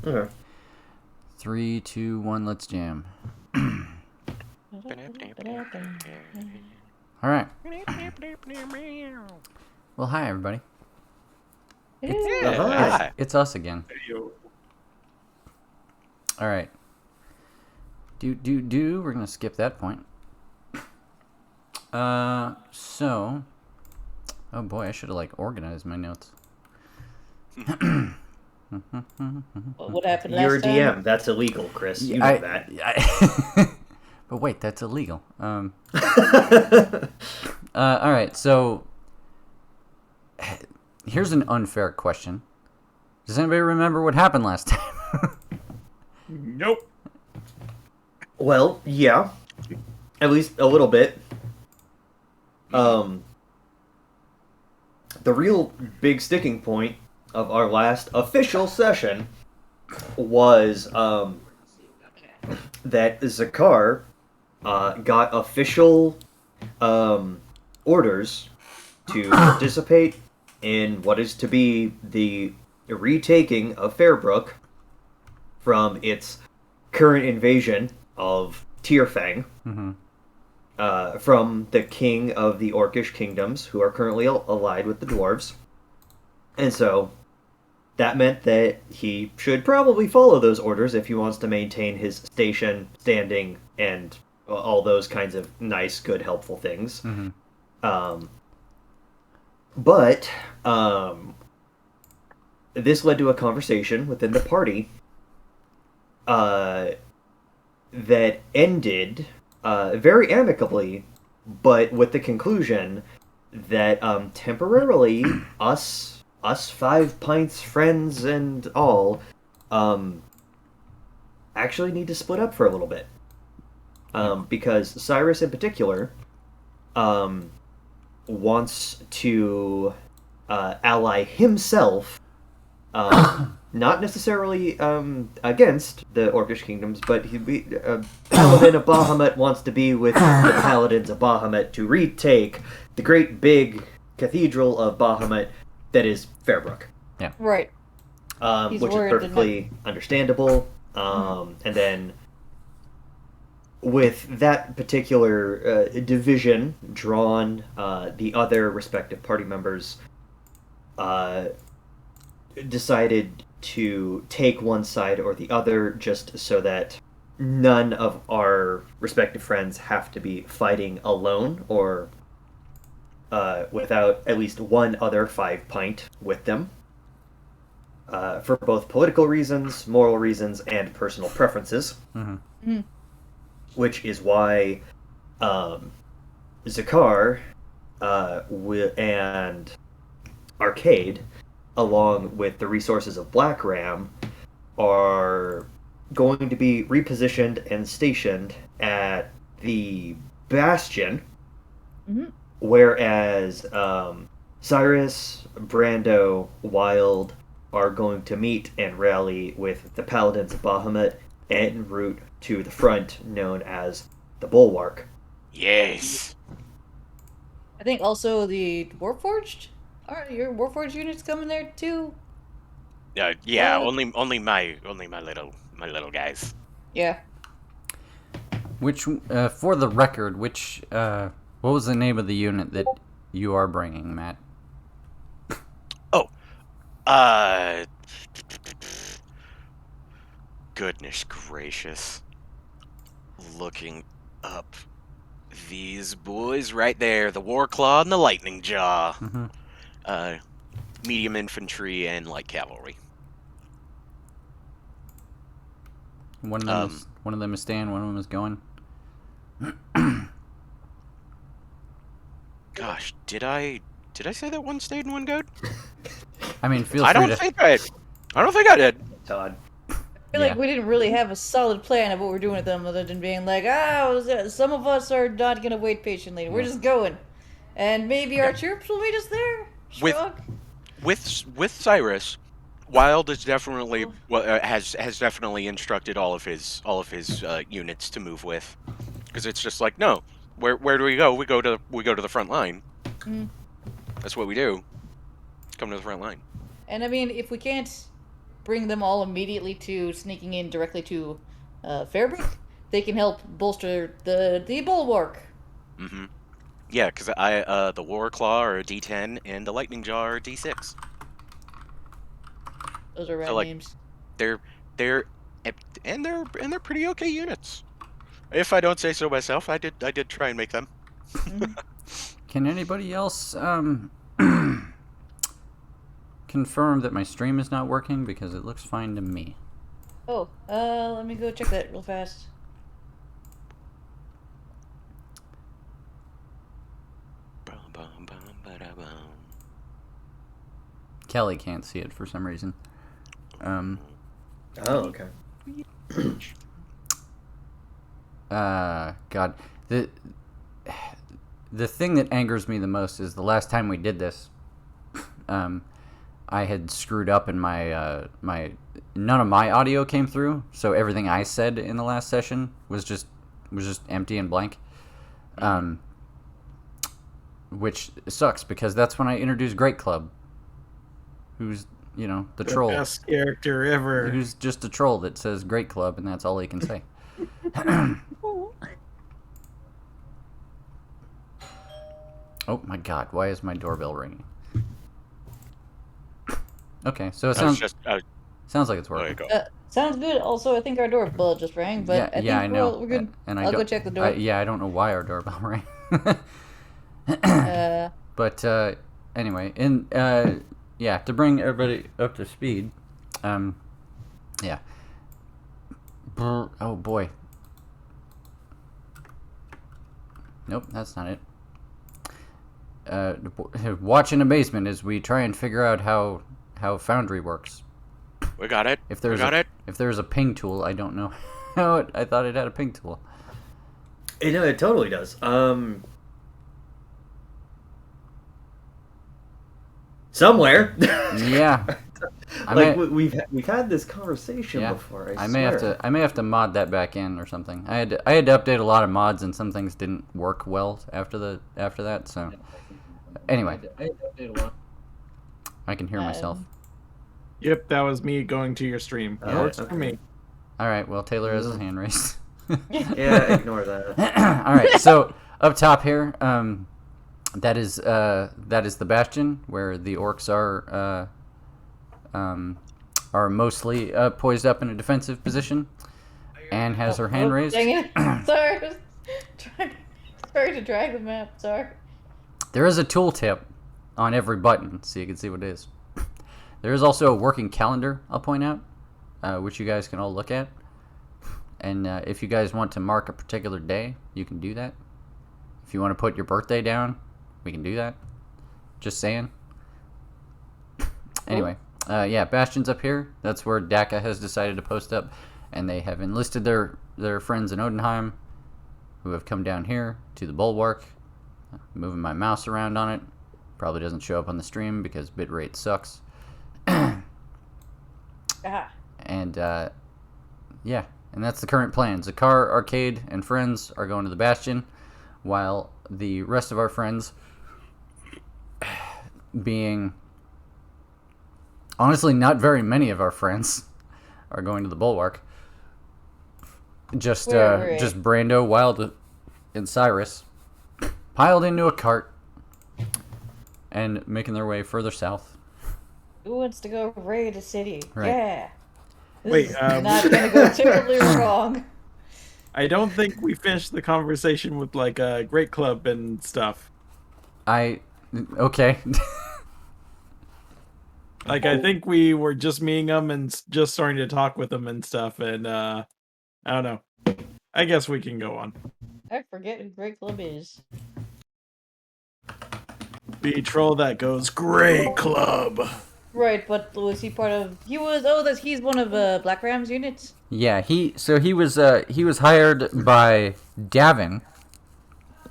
Okay. 3, 2, 1, let's jam. All right. Well, hi everybody. Hi. It's us again. All right. We're gonna skip that point. So, oh boy, I should have organized my notes. What happened You're a last time? DM. That's illegal, Chris. You know that. But wait, that's illegal. All right. So, here's an unfair question. Does anybody remember what happened last time? Nope. Well, yeah. At least a little bit. The real big sticking point of our last official session was that Zakar got official orders to participate in what is to be the retaking of Fairbrook from its current invasion of Tierfang. Mm-hmm. From the king of the Orcish kingdoms, who are currently allied with the dwarves. And so, that meant that he should probably follow those orders if he wants to maintain his station, standing, and all those kinds of nice, good, helpful things. Mm-hmm. But this led to a conversation within the party that ended very amicably, but with the conclusion that temporarily us 5 pints friends and all actually need to split up for a little bit, because Cyrus in particular wants to ally himself, not necessarily against the Orcish kingdoms, but Paladin of Bahamut wants to be with the Paladins of Bahamut to retake the great big cathedral of Bahamut that is Fairbrook. Yeah. Right. Which is perfectly understandable. And then with that particular division drawn, the other respective party members decided to take one side or the other, just so that none of our respective friends have to be fighting alone or without at least one other 5 pint with them, for both political reasons, moral reasons, and personal preferences. Mm-hmm. Which is why Zakar and Arcade, along with the resources of Black Ram, are going to be repositioned and stationed at the Bastion, whereas Cyrus, Brando, Wild are going to meet and rally with the Paladins of Bahamut en route to the front known as the Bulwark. Yes. I think also the Warforged? Are your Warforged units coming there too? Yeah. Only my little guys. Yeah. Which, for the record, what was the name of the unit that you are bringing, Matt? Oh, goodness gracious. Looking up these boys right there, the Warclaw and the Lightning Jaw. Mm-hmm. Medium infantry and light cavalry. One of them is staying, one of them is going. Gosh, did I say that one stayed and one good? I mean, I don't think I did. Todd. I feel like we didn't really have a solid plan of what we're doing with them, other than being like, some of us are not gonna wait patiently. We're just going, and maybe our troops will meet us there. Shrug. With Cyrus, Wild is definitely has definitely instructed all of his units to move with, because it's just like, no, where do we go? We go to the front line. That's what we do. Come to the front line. And I mean, if we can't bring them all immediately to sneaking in directly to Fairbrick, they can help bolster the bulwark. Mm-hmm. Yeah, because the War Claw are a D10 and the Lightning Jaw are a D6. Those are So rad like names. they're they're and they're pretty okay units. If I don't say so myself, I did try and make them. Mhm. Can anybody else confirm that my stream is not working? Because it looks fine to me. Oh, let me go check that real fast. Bum, bum, bum, ba-da-bum. Kelly can't see it for some reason. Oh, okay. God, the thing that angers me the most is the last time we did this, I had screwed up and my none of my audio came through, so everything I said in the last session was just empty and blank. Which sucks because that's when I introduced Great Club, who's the troll, best character ever. who's just a troll that says Great Club and that's all he can say. Oh my God! Why is my doorbell ringing? Okay, so it I was sounds just sounds like it's there you working. go. Sounds good. Also, I think our doorbell just rang, but I think I know. we're good. And I'll go check the door. I don't know why our doorbell rang. But anyway, to bring everybody up to speed, yeah. Oh boy. Nope, that's not it. Watch in amazement as we try and figure out how Foundry works. We got it. If there's we got it. If there's a ping tool, I don't know how I thought it had a ping tool. It totally does. Somewhere. Yeah. We've had this conversation Yeah. before. I may have to mod that back in or something. I had to update a lot of mods and some things didn't work well after that. So anyway, I can hear myself. Yep, that was me going to your stream. Oh, Works okay. for me. All right. Well, Taylor has his hand raised. Yeah, ignore that. All right. So up top here, that is the Bastion where the orcs are mostly poised up in a defensive position. Anne has her hand raised. Dang it. Sorry. I was sorry to drag the map. Sorry. There is a tooltip on every button, so you can see what it is. There is also a working calendar, I'll point out, which you guys can all look at. And if you guys want to mark a particular day, you can do that. If you want to put your birthday down, we can do that. Just saying. Anyway, Bastion's up here. That's where DACA has decided to post up. And they have enlisted their friends in Odenheim, who have come down here to the bulwark. Moving my mouse around on it. Probably doesn't show up on the stream because bitrate sucks. And and that's the current plan. Zakar, Arcade, and friends are going to the Bastion, while the rest of our friends, being honestly not very many of our friends, are going to the Bulwark. Just Brando, Wild, and Cyrus piled into a cart and making their way further south. Who wants to go raid a city? Right. Yeah. Wait, This is not gonna go terribly wrong. I don't think we finished the conversation with like a Great Club and stuff. Okay. Like I think we were just meeting them and just starting to talk with them and stuff. And I don't know. I guess we can go on. I forget who Great Club is. Be a troll that goes Great Club. Right, but was he part of? He's one of Black Ram's units. Yeah, he was hired by Davin.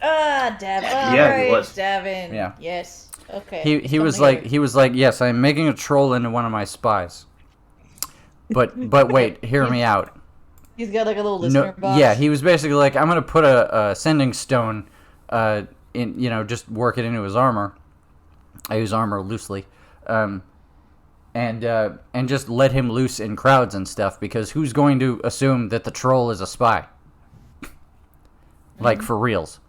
Ah, Davin. Yeah, Right, he was. Davin. Yeah. Yes. Okay. He was like, yes, I'm making a troll into one of my spies. But wait, hear me out. He's got like a little listener box. Yeah, he was basically like, I'm gonna put a sending stone, just work it into his armor. I use armor loosely, and and just let him loose in crowds and stuff, because who's going to assume that the troll is a spy? Like, for reals.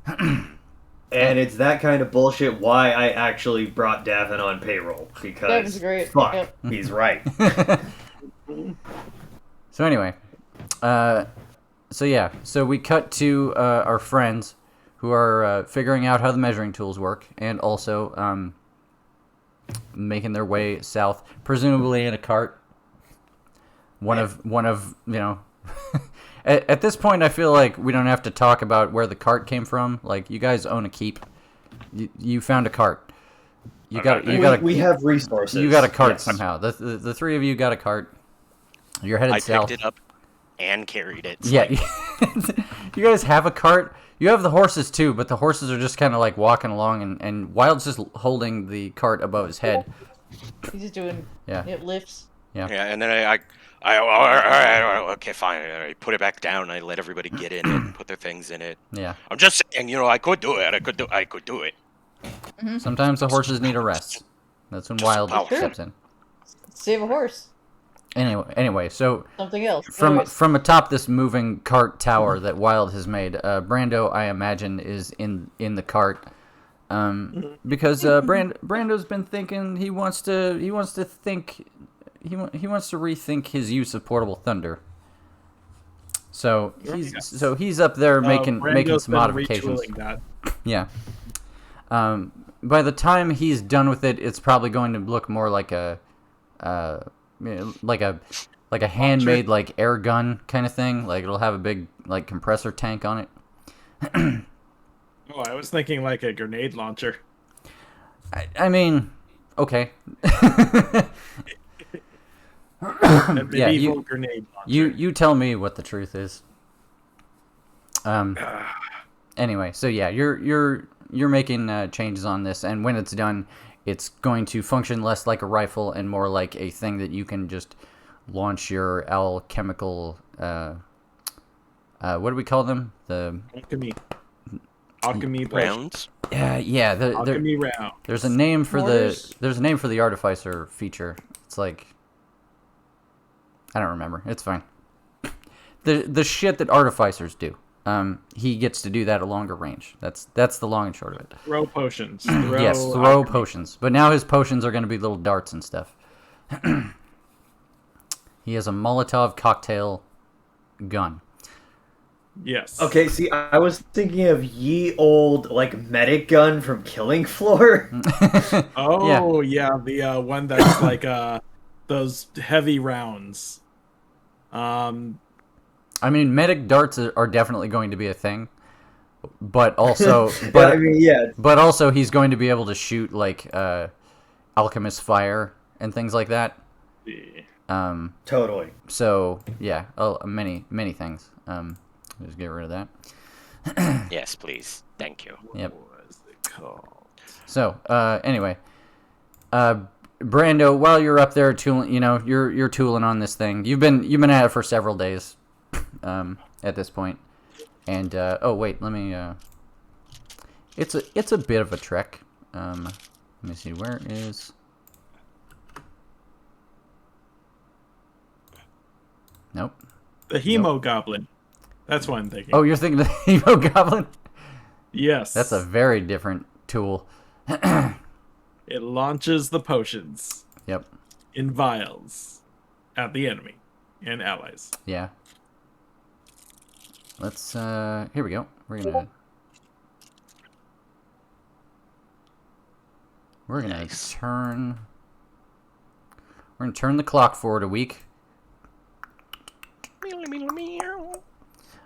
And it's that kind of bullshit why I actually brought Davin on payroll. Because, Davin's great. fuck, Yep. he's right. So anyway, so we cut to our friends who are figuring out how the measuring tools work, and also making their way south, presumably in a cart. One of you know. At this point, I feel like we don't have to talk about where the cart came from. Like, you guys own a keep. You found a cart. We have resources. You got a cart yes. somehow. The three of you got a cart. You're headed south. I picked it up and carried it. Yeah, you guys have a cart. You have the horses too, but the horses are just kind of like walking along, and Wild's just holding the cart above his head. He's just doing it lifts. Yeah. Yeah, and then all right, okay, fine. I put it back down. I let everybody get in it and put their things in it. Yeah. I'm just saying, I could do it. I could do it. Sometimes the horses need a rest. That's when Just Wild power. steps in. Save a horse. Anyway, so Something else. from atop this moving cart tower that Wild has made, Brando, I imagine, is in the cart, because Brando's been thinking he wants to rethink his use of portable thunder. So he's up there making some modifications. That. Yeah. By the time he's done with it, it's probably going to look more like a handmade like air gun kind of thing. Like, it'll have a big like compressor tank on it. Oh, I was thinking like a grenade launcher. I mean, okay. A Yeah, medieval grenade launcher. You tell me what the truth is. Anyway, so yeah, you're making changes on this, and when it's done, it's going to function less like a rifle and more like a thing that you can just launch your alchemical. What do we call them? The alchemy Rounds. yeah. Alchemy round. There's a name for Mortars? there's a name for the artificer feature. It's like, I don't remember. It's fine. The shit that artificers do. He gets to do that at longer range. That's the long and short of it. Throw potions. Yes, throw potions. But now his potions are going to be little darts and stuff. He has a Molotov cocktail gun. Yes. Okay, see, I was thinking of ye old, like, medic gun from Killing Floor. Oh, yeah, the one that's like those heavy rounds. I mean, medic darts are definitely going to be a thing, but also, but also he's going to be able to shoot like alchemist fire and things like that. Yeah. Totally. So yeah, many things. Just get rid of that. Yes, please. Thank you. Yep. What was it called? So anyway, Brando, while you're up there tooling, you're tooling on this thing. You've been at it for several days. At this point, and oh wait, let me. It's a bit of a trek. Let me see, where is. Nope. The Hemo Goblin. That's what I'm thinking. Oh, you're thinking the Hemo Goblin? Yes. That's a very different tool. It launches the potions Yep. in vials at the enemy and allies. Yeah. Let's here we go. We're gonna Nice. turn the clock forward a week.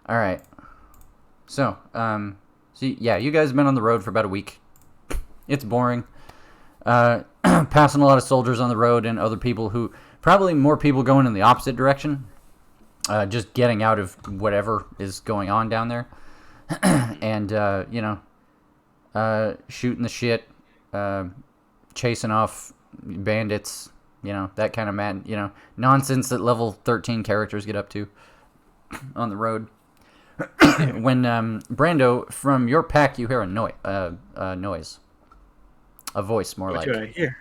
All right. So, yeah, you guys have been on the road for about a week. It's boring. Passing a lot of soldiers on the road and other people who, probably more people going in the opposite direction. Just getting out of whatever is going on down there. And, shooting the shit, chasing off bandits, that kind of nonsense that level 13 characters get up to on the road. When, Brando, from your pack, you hear a noise. A voice, more What like. do I hear?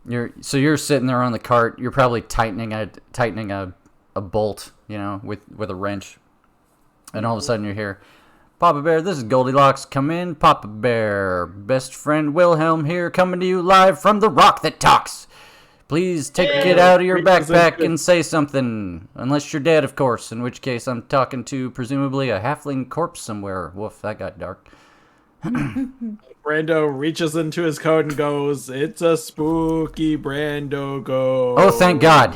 You're sitting there on the cart. You're probably tightening a bolt, with a wrench, and all of a sudden you hear, "Papa Bear, this is Goldilocks. Come in, Papa Bear. Best friend Wilhelm here, coming to you live from the rock that talks. Please take it out of your backpack and say something. Unless you're dead, of course. In which case, I'm talking to presumably a halfling corpse somewhere. Woof, that got dark." Brando reaches into his coat and goes, "It's a spooky Brando ghost." Oh, thank God.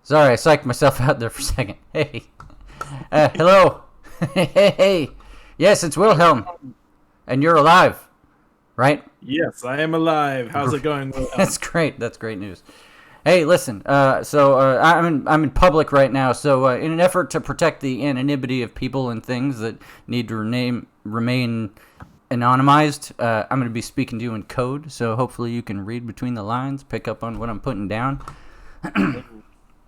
Sorry, I psyched myself out there for a second. Hey. Hello. Hey. Yes, it's Wilhelm. And you're alive, right? Yes, I am alive. How's it going, Wilhelm? That's great. That's great news. Hey, listen. I'm in public right now. So, in an effort to protect the anonymity of people and things that need to remain anonymized, I'm going to be speaking to you in code. So, hopefully, you can read between the lines, pick up on what I'm putting down.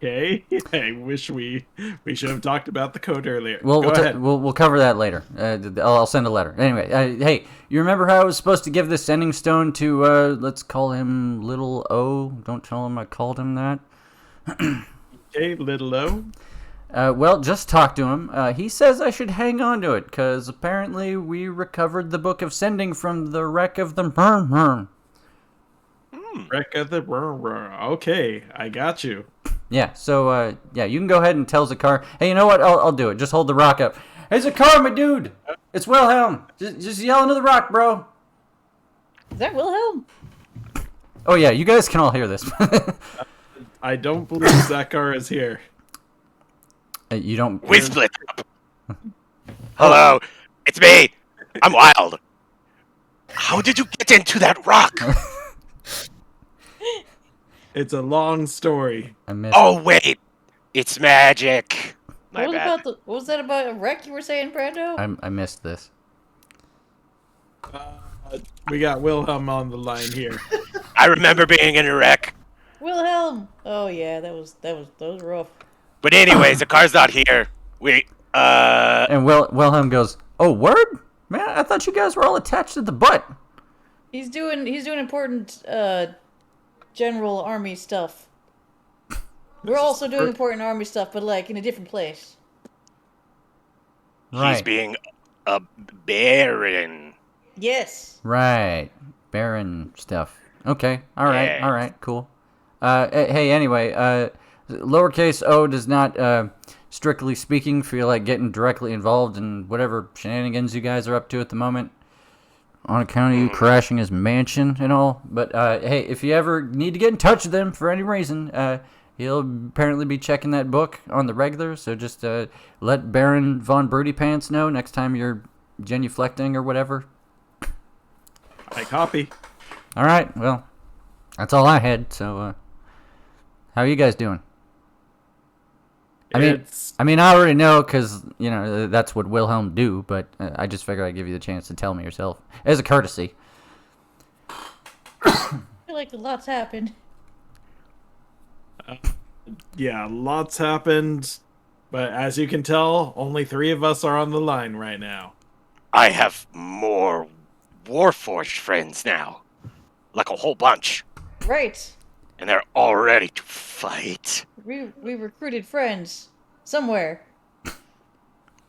Okay. I wish we should have talked about the code earlier. Go ahead. We'll cover that later. I'll send a letter. Anyway, hey, you remember how I was supposed to give the sending stone to, let's call him Little O? Don't tell him I called him that. Okay, Little O. Well, just talk to him. He says I should hang on to it, because apparently we recovered the book of sending from the wreck of the Burn. Wreck of the Okay, I got you. Yeah, so, you can go ahead and tell Zakar. Hey, you know what? I'll do it. Just hold the rock up. Hey, Zakar, my dude! It's Wilhelm! Just yell into the rock, bro! Is that Wilhelm? Oh, yeah, you guys can all hear this. I don't believe Zakar is here. You don't... We split up. Hello, it's me. I'm Wild. How did you get into that rock? It's a long story. I missed... Oh wait, it's magic. My bad. What was that about a wreck you were saying, Brando? I missed this. We got Wilhelm on the line here. I remember being in a wreck. Wilhelm. Oh yeah, that was rough. But anyways, the car's not here. And Wilhelm goes, "Oh, word? Man, I thought you guys were all attached to the butt." He's doing important general army stuff. We're also doing important army stuff, but like in a different place. Right. He's being a baron. Yes. Right. Baron stuff. Okay. All right. Yeah. All right. Cool. Hey, anyway, lowercase o does not, strictly speaking, feel like getting directly involved in whatever shenanigans you guys are up to at the moment, on account of you crashing his mansion and all. But, hey, if you ever need to get in touch with him for any reason, he'll apparently be checking that book on the regular, so just let Baron Von Broody Pants know next time you're genuflecting or whatever. I copy. All right, well, that's all I had, so, how are you guys doing? I mean, I already know, because, that's what Wilhelm do, but I just figured I'd give you the chance to tell me yourself, as a courtesy. I feel like a lot's happened. Yeah, lots happened, but as you can tell, only 3 of us are on the line right now. I have more Warforged friends now. Like a whole bunch. Right. And they're all ready to fight. We recruited friends somewhere.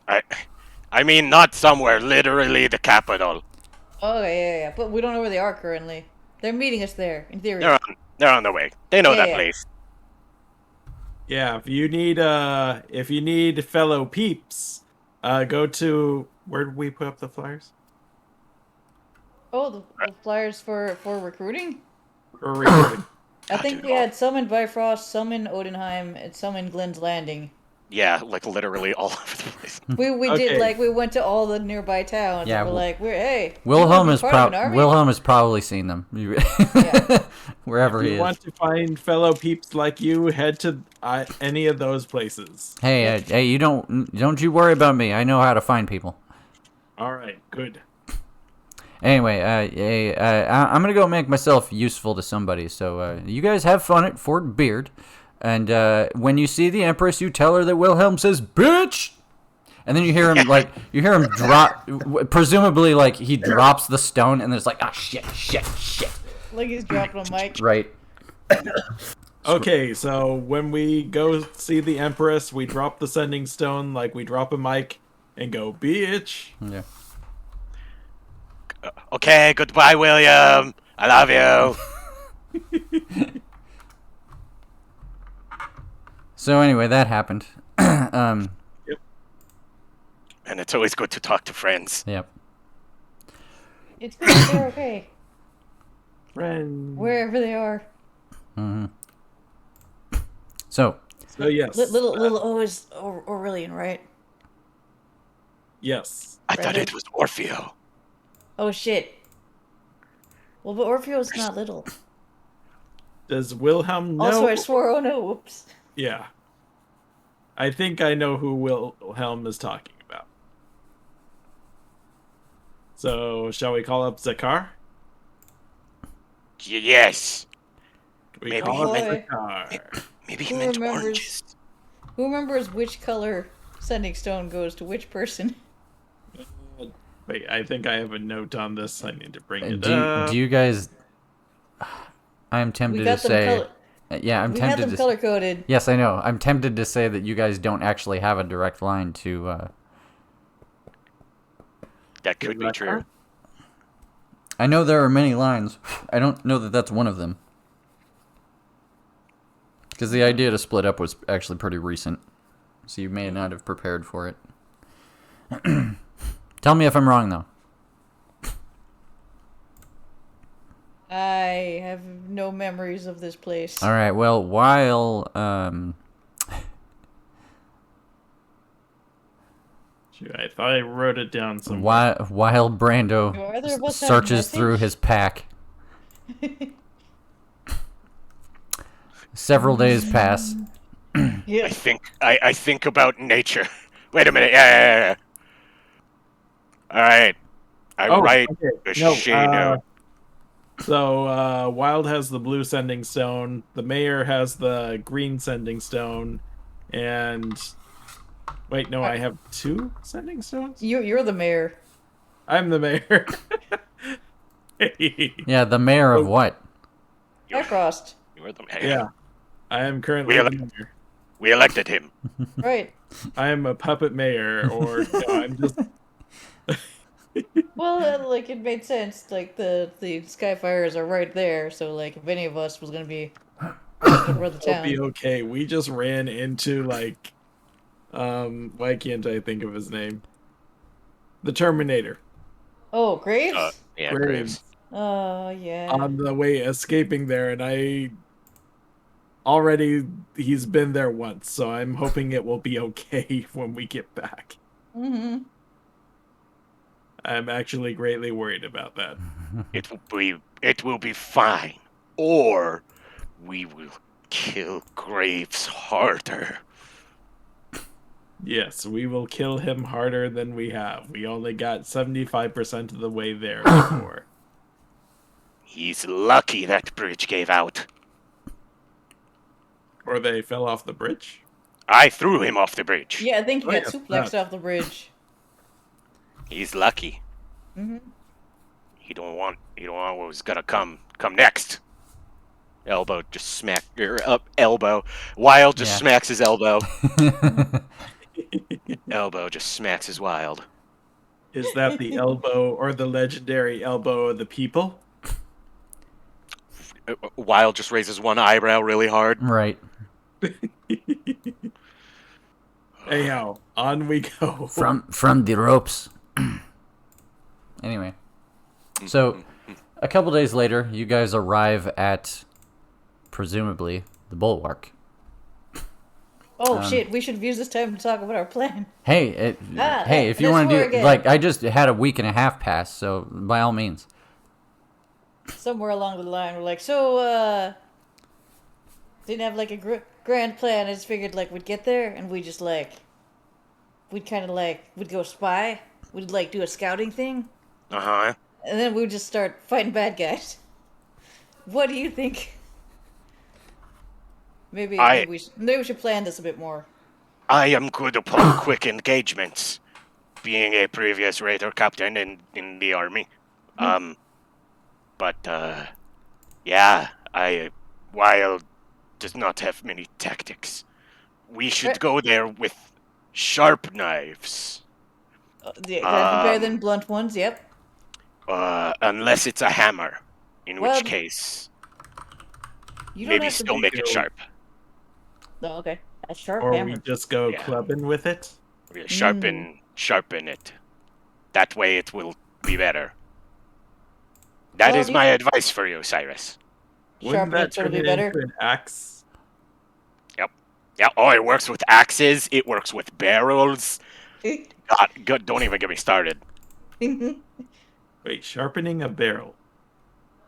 I mean, not somewhere, literally the capital. Oh yeah. But we don't know where they are currently. They're meeting us there, in theory. They're on their way. They know that Yeah. place. Yeah, if you need fellow peeps, go to where did we put up the flyers? Oh, the flyers for recruiting? For recording. I think we had some in Bifrost, some in Odenheim, and some in Glenn's Landing. Yeah, like literally all over the place. We Okay. did we went to all the nearby towns. Yeah, And we're like, hey. Wilhelm has has probably seen them. Wherever If he you is. want to find fellow peeps like you, head to any of those places. Hey, you don't you worry about me. I know how to find people. All right, good. Anyway, I'm gonna go make myself useful to somebody. So you guys have fun at Fort Beard, and when you see the Empress, you tell her that Wilhelm says "bitch," and then you hear him drop. Presumably, like he drops the stone, and there's like, "Ah, shit." Like he's dropping a mic. Right. Okay, so when we go see the Empress, we drop the sending stone like we drop a mic and go, bitch. Yeah. Okay, goodbye, William. I love you. So anyway, that happened. And it's always good to talk to friends. Yep. It's good. They're okay. Friend. Wherever they are. Hmm. So, So yes. Little O is Aurelian, right? Yes. I thought Brandon? it was Orfeo. Oh shit. Well, but Orpheo's not little. Does Wilhelm know? Also, I swore, oh no, whoops. Yeah. I think I know who Wilhelm is talking about. So, shall we call up Zakar? Yes. We Maybe call he up meant- Zakar. Maybe he Who meant remembers- oranges. Who remembers which color sending stone goes to which person? Wait, I think I have a note on this. I need to bring it do up. you guys? I'm We tempted to got them say. color. Yeah, I'm We had tempted them to. color coded. Yes, I know. I'm tempted to say that you guys don't actually have a direct line to. That could be true. I know there are many lines. I don't know that that's one of them. Because the idea to split up was actually pretty recent. So you may not have prepared for it. Tell me if I'm wrong, though. I have no memories of this place. All right. Well, while Shoot, I thought I wrote it down somewhere. while Brando Either of us have searches through message? his pack, several days pass. Yeah. I think about nature. Wait a minute. Yeah. All right. I write okay. a No, shade note. So, Wild has the blue sending stone, the mayor has the green sending stone, and... Wait, no, I have 2 sending stones? You're the mayor. I'm the mayor. Yeah, the mayor of Oh. what? I crossed. You're the man. Yeah, I am currently Really? the mayor. We elected him. Right. I am a puppet mayor, or no, I'm just... Well, like it made sense. Like the Skyfires are right there, so like if any of us was gonna be run the It'll be town. okay. We just ran into, like... why can't I think of his name? The Terminator. Oh, Graves. Yeah, Graves. Graves. Oh yeah. On the way escaping there, and he's been there once, so I'm hoping it will be okay when we get back. Mm-hmm. I'm actually greatly worried about that. It will be fine. Or we will kill Graves harder. Yes, we will kill him harder than we have. We only got 75% of the way there before. He's lucky that bridge gave out. Or they fell off the bridge. I threw him off the bridge. Yeah, I think he Oh, got yeah, suplexed that. off the bridge. He's lucky. Mm-hmm. He don't want what was gonna come next. Elbow just smack up elbow. Wild just Yeah. smacks his elbow. Elbow just smacks his wild. Is that the elbow or the legendary elbow of the people? Wild just raises one eyebrow really hard. Right. Anyhow, on we go. From the ropes. Anyway, so a couple days later, you guys arrive at presumably the bulwark. Oh shit! We should have used this time to talk about our plan. Hey, hey, if you that's want to where do again. like I just had a week and a half pass, so by all means. Somewhere along the line, we're like, so didn't have like a grand plan. I just figured like we'd get there and we just like, we'd kind of like we'd go spy. We'd like do a scouting thing, Uh-huh. and then we'd just start fighting bad guys. What do you think? Maybe maybe we should plan this a bit more. I am good upon quick engagements, being a previous raider captain in the army. But Yeah, Wild does not have many tactics. We should go there with sharp knives. Yeah, that's better than Um, blunt ones. Yep. unless it's a hammer, in which Well, case you don't maybe have to still be. make it sharp. Oh, okay. A sharp Or we hammer. just go Yeah. clubbing with it. We'll Mm. sharpen it. That way it will be better. That Well, is do you my think advice for you, Cyrus. Wouldn't sharpen that it's gonna turn be it better? into an axe? Yep. Yeah. Oh, it works with axes. It works with barrels. God, don't even get me started. Wait, sharpening a barrel.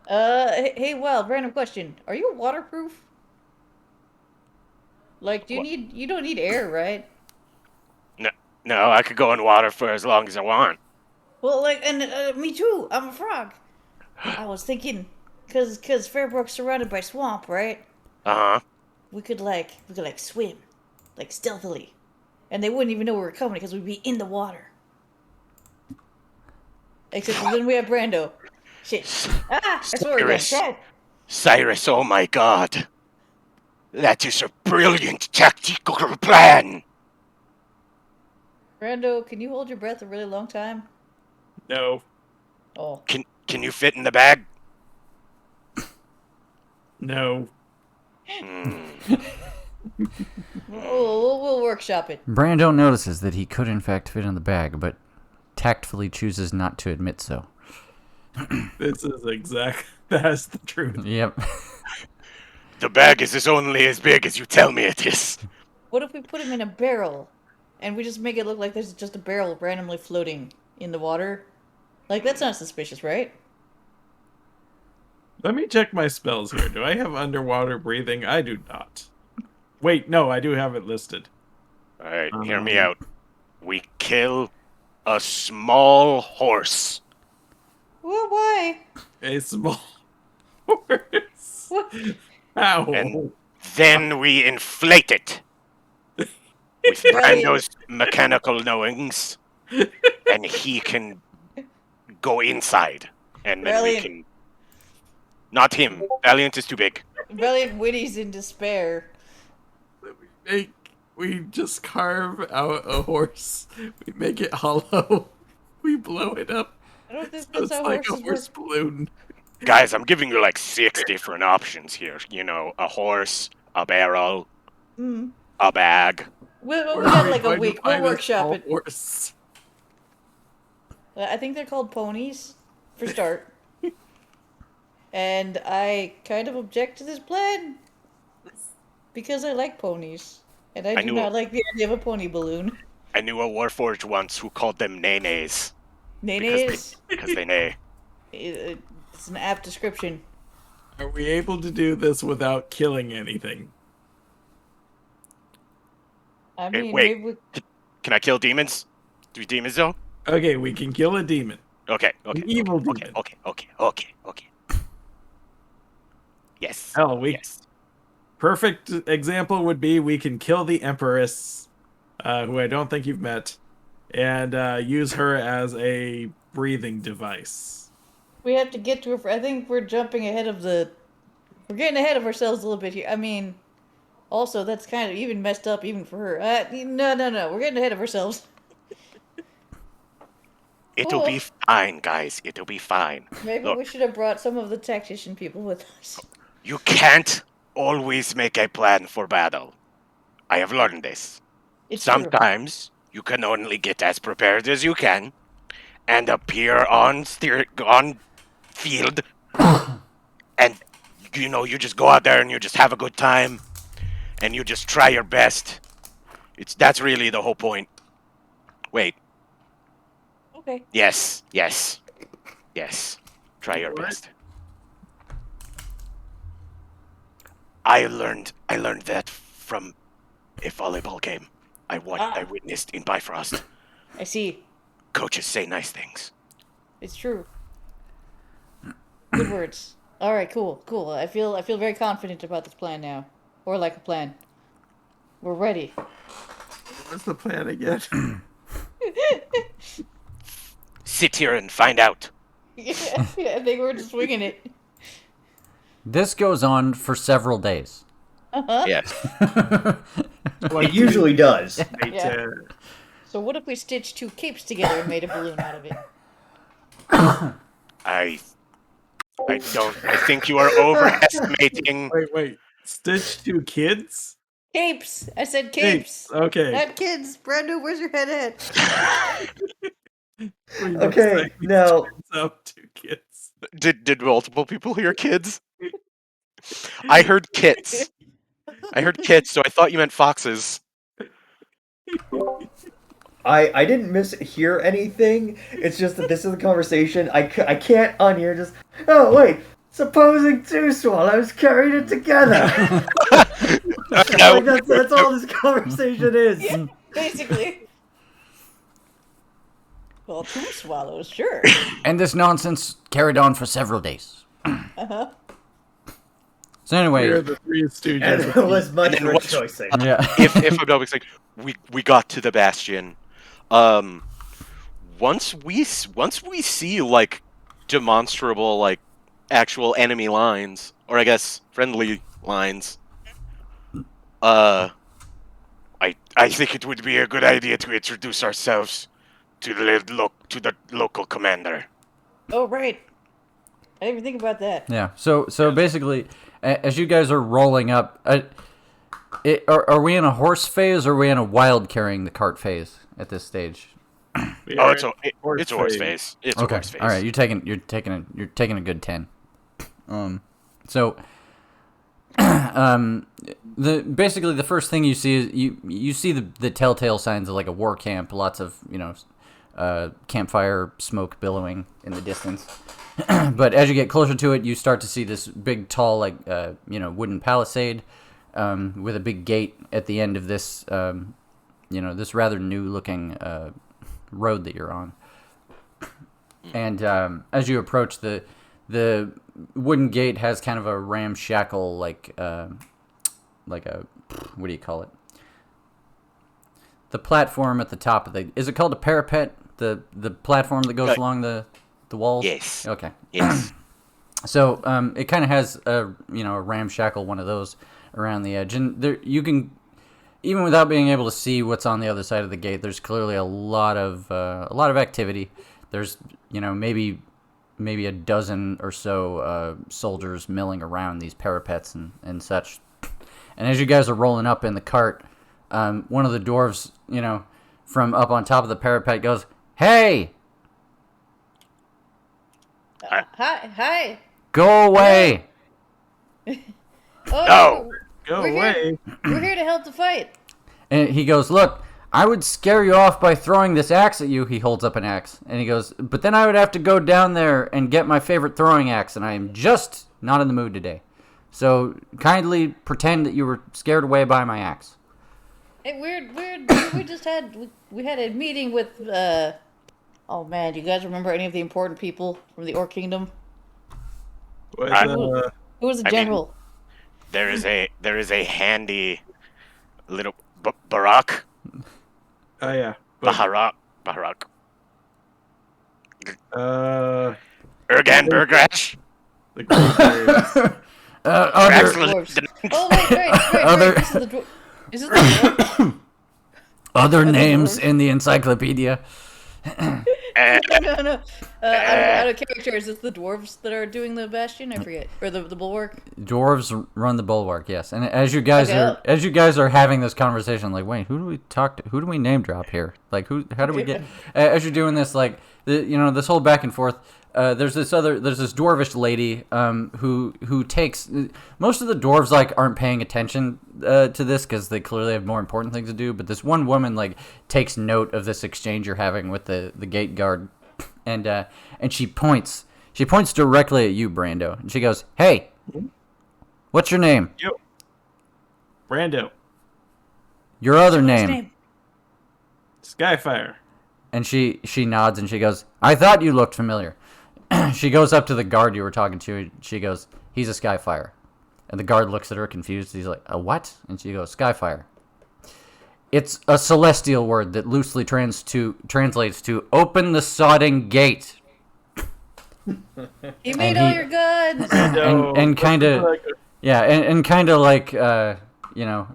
Hey, well, random question. Are you waterproof? Like, What? you don't need air, right? No, no, I could go in water for as long as I want. Well, like, and me too. I'm a frog. I was thinking, cause Fairbrook's surrounded by swamp, right? Uh huh. We could swim, like stealthily, and they wouldn't even know we were coming because we'd be in the water. Except for then we have Brando. Shit. Ah, I swore again. Cyrus, Dad. Cyrus, oh my God, that is a brilliant tactical plan. Brando, can you hold your breath a really long time? No, Oh. Can you fit in the bag? no. Hmm. We'll workshop it. Brando notices that he could in fact fit in the bag, but tactfully chooses not to admit so. This is that's the truth. Yep. The bag is only as big as you tell me it is. What if we put him in a barrel, and we just make it look like there's just a barrel randomly floating in the water? Like, that's not suspicious, right? Let me check my spells here. Do I have underwater breathing? I do not. Wait, no, I do have it listed. All right, hear me Um, out. We kill a small horse. Well, why? A small horse. What? How? And then we inflate it with Brilliant. Brando's mechanical knowings, and he can go inside, and then we Brilliant. can. Not him. Valiant is too big. Brilliant Witty's in despair. We just carve out a horse. We make it hollow. We blow it up. I don't think So that's it's how like a horses horse work. balloon. Guys, I'm giving you like 6 different options here. You know, a horse, a barrel, Mm. a bag. We Where got are we like a going to week. We'll find a workshop small it. horse? I think they're called ponies, for start. And I kind of object to this plan because I like ponies, and I I do knew not like the idea of a pony balloon. I knew a warforged once who called them nenes Nenes. because they neigh. It's an apt description. Are we able to do this without killing anything? I Hey, mean, wait. maybe we... Can I kill demons? Do demons though? Okay, we can kill a demon. Okay, An okay, evil okay, demon. okay. Yes, Hell, yes. perfect example would be we can kill the Empress, who I don't think you've met, and use her as a breathing device. we have to get to her. I think we're jumping ahead of the. We're getting ahead of ourselves a little bit here. I mean, also that's kind of even messed up even for her. No. We're getting ahead of ourselves. It'll be fine, guys. It'll be fine. Maybe Look, we should have brought some of the tactician people with us. you can't always make a plan for battle. I have learned this. It's true. Sometimes you can only get as prepared as you can and appear on field and you just go out there and you just have a good time and you just try your best. That's really the whole point. Wait. Okay. Yes. Try your What? best. I learned that from a volleyball game I witnessed in Bifrost. I see. Coaches say nice things. It's true. Good words. All right, cool. I feel very confident about this plan now, or like a plan. We're ready. What's the plan again? Sit here and find out. Yeah, I think we're just winging it. This goes on for several days. Yes. It usually does. Yeah. So what if we stitched 2 capes together and made a balloon out of it? I think you are overestimating. Wait. Stitch 2 kids? Capes! I said capes! Okay. Not kids! Brando, where's your head at? Okay, now Up 2 kids. Did multiple people hear kids? I heard kits. So I thought you meant foxes. I didn't mishear anything. It's just that this is a conversation. I can't on here just. Oh wait, supposing 2 swallows carried it together. No. Like that's all this conversation is. Yeah, basically. Well, 2 swallows, sure. And this nonsense carried on for several days. Uh-huh. So anyway, We're the 3 stooges. And there was much And then what's- rejoicing. yeah. if I'm not mistaken, we got to the bastion. Once we see like demonstrable like actual enemy lines, or I guess friendly lines, I think it would be a good idea to introduce ourselves to the local commander. Oh, right. I didn't even think about that. Yeah. So basically, as you guys are rolling up, are we in a horse phase or are we in a wild carrying the cart phase at this stage? Oh, it's a horse face. It's a Okay. horse face. All right. You're taking a good 10. So basically the first thing you see is you see the telltale signs of like a war camp, lots of campfire smoke billowing in the distance. But as you get closer to it, you start to see this big, tall, like wooden palisade with a big gate at the end of this, this rather new-looking road that you're on. And as you approach, the wooden gate has kind of a ramshackle, like a what do you call it? The platform at the top of is it called a parapet? The platform that goes along the walls? Yes. Okay. Yes. So it kind of has a ramshackle one of those around the edge, and there you can, even without being able to see what's on the other side of the gate, there's clearly a lot of activity. There's maybe a dozen or so soldiers milling around these parapets and such. And as you guys are rolling up in the cart, one of the dwarves, from up on top of the parapet goes, "Hey, Hi. go away!" Oh, No. Go We're away. We're here to help the fight. And he goes, "Look, I would scare you off by throwing this axe at you." He holds up an axe. And he goes, "But then I would have to go down there and get my favorite throwing axe, and I am just not in the mood today. So kindly pretend that you were scared away by my axe." Hey, weird. We just had a meeting with. Oh man, do you guys remember any of the important people from the Orc Kingdom? Was, Who was the I mean- general? There is a handy little Barak. oh yeah. But, Barak. the Ergan Burgrash. Great Bears. Other Excellent. Dwarves. Oh wait, right. Other- This is the dwarf. Is this the dwarf? other the names dwarves. in the encyclopedia. No. Out of character, is it the dwarves that are doing the bastion? I forget, or the bulwark. Dwarves run the bulwark, yes. And as you guys are having this conversation, like, wait, who do we talk to? Who do we name drop here? Like, how do we get? As you're doing this, like, this whole back and forth. There's this dwarvish lady who takes most of the dwarves like aren't paying attention to this because they clearly have more important things to do. But this one woman like takes note of this exchange you're having with the gate guard, and she points directly at you, Brando, and she goes, "Hey, what's your name? Yo. Brando. Your other His name?" name. Skyfire. And she nods and she goes, "I thought you looked familiar." She goes up to the guard you were talking to. And she goes, "He's a Skyfire." And the guard looks at her confused. He's like, "A what?" And she goes, "Skyfire. It's a celestial word that loosely translates to open the sodding gate." He made And all he- your guns. and kind of yeah, and kind of like you know,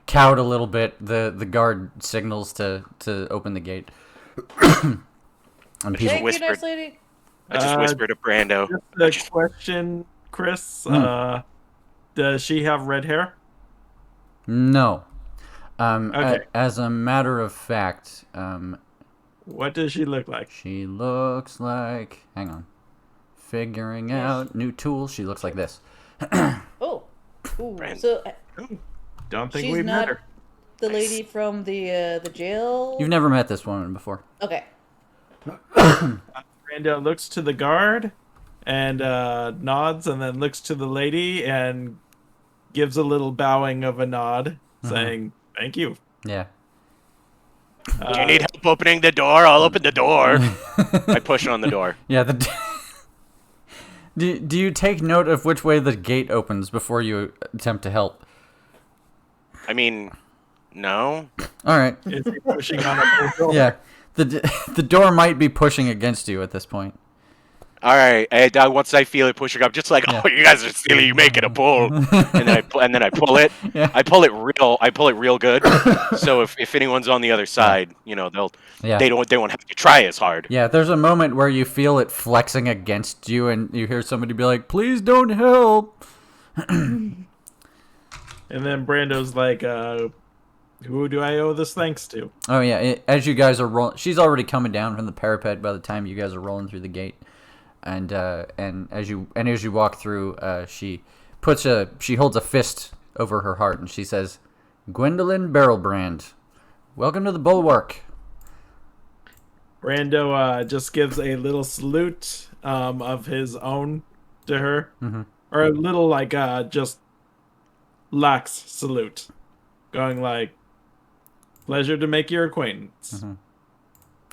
cowed a little bit. The guard signals to open the gate. And Just people, Thank you, whispered. nice lady. I just whispered to Brando. Just a question, Chris. Does she have red hair? no. Okay. As a matter of fact, What does she look like? she looks like. Hang on. Figuring Yes. out new tools. She looks like this. Oh. Ooh. Brand- So Don't think she's we've not met her. the lady from the jail. You've never met this woman before. Okay. Brando looks to the guard and nods, and then looks to the lady and gives a little bowing of a nod, saying, "Thank you." Yeah. Do you need help opening the door? I'll open the door. I push on the door. Yeah. Do you take note of which way the gate opens before you attempt to help? I mean, no. All right. Is he pushing on a door? Yeah. The door might be pushing against you at this point. All right. And, once I feel it pushing up, just like, oh, you guys are silly. You make it a pull, and then I pull it. Yeah. I pull it real good. So if anyone's on the other side, you know, Yeah. they won't have to try as hard. Yeah, there's a moment where you feel it flexing against you, and you hear somebody be like, "Please don't help." And then Brando's like, "Who do I owe this thanks to?" Oh yeah, as you guys are rolling, she's already coming down from the parapet by the time you guys are rolling through the gate, and as you walk through, she holds a fist over her heart and she says, "Gwendolyn Barrelbrand, welcome to the Bulwark." Brando just gives a little salute of his own to her, or a little like just lax salute, going like, "Pleasure to make your acquaintance." All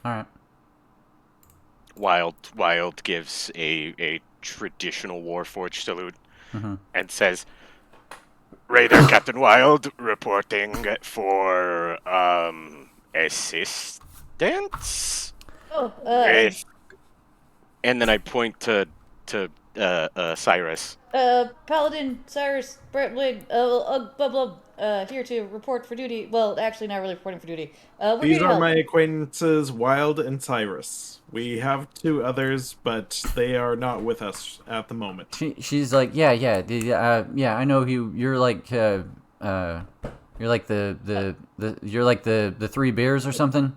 right. Wild gives a traditional Warforged salute and says, "Raider Captain Wild reporting for assistance." Oh. With... And then I point to Cyrus. Paladin Cyrus Brentwood. Blah blah. Here to report for duty. Well, actually, not really reporting for duty. We're These here to are help. my acquaintances, Wild and Cyrus. We have 2 others, but they are not with us at the moment. She's like, yeah, I know you. You're like the 3 beers or something.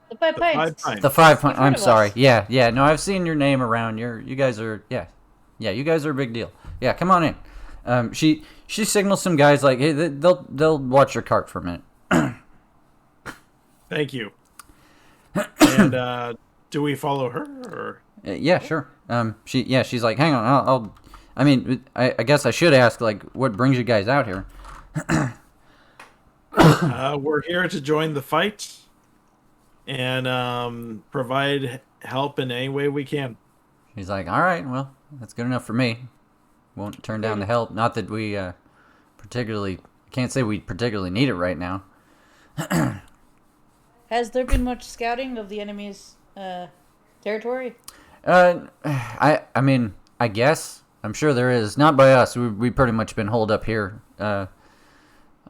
The 5 pints. Pints. The 5 front I'm of sorry. us. Yeah. No, I've seen your name around. You guys are you guys are a big deal. Yeah, come on in. She signals some guys like, hey, they'll watch your cart for a minute. Thank you. And do we follow her? Or? Yeah, sure. She's like, hang on, I guess I should ask, like, what brings you guys out here? We're here to join the fight and provide help in any way we can. He's like, all right, well, that's good enough for me. Won't turn down the help. Not that we can't say we particularly need it right now. Has there been much scouting of the enemy's territory? I mean, I guess. I'm sure there is. Not by us. We pretty much been holed up here. I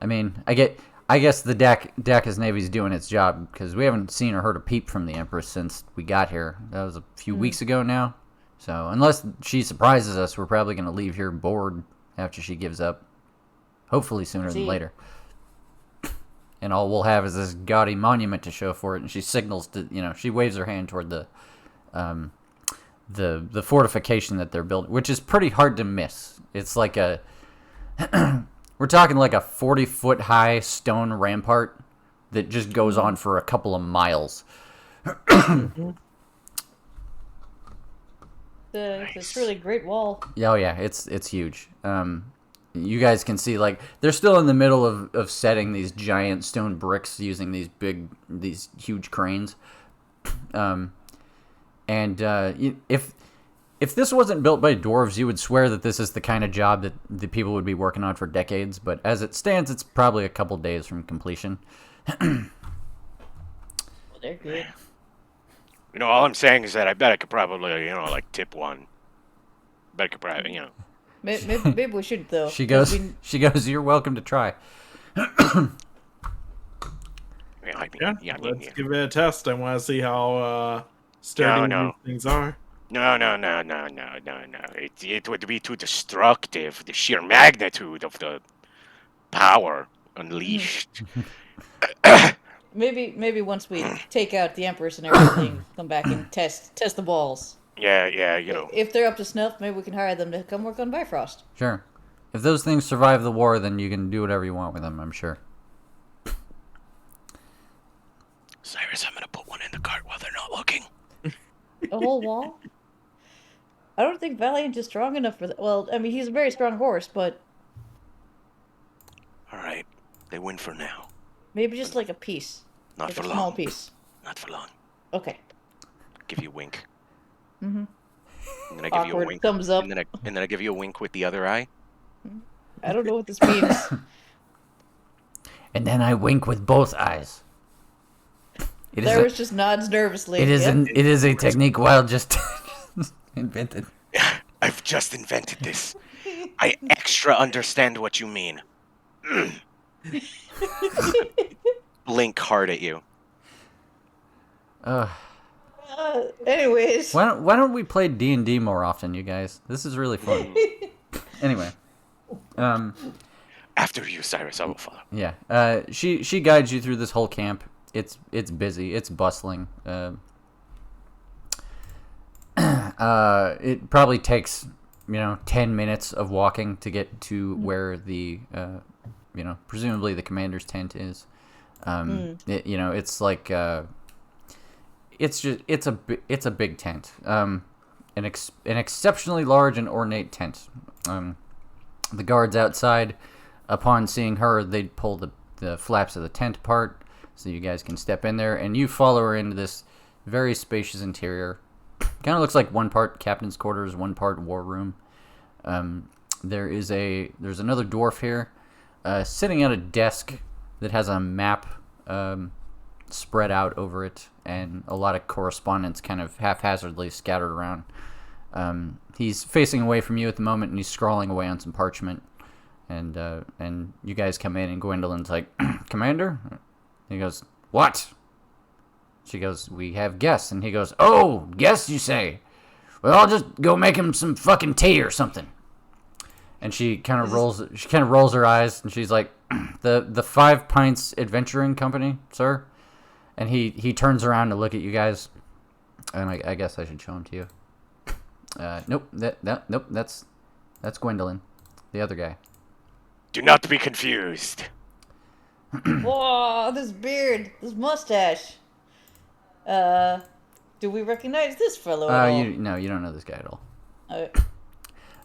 mean, I guess the Dacus Navy's doing its job, because we haven't seen or heard a peep from the Empress since we got here. That was a few weeks ago now. So unless she surprises us, we're probably going to leave here bored after she gives up. Hopefully sooner than later. And all we'll have is this gaudy monument to show for it. And she signals to, she waves her hand toward the fortification that they're building, which is pretty hard to miss. It's like we're talking like a 40-foot high stone rampart that just goes on for a couple of miles. It's really great wall. Oh yeah, it's huge. You guys can see, like, they're still in the middle of setting these giant stone bricks using these huge cranes. If this wasn't built by dwarves, you would swear that this is the kind of job that the people would be working on for decades. But as it stands, it's probably a couple days from completion. Well, they're good. all I'm saying is that I bet I could probably, like tip one. Bet I could probably. Maybe we shouldn't though. She 'cause goes. She goes. You're welcome to try. Yeah, let's give it a test. I want to see how sturdy No. these things are. No. It would be too destructive. The sheer magnitude of the power unleashed. maybe once we take out the Empress and everything, come back and test the walls. Yeah. If they're up to snuff, maybe we can hire them to come work on Bifrost. Sure. If those things survive the war, then you can do whatever you want with them. I'm sure. Cyrus, I'm gonna put one in the cart while they're not looking. A whole wall? I don't think Valiant is strong enough for that. Well, I mean, he's a very strong horse, but All right, they win for now. maybe just like a piece. Not Like for a long. small piece. Not for long. Okay. Give you a wink. Mm-hmm. And then I give you a Awkward wink. thumbs up. And then I give you a wink with the other eye. I don't know what this means. And then I wink with both eyes. It is. Cyrus just nods nervously. It is. Yep. It is a technique Wild just invented. I've just invented this. I extra understand what you mean. Blink hard at you. Anyways. Why don't we play D&D more often, you guys? This is really fun. Anyway, After you, Cyrus, I will follow. yeah. She guides you through this whole camp. It's busy. It's bustling. It probably takes 10 minutes of walking to get to where the presumably the commander's tent is. It's like it's a big tent. An exceptionally large and ornate tent. The guards outside, upon seeing her, they'd pull the flaps of the tent apart so you guys can step in there, and you follow her into this very spacious interior. Kind of looks like one part captain's quarters, one part war room. There's another dwarf here, sitting at a desk that has a map spread out over it, and a lot of correspondence kind of haphazardly scattered around. He's facing away from you at the moment, and he's scrawling away on some parchment. And you guys come in, and Gwendolyn's like, "Commander?" He goes, "What?" She goes, "We have guests." And he goes, "Oh, guests, you say? Well, I'll just go make him some fucking tea or something." And she kind of rolls her eyes, and she's like, the 5 Pints Adventuring Company, sir." And he turns around to look at you guys, and I guess I should show him to you. Nope, nope, that's Gwendolyn, the other guy. Do not be confused. Whoa, this beard, this mustache. Do we recognize this fellow at all? You don't know this guy at all.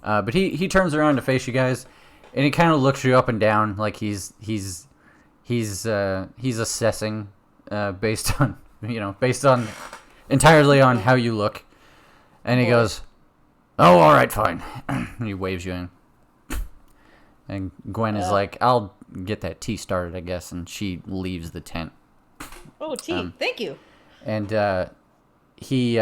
Uh, But he turns around to face you guys, and he kind of looks you up and down like he's assessing based on entirely on how you look, and he goes, "Oh, all right, fine." And he waves you in, and Gwen is like, "I'll get that tea started, I guess," and she leaves the tent. Oh, tea. Thank you. And he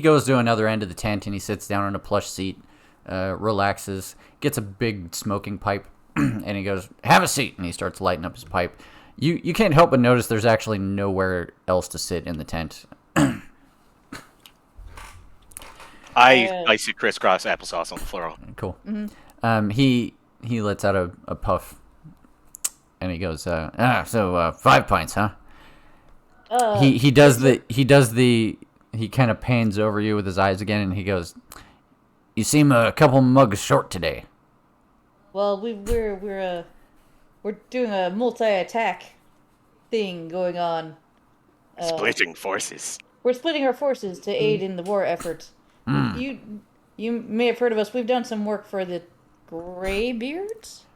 goes to another end of the tent, and he sits down on a plush seat, relaxes, gets a big smoking pipe, and he goes, "Have a seat," and he starts lighting up his pipe. You can't help but notice there's actually nowhere else to sit in the tent. I see crisscross applesauce on the floor. Cool. Mm-hmm. He lets out a puff, and he goes, so 5 pints, huh? He kind of pans over you with his eyes again, and he goes, "You seem a couple mugs short today." Well, we're doing a multi-attack thing going on. Splitting forces. We're splitting our forces to aid in the war effort. You may have heard of us. We've done some work for the Greybeards?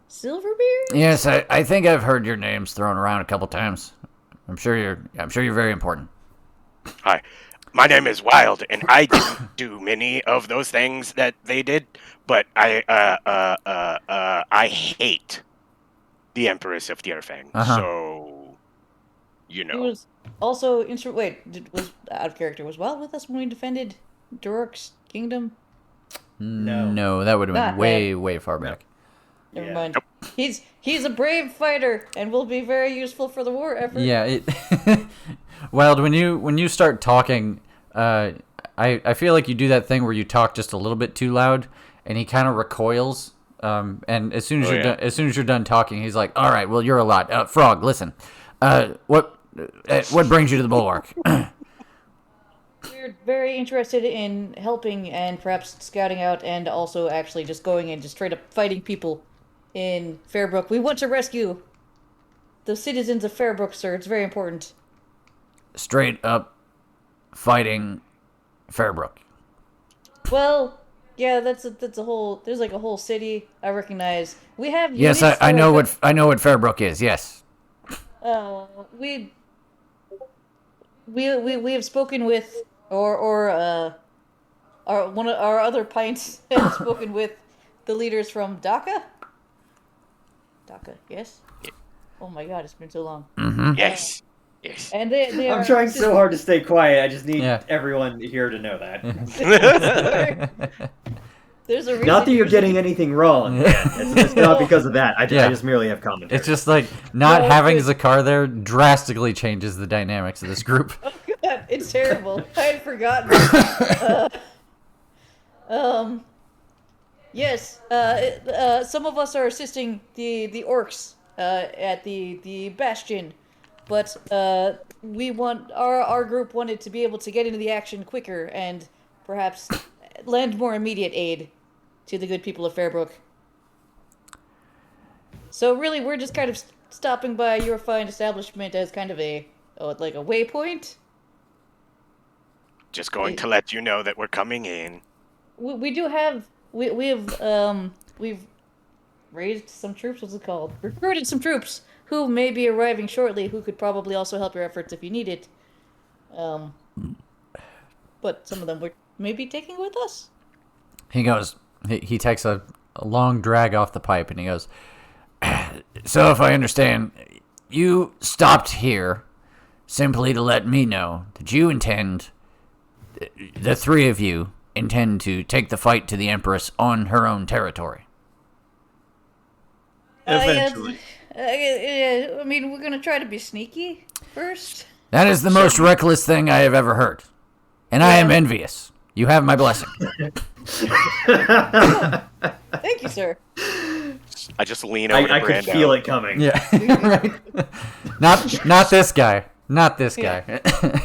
Silverbeards? Yes, I think I've heard your names thrown around a couple times. I'm sure you're very important. Hi, my name is Wild, and I didn't do many of those things that they did, but I hate the Empress of Tierfang, so Who's Also, was out of character? Was Wild with us when we defended Durok's kingdom? No, that would have been Not way, way far back. Never Yeah. mind. He's a brave fighter and will be very useful for the war effort. Yeah, Wild, when you start talking, I feel like you do that thing where you talk just a little bit too loud, and he kind of recoils. And as soon as you're done talking, he's like, "All right, well, you're a lot. Frog, listen. What brings you to the bulwark?" We're very interested in helping and perhaps scouting out and also actually just going and just straight up fighting people in Fairbrook. We want to rescue the citizens of Fairbrook, sir. It's very important. Straight up fighting Fairbrook. Well, yeah, that's a whole. There's like a whole city I recognize. We have Yes, units I that know are- what Fairbrook is. Yes. we have spoken with our one of our other pints has spoken with the leaders from Dhaka. Dhaka, yes. Oh my God, it's been so long. Yes. Yes. And they I'm are trying so hard to stay quiet. I just need Yeah. everyone here to know that. There's a reason. Not that you're getting anything wrong. It's not because of that. I just merely have commentary. It's just like not No, having it's- Zakar there drastically changes the dynamics of this group. Oh God, it's terrible. I had forgotten. Yes. Some of us are assisting the orcs at the bastion, but we want our group wanted to be able to get into the action quicker and perhaps lend more immediate aid to the good people of Fairbrook. So really, we're just kind of stopping by your fine establishment as kind of like a waypoint. Just going to let you know that we're coming in. We do have we've raised some troops. What's it called? Recruited some troops who may be arriving shortly. Who could probably also help your efforts if you need it. But some of them we're maybe taking with us. He goes. He takes a long drag off the pipe, and he goes. So if I understand, you stopped here simply to let me know that you intend, the three of you intend to take the fight to the Empress on her own territory. Eventually. I mean, we're gonna try to be sneaky first. That is the most reckless thing I have ever heard. And I am envious. You have my blessing. Thank you, sir. I just lean over to I could Brando. feel it coming. Yeah. Right. Not this guy. Not this guy.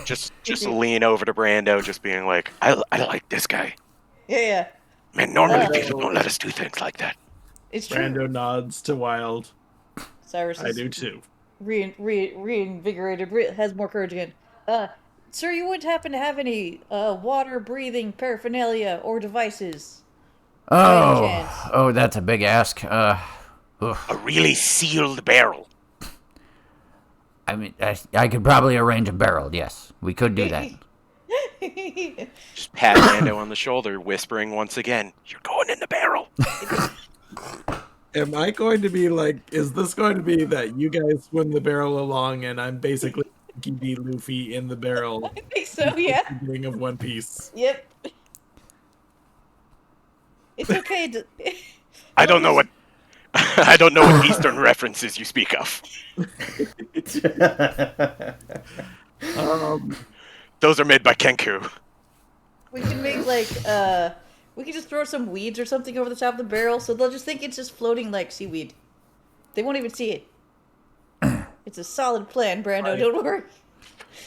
Just lean over to Brando, just being like, I like this guy. Yeah. Man, normally people don't let us do things like that. It's true. Brando nods to Wild. Cyrus I is do too. reinvigorated, has more courage again. Sir, you wouldn't happen to have any water-breathing paraphernalia or devices? By any chance? Oh, that's a big ask. A really sealed barrel. I mean, I could probably arrange a barrel. Yes, we could do that. Just pat Brando on the shoulder, whispering once again, "You're going in the barrel." Am I going to be like, is this going to be that you guys swim the barrel along and I'm basically G.D. Luffy in the barrel, I think so, yeah. beginning of One Piece? Yep. It's okay to... I don't know what I don't know what Eastern references you speak of. Those are made by Kenku. We can make, like, we can just throw some weeds or something over the top of the barrel, so they'll just think it's just floating like seaweed. They won't even see it. It's a solid plan, Brando, don't worry.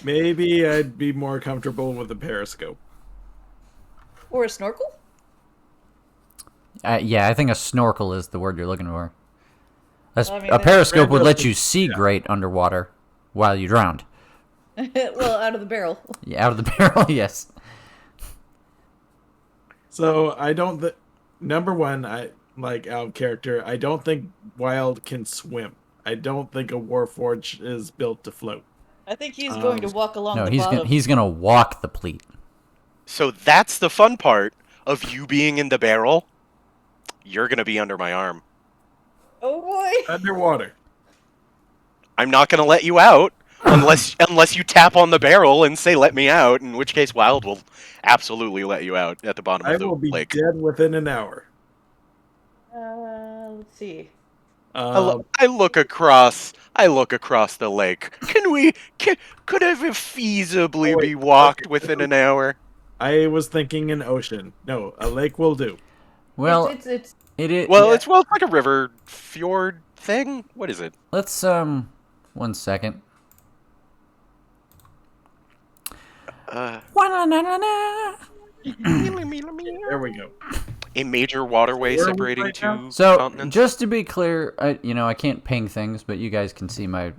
Maybe I'd be more comfortable with a periscope. Or a snorkel? Yeah, I think a snorkel is the word you're looking for. Well, I mean, A periscope would Brando- let you see great underwater while you drowned. Well, out of the barrel. Yeah, out of the barrel, yes. So I don't. Number one, I like out of character. I don't think Wild can swim. I don't think a Warforged is built to float. I think he's going to walk along No, the bottom. he's gonna walk the pleat. So that's the fun part of you being in the barrel. You're gonna be under my arm. Oh boy! Underwater. I'm not gonna let you out, Unless you tap on the barrel and say "Let me out," in which case Wild will absolutely let you out at the bottom I of the will be lake. dead within an hour. Let's see. I look across. I look across the lake. Could it feasibly Oh, wait, be walked okay. within an hour? I was thinking an ocean. No, a lake will do. Well, It's it. Well, Yeah. it's like a river fjord thing. What is it? Let's 1 second. Uh, There we go. a major waterway Where are we separating right now? two So, continents. just to be clear, I can't ping things, but you guys can see my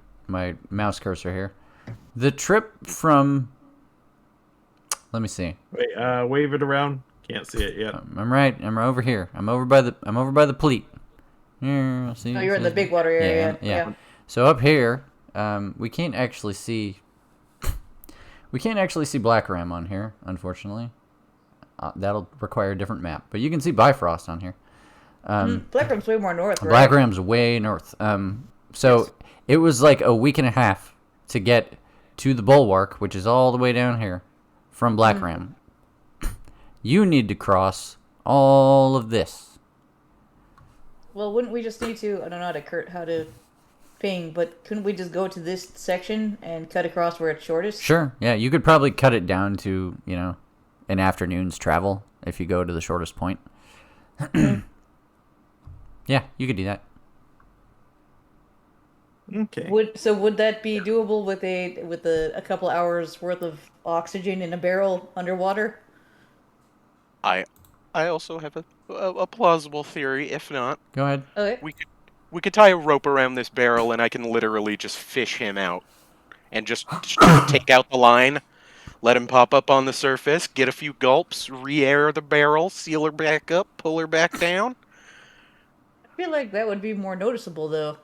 mouse cursor here. The trip from, let me see. Wait, wave it around. Can't see it yet. I'm right. I'm over here. I'm over by the pleat. Here, see. you're in the big water area. Yeah. So up here, we can't actually see. We can't actually see Black Ram on here, unfortunately. That'll require a different map, but you can see Bifrost on here. Black Room's way more north, right? Black Ram's way north. So it was like a week and a half to get to the Bulwark, which is all the way down here, from Black Ram. You need to cross all of this. Well, wouldn't we just need to? I don't know how to ping, but couldn't we just go to this section and cut across where it's shortest? Sure. Yeah, you could probably cut it down to, an afternoon's travel if you go to the shortest point. Yeah, you could do that. Okay. Would that be doable with a couple hours worth of oxygen in a barrel underwater? I also have a plausible theory. If not, Go ahead. Okay. we could tie a rope around this barrel, and I can literally just fish him out, and just take out the line, let him pop up on the surface, get a few gulps, re-air the barrel, seal her back up, pull her back down. I feel like that would be more noticeable, though.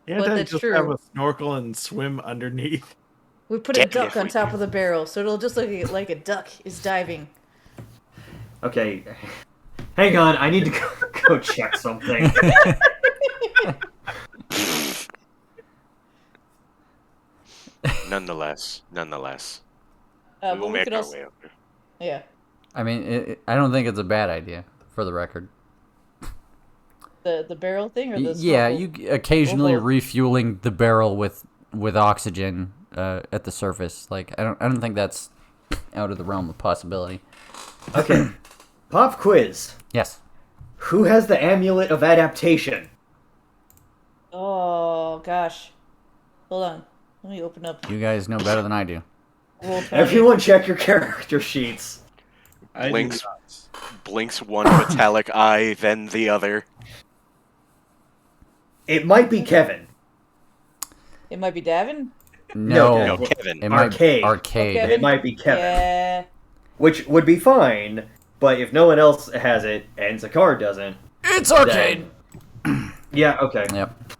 Yeah, But then that's just true. have a snorkel and swim underneath. We put a Yeah, duck if on we top do. of the barrel, so it'll just look like a duck is diving. Okay. Hang on, I need to go check something. Nonetheless, we But will we make could our also, way over. yeah. I mean, I don't think it's a bad idea, for the record. The barrel thing or the Yeah, snorkel? you occasionally Or both? refueling the barrel with oxygen at the surface. Like, I don't think that's out of the realm of possibility. Okay. Pop quiz. Yes. Who has the amulet of adaptation? Oh gosh, hold on. Let me open up You guys know better than I do. Roll20. Everyone check your character sheets. I do Blinks. not. Blinks one metallic eye, then the other. It might be Kevin. It might be Davin. No, No, Kevin. it might Arcade. arcade. Okay. It might be Kevin. Yeah. Which would be fine, but if no one else has it and Zakar doesn't, It's arcade. yeah, okay. Yep.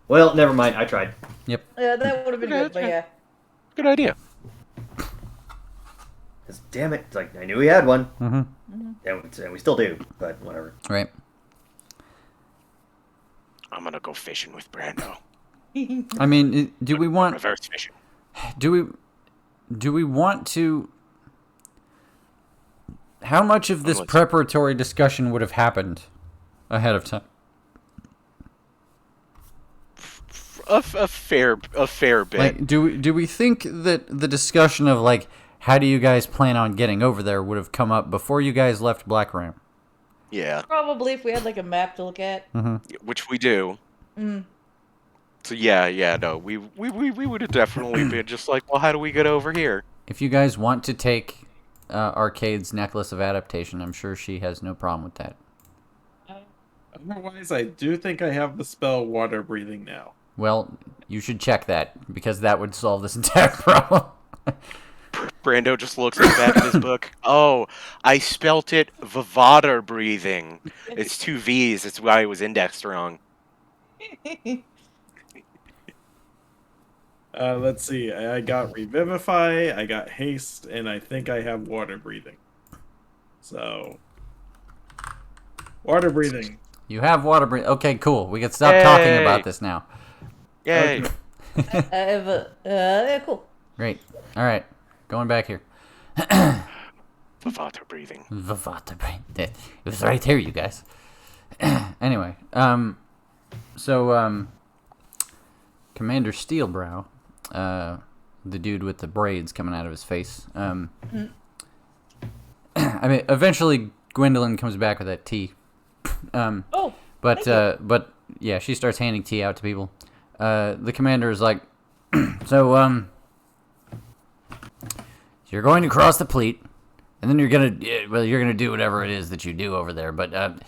Well, never mind. I tried. Yep. Yeah, that would have been good, but yeah. Good idea. 'Cause, damn it, it's like I knew we had one, Mm-hmm. and we still do, but whatever. Right. I'm gonna go fishing with Brando. I mean, do we want? Reverse fishing. Do we want to? How much of this Let's- preparatory discussion would have happened ahead of time? A fair bit. Like, do we think that the discussion of like how do you guys plan on getting over there would have come up before you guys left Black Ram? Yeah, Probably if we had like a map to look at. which we do. Mm. So no, we would have definitely been just like, well, how do we get over here? If you guys want to take Arcade's Necklace of Adaptation, I'm sure she has no problem with that. Otherwise, I do think I have the spell water breathing now. Well, you should check that because that would solve this entire problem. Brando just looks at the back of his book. Oh, I spelt it Vavada breathing. It's 2 V's. That's why it was indexed wrong. Let's see. I got Revivify, I got Haste, and I think I have water breathing. So, water breathing. You have water breathing. Okay, cool. We can stop talking Yay. about this now. Yay! Okay. I have a. Yeah, cool. Great. All right, going back here. Vavata breathing. Vavata brain. It was right here, you guys. Anyway, so Commander Steelbrow, the dude with the braids coming out of his face. I mean, eventually Gwendolyn comes back with that tea. Oh, But yeah, she starts handing tea out to people. The commander is like, so you're going to cross the Pleat, and then you're gonna do whatever it is that you do over there. But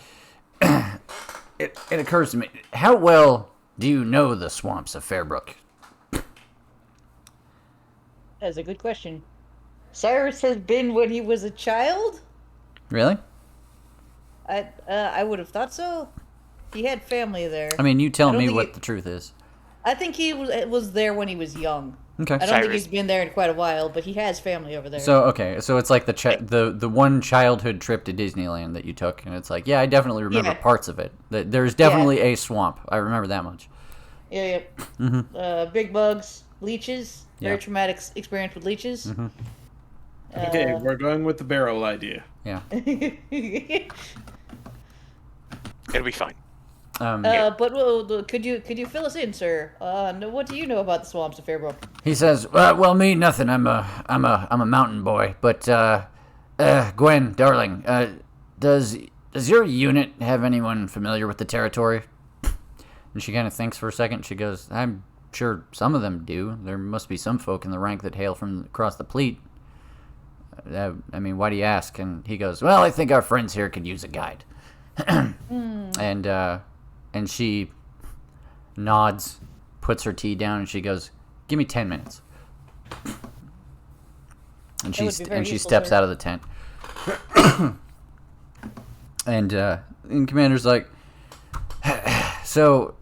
it occurs to me, how well do you know the swamps of Fairbrook? that's a good question. Cyrus has been when he was a child. Really? I would have thought so. He had family there. I mean, you tell don't me think what the truth is. I think he was there when he was young. Okay. I don't think Cyrus. he's been there in quite a while, but he has family over there. So it's like the one childhood trip to Disneyland that you took, and it's like, yeah, I definitely remember Yeah. parts of it. There's definitely a swamp. I remember that much. yeah. Big bugs, leeches. Very Yeah. traumatic experience with leeches. Okay, we're going with the barrel idea. Yeah. It'll be fine. But could you fill us in, sir? What do you know about the swamps of Fairbrook? He says, "Well, me nothing. I'm a mountain boy. But Gwen, darling, does your unit have anyone familiar with the territory?" And she kind of thinks for a second. She goes, "I'm sure some of them do. There must be some folk in the rank that hail from across the Pleat. I mean, why do you ask?" And he goes, "Well, I think our friends here could use a guide." And she nods, puts her tea down, and she goes, "Give me 10 minutes." And That would be very she useful, steps sir. out of the tent. And Commander's like, "So,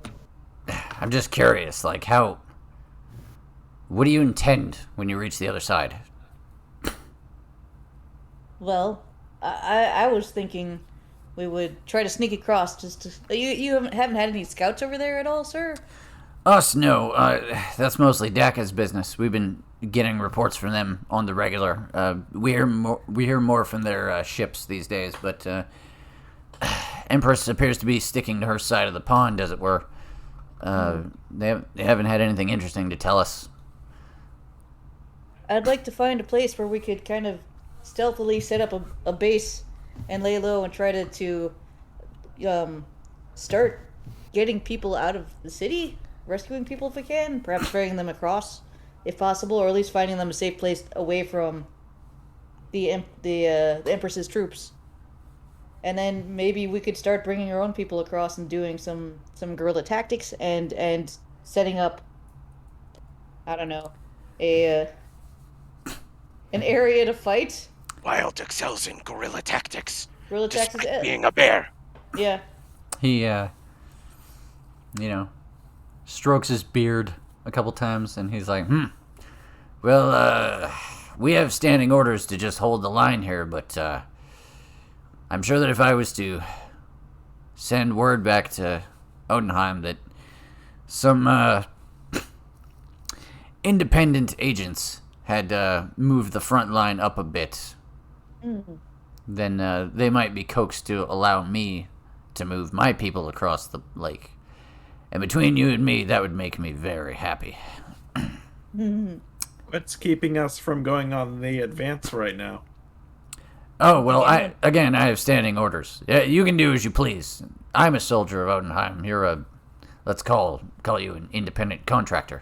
I'm just curious, like, what do you intend when you reach the other side?" Well, I was thinking we would try to sneak across. You haven't had any scouts over there at all, sir? Us, no. That's mostly DACA's business. We've been getting reports from them on the regular. We hear more from their ships these days, but Empress appears to be sticking to her side of the pond, as it were. They haven't had anything interesting to tell us. I'd like to find a place where we could kind of stealthily set up a base and lay low and try to start getting people out of the city, rescuing people if we can, perhaps ferrying them across if possible, or at least finding them a safe place away from the Empress's troops. And then maybe we could start bringing our own people across and doing some guerrilla tactics and setting up, I don't know, an area to fight. Wild excels in guerrilla tactics. Guerrilla tactics. Despite being a bear. Yeah. He, strokes his beard a couple times, and he's like, well, we have standing orders to just hold the line here, but I'm sure that if I was to send word back to Odenheim that some independent agents had moved the front line up a bit, then they might be coaxed to allow me to move my people across the lake. And between you and me, that would make me very happy. What's keeping us from going on the advance right now? Oh, well, I have standing orders. Yeah, you can do as you please. I'm a soldier of Odenheim. You're let's call you an independent contractor.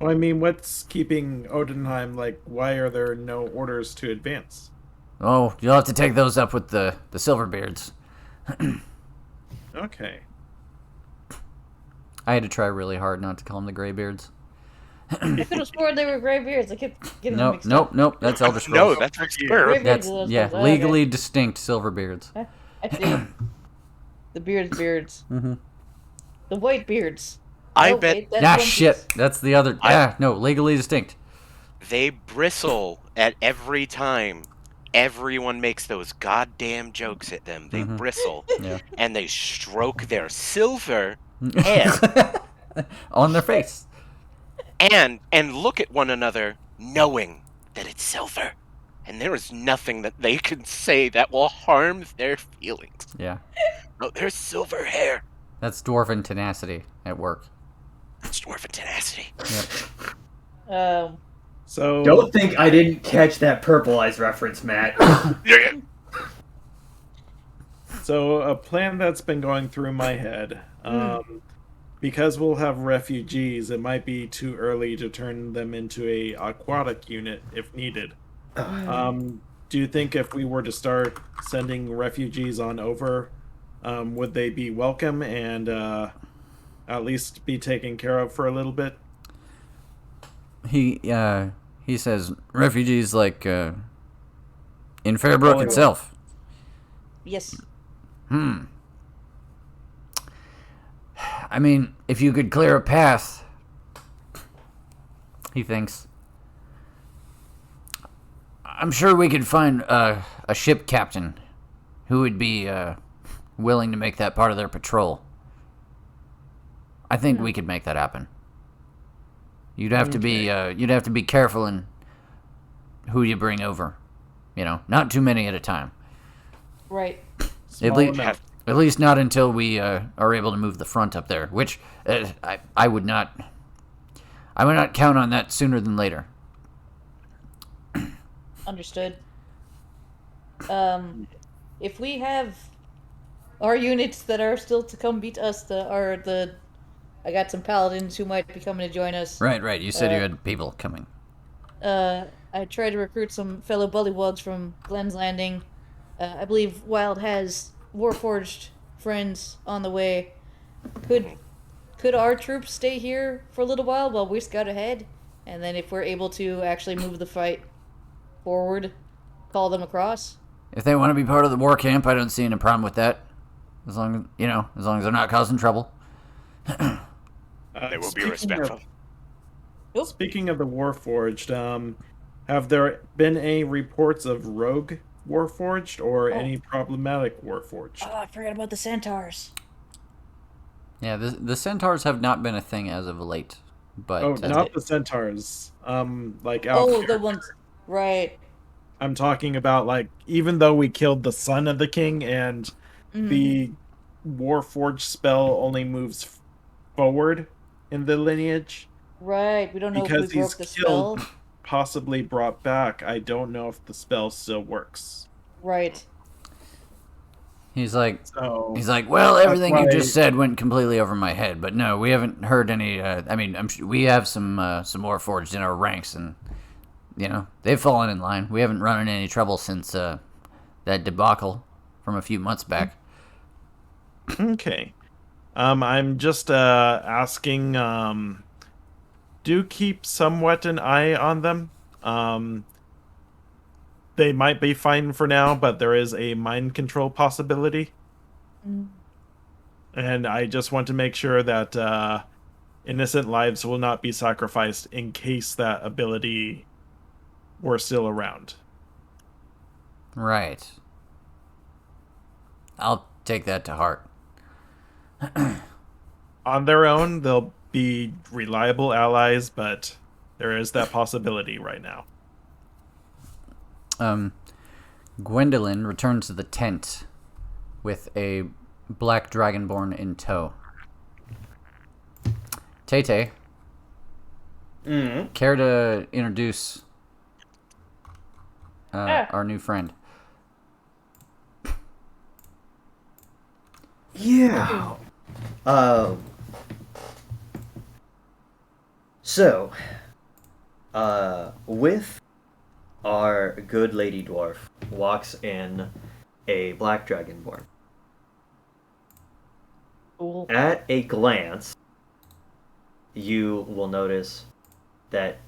Well, I mean, what's keeping Odenheim, like, why are there no orders to advance? Oh, you'll have to take those up with the Silverbeards. Okay. I had to try really hard not to call them the Greybeards. I could have sworn they were gray beards. I kept getting them mixed up. Nope. That's Elder No, Scrolls. that's Rick Gray Square. beards are those ones. Oh, okay. legally distinct Silverbeards. I see. The beards. Mm-hmm. The white beards. I Oh, bet wait, that's One Shit. Piece. That's the other. Legally distinct. they bristle at every time everyone makes those goddamn jokes at them. They bristle. Yeah. And they stroke their silver And On their face. and look at one another, knowing that it's silver, and there is nothing that they can say that will harm their feelings. Yeah. No, there's silver hair. That's dwarven tenacity at work. That's dwarven tenacity. Yep. So Don't think I didn't catch that Purple Eyes reference, Matt. Yeah. So a plan that's been going through my head, because we'll have refugees, it might be too early to turn them into a aquatic unit if needed. Do you think if we were to start sending refugees on over, would they be welcome and at least be taken care of for a little bit? He says refugees like in Fairbrook itself. Yes. I mean, if you could clear a path, he thinks. I'm sure we could find a ship captain who would be willing to make that part of their patrol. I think we could make that happen. You'd have to be careful in who you bring over. You know, not too many at a time. Right. At least not until we are able to move the front up there. Which I would not count on that sooner than later. Understood. If we have our units that are still to come beat us, I got some paladins who might be coming to join us. Right. You said you had people coming. I tried to recruit some fellow bullywugs from Glenn's Landing. I believe Wild has Warforged friends on the way. Could our troops stay here for a little while we scout ahead? And then if we're able to actually move the fight forward, call them across? If they want to be part of the war camp, I don't see any problem with that. As long as they're not causing trouble. They will be respectful. Speaking of the Warforged, have there been any reports of rogue Warforged or any problematic Warforged? Oh, I forgot about the centaurs. Yeah, the centaurs have not been a thing as of late. But not the centaurs. Like the ones. Right. I'm talking about, like, even though we killed the son of the king and the Warforged spell only moves forward in the lineage. Right, we don't know because if we broke the he's killed, spell. possibly brought back. I don't know if the spell still works. Right. He's like, So well, everything you why- just said went completely over my head. But no, we haven't heard any. I mean, I'm sure we have some more forged in our ranks, and they've fallen in line. We haven't run into any trouble since that debacle from a few months back. Okay. I'm just asking. Do keep somewhat an eye on them. They might be fine for now, but there is a mind control possibility. And I just want to make sure that innocent lives will not be sacrificed in case that ability were still around. Right. I'll take that to heart. On their own, they'll be reliable allies, but there is that possibility right now. Gwendolyn returns to the tent with a black dragonborn in tow. Tay-Tay, care to introduce our new friend? Yeah. So, with our good lady dwarf walks in a black dragonborn. Cool. At a glance, you will notice that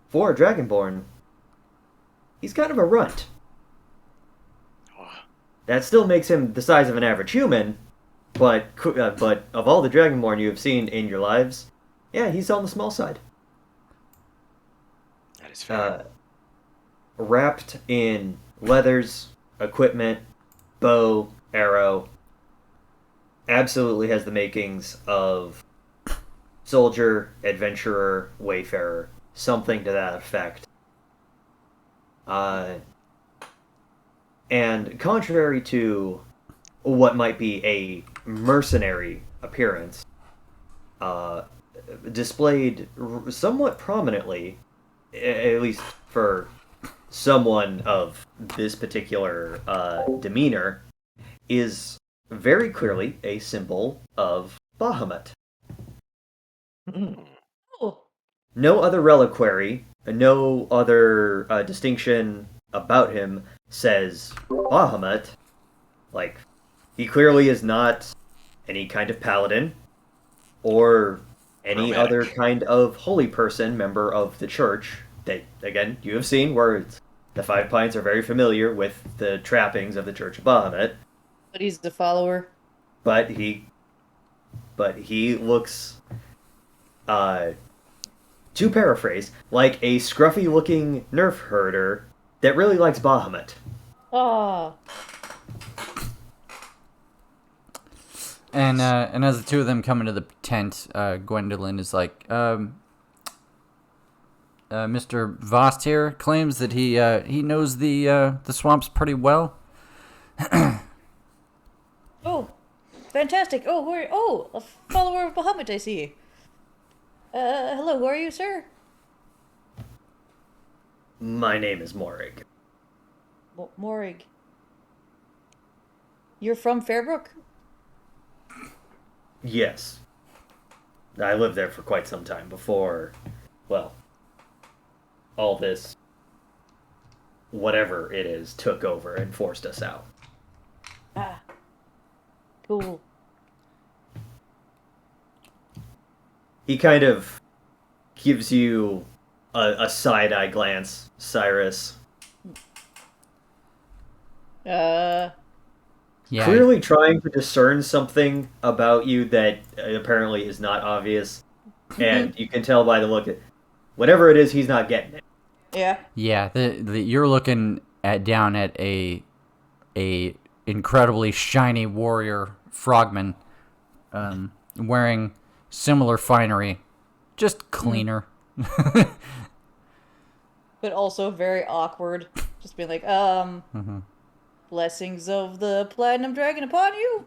for a dragonborn, he's kind of a runt. That still makes him the size of an average human, but of all the dragonborn you have seen in your lives, yeah, he's on the small side. That is fair. Wrapped in leathers, equipment, bow, arrow, absolutely has the makings of soldier, adventurer, wayfarer, something to that effect. And contrary to what might be a mercenary appearance, uh, displayed somewhat prominently, at least for someone of this particular demeanor, is very clearly a symbol of Bahamut. Oh, No other reliquary, no other distinction about him says Bahamut. Like, he clearly is not any kind of paladin or any Chromatic. other kind of holy person, member of the church. That, again, you have seen where the Five Pines are very familiar with the trappings of the Church of Bahamut. but he's the follower. But he looks, to paraphrase, like a scruffy-looking nerf herder that really likes Bahamut. Ah, And as the two of them come into the tent, Gwendolyn is like, Mr. Vost here claims that he knows the swamps pretty well. oh, fantastic. A follower of Bahamut, I see. Hello, who are you, sir? My name is Morig. Morig. You're from Fairbrook? Yes. I lived there for quite some time before, well, all this, whatever it is, took over and forced us out. Ah, cool. He kind of gives you a side-eye glance, Cyrus. Yeah, Clearly trying to discern something about you that apparently is not obvious. And you can tell by the look at whatever it is, he's not getting it. Yeah. yeah. You're looking down at a incredibly shiny warrior frogman, wearing similar finery, just cleaner. But also very awkward. Just being like, blessings of the Platinum Dragon upon you.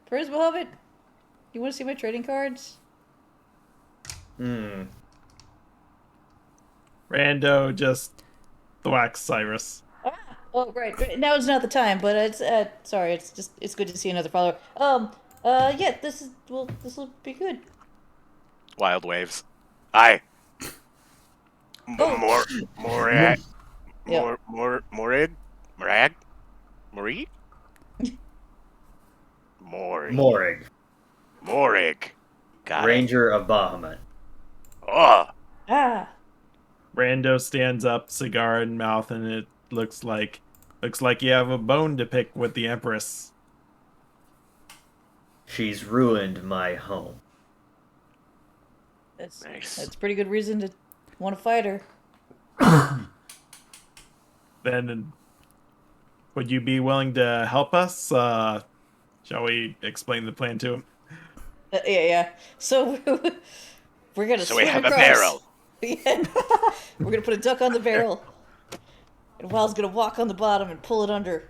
Praise Bahamut. You want to see my trading cards? Rando just thwacks Cyrus. Oh, right. Now is not the time, but it's sorry. It's good to see another follower. Yeah. This will be good. Wild waves. Aye. Oh. Morag. Yeah. Morag? Morig? Morig, Morig. Got it. Ranger of Bahamut. Oh. Ah. Rando stands up, cigar in mouth, and it looks like you have a bone to pick with the Empress. She's ruined my home. Nice. That's a pretty good reason to want to fight her. Then, would you be willing to help us? Shall we explain the plan to him? Yeah. So we're gonna. So we swim have a across. barrel. Yeah. We're gonna put a duck on the barrel, and Wild's gonna walk on the bottom and pull it under,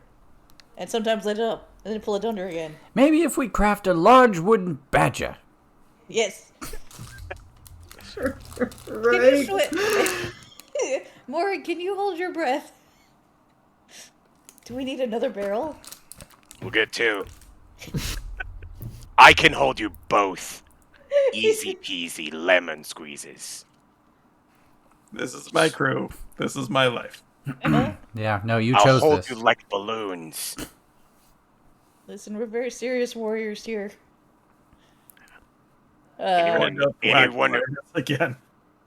and sometimes let it up, and then pull it under again. Maybe if we craft a large wooden badger. Yes. Can you Right? swim? Maury, can you hold your breath? Do we need another barrel? We'll get two. I can hold you both. Easy peasy lemon squeezes. This is my crew. This is my life. Yeah, no, you I'll chose hold this. you like balloons. Listen, we're very serious warriors here. Anyone, Rando thwacks anyone, Cyrus again.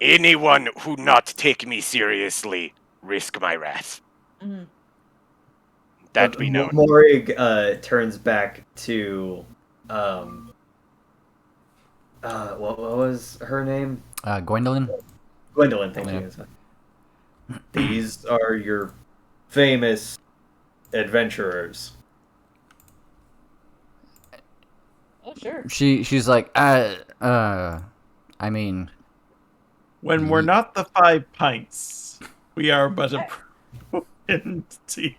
anyone who not take me seriously, risk my wrath. That be known. Morig turns back to what was her name? Gwendolyn? Gwendolyn, thank Yeah. you. These are your famous adventurers. Sure. she's like, I mean, When we're not the 5 pints, we are but a broken team.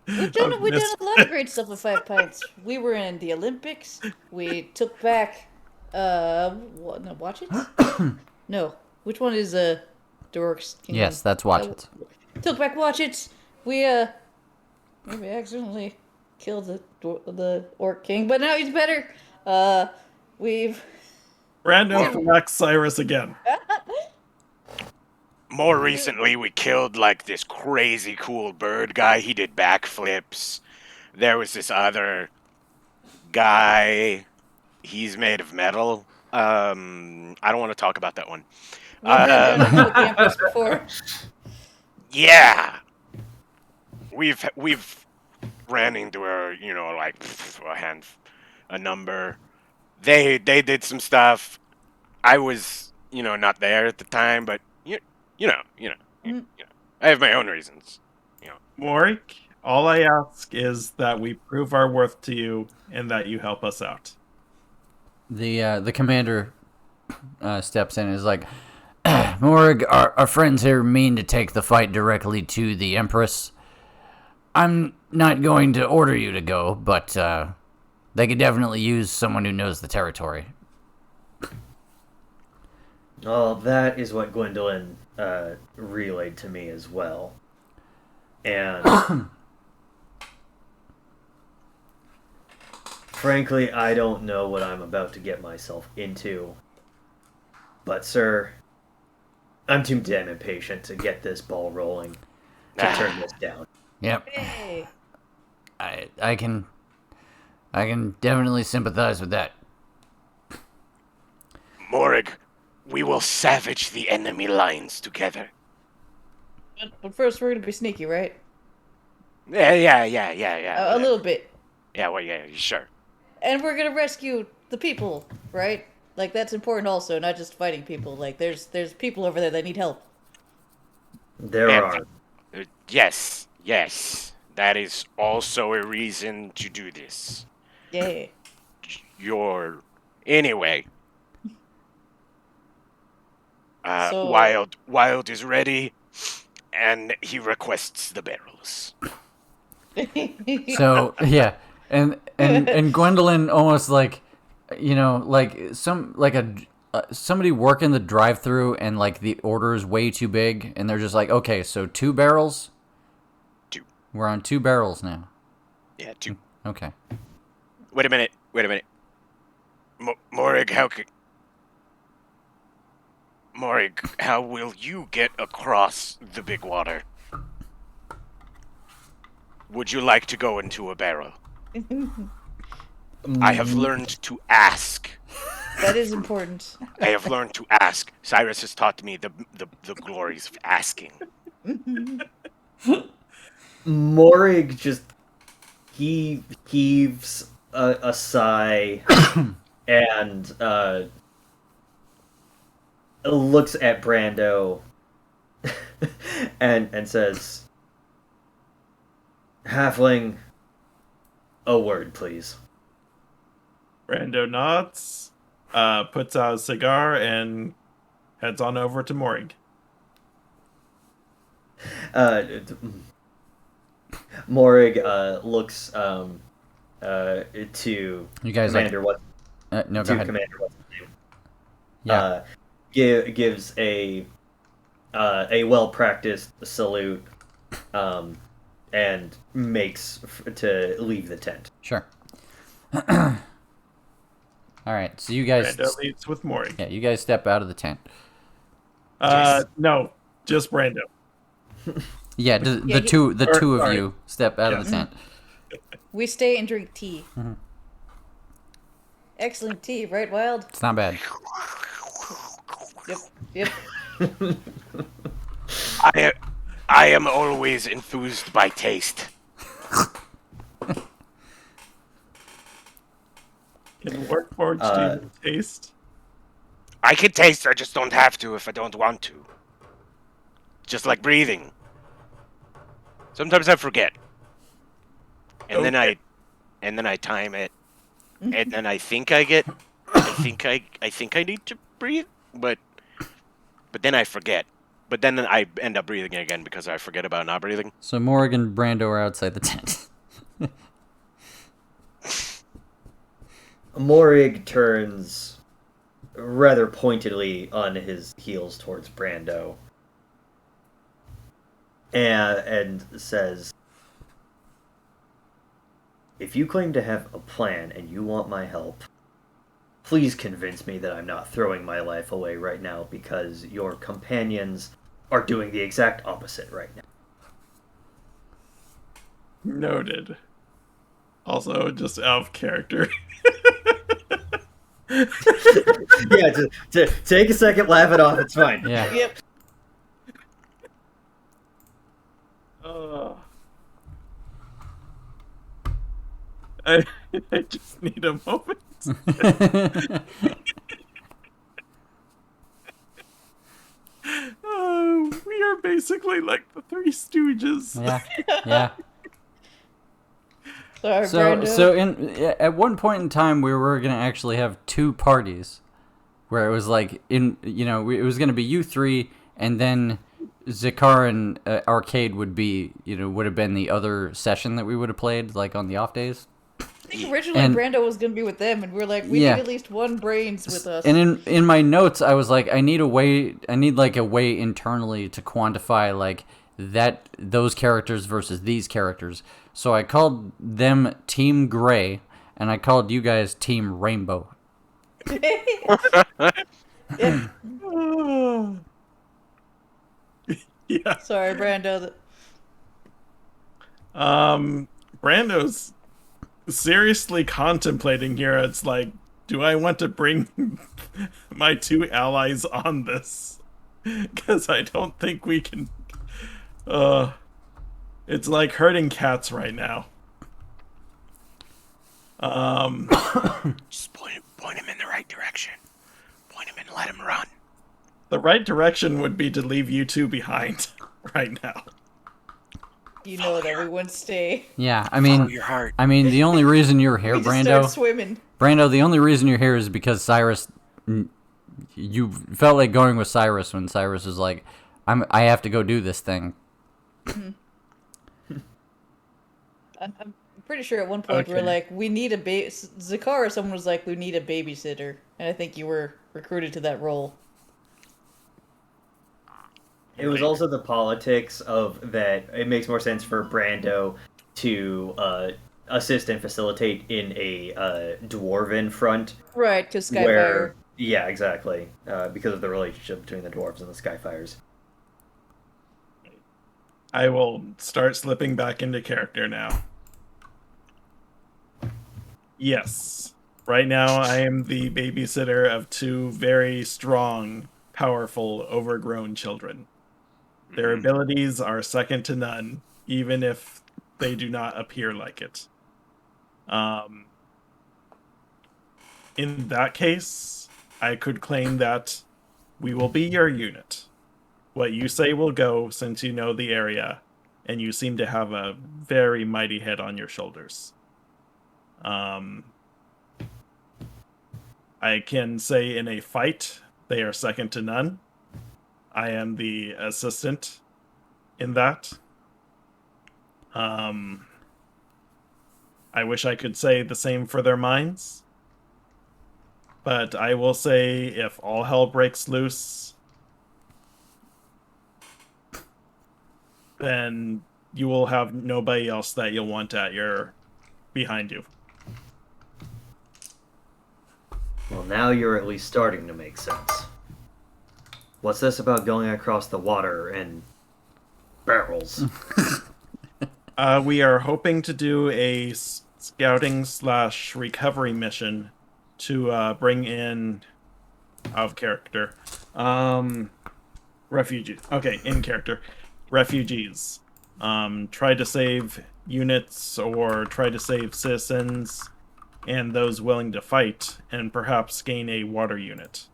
We've done of we've done a lot of misfits. great stuff with 5 pints. We were in the Olympics. We took back what, no, watch it? No. Which one is Dork's Kingdom? yes, that's watch it. Took back watch it. We maybe accidentally killed the Orc King, but now he's better. We've Brando selects Cyrus again. More recently, we killed like this crazy cool bird guy. He did backflips. There was this other guy. He's made of metal. I don't want to talk about that one. we've done it with the Empress before. Yeah, we've ran into a number. They did some stuff. I was not there at the time, but you know. I have my own reasons. Morik, all I ask is that we prove our worth to you and that you help us out. The commander steps in and is like, Morg, our friends here mean to take the fight directly to the Empress. I'm not going to order you to go, but they could definitely use someone who knows the territory. Oh, that is what Gwendolyn relayed to me as well. And frankly, I don't know what I'm about to get myself into. But, sir, I'm too damn impatient to get this ball rolling to turn this down. Yep. Hey. I can definitely sympathize with that. Morig, we will savage the enemy lines together. But first, we're gonna be sneaky, right? Yeah. A little bit. Yeah, well, yeah, sure. And we're gonna rescue the people, right? Like that's important also, not just fighting people. Like there's people over there that need help. There And- are. Yes. That is also a reason to do this. Yeah. Anyway. So- Wild is ready, and he requests the barrels. So yeah, and Gwendolyn almost like, like somebody working the drive-through and like the order is way too big and they're just like, okay, so 2 barrels. 2. We're on 2 barrels now. Yeah, 2. Okay. Wait a minute. Morig, how will you get across the big water? Would you like to go into a barrel? I have learned to ask. That is important. I have learned to ask. Cyrus has taught me the glories of asking. Morig just heaves a sigh and looks at Brando and says, "Halfling, a word, please." Brando nods, puts out a cigar, and heads on over to Morig. Morig looks to You guys Commander like? No, go to ahead. Commander what's his name. Yeah. Gives a well practiced salute, and makes to leave the tent. Sure. All right. So you guys, Brando leads with Morig. yeah, you guys step out of the tent. No, just Brando. Yeah, Yeah, the two of sorry. you step out of the tent. We stay and drink tea. Excellent tea, right, Wild? It's not bad. Yep. I am always enthused by taste. Can Workforge do taste? I can taste, I just don't have to if I don't want to. Just like breathing. Sometimes I forget. And then I time it. and then I think I get, I think I need to breathe, but then I forget. But then I end up breathing again because I forget about not breathing. So Morgan and Brando are outside the tent. Morig turns rather pointedly on his heels towards Brando and says, "If you claim to have a plan and you want my help, please convince me that I'm not throwing my life away right now because your companions are doing the exact opposite right now." Noted. Also, just out of character. Yeah, take a second, laugh it off, it's fine. Yeah. Yep. I just need a moment. We are basically like the Three Stooges. Yeah. Yeah. Sorry, So Brando. so at one point in time we were gonna actually have two parties, where it was like it was gonna be you three, and then Zakar and Arcade would have been the other session that we would have played like on the off days. I think originally and- Brando was gonna be with them, and we're like, we Yeah. need at least one brains with us. And in my notes, I was like, I need like a way internally to quantify like those characters versus these characters. So I called them Team Gray, and I called you guys Team Rainbow. Yeah. Sorry, Brando. Brando's seriously contemplating here. It's like, do I want to bring my two allies on this? Because I don't think we can. It's like herding cats right now. Just point him in the right direction. Point him and let him run. The right direction would be to leave you two behind right now. You know that we wouldn't stay. Yeah, I Follow mean, your heart. the only reason you're here, We just started Brando, swimming. the only reason you're here is because Cyrus. You felt like going with Cyrus when Cyrus was like, I have to go do this thing. I'm pretty sure at one point we were Okay. like, we need a Zakar or someone was like, we need a babysitter. And I think you were recruited to that role. It was also the politics of that. It makes more sense for Brando to assist and facilitate in a dwarven front. Right, because Skyfire. Where, yeah, exactly. Because of the relationship between the dwarves and the Skyfires. I will start slipping back into character now. Yes. Right now, I am the babysitter of two very strong, powerful, overgrown children. Their abilities are second to none, even if they do not appear like it. In that case, I could claim that we will be your unit. What you say will go, since you know the area, and you seem to have a very mighty head on your shoulders. I can say in a fight, they are second to none. I am the assistant in that. I wish I could say the same for their minds. But I will say, if all hell breaks loose, then you will have nobody else that you'll want at your behind you. Well, now you're at least starting to make sense. What's this about going across the water in barrels? We are hoping to do a scouting / recovery mission to bring in out of character refugees. Okay, in character refugees. Try to save units or try to save citizens and those willing to fight, and perhaps gain a water unit.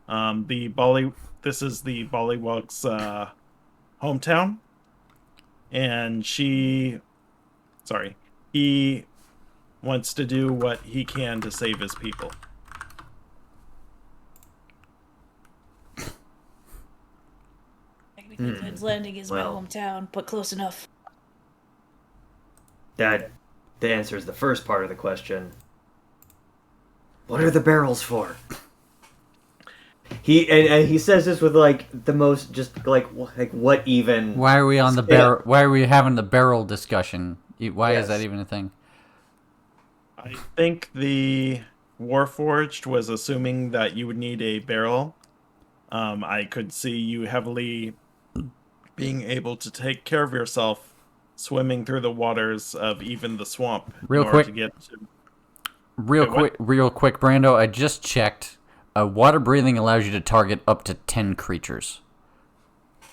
This is the Bollywug's hometown, and he wants to do what he can to save his people. Technically, Glenn's Landing is Well. my hometown, but close enough. That answers the first part of the question. What are the barrels for? And he says this with like the most just like what even? Why are we on the barrel? Why are we having the barrel discussion? Why is that even a thing? I think the Warforged was assuming that you would need a barrel. I could see you heavily being able to take care of yourself, swimming through the waters of even the swamp. Real quick, real quick, Brando. I just checked. Water breathing allows you to target up to 10 creatures.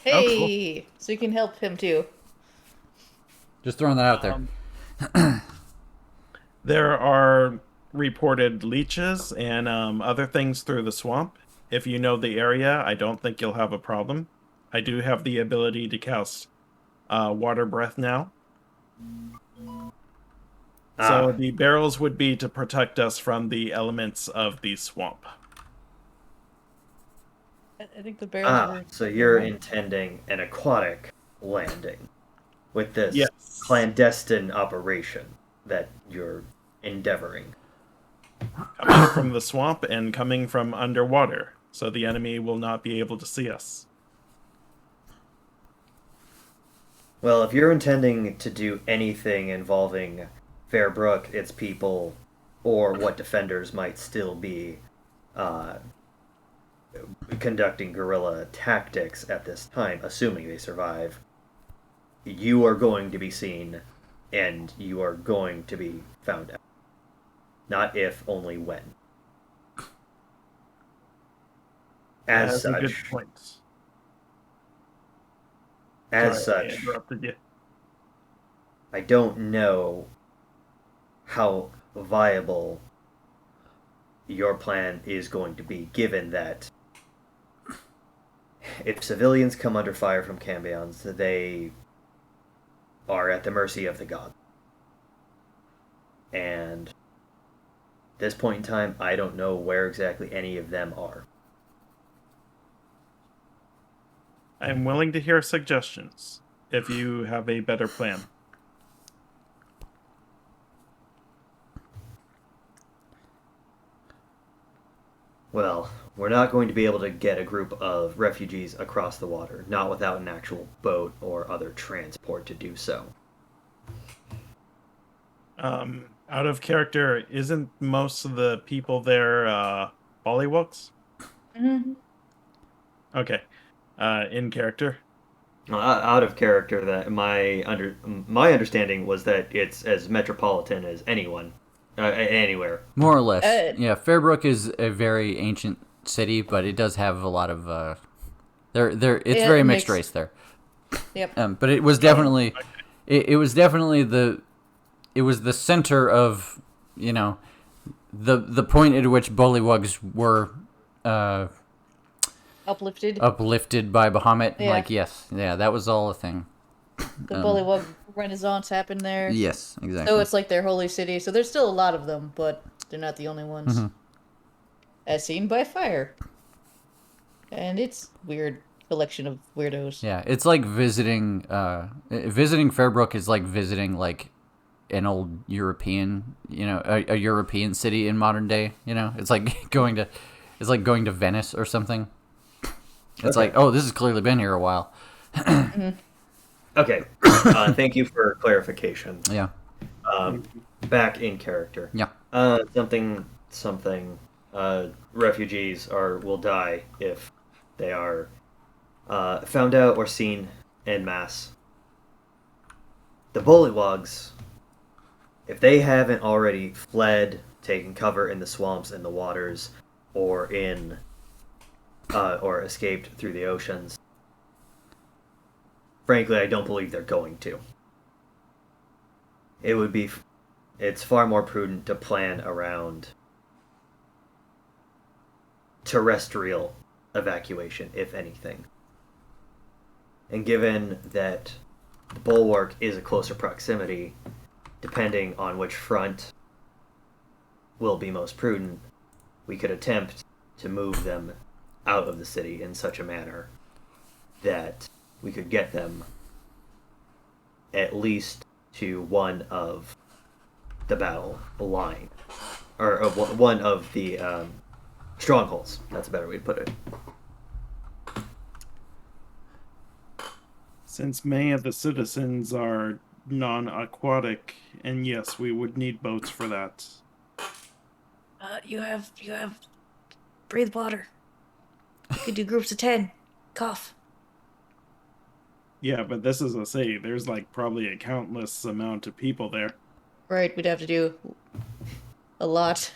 Hey, Oh, cool. so you can help him too. Just throwing that out there. There are reported leeches and other things through the swamp. If you know the area, I don't think you'll have a problem. I do have the ability to cast water breath now. So the barrels would be to protect us from the elements of the swamp. I think the barrels. So you're intending an aquatic landing with this Yes. clandestine operation that you're endeavoring. Coming from the swamp and coming from underwater, so the enemy will not be able to see us. Well, if you're intending to do anything involving Fairbrook, its people, or what defenders might still be conducting guerrilla tactics at this time, assuming they survive, you are going to be seen and you are going to be found out. Not if, only when. As That's a good such, point. as Sorry, I such, interrupted you. I don't know how viable your plan is going to be, given that if civilians come under fire from Cambions, they are at the mercy of the god. And at this point in time, I don't know where exactly any of them are. I'm willing to hear suggestions if you have a better plan. Well, we're not going to be able to get a group of refugees across the water, not without an actual boat or other transport to do so. Out of character, isn't most of the people there Bollywogs? Mm-hmm. Okay. In character. Out of character, that my understanding was that it's as metropolitan as anyone, anywhere. More or less. Yeah, Fairbrook is a very ancient city, but it does have a lot of it's very mixed race there. Yep. But it was definitely it was definitely the center of, the point at which Bullywugs were uplifted by Bahamut. Yeah. That was all a thing. The Bullywug Renaissance happened there. Yes, exactly. So it's like their holy city. So there's still a lot of them, but they're not the only ones. Mm-hmm. As seen by fire. And it's weird collection of weirdos. Yeah, it's like visiting Fairbrook is like visiting like an old European, a European city in modern day, It's like going to Venice or something. It's like, oh, this has clearly been here a while. Mm-hmm. Okay, thank you for clarification. Yeah. Back in character. Yeah. Something. Refugees will die if they are found out or seen en masse. The Bullywugs, if they haven't already fled, taken cover in the swamps and the waters, or or escaped through the oceans, frankly, I don't believe they're going to. It's far more prudent to plan around terrestrial evacuation, if anything. And given that the bulwark is a closer proximity, depending on which front will be most prudent, we could attempt to move them out of the city in such a manner that we could get them at least to one of the battle line, or one of the strongholds. That's a better way to put it. Since many of the citizens are non-aquatic, and yes, we would need boats for that. You have breathe water. You could do groups of 10. Cough. Yeah, but this is a city. There's like probably a countless amount of people there. Right, we'd have to do a lot.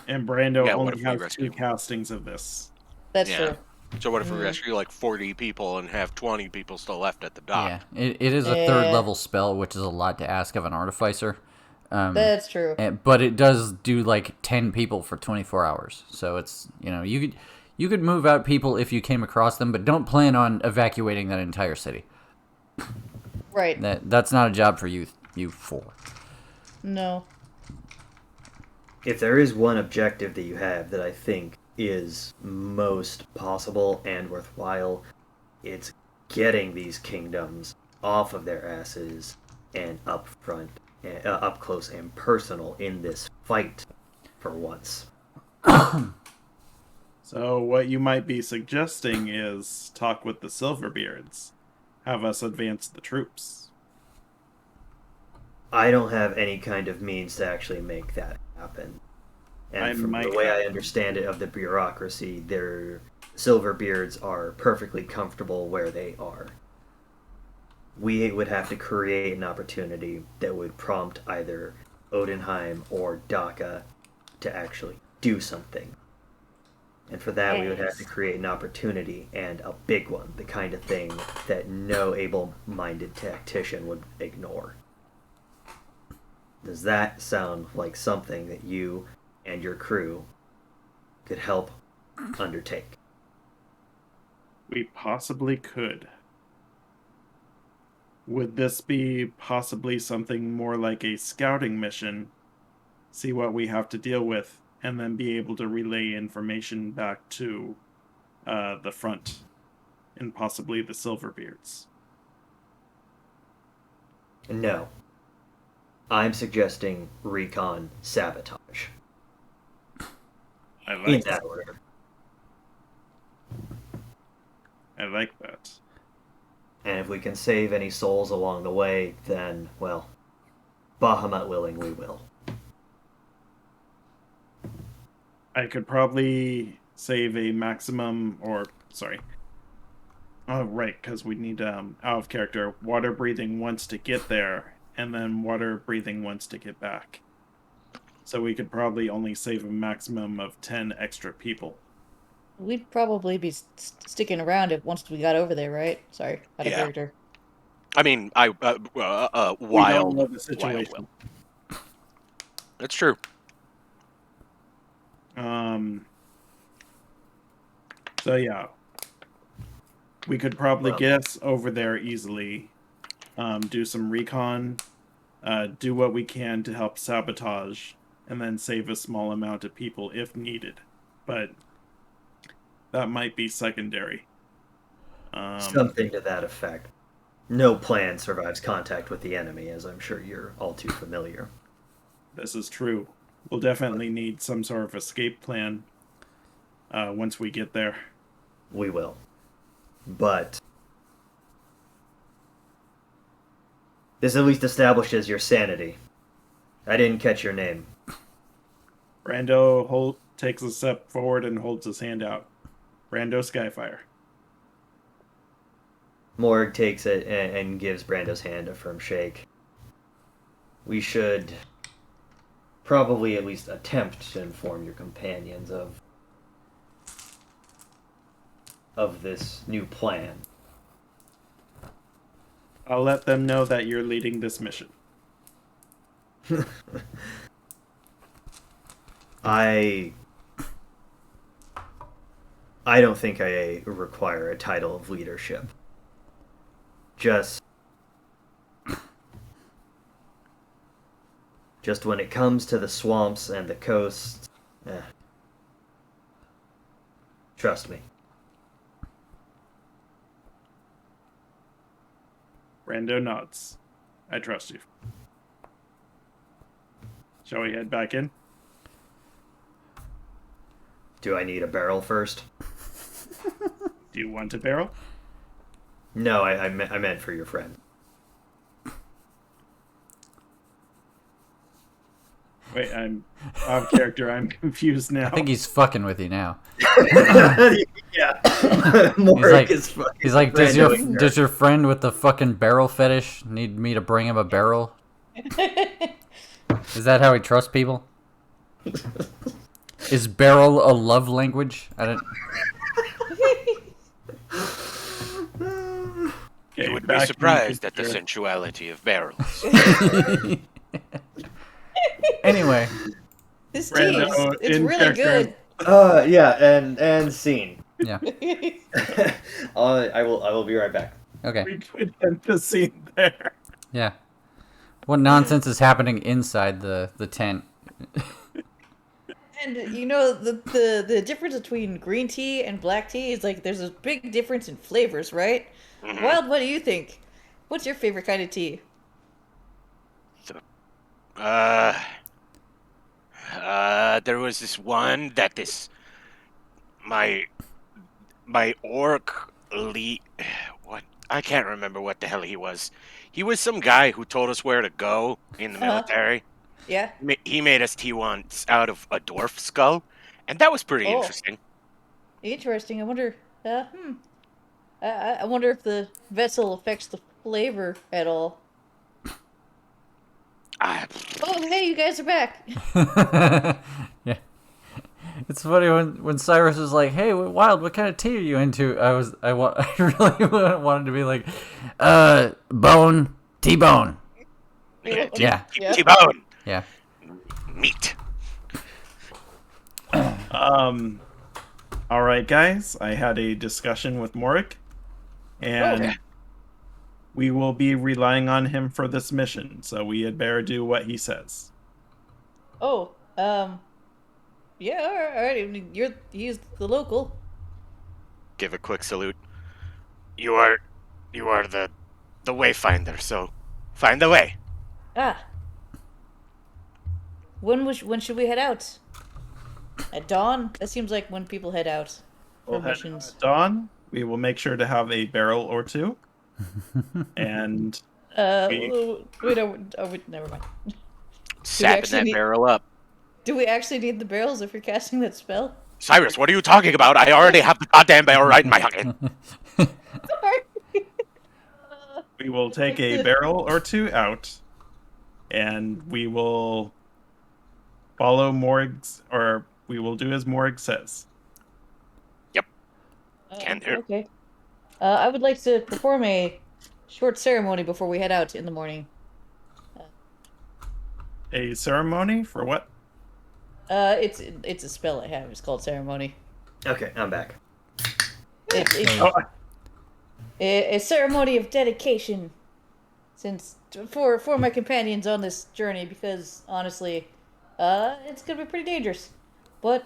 And Brando Yeah, what only if we has rescue? 2 castings of this. That's Yeah. true. So what if we rescue like 40 people and have 20 people still left at the dock? Yeah, it is a third level spell, which is a lot to ask of an artificer. That's true. But it does do like 10 people for 24 hours. So it's, you could move out people if you came across them, but don't plan on evacuating that entire city. Right. That's not a job for you four. No. If there is one objective that you have that I think is most possible and worthwhile, it's getting these kingdoms off of their asses and up front, up close and personal in this fight for once. So what you might be suggesting is talk with the Silverbeards. Have us advance the troops. I don't have any kind of means to actually make that happen. And from the way I understand it of the bureaucracy, their Silverbeards are perfectly comfortable where they are. We would have to create an opportunity that would prompt either Odenheim or Dhaka to actually do something. And for that, we would have to create an opportunity, and a big one, the kind of thing that no able-minded tactician would ignore. Does that sound like something that you and your crew could help undertake? We possibly could. Would this be possibly something more like a scouting mission? See what we have to deal with, and then be able to relay information back to the front, and possibly the Silverbeards. No. I'm suggesting recon sabotage. I In like that order. I like that. And if we can save any souls along the way, then, well, Bahamut willing, we will. I could probably save a maximum, or sorry. Oh, right, because we need out of character water breathing once to get there, and then water breathing once to get back. So we could probably only save a maximum of 10 extra people. We'd probably be sticking around if once we got over there, right? Sorry, out of Yeah. character. I mean, We don't wild. know the situation. That's true. So yeah, we could probably get us over there easily, do some recon, do what we can to help sabotage, and then save a small amount of people if needed. But that might be secondary. Something to that effect. No plan survives contact with the enemy, as I'm sure you're all too familiar. This is true. We'll definitely need some sort of escape plan once we get there. We will. But this at least establishes your sanity. I didn't catch your name. Brando takes a step forward and holds his hand out. Brando Skyfire. Morg takes it and gives Brando's hand a firm shake. We should probably at least attempt to inform your companions of this new plan. I'll let them know that you're leading this mission. I don't think I require a title of leadership. Just when it comes to the swamps and the coasts, trust me. Rando nods. I trust you. Shall we head back in? Do I need a barrel first? Do you want a barrel? No, I meant for your friend. Wait, I'm off character. I'm confused now. I think he's fucking with you now. Yeah. Morik He's like, does random your friend with the fucking barrel fetish need me to bring him a barrel? Is that how he trusts people? Is barrel a love language? I don't. Okay, You would be back in surprised at the picture. sensuality of barrels. Anyway, This tea Rando, it's in really character. good. Yeah, and scene. yeah. I will be right back. Okay. We could end the scene there. Yeah. What nonsense is happening inside the tent? And you know the difference between green tea and black tea is like there's a big difference in flavors, right? Wild, what do you think? What's your favorite kind of tea? There was this one that my orc what? I can't remember what the hell he was. He was some guy who told us where to go in the military. Yeah. He made us tea once out of a dwarf skull, and that was pretty Oh. interesting. Interesting. I wonder. I wonder if the vessel affects the flavor at all. Ah, Oh, hey, you guys are back. Yeah. It's funny when Cyrus was like, "Hey, Wild, what kind of tea are you into?" I really wanted to be like, bone, T-bone. yeah, Yeah. Yeah. T-bone Yeah. meat. All right, guys. I had a discussion with Morik, and Okay. we will be relying on him for this mission. So we had better do what he says. Oh, yeah, all right. I mean, he's the local. Give a quick salute. You are the wayfinder. So find the way. Ah. When should we head out? At dawn? That seems like when people head out for We'll head missions. at dawn. We will make sure to have a barrel or two. And Wait, never mind. Sapping actually that need- barrel up. Do we actually need the barrels if you're casting that spell? Cyrus, what are you talking about? I already have the goddamn barrel right in my hand. Sorry. we will take a barrel or two out, and we will follow Morg's, or we will do as Morg says. Can do. Okay. I would like to perform a short ceremony before we head out in the morning. A ceremony for what? It's a spell I have. It's called ceremony. Okay, I'm back. It's Oh, a ceremony of dedication, for my companions on this journey, because honestly, it's gonna be pretty dangerous. But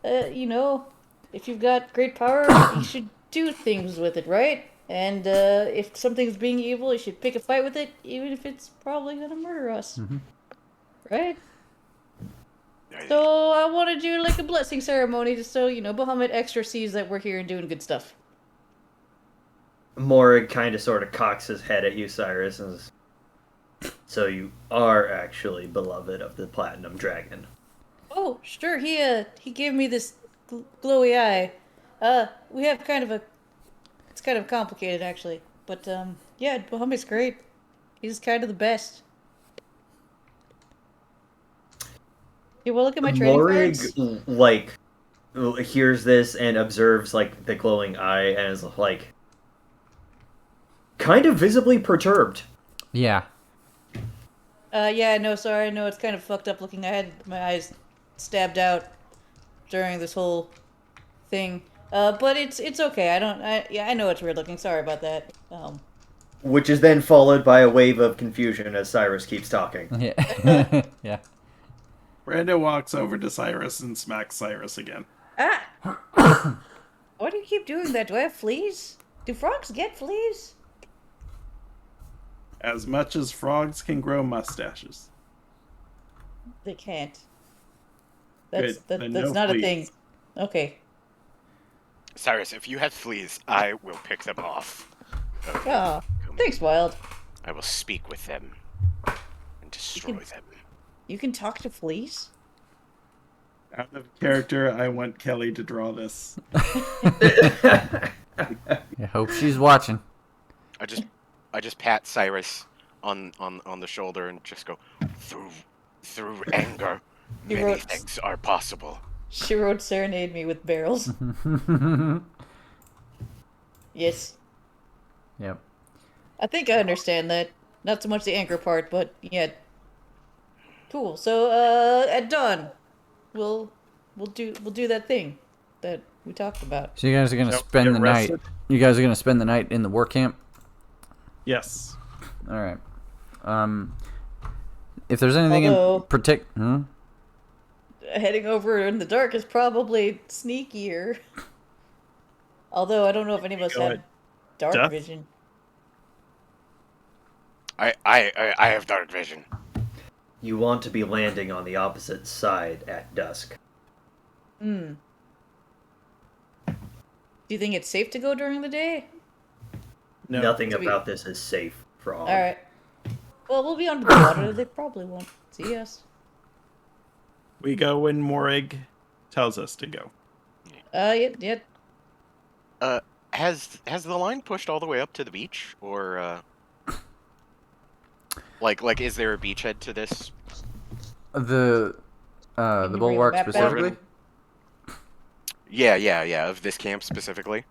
you know, if you've got great power, you should do things with it, right? And if something's being evil, you should pick a fight with it, even if it's probably gonna murder us, right? So I want to do like a blessing ceremony, just so you know, Bahamut extra sees that we're here and doing good stuff. Morig kind of sort of cocks his head at you, Cyrus, and says, "So you are actually beloved of the Platinum Dragon." Oh, sure. He gave me this glowy eye. We have it's kind of complicated actually, but yeah, Bahamut's great. He's kind of the best. Yeah, well, look at my trading cards. Morig, like, hears this and observes, like, the glowing eye and is, like, kind of visibly perturbed. Yeah. Yeah, no, sorry, no, it's kind of fucked up looking. I had my eyes stabbed out during this whole thing. But it's okay. I know it's weird looking. Sorry about that. Which is then followed by a wave of confusion as Cyrus keeps talking. Yeah. Yeah. Brando walks over to Cyrus and smacks Cyrus again. Ah! Why do you keep doing that? Do I have fleas? Do frogs get fleas? As much as frogs can grow mustaches. They can't. Good. That's Then no not a fleas. thing. Okay. Cyrus, if you have fleas, I will pick them off. Okay. Ah, thanks, Wild. I will speak with them and destroy them. You can talk to fleas? Out of character, I want Kelly to draw this. I hope she's watching. I just pat Cyrus on the shoulder and just go, through anger, He many wrote- things are possible. She wrote serenade me with barrels. Yes. Yep. I think I understand that. Not so much the anger part, but yeah. Cool. So at dawn, we'll do that thing that we talked about. So you guys are gonna Shall we spend get the night. rested? You guys are gonna spend the night in the work camp. Yes. All right. If there's anything Although- in particular, Heading over in the dark is probably sneakier. Although I don't know if any of us Go have ahead. dark Duff? vision. I have dark vision. You want to be landing on the opposite side at dusk. Do you think it's safe to go during the day? No. Nothing Sweet. about this is safe for all. All right. Well, we'll be under the water. They probably won't see us. We go when Morig tells us to go. Yeah. Has the line pushed all the way up to the beach, or like is there a beachhead to this? the Can you bring bulwark the map back? specifically. Yeah, of this camp specifically.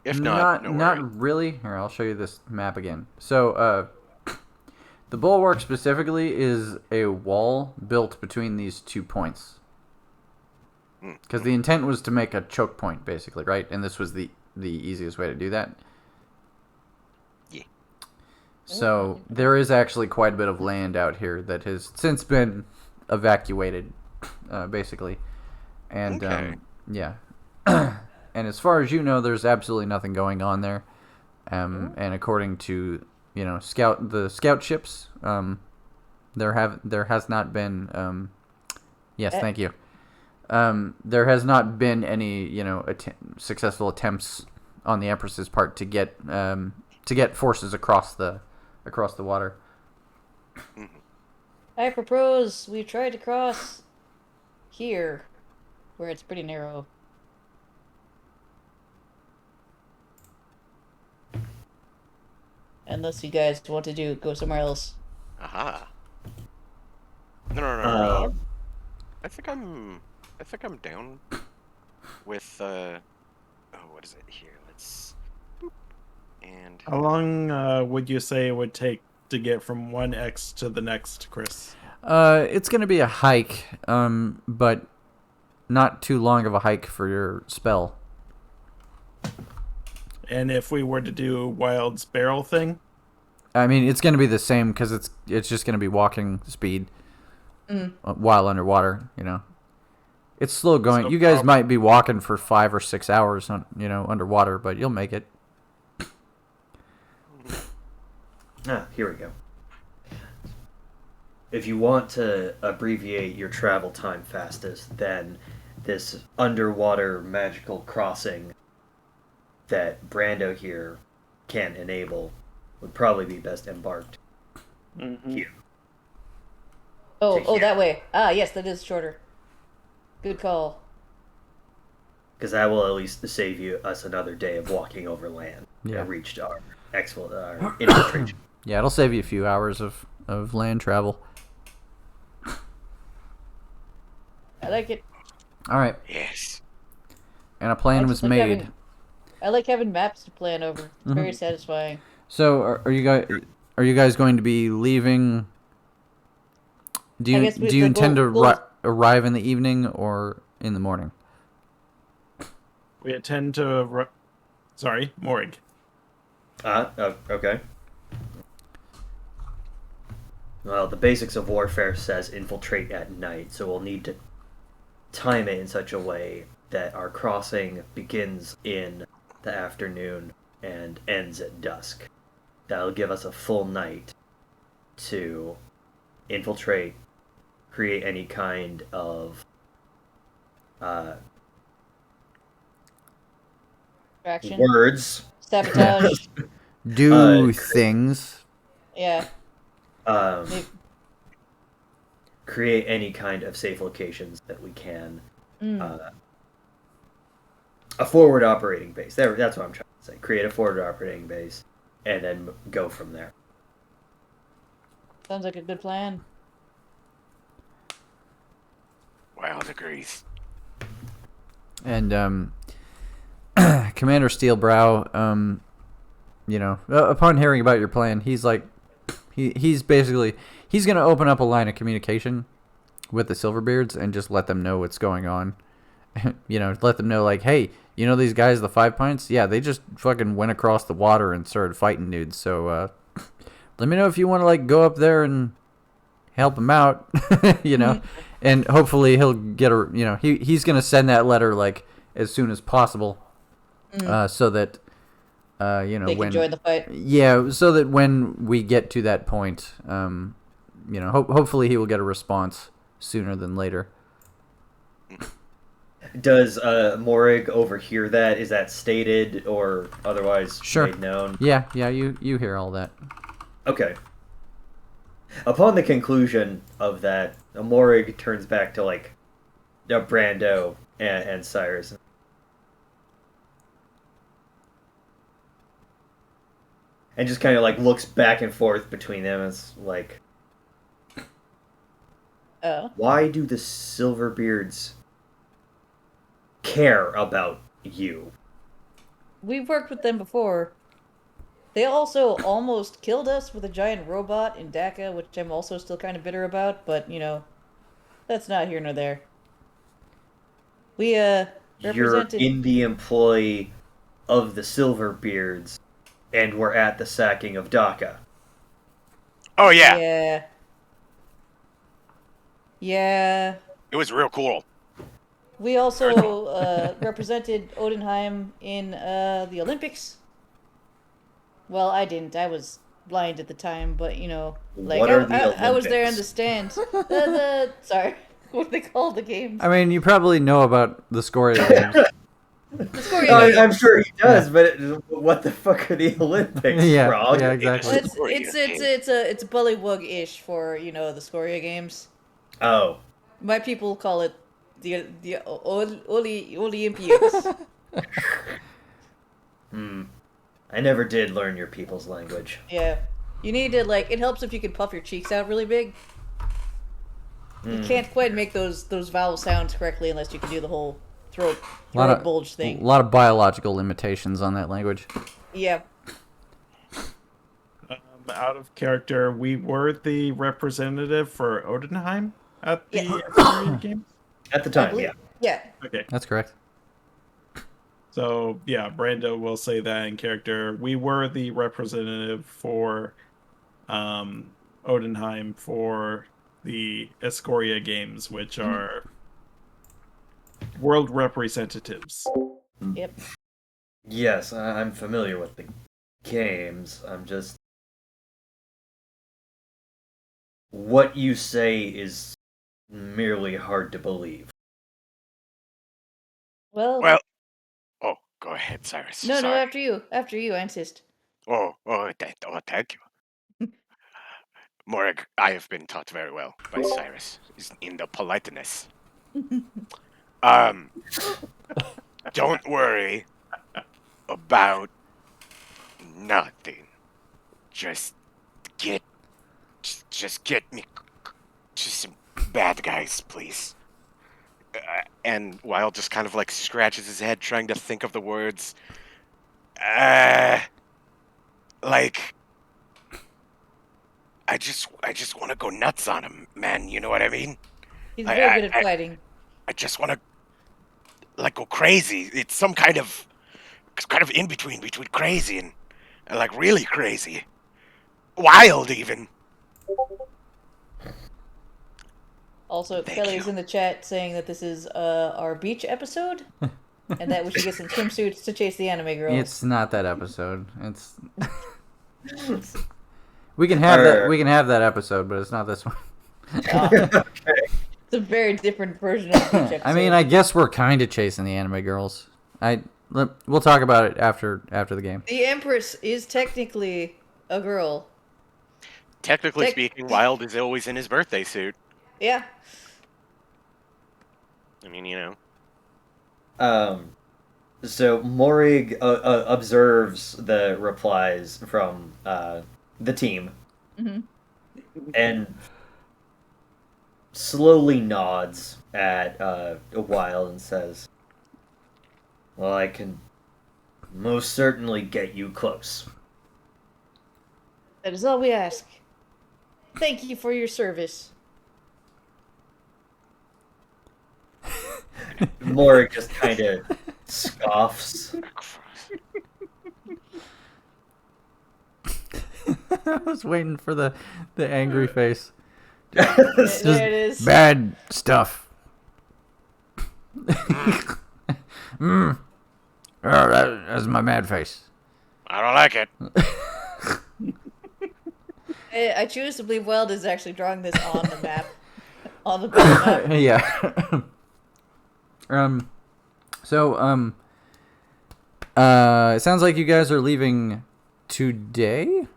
If not, no not worries. really. Here, I'll show you this map again. So, the bulwark specifically is a wall built between these 2 points. Because the intent was to make a choke point, basically, right? And this was the easiest way to do that. Yeah. So there is actually quite a bit of land out here that has since been evacuated, basically. And Okay. yeah. And as far as you know, there's absolutely nothing going on there. And according to the scout ships, there has not been. Yes, thank you. There has not been any successful attempts on the Empress's part to get forces across the water. I propose we try to cross here, where it's pretty narrow. Unless you guys want to go somewhere else. Aha. No. I think I'm down with what is it here? Let's and How long would you say it would take to get from one X to the next, Chris? It's gonna be a hike, but not too long of a hike for your spell. And if we were to do Wild's barrel thing, I mean, it's gonna be the same because it's just gonna be walking speed while underwater. It's slow going. So You guys prob- might be walking for 5 or 6 hours, underwater, but you'll make it. Here we go. If you want to abbreviate your travel time fastest, then this underwater magical crossing that Brando here can enable would probably be best embarked here. Oh, To here. that way. Ah, yes, that is shorter. Good call. Because that will at least save us another day of walking over land Yeah. and reached our infiltration. Yeah, it'll save you a few hours of land travel. I like it. All right, yes. and a plan I was just like made. I like having maps to plan over. It's very satisfying. So, are you guys going to be leaving? Do I you guess do you intend to we'll- arrive in the evening or in the morning? we intend to. Sorry, Morig. Okay. Well, the basics of warfare says infiltrate at night, so we'll need to time it in such a way that our crossing begins in the afternoon and ends at dusk. That'll give us a full night to infiltrate, create any kind of Distraction. words, Sabotage. Do things. Yeah. um, Maybe- create any kind of safe locations that we can. A forward operating base. That's what I'm trying to say. Create a forward operating base, and then go from there. Sounds like a good plan. Wild agrees. And Commander Steelbrow, upon hearing about your plan, he's like, he's basically gonna open up a line of communication with the Silverbeards and just let them know what's going on. Let them know like, hey, these guys, the 5 Pints, yeah, they just fucking went across the water and started fighting dudes. So let me know if you want to like go up there and help him out, and hopefully he'll get he's gonna send that letter like as soon as possible, so that They can join the fight. yeah, so that when we get to that point, hopefully he will get a response sooner than later. Does Morig overhear that? Is that stated or otherwise Sure. made known? Yeah, you hear all that. Okay. Upon the conclusion of that, Morig turns back to like Brando and Cyrus. And just kind of like looks back and forth between them. It's like, Oh. why do the Silverbeards care about you? We've worked with them before. They also almost killed us with a giant robot in Dhaka, which I'm also still kind of bitter about, but, that's not here nor there. We, You're represented... in the employ of the Silverbeards, and we're at the sacking of Dhaka. Oh yeah, Yeah. Yeah. it was real cool. We also, represented Odenheim in, the Olympics. Well, I didn't. I was blind at the time, but What are the I was there in Olympics? the stands. Sorry, what do they call the games? I mean, you probably know about the Scoria games. The Scoria games. I'm sure he does, but what the fuck are the Olympics, Yeah, Frog? yeah, exactly. It's a bullywug-ish for the Scoria games. Oh. My people call it the Olympics. I never did learn your people's language. Yeah, you need to it helps if you can puff your cheeks out really big. You can't quite make those vowel sounds correctly unless you can do the whole throat bulge thing. A lot of biological limitations on that language. Yeah. Out of character, we were the representative for Odenheim at the Astoria Games. At the I time, believe- yeah. Yeah. Okay. That's correct. So, yeah, Brando will say that in character. We were the representative for Odenheim for the Escoria Games, which are world representatives. Yep. Yes, I'm familiar with the games. I'm just... What you say is merely hard to believe. Well, oh, go ahead, Cyrus. No, Sorry. after you, I insist. Thank you. Morag, I have been taught very well by Cyrus in the politeness. Don't worry about nothing. Just get me to some bad guys, please. And Wild just kind of like scratches his head trying to think of the words. I just want to go nuts on him, man. You know what I mean? He's very good at fighting. I just want to go crazy. It's some kind of in between crazy and like really crazy, wild even. Also, Thank Kelly's you. in the chat saying that this is our beach episode, and that we should get some swimsuits to chase the anime girls. It's not that episode. It's we can have that. We can have that episode, but it's not this one. Okay. It's a very different version of the beach episode. I mean, I guess we're kind of chasing the anime girls. We'll talk about it after the game. The Empress is technically a girl. Technically speaking, Wild is always in his birthday suit. Yeah. I mean, you know. So Morig observes the replies from the team, and slowly nods at Wild and says, "Well, I can most certainly get you close." That is all we ask. Thank you for your service. Morig just kind of scoffs. I was waiting for the angry face. There it is. Bad stuff. Oh, that's my mad face. I don't like it. I choose to believe Weld is actually drawing this on the map. On the map. Yeah. It sounds like you guys are leaving today?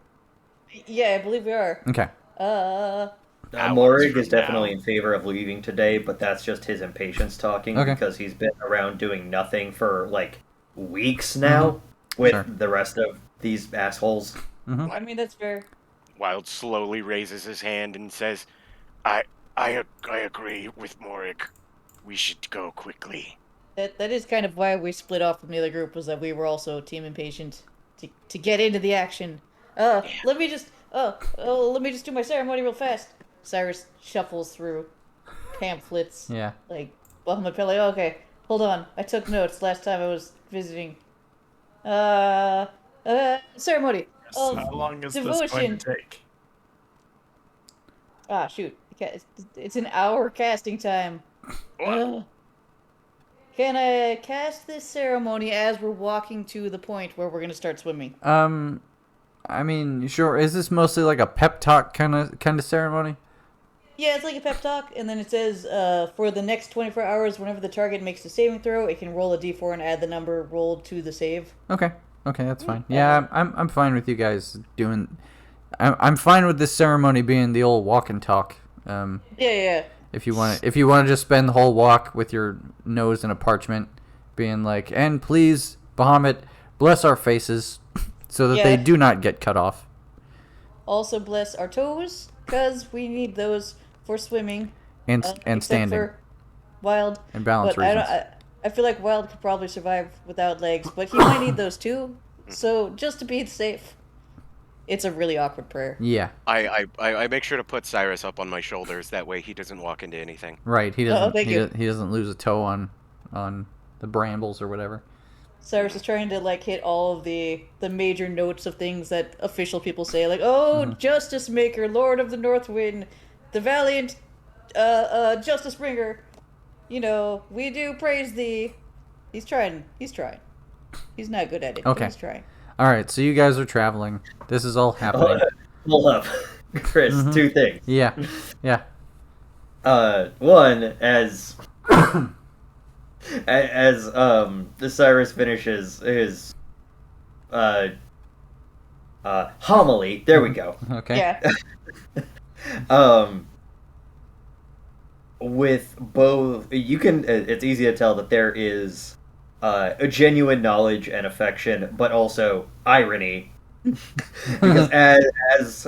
Yeah, I believe we are. Okay. Morig is definitely in favor of leaving today, but that's just his impatience talking Okay. because he's been around doing nothing for like weeks now with Sure. the rest of these assholes. I mean, that's fair. Wild slowly raises his hand and says, I agree with Morig. We should go quickly. That is kind of why we split off from the other group, was that we were also team impatient to get into the action. Let me just do my ceremony real fast. Cyrus shuffles through pamphlets. Yeah. Like, Bahamut Pele. Okay, hold on. I took notes last time I was visiting. Ceremony So of how long is this devotion. going to take? Ah, shoot. It's an hour casting time. Ugh. Can I cast this ceremony as we're walking to the point where we're gonna start swimming? I mean, sure. Is this mostly like a pep talk kind of ceremony? Yeah, it's like a pep talk, and then it says, for the next 24 hours, whenever the target makes a saving throw, it can roll a d4 and add the number rolled to the save. Okay, that's fine. Yeah, I'm fine with you guys doing. I'm fine with this ceremony being the old walk and talk. Yeah. If you want to just spend the whole walk with your nose in a parchment, being like, and please, Bahamut, bless our faces, so that Yeah. they do not get cut off. Also bless our toes, because we need those for swimming. And Except standing for Wild. and balance But reasons. I feel like Wild could probably survive without legs, but he might need those too. So just to be safe, it's a really awkward prayer. Yeah, I make sure to put Cyrus up on my shoulders. That way he doesn't walk into anything. right. He doesn't. thank you. He doesn't lose a toe on the brambles or whatever. Cyrus is trying to like hit all of the major notes of things that official people say, like, "Oh, Justice Maker, Lord of the North Wind, the valiant, Justice Bringer. You know, we do praise thee." He's trying. He's not good at it. Okay. But he's trying. All right, so you guys are traveling. This is all happening. Hold up, Chris. Two things. Yeah. One, as the Cyrus finishes his homily. There we go. Okay. Yeah. With both, you can. It's easy to tell that there is a genuine knowledge and affection, but also irony, because as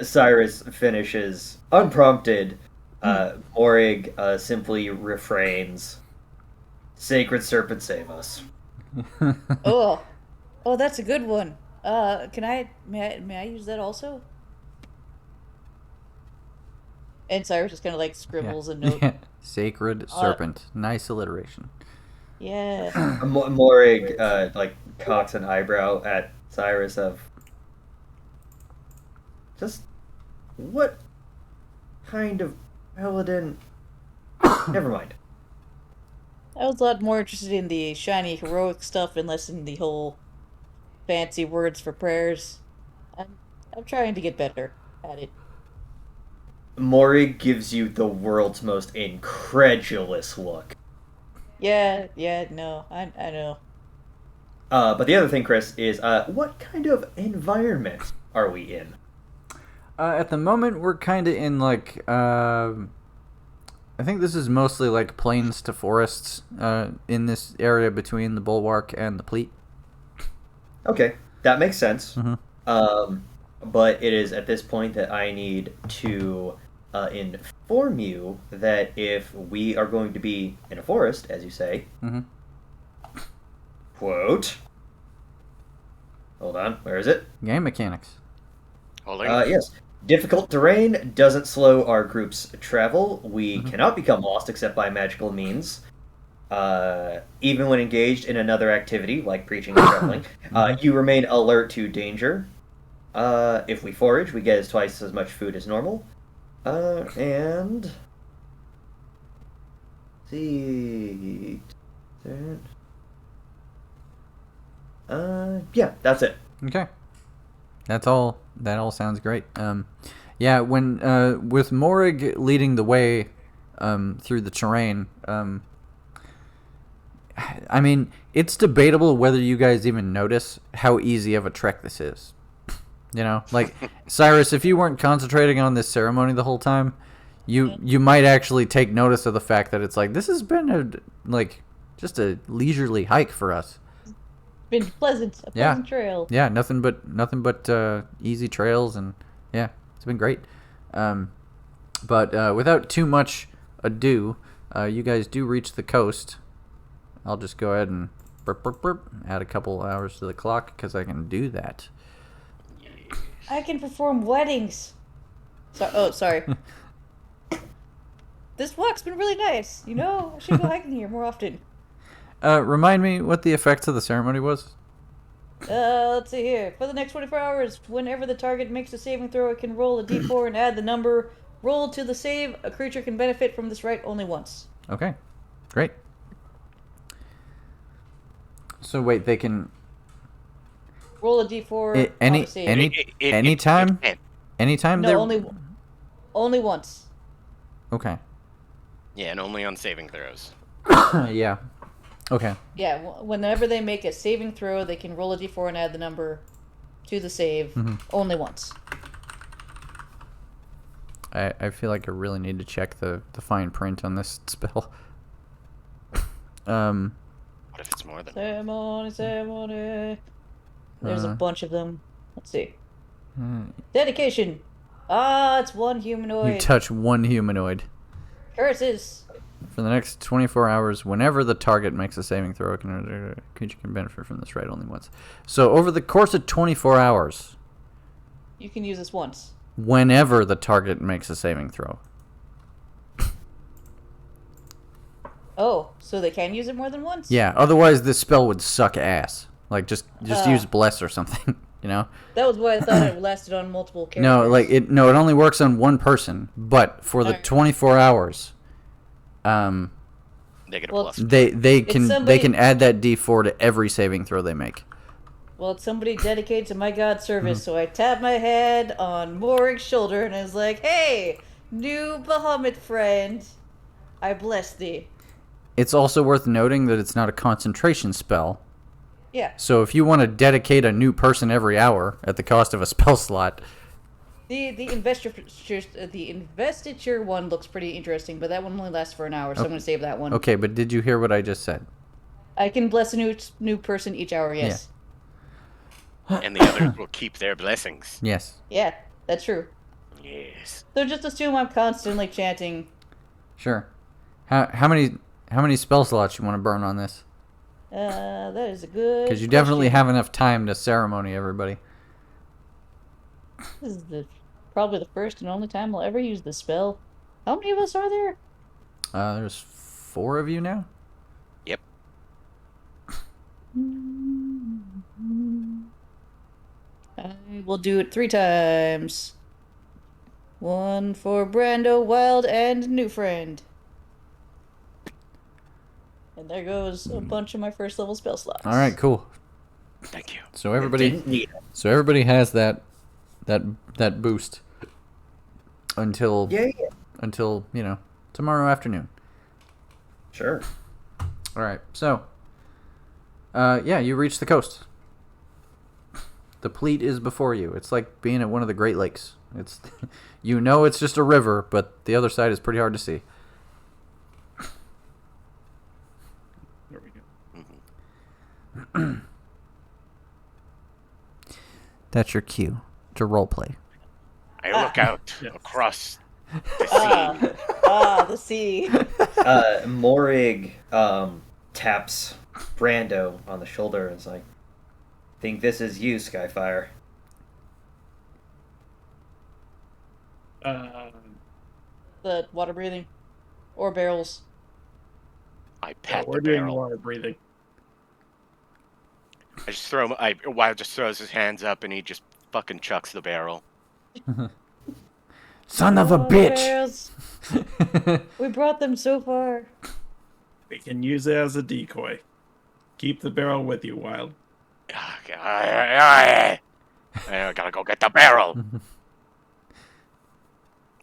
Cyrus finishes unprompted, Morig simply refrains, "Sacred serpent, save us." Oh, that's a good one. May I use that also? And Cyrus just kind of like scribbles a note. Yeah. Sacred serpent. Nice alliteration. Yeah. Morig like cocks an eyebrow at Cyrus of, just what kind of paladin. Never mind. I was a lot more interested in the shiny heroic stuff and less in the whole fancy words for prayers. I'm trying to get better at it. Morig gives you the world's most incredulous look. Yeah, no, I know. But the other thing, Chris, is what kind of environment are we in? At the moment, we're kind of in like I think this is mostly like plains to forests in this area between the Bulwark and the Pleat. Okay, that makes sense. Mm-hmm. But it is at this point that I need to inform you that if we are going to be in a forest, as you say, Mm-hmm. quote, hold on, where is it? Game mechanics. Holding. Yes. Difficult terrain doesn't slow our group's travel. We Mm-hmm. cannot become lost except by magical means. Even when engaged in another activity, like preaching or traveling, you remain alert to danger. If we forage, we get twice as much food as normal. And... see... yeah, that's it. Okay. That's all. That all sounds great. Yeah, when with Morig leading the way through the terrain, I mean, it's debatable whether you guys even notice how easy of a trek this is. You know, like Cyrus, if you weren't concentrating on this ceremony the whole time, you might actually take notice of the fact that it's like this has been just a leisurely hike for us. Been pleasant, a pleasant trail. Yeah, nothing but easy trails, and yeah, it's been great. But without too much ado, you guys do reach the coast. I'll just go ahead and add a couple hours to the clock because I can do that. I can perform weddings. Sorry. This walk's been really nice. You know, I should go hiking here more often. Remind me what the effects of the ceremony was. Let's see here. For the next 24 hours, whenever the target makes a saving throw, it can roll a d4 and add the number rolled to the save. A creature can benefit from this right only once. Okay, great. So wait, they can Roll a d4 on a save. anytime? Anytime No, they're... only once. Okay. Yeah, and only on saving throws. Yeah. Okay. Yeah, whenever they make a saving throw, they can roll a d4 and add the number to the save only once. I feel like I really need to check the fine print on this spell. What if it's more than... Ceremony. There's a bunch of them. Let's see. Dedication. It's one humanoid. You touch one humanoid. Curses. For the next 24 hours, whenever the target makes a saving throw, a creature can benefit from this right only once. So over the course of 24 hours, You can use this once. whenever the target makes a saving throw. Oh, so they can use it more than once? Yeah, otherwise this spell would suck ass. Like, just use Bless or something, you know? That was why I thought it lasted on multiple characters. No, it only works on one person, but for the Alright. 24 hours, They get a Well, plus. they somebody- can add that D4 to every saving throw they make. Well, it's somebody dedicated to my god service, so I tapped my head on Morig's shoulder and I was like, hey, new Bahamut friend, I bless thee. It's also worth noting that it's not a concentration spell. Yeah. So if you want to dedicate a new person every hour at the cost of a spell slot, The investiture one looks pretty interesting, but that one only lasts for an hour, so I'm going to save that one. okay, but did you hear what I just said? I can bless a new person each hour, yes. And the others will keep their blessings. Yes. Yeah, that's true. Yes. So just assume I'm constantly chanting. Sure. How many spell slots you want to burn on this? That is a good Because you definitely question. have enough time to ceremony everybody. This is probably the first and only time I'll ever use this spell. How many of us are there? There's 4 of you now? Yep. I will do it 3 times. One for Brando, Wild, and new friend. And there goes a bunch of my first level spell slots. All right, cool. Thank you. So everybody, Didn't need it. has that boost until Yeah. until tomorrow afternoon. Sure. All right, so yeah, you reach the coast. The Pleat is before you. It's like being at one of the Great Lakes. It's it's just a river, but the other side is pretty hard to see. There we go. That's your cue to roleplay. I look out Yes. across the sea. The sea. Morig taps Brando on the shoulder and is like, "Think this is you, Skyfire." The water breathing. Or barrels. I pat We're the doing barrel. water breathing. I just throw. Wild just throws his hands up and he just fucking chucks the barrel. Son of a Oh, bitch! barrels. We brought them so far. We can use it as a decoy. Keep the barrel with you, Wild. I gotta go get the barrel.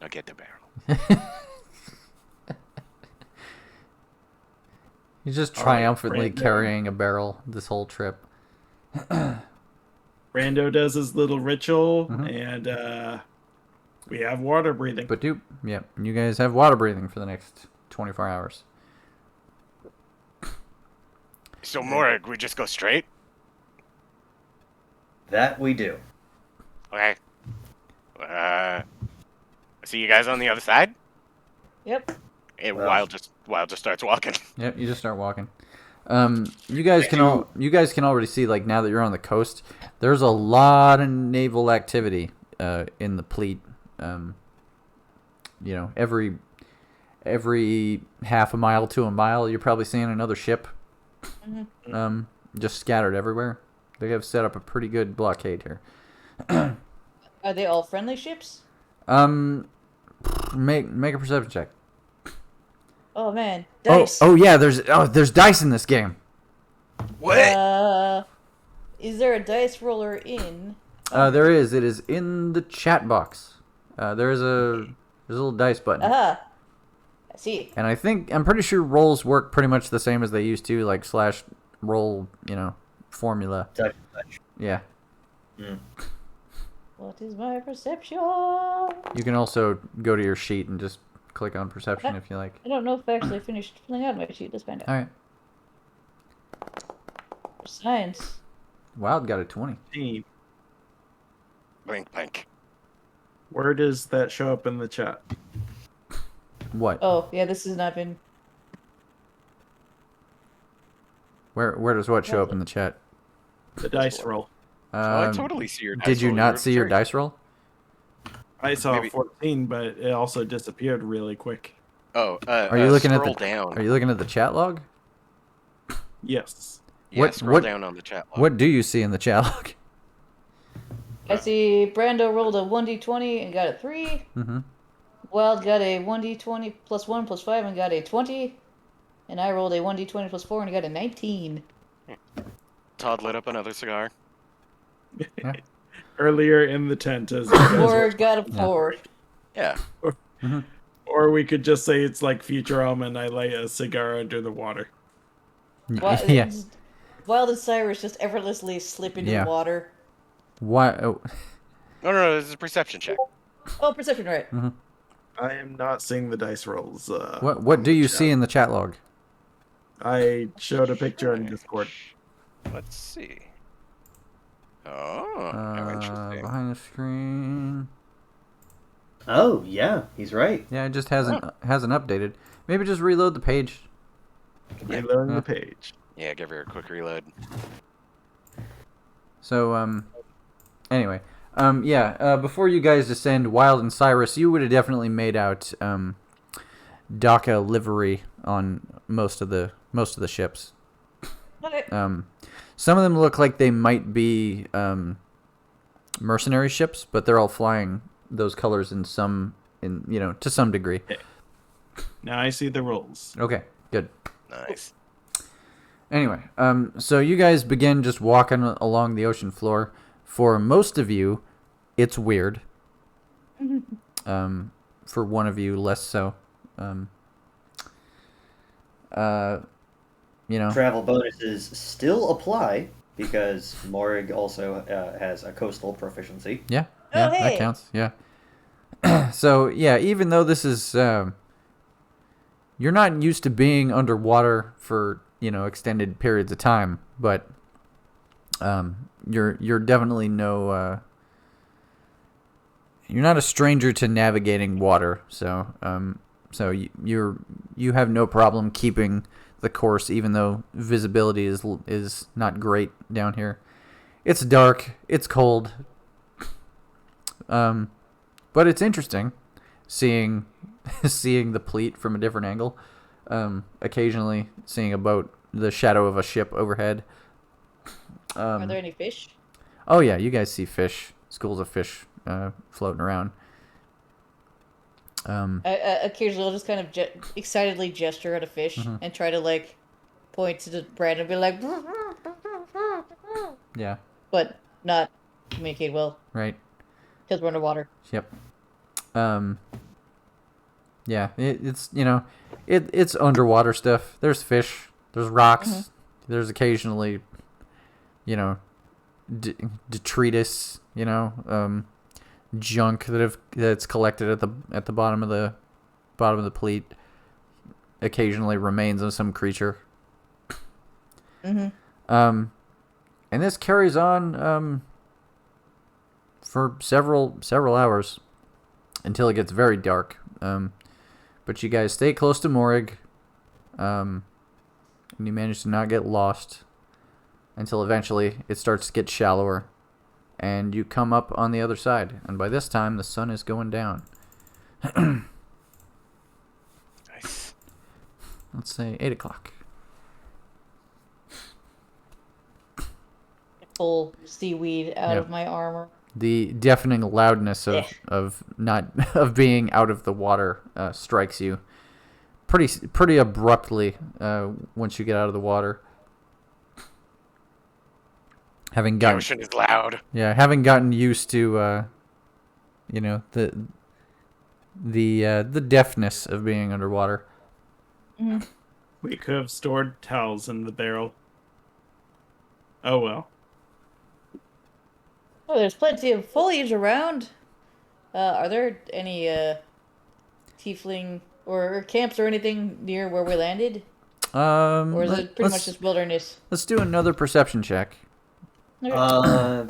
I'll get the barrel. He's just All right, triumphantly Brando. carrying a barrel this whole trip. Brando does his little ritual, Mhm. and we have water breathing. But you guys have water breathing for the next 24 hours. So Morig, we just go straight. That we do. Okay. See you guys on the other side. Yep. And Well. Wild just starts walking. Yep, you just start walking. You guys can already see, like, now that you're on the coast, there's a lot of naval activity in the Pleat. Every half a mile to a mile, you're probably seeing another ship. Just scattered everywhere. They have set up a pretty good blockade here. Are they all friendly ships? Make a perception check. Oh man, dice. Oh yeah, there's dice in this game. What? Is there a dice roller in? There is. It is in the chat box. There's a little dice button. Aha. I see. And I'm pretty sure rolls work pretty much the same as they used to, like /roll, formula. Touch. Yeah. What is my perception? You can also go to your sheet and just click on perception if you like. I don't know if I actually finished filling out my sheet. Let's find out. All right. Science. Wild got a 20. Blink, blink. Where does that show up in the chat? What? Oh yeah, this has not been. Where does what show up in the chat? The dice roll. I totally see your dice Did you roll. not You're see your very- dice roll? I saw Maybe- 14, but it also disappeared really quick. Oh, Are you looking at scroll the down? Are you looking at the chat log? Yes. Yeah, what- scroll what- down on the chat log. What do you see in the chat log? I see Brando rolled a 1d20 and got a 3. Mm-hmm. Wild got a 1d20 plus 1 plus 5 and got a 20. And I rolled a 1d20 plus 4 and got a 19. Todd lit up another cigar. Earlier in the tent, as you guys Or were. got a 4. Yeah. Or we could just say it's like Futurama and I light a cigar under the water. Yeah. Wild and Cyrus just effortlessly slip into Yeah. the water. Why? Oh, No, this is a perception check. Oh, perception, right. I am not seeing the dice rolls. what do you chat. see in the chat log? I showed a picture in Discord. Let's see. Oh, how interesting. Behind the screen. Oh yeah, he's right. Yeah, it just hasn't updated. Maybe just reload the page. Reloading Yeah. the page. Yeah, give her a quick reload. So anyway, before you guys descend, Wild and Cyrus, you would have definitely made out DACA livery on most of the ships. Okay. Some of them look like they might be mercenary ships, but they're all flying those colors to some degree. Now I see the rules. Okay, good. Nice. Anyway, so you guys begin just walking along the ocean floor. For most of you, it's weird. For one of you, less so. Travel bonuses still apply because Morrig also has a coastal proficiency. Yeah, Oh, that hey. counts. Yeah. So yeah, even though this is, you're not used to being underwater for extended periods of time, but you're definitely you're not a stranger to navigating water. So you have no problem keeping the course, even though visibility is not great down here. It's dark, it's cold, but it's interesting seeing the fleet from a different angle. Occasionally seeing a boat, the shadow of a ship overhead. Are there any fish? Oh yeah, you guys see fish, schools of fish floating around. Occasionally, I'll just kind of excitedly gesture at a fish and try to like point to the brand and be like, Yeah, but not communicate well right. because we're underwater. Yep. Yeah, it's underwater stuff. There's fish. There's rocks. There's occasionally, detritus. Junk that's collected at the bottom of the fleet. Occasionally remains of some creature. And this carries on for several hours until it gets very dark. But you guys stay close to Morrig, and you manage to not get lost until eventually it starts to get shallower, and you come up on the other side. And by this time, the sun is going down. Nice. Let's say 8 o'clock. Pull seaweed out of my armor. The deafening loudness of being out of the water strikes you pretty abruptly once you get out of the water. Having The ocean is loud. having gotten used to the deafness of being underwater. We could have stored towels in the barrel. Oh well. Oh, there's plenty of foliage around. Are there any tiefling or camps or anything near where we landed? Or is it pretty much just wilderness? Let's do another perception check. Okay.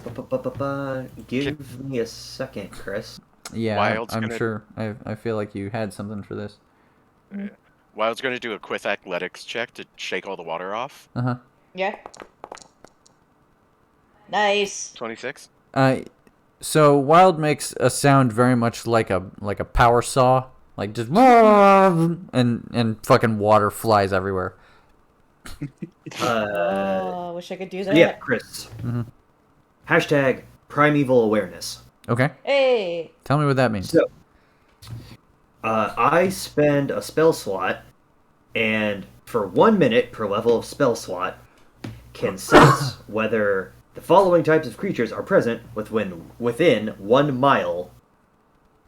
Give me a second, Chris. Yeah, Wild's I'm gonna- sure. I feel like you had something for this. Wild's going to do a quick athletics check to shake all the water off. Yeah. Nice. 26. So Wild makes a sound very much like a power saw, like just and fucking water flies everywhere. Oh, wish I could do that. Yeah, Chris. Hashtag primeval awareness. Okay, Hey. tell me what that means. So, I spend a spell slot, and for 1 minute per level of spell slot, can sense whether the following types of creatures are present within 1 mile,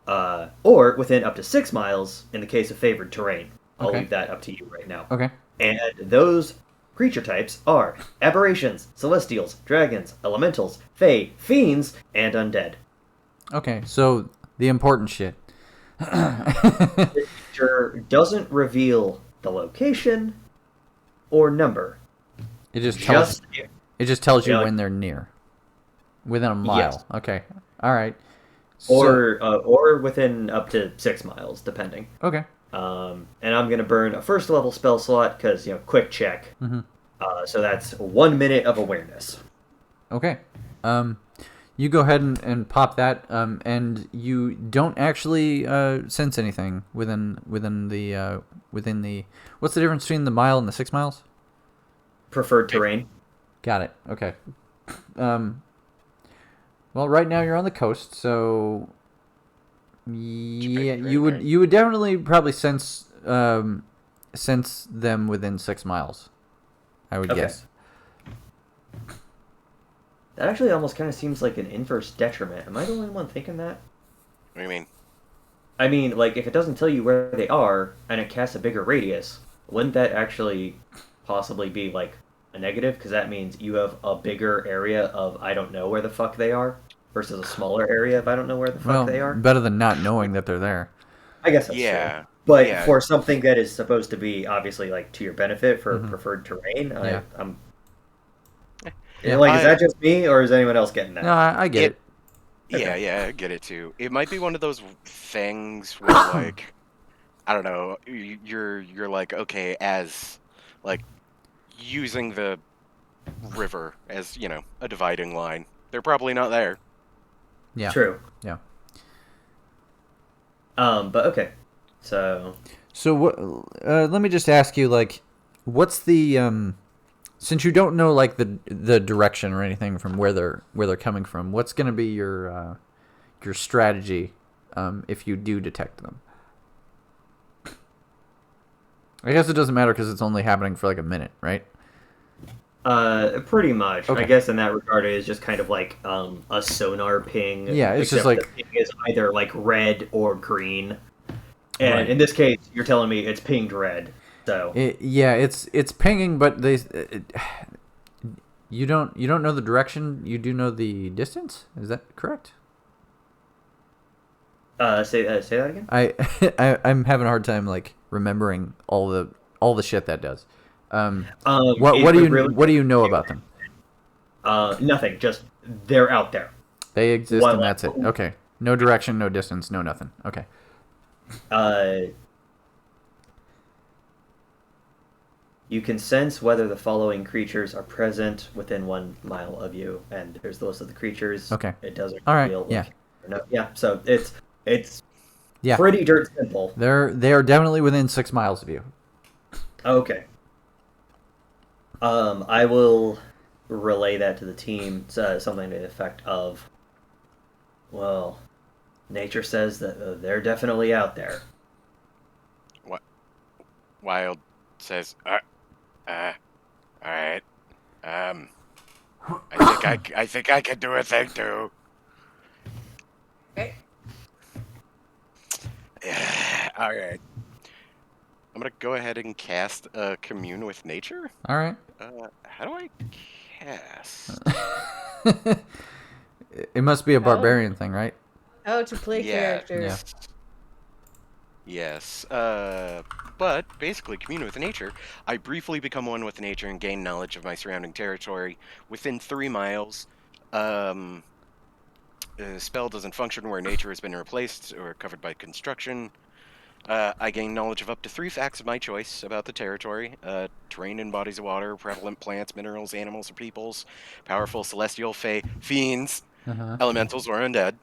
or within up to 6 miles in the case of favored terrain. I'll Okay. leave that up to you right now. Okay. And those creature types are aberrations, celestials, dragons, elementals, fae, fiends, and undead. Okay, so the important shit. The creature doesn't reveal the location or number. It just tells you Yeah. when they're near, within a mile. Yes. Okay, all right. Or within up to 6 miles, depending. Okay. And I'm gonna burn a first level spell slot because quick check. So that's 1 minute of awareness. Okay. You go ahead and pop that, and you don't actually sense anything within the. What's the difference between the mile and the 6 miles? Preferred terrain. Got it. Okay. Well, right now you're on the coast, so Yeah, you would definitely probably sense them within 6 miles. I would guess. That actually almost kind of seems like an inverse detriment. Am I the only one thinking that? What do you mean? I mean, like, if it doesn't tell you where they are and it casts a bigger radius, wouldn't that actually possibly be, like, a negative? Because that means you have a bigger area of I don't know where the fuck they are versus a smaller area of I don't know where the fuck they are? Better than not knowing that they're there. I guess that's Yeah. true. But Yeah. for something that is supposed to be, obviously, like, to your benefit for Mhm. preferred terrain, Yeah. I'm... Yeah. Like, is that just me, or is anyone else getting that? No, I get it. Yeah, Okay. yeah, I get it too. It might be one of those things where, like, I don't know, you're like, okay, as like using the river as, you know, a dividing line. They're probably not there. Yeah. True. Yeah. But okay. So what? Let me just ask you, like, what's the since you don't know like the direction or anything from where they're coming from, what's gonna be your strategy if you do detect them? I guess it doesn't matter because it's only happening for like a minute, right? pretty much. Okay. I guess in that regard, it is just kind of like a sonar ping. Yeah, it's just except like- the ping is either like red or green. And Right. in this case, you're telling me it's pinged red. So It's pinging, but you don't know the direction. You do know the distance. Is that correct? say that again. I'm having a hard time like remembering all the shit that does. It What would do you know about them? Nothing. Just they're out there. They exist What, and like- that's it. Okay. No direction, no distance, no nothing. Okay. You can sense whether the following creatures are present within 1 mile of you, and there's the list of the creatures. Okay. It doesn't All right, reveal. yeah. Yeah. So it's Yeah. pretty dirt simple. They are definitely within 6 miles of you. Okay. I will relay that to the team. Something to the effect of, well, nature says that they're definitely out there. Wild says, all right. I think I can do a thing too. Okay. Yeah, all right. I'm gonna go ahead and cast Commune with Nature. All right. How do I cast? It must be a barbarian thing, right? How to play character. Yeah. Yes. But basically, Commune with Nature. I briefly become one with nature and gain knowledge of my surrounding territory within 3 miles. The spell doesn't function where nature has been replaced or covered by construction. I gain knowledge of up to 3 facts of my choice about the territory. Terrain and bodies of water, prevalent plants, minerals, animals, or peoples, powerful celestial fiends, Uh-huh. elementals, or undead,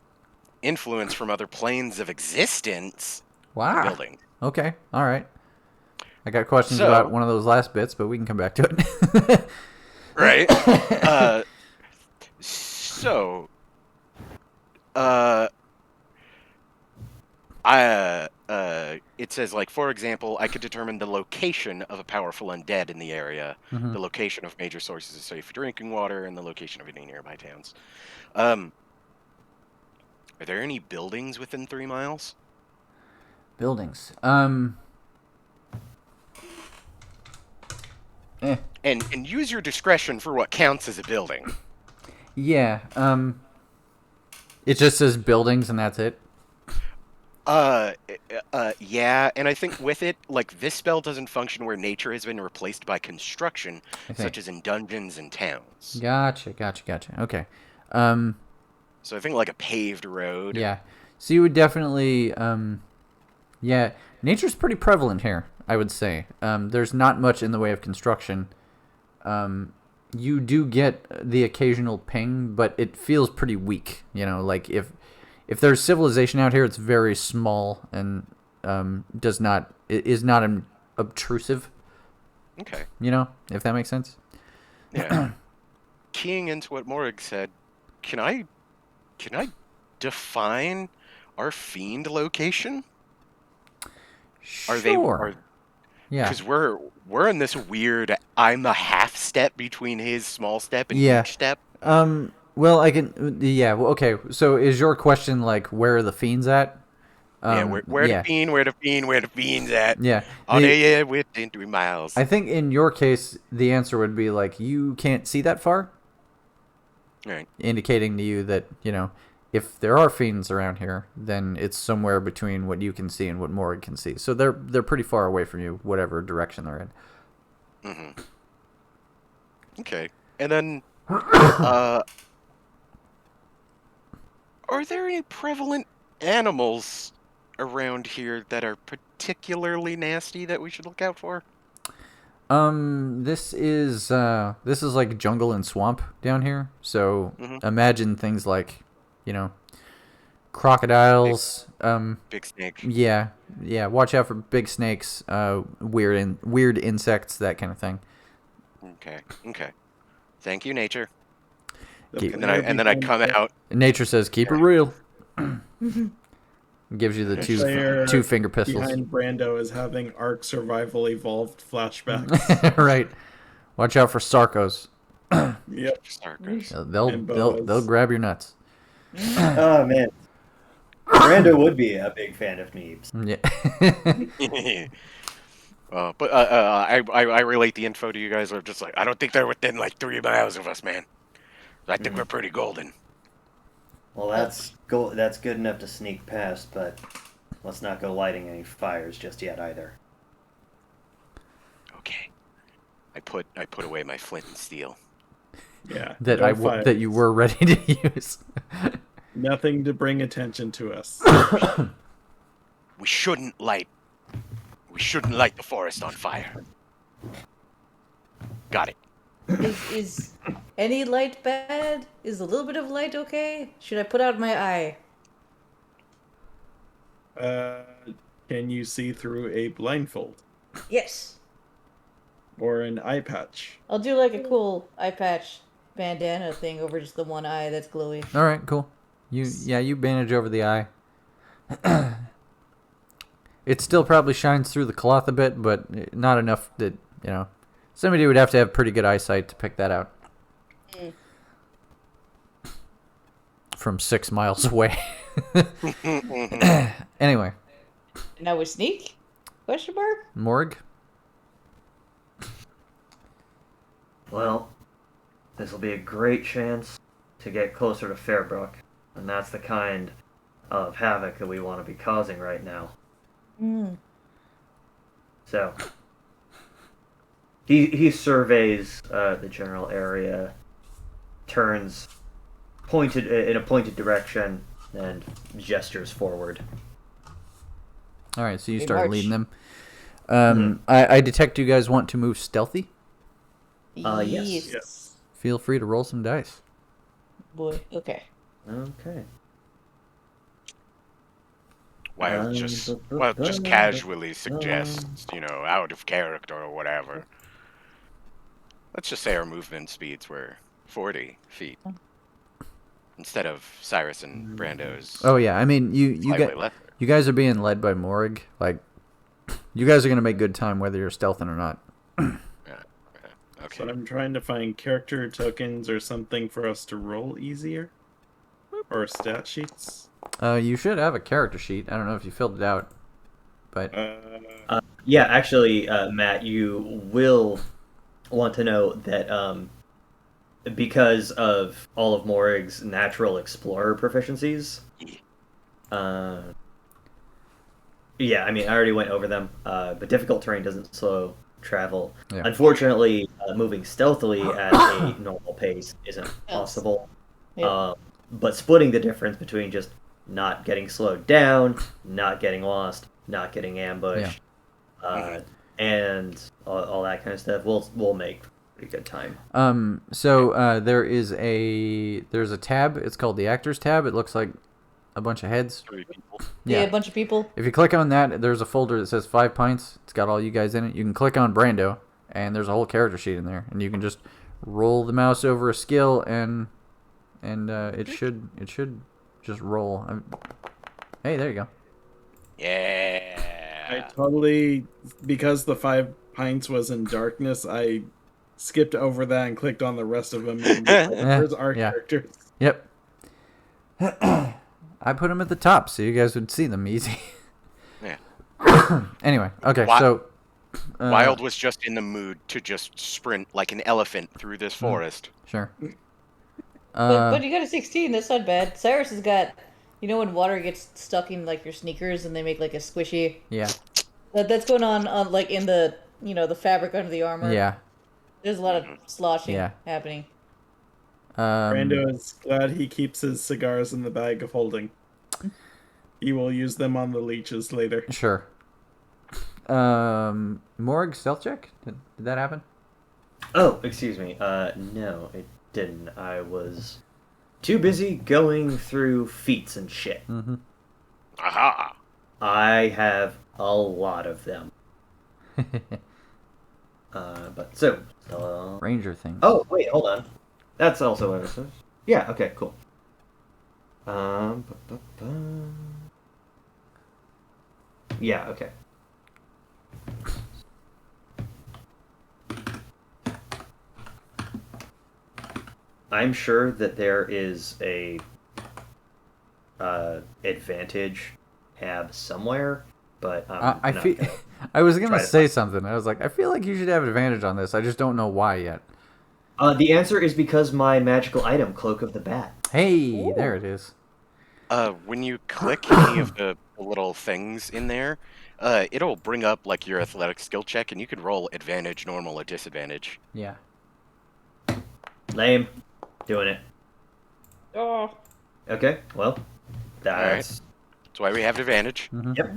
influence from other planes of existence, Wow. building. Okay. All right. I got questions So- about one of those last bits, but we can come back to it. Right? So, it says, like, for example, I could determine the location of a powerful undead in the area, Mhm. the location of major sources of safe drinking water, and the location of any nearby towns. Are there any buildings within 3 miles? Buildings. And use your discretion for what counts as a building. Yeah. It just says buildings and that's it. Yeah, and I think with it, like, this spell doesn't function where nature has been replaced by construction, I see. such as in dungeons and towns. Gotcha. Okay. So I think, like, a paved road. Yeah. So you would definitely, yeah, nature's pretty prevalent here, I would say. There's not much in the way of construction. You do get the occasional ping, but it feels pretty weak. You know, like if there's civilization out here, it's very small and is not obtrusive. Okay. You know, if that makes sense. Yeah. Keying into what Morrig said, can I define our fiend location? Are Sure. they? Yeah. Because we're in this weird. I'm a half step between his small step and Yeah. huge step. Well, I can. Yeah. Well, okay. So, is your question like where are the fiends at? Yeah, where the Yeah. fiend, where the fiend, where the fiend's at? Yeah. Are they within 3 miles? I think in your case, the answer would be like you can't see that far, Right. indicating to you that if there are fiends around here, then it's somewhere between what you can see and what Morag can see. So they're pretty far away from you, whatever direction they're in. Mm-hmm. Okay. And then, are there any prevalent animals around here that are particularly nasty that we should look out for? This is like jungle and swamp down here. So Mhm. imagine things like, crocodiles. Big snake. Yeah, yeah. Watch out for big snakes, weird insects, that kind of thing. Okay. Okay. Thank you, nature. Keep- And then I come out. Nature says, "Keep it real." Gives you the Player two finger pistols. behind Brando is having Ark Survival Evolved flashbacks. Right. Watch out for Sarcos. Yep. Sarkos. They'll grab your nuts. Oh man, Brando would be a big fan of Neebs. Yeah. But I relate the info to you guys. Are just like, I don't think they're within like 3 miles of us, man. I think we're pretty golden. Well, that's good enough to sneak past, but let's not go lighting any fires just yet either. Okay. I put away my flint and steel. Yeah. that no fire. that you were ready to use. Nothing to bring attention to us. We shouldn't light the forest on fire. Got it. Is any light bad? Is a little bit of light okay? Should I put out my eye? Can you see through a blindfold Yes. or an eye patch? I'll do like a cool eye patch bandana thing over just the one eye that's glowy. All right, cool. You bandage over the eye. It still probably shines through the cloth a bit, but not enough that somebody would have to have pretty good eyesight to pick that out. From 6 miles away. Anyway, Now we sneak? Question mark? Morg. Well, this will be a great chance to get closer to Fairbrook, and that's the kind of havoc that we want to be causing right now. So, he surveys the general area, turns in a pointed direction, and gestures forward. All right, so you We start march. leading them. I detect you guys want to move stealthy. Yes. Yes. Feel free to roll some dice. Boy, okay. Okay. While just casually suggests, out of character or whatever. Let's just say our movement speeds were 40 feet instead of Cyrus and Brando's. Oh yeah, I mean you slightly lesser. you guys are being led by Morg. Like, you guys are gonna make good time whether you're stealthing or not. Okay. So I'm trying to find character tokens or something for us to roll easier. Or stat sheets. You should have a character sheet. I don't know if you filled it out, but Yeah, actually, Matt, you will want to know that because of all of Morig's natural explorer proficiencies, yeah, I mean, I already went over them, but difficult terrain doesn't slow travel. Yeah. Unfortunately, moving stealthily at a normal pace isn't possible. Yeah. But splitting the difference between just not getting slowed down, not getting lost, not getting ambushed, and all that kind of stuff, we'll make pretty good time. So there's a tab. It's called the Actors tab. It looks like a bunch of heads. Yeah, a bunch of people. If you click on that, there's a folder that says 5 pints. It's got all you guys in it. You can click on Brando, and there's a whole character sheet in there, and you can just roll the mouse over a skill, and it should just roll. Hey, there you go. I Yeah. totally, because the 5 pints was in darkness, I skipped over that and clicked on the rest of them. And where's our Yeah. characters? Yep. I put them at the top so you guys would see them easy. Yeah. Anyway, okay, Why- so Wild was just in the mood to just sprint like an elephant through this forest. sure. But you got a 16. That's not bad. Cyrus has got, you know, when water gets stuck in like your sneakers and they make like a squishy. Yeah. That's going on like in the the fabric under the armor. Yeah. There's a lot of sloshing Yeah. happening. Brando is glad he keeps his cigars in the bag of holding. He will use them on the leeches later. Sure. Morg stealth check? Did that happen? Oh, excuse me. No, it didn't. I was too busy going through feats and shit. Aha! I have a lot of them. But so. Ranger thing. Oh, wait, hold on. That's also what it says. Yeah, okay, cool. Yeah, okay. I'm sure that there is a advantage tab somewhere, but I not feel. gonna I was gonna try to say something. I was like, I feel like you should have advantage on this. I just don't know why yet. The answer is because my magical item, Cloak of the Bat. Hey, there it is. When you click any of the little things in there, it'll bring up like your athletic skill check, and you can roll advantage, normal, or disadvantage. Yeah. Lame. Doing it. Oh. Okay, well, that's... That's why we have advantage. Yep.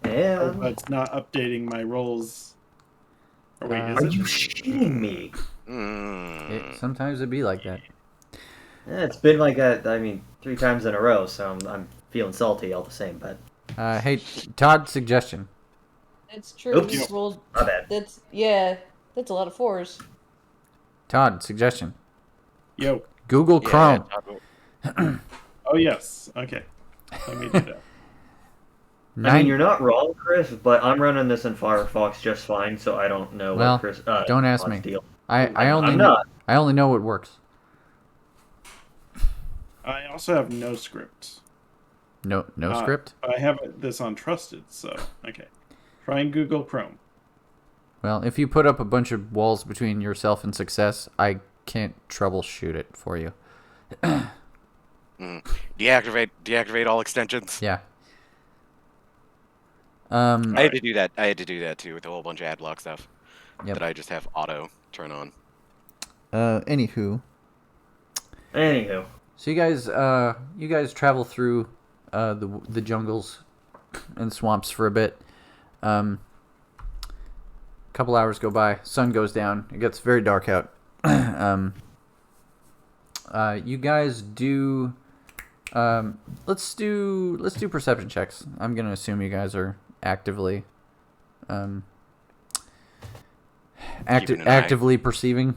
And... But it's not updating my rolls. Or wait, is Are it? you shitting me? Sometimes it'd be like that. It's been like that, 3 times in a row, so I'm feeling salty all the same, but... Hey, Todd, suggestion. That's true. Oops. You just rolled. My bad. That's a lot of 4s. Todd, suggestion. Yo. Google Chrome. Oh, yes. Okay. Let me do that. I mean, you're not wrong, Chris, but I'm running this in Firefox just fine, so I don't know Well, what Chris... don't ask me. Deal. I only I'm not. I only know what works. I also have no script. No script. I have this on trusted, so okay. Try and Google Chrome. Well, if you put up a bunch of walls between yourself and success, I can't troubleshoot it for you. Deactivate all extensions. Yeah. I had to do that. I had to do that too with a whole bunch of ad block stuff Yep. that I just have auto turn on. Anywho. So you guys travel through the jungles and swamps for a bit. Couple hours go by. Sun goes down. It gets very dark out. You guys do. Let's do perception checks. I'm gonna assume you guys are actively Keeping an eye. actively perceiving,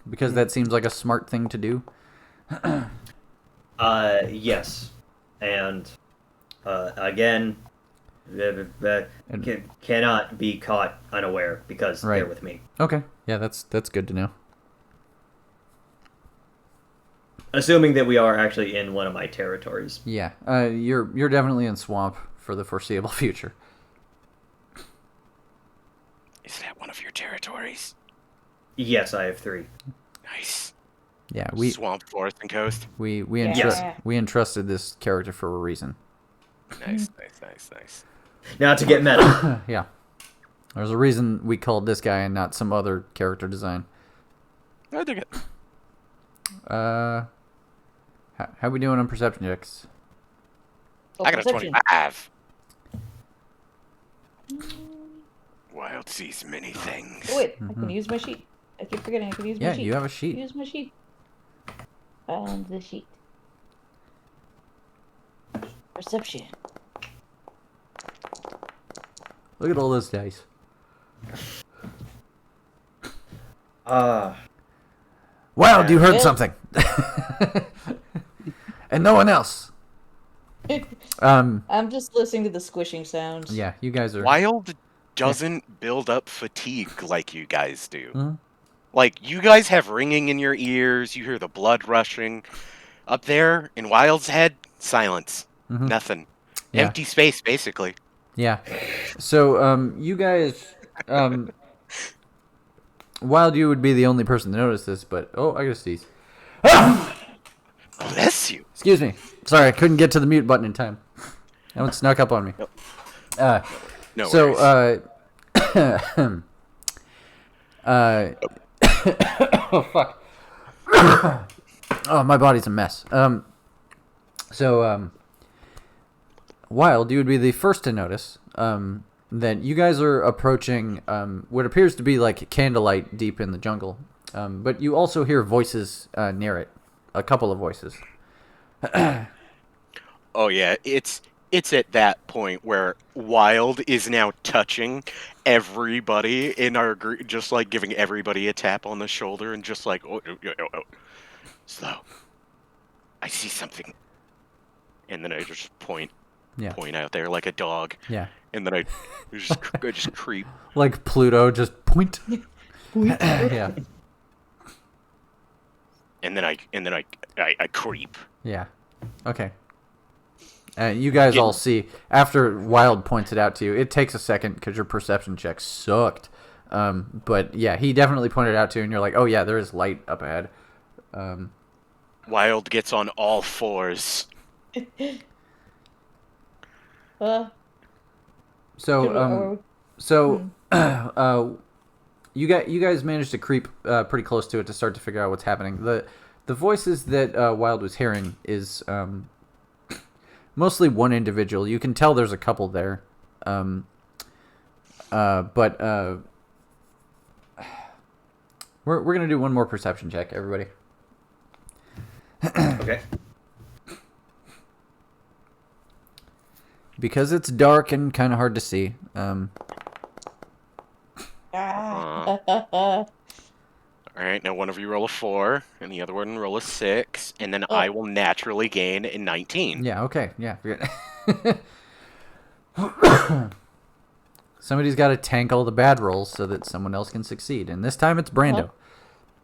because that seems like a smart thing to do. Yes. And, again, cannot be caught unaware because Right. they're with me. Okay, yeah, that's good to know. Assuming that we are actually in one of my territories. Yeah, you're definitely in swamp for the foreseeable future. Is that one of your territories? Yes, I have 3. Nice. Yeah, Swamp, forest, and coast. we Yeah. entrusted this character for a reason. Nice. Now to get meta. Yeah, there's a reason we called this guy and not some other character design. I dig it. How we doing on perception checks? I got a Perception. 25. Wild sees many things. Oh, wait, I can use my sheet. I keep forgetting I can use my Yeah, sheet. you have a sheet. Use my sheet. Found the sheet. Perception. Look at all those dice. Wild, you heard Yeah. something. And no one else. I'm just listening to the squishing sounds. Yeah, you guys are... Wild doesn't build up fatigue like you guys do. Mhm. Like, you guys have ringing in your ears, you hear the blood rushing. Up there, in Wild's head, silence. Mhm. Nothing. Yeah. Empty space, basically. Yeah. So, you guys... Wild, you would be the only person to notice this, but... Oh, I gotta sneeze. Bless you. Excuse me. Sorry, I couldn't get to the mute button in time. That one snuck up on me. No So, worries. oh, fuck. Oh, my body's a mess. Wild, you would be the first to notice that you guys are approaching what appears to be like candlelight deep in the jungle. But you also hear voices near it. A couple of voices. Oh yeah, it's at that point where Wild is now touching everybody in our group, just like giving everybody a tap on the shoulder and just like, oh. Slow. I see something. And then I just point out there like a dog. Yeah. And then I just creep. Like Pluto, just point. Yeah. And then I creep. Yeah. Okay. You guys all see, after Wild points it out to you, it takes a second because your perception check sucked. But yeah, he definitely pointed it out to you, and you're like, oh yeah, there is light up ahead. Wild gets on all fours. So you guys managed to creep pretty close to it to start to figure out what's happening. The voices that Wild was hearing is mostly one individual. You can tell there's a couple there, but we're gonna do one more perception check, everybody. Okay. Because it's dark and kind of hard to see. All right, now one of you roll a 4, and the other one roll a 6, and then I will naturally gain a 19. Yeah, okay, yeah. Somebody's got to tank all the bad rolls so that someone else can succeed. And this time it's Brando.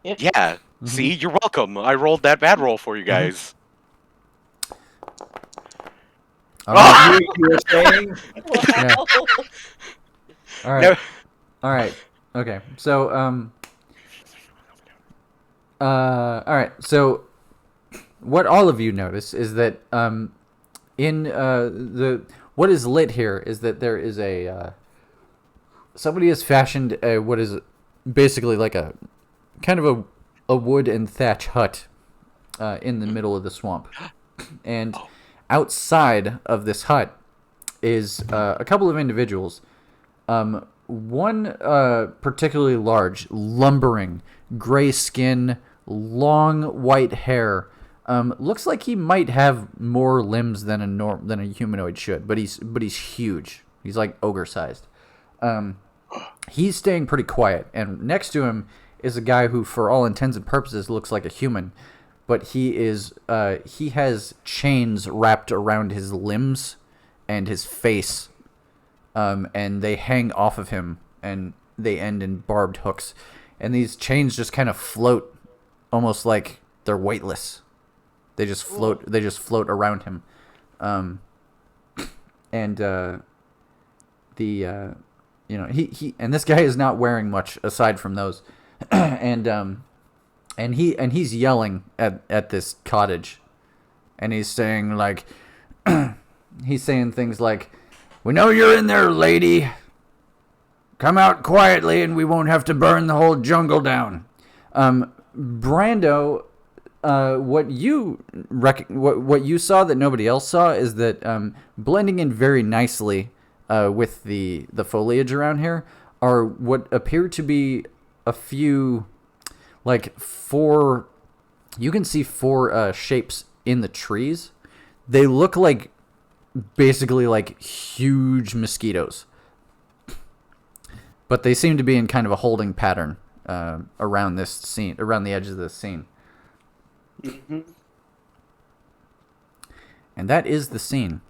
Yep. Yeah, see, you're welcome. I rolled that bad roll for you guys. All right. You were saying? Yeah. All right. No. All right. Okay. So, all right. So, what all of you notice is that in what is lit here is that there is somebody has fashioned what is basically like a kind of a wood and thatch hut in the middle of the swamp, and outside of this hut is a couple of individuals. One particularly large, lumbering, gray skin, long white hair. Looks like he might have more limbs than a humanoid should, but he's huge. He's like ogre sized. He's staying pretty quiet, and next to him is a guy who, for all intents and purposes, looks like a human, but he has chains wrapped around his limbs and his face, and they hang off of him, and they end in barbed hooks, and these chains just kind of float, almost like they're weightless. They just float. They just float around him, and he and this guy is not wearing much aside from those, and he's yelling at this cottage, and he's saying like, he's saying things like, "We know you're in there, lady. Come out quietly, and we won't have to burn the whole jungle down." Brando, what you saw that nobody else saw is that blending in very nicely with the foliage around here are what appear to be a few, like four. You can see four shapes in the trees. They look like basically like huge mosquitoes, but they seem to be in kind of a holding pattern around this scene, around the edge of this scene. Mm-hmm. And that is the scene.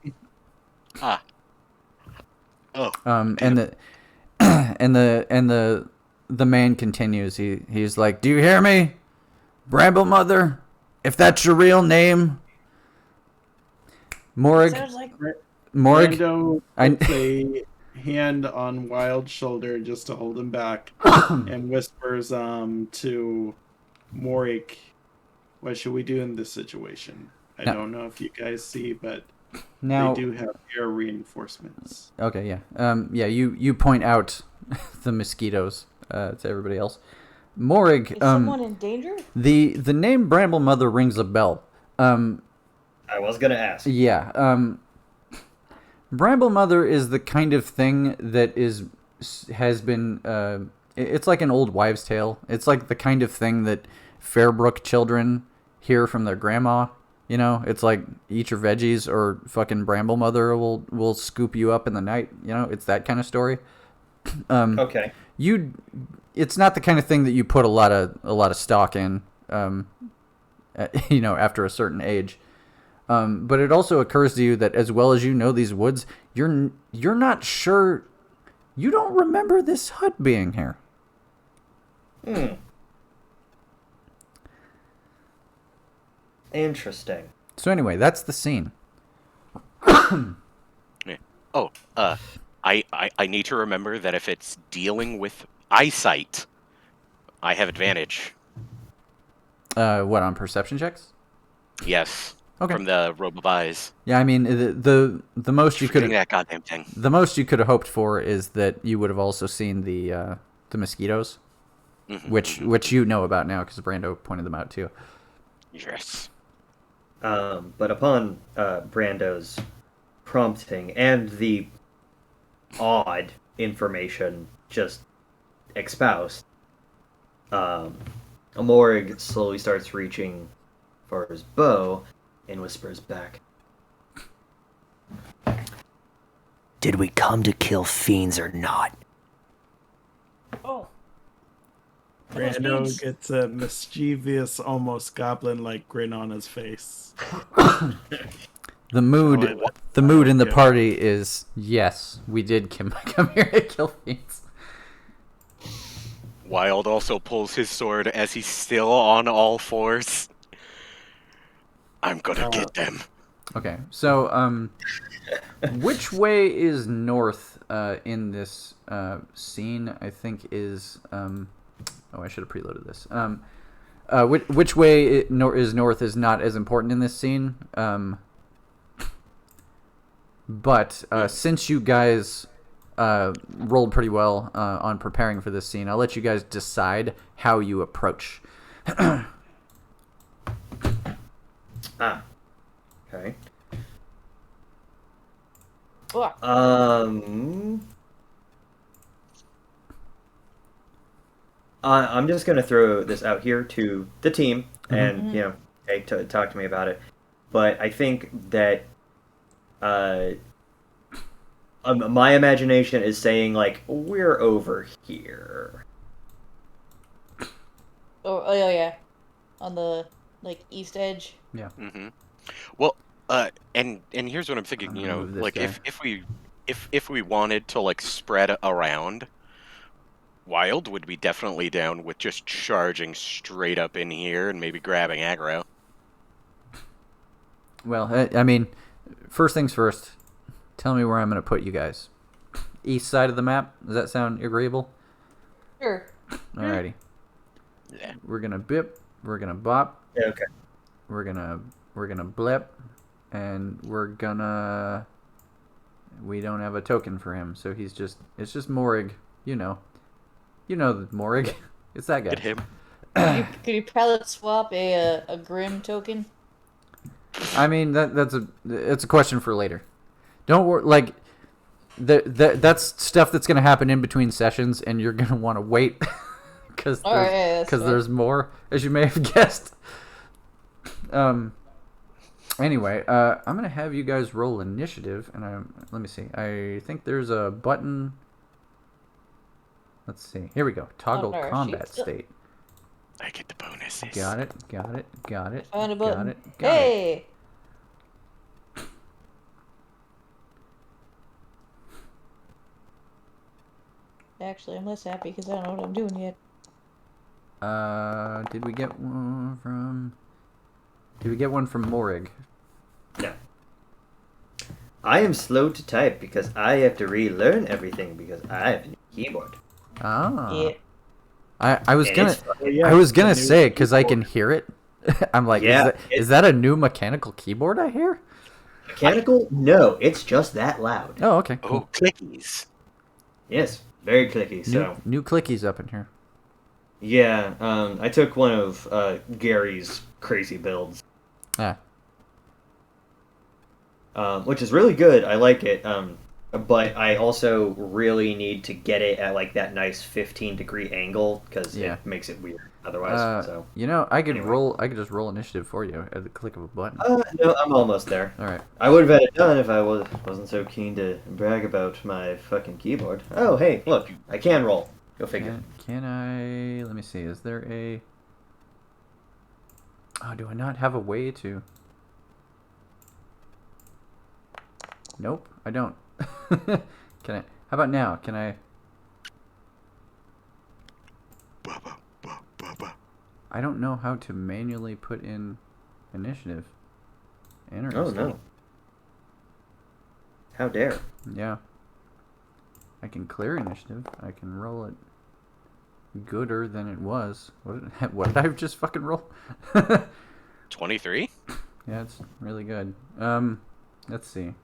Ah. Oh. And damn. the the man continues. He's like, "Do you hear me, Bramble Mother? If that's your real name, Morrig, Sounds like Morrig." Brando I- puts a hand on Wild's shoulder just to hold him back, and whispers to Morik, "What should we do in this situation? I Now- don't know if you guys see, but Now, they do have air reinforcements." okay, yeah, yeah. You point out the mosquitoes to everybody else. Morrig, is someone in danger? the name Bramble Mother rings a bell. I was gonna ask. Yeah. Bramble Mother is the kind of thing that has been. It's like an old wives' tale. It's like the kind of thing that Fairbrook children hear from their grandma. You know, it's like eat your veggies or fucking Bramble Mother will scoop you up in the night. You know, it's that kind of story. Okay. It's not the kind of thing that you put a lot of stock in. You know, after a certain age. But it also occurs to you that as well as you know these woods, you're not sure. You don't remember this hut being here. Interesting. So anyway, that's the scene. Oh, I need to remember that if it's dealing with eyesight, I have advantage. What, on perception checks? Yes. Okay. From the robe of eyes. Yeah, I mean the most you Forgetting could that goddamn thing. the most you could have hoped for is that you would have also seen the mosquitoes, which you know about now because Brando pointed them out too. Yes. But upon Brando's prompting and the odd information just espoused, Amorig slowly starts reaching for his bow and whispers back, "Did we come to kill fiends or not?" Oh. Brando gets a mischievous, almost goblin-like grin on his face. The mood in the Yeah. party is yes, we did come here to kill fiends. Wild also pulls his sword as he's still on all fours. I'm gonna get them. Okay, so which way is north in this scene? I think is oh, I should have preloaded this. Which way is north is not as important in this scene. But since you guys rolled pretty well on preparing for this scene, I'll let you guys decide how you approach. Okay. Ugh. I'm just gonna throw this out here to the team, and hey, talk to me about it. But I think that my imagination is saying like we're over here. Oh yeah. On the east edge. Yeah. Mm-hmm. Well, and here's what I'm thinking. You know, Move this like guy. if we wanted to like spread around, Wild would be definitely down with just charging straight up in here and maybe grabbing aggro. Well, I mean, first things first. Tell me where I'm going to put you guys. East side of the map. Does that sound agreeable? Sure. Alrighty. Yeah. We're gonna bip. We're gonna bop. Yeah, okay. We're gonna blip, and we don't have a token for him, so it's just Morig. You know Morig. It's that guy. Get him. Could you palette swap a Grim token? I mean it's a question for later. Don't worry. Like that's stuff that's gonna happen in between sessions, and you're gonna want to wait because that's fine. there's more, as you may have guessed. Anyway, I'm gonna have you guys roll initiative, and let me see. I think there's a button. Let's see. Here we go. Toggle our combat sheets. state. I get the bonuses. Got it. Got it. Got it. Found a Got button. it. Got it. Hey! Actually, I'm less happy because I don't know what I'm doing yet. Did we get one from? Did we get one from Morig? No. I am slow to type because I have to relearn everything because I have a new keyboard. Ah. Yeah. I was And gonna it's- Yeah, I was gonna the new say because I keyboard. can hear it. I'm like, Yeah, is that a new mechanical keyboard I hear? Mechanical? No, it's just that loud. Oh, okay. Oh, Cool. clickies. Yes, very clicky. So New clickies up in here. yeah, I took one of Gary's crazy builds, Ah. which is really good. I like it. But I also really need to get it at like that nice 15-degree angle because Yeah. it makes it weird otherwise. So You know, I could Anyway. I could just roll initiative for you at the click of a button. no, I'm almost there. All right. I would have had it done if I wasn't so keen to brag about my fucking keyboard. Oh, hey, look, I can roll. Go figure. Can I? Let me see. Is there a? Oh, do I not have a way to? Nope, I don't. Can I? How about now? Can I? I don't know how to manually put in initiative. Oh Interesting. no! How dare! Yeah. I can clear initiative. I can roll it gooder than it was. What did I just fucking roll? 23? Yeah, it's really good. Let's see.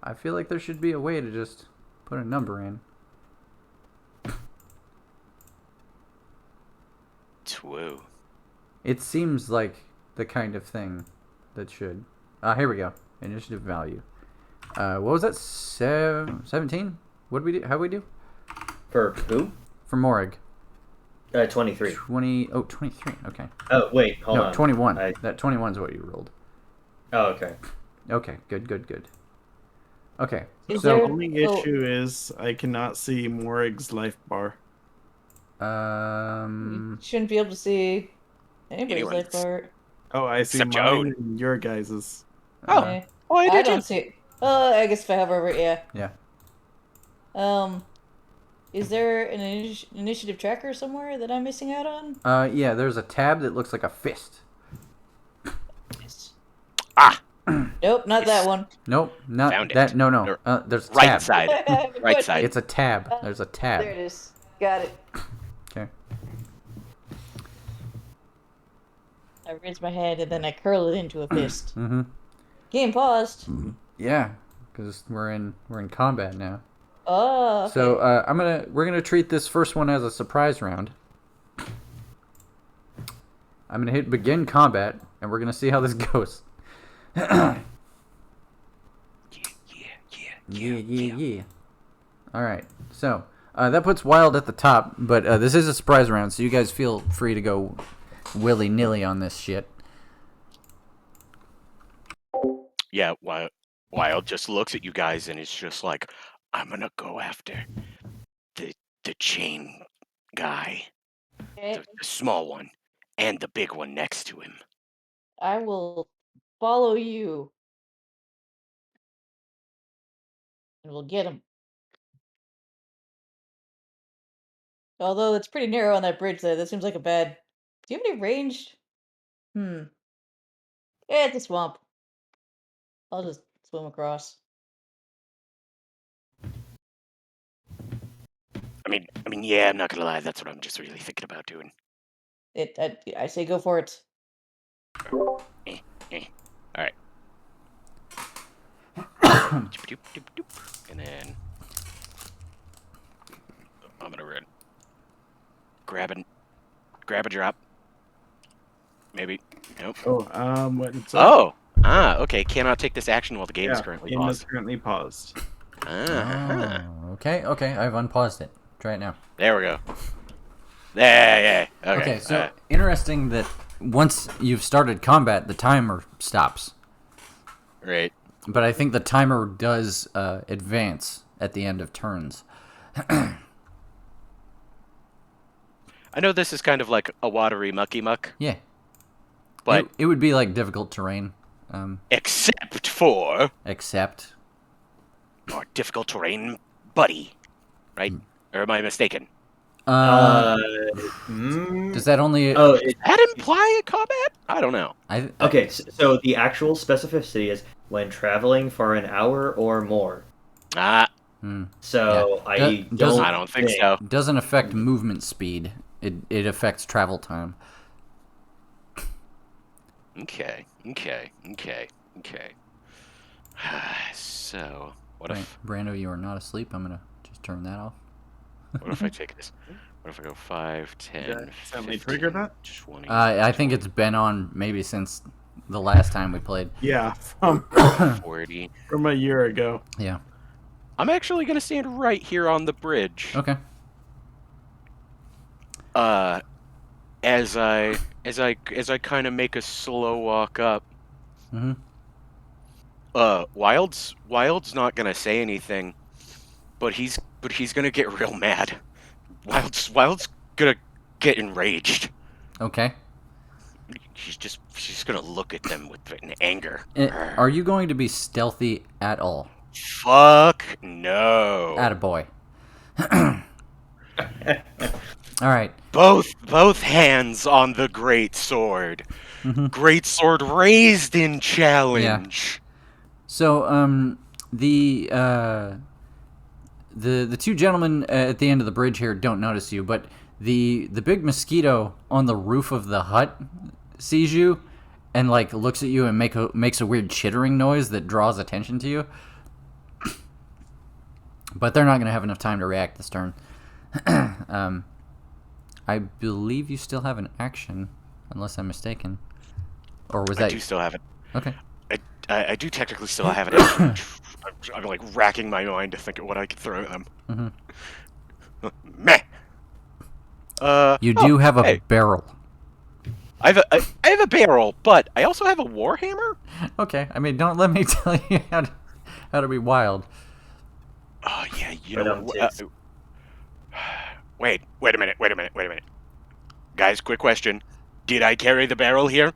I feel like there should be a way to just put a number in. 2. It seems like the kind of thing that should. Here we go. Initiative value. What was that? 17? What did we do? How we do? For who? For Morig. 23. 23. Okay. Oh wait, hold No, on. 21. I- That 21 is what you rolled. Oh, okay. Okay, good. Okay, Is The there- so only issue is I cannot see Morig's life bar. Shouldn't be able to see anybody's life Anyone's. bar. Oh, I see Except your mine own. and your guys's. Oh, Eh. oh, I I did don't too. see it. I guess if I hover over it, yeah. yeah. Is there an initiative tracker somewhere that I'm missing out on? Yeah, there's a tab that looks like a fist. Ah, Nope, not that one. Nope, not Found it. that. No. Or There's a right tab. side. Right What? side. It's a tab. There's a tab. There it is. Got it. Okay. I raise my hand and then I curl it into a fist. Mm-hmm. Game paused. Yeah, because we're in combat now. Oh, okay. So we're gonna treat this first one as a surprise round. I'm gonna hit begin combat, and we're gonna see how this goes. Yeah. All right. So that puts Wild at the top, but this is a surprise round, so you guys feel free to go willy nilly on this shit. Yeah, Wild just looks at you guys and is just like, I'm gonna go after the chain guy, Okay. the small one, and the big one next to him. I will follow you. And we'll get him. Although it's pretty narrow on that bridge there. That seems like a bad... Do you have any ranged? Yeah, it's a swamp. I'll just swim across. I mean, yeah, I'm not gonna lie, that's what I'm just really thinking about doing. I say go for it. All right. And then I'm gonna run. Grab a drop. Maybe. Nope. Oh, what's up? Okay. Cannot take this action while the game is Yeah, currently game is paused. currently paused. Okay. I've unpaused it. Try it now. There we go. Yeah. Okay, so interesting that once you've started combat, the timer stops. Right. But I think the timer does advance at the end of turns. I know this is kind of like a watery mucky muck, Yeah. but It would be like difficult terrain. except for Except. more difficult terrain, buddy. Right? Or am I mistaken? Does that only... Oh, That imply a combat? I don't know. okay. So the actual specificity is when traveling for an hour or more. Ah, So Yeah. I Doesn't- I don't think so. doesn't affect movement speed. It affects travel time. Okay. So, what if Brando, you are not asleep. I'm gonna just turn that off. I take this? What if I go 5, 10, Yeah, accidentally 15, trigger that? 20? I think it's been on maybe since the last time we played. Yeah, 40. from a year ago. Yeah. I'm actually gonna stand right here on the bridge. Okay. As I kind of make a slow walk up. Mm-hmm. Wild's not gonna say anything, but he's gonna get real mad. Wild's gonna get enraged. Okay. She's gonna look at them with anger. Are you going to be stealthy at all? Fuck no. Attaboy. All right. Both hands on the great sword. Great sword raised in challenge. So, the two gentlemen at the end of the bridge here don't notice you, but the big mosquito on the roof of the hut sees you and like looks at you and makes a weird chittering noise that draws attention to you. But they're not going to have enough time to react this turn. I believe you still have an action, unless I'm mistaken. Or was that... I do still have it. Okay. I do technically still have it. I'm like racking my mind to think of what I could throw at them. Meh. You do have a hey. barrel. I have a barrel, but I also have a warhammer. Okay. I mean, don't let me tell you how to be wild. Oh yeah, you But, know. Wait a minute. Guys, quick question. Did I carry the barrel here?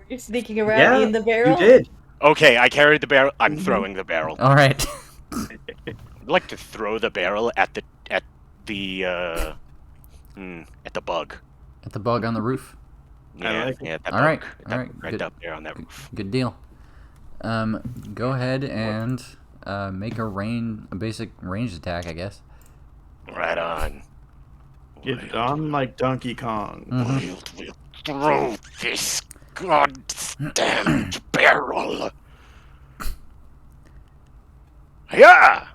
You're sneaking around in the barrel? You did. Okay, I carried the barrel. I'm throwing the barrel. All right. I'd like to throw the barrel at the bug. At the bug on the roof. Yeah, like it. yeah, that All bug. right, That all right, bug right good. up there on that roof. Good deal. Go ahead and make a basic ranged attack, I guess. Right on. Get it on like Donkey Kong. We'll throw this goddamn barrel. Yeah.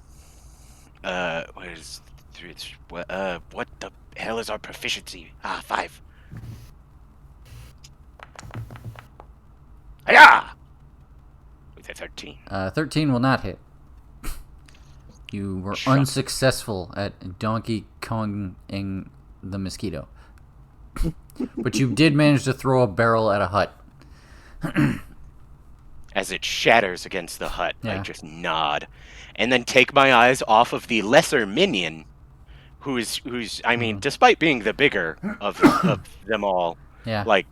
What the hell is our proficiency? 5. Yeah. With a 13. 13 will not hit. You were unsuccessful at Donkey Konging the mosquito. But you did manage to throw a barrel at a hut. As it shatters against the hut, I Yeah. just nod, and then take my eyes off of the lesser minion, who's I mean, despite being the bigger of them all, Yeah. like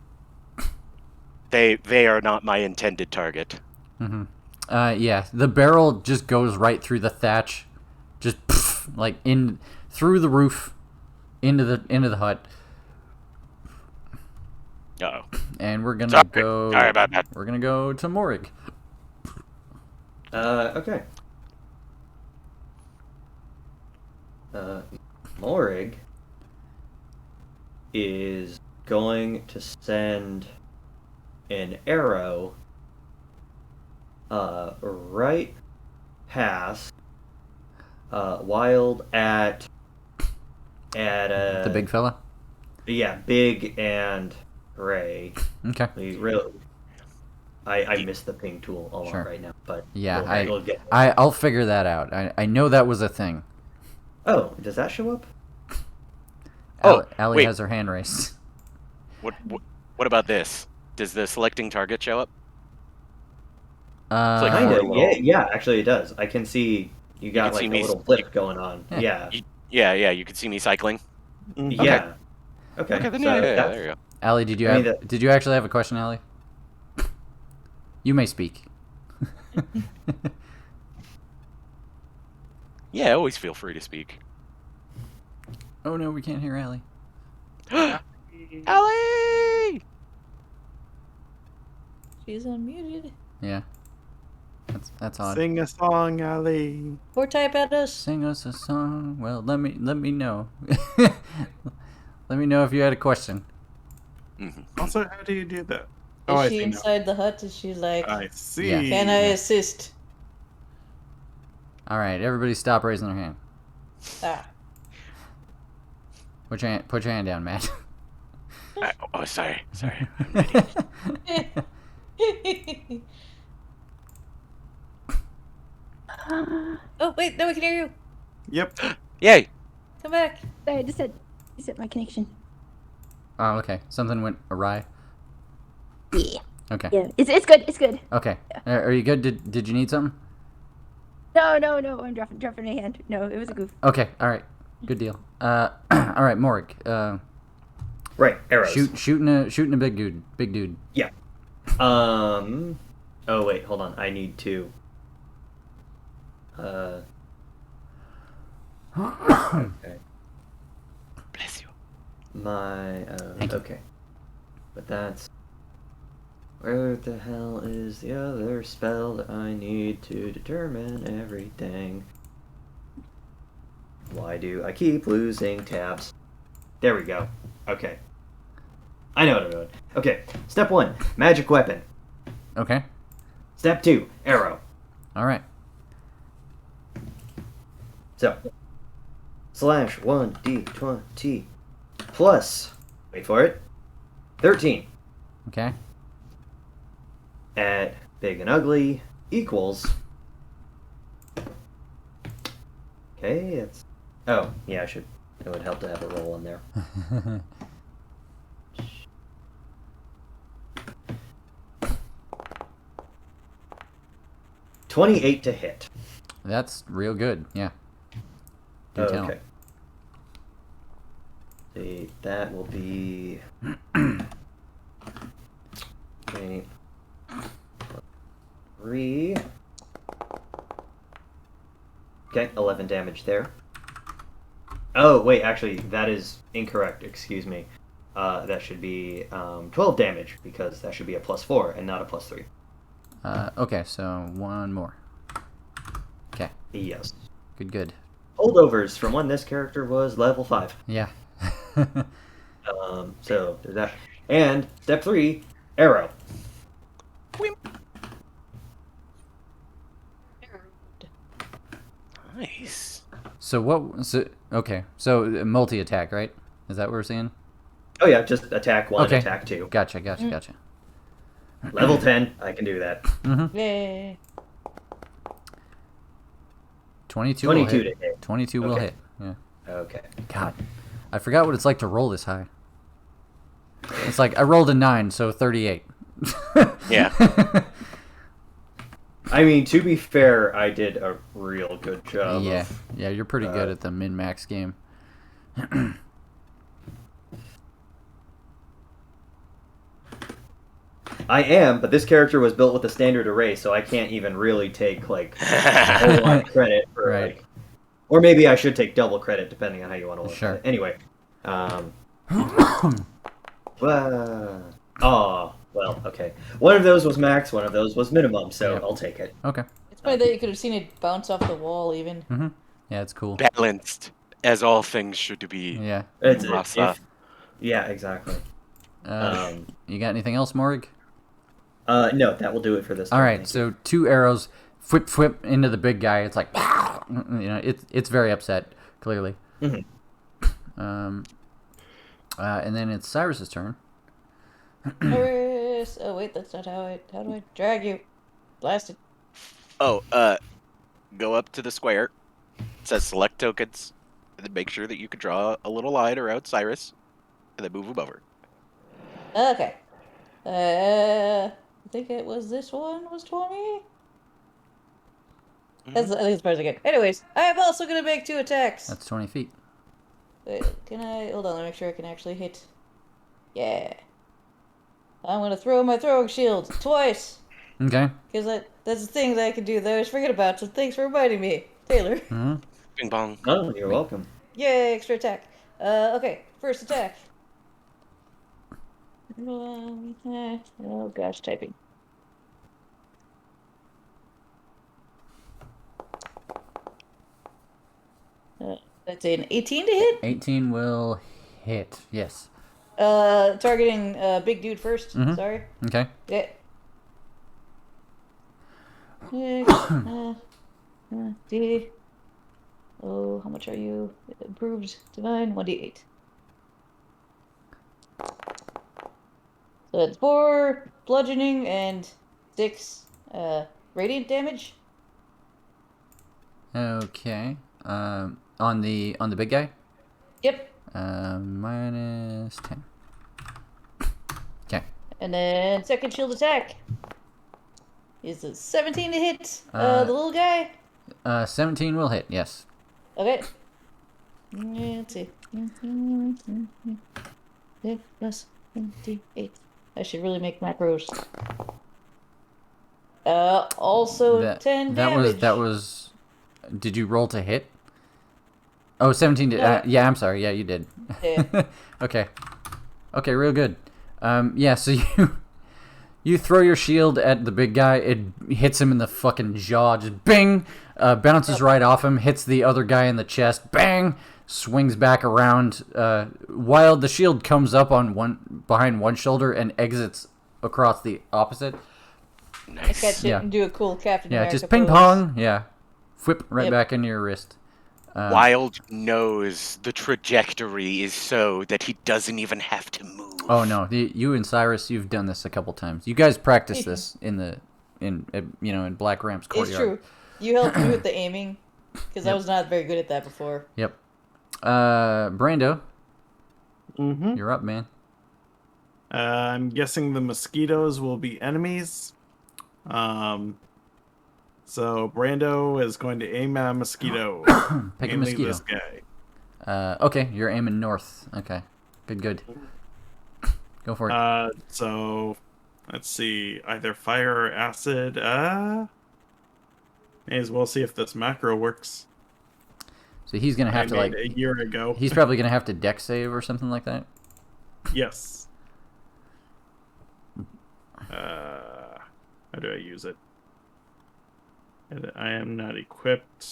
they are not my intended target. Yeah. The barrel just goes right through the thatch, just like in through the roof, into the hut. Uh-oh. And we're gonna Sorry. go. Sorry about that. We're gonna go to Morig. Okay. Morig is going to send an arrow right past Wild at The big fella. yeah, Big and Ray. Okay. I missed the ping tool a lot Sure. right now, but Yeah, we'll get I'll figure that out. I know that was a thing. Oh, does that show up? Allie wait. has her hand raised. What about this? Does the selecting target show up? like Kind four of. little- Yeah, actually, it does. I can see you got can see like a me little flip going on. Yeah. Yeah. Yeah, you can see me cycling. Yeah. Okay. Okay, then so yeah, that's, there you go. Allie, did you I mean, have? Did you actually have a question, Allie? You may speak. Yeah, always feel free to speak. Oh no, we can't hear Allie. Ellie! She's unmuted. Yeah. That's odd. Sing a song, Ali. Or type at us. Sing us a song. Well, let me know. Let me know if you had a question. Also, how do you do that? Is I she see now. inside the hut? Is she like, I see. Yeah. can I assist? All right, everybody, stop raising their hand. Ah. Put your hand down, Matt. Oh, sorry. Oh, wait, no, we can hear you. Yep. Yay! Come back. I just had my connection. Oh, okay. Something went awry. Yeah. Okay. Yeah. It's good. It's good. Okay. Are you good? Did you need something? No. I'm dropping a hand. No, it was a goof. Okay. All right. Good deal. All right, Morik. right. Arrows. Shooting a big dude. Big dude. Yeah. Oh wait, hold on. I need to. Okay. Bless you. My. Thank you. Okay. But that's. Where the hell is the other spell that I need to determine everything? Why do I keep losing tabs? There we go. Okay. I know what I'm doing. Okay. Step 1, magic weapon. Okay. Step 2, arrow. All right. So, slash 1d20 plus, wait for it, 13 Okay. at big and ugly equals, okay, it's, oh, yeah, it would help to have a roll in there. 28 to hit. That's real good. Yeah. Do tell. Okay. See, that will be. Okay. 3. Okay, 11 damage there. Oh, wait, actually, that is incorrect. Excuse me. That should be 12 damage, because that should be a +4 and not a +3. Okay, so one more. Okay. Yes. Good. Holdovers from when this character was level 5. Yeah. So, there's that. And, step 3, arrow. Nice. So what? Okay. So multi attack, right? Is that what we're seeing? Oh yeah, just attack 1, Okay. attack 2. Gotcha. Level 10, I can do that. Yay. 22. 22 will hit. to hit. 22 will Okay. hit. Yeah. Okay. God, I forgot what it's like to roll this high. It's like I rolled a 9, so 38. Yeah. I mean, to be fair, I did a real good job. Yeah. of- Yeah, you're pretty good at the min max game. I am, but this character was built with a standard array, so I can't even really take like a whole lot of credit for Right. like, or maybe I should take double credit depending on how you want to look Sure. at it. Anyway, oh well, okay. One of those was max, one of those was minimum, so Yep. I'll take it. Okay. It's funny that you could have seen it bounce off the wall, even. Yeah, it's cool. Balanced, as all things should be. Yeah. It's, Rasa. yeah, exactly. You got anything else, Morg? No, that will do it for this. All turn, right, thank you. so 2 arrows, whip into the big guy. It's like, it's very upset, clearly. Mhm. And then it's Cyrus's turn. Iris. Oh wait, that's not how do I drag you? Blasted. Oh, go up to the square. It says select tokens, and then make sure that you can draw a little line around Cyrus, and then move him over. Okay. I think it was this one was 20. That's I think as far as I get. Anyways, I am also gonna make 2 attacks. That's 20 feet. Wait, can I hold on? Let me make sure I can actually hit. Yeah. I'm gonna throw my throwing shield twice. Okay. Because that's the thing that I can do that I always forget about, so thanks for reminding me, Taylor. Mm-hmm. Bing bong. Oh, you're welcome. Yay, extra attack. Okay, first attack. Oh gosh, typing. That's an 18 to hit? 18 will hit. Yes. Targeting big dude 1st. Mhm. Sorry. Okay. Yeah. D. Oh, how much are you? Improved divine 1d8. So it's 4 bludgeoning and 6 radiant damage. Okay. On the big guy. Yep. Minus 10. Okay. And then second shield attack is a 17 to hit the little guy. 17 will hit. Yes. Okay. Let's see. 6 plus 28. I should really make macros. Also 10 damage. That was. Did you roll to hit? Oh, 17 to. No. Yeah, I'm sorry. Yeah, you did. Yeah. Okay. Okay, real good. Yeah, so you throw your shield at the big guy. It hits him in the fucking jaw. Just bing. Bounces right off him. Hits the other guy in the chest. Bang. Swings back around. While the shield comes up on behind one shoulder and exits across the opposite. I catch it Yeah. and do a cool Captain Yeah, America just ping pose. pong. Yeah. Whip right Yep. back into your wrist. Wild knows the trajectory is so that he doesn't even have to move. Oh no, you and Cyrus, you've done this a couple times. You guys practice this in Black Ramp's It's courtyard. true. You helped me with the aiming because I was not very good at that before. Yep. Brando, Mm-hmm. you're up, man. I'm guessing the mosquitoes will be enemies. So Brando is going to aim at a mosquito. Pick a mainly mosquito. this guy. Okay, you're aiming north. Okay, good. Go for it. So let's see, either fire or acid. May as well see if this macro works. So he's gonna have to I made a year ago. He's probably gonna have to deck save or something like that. Yes. How do I use it? I am not equipped.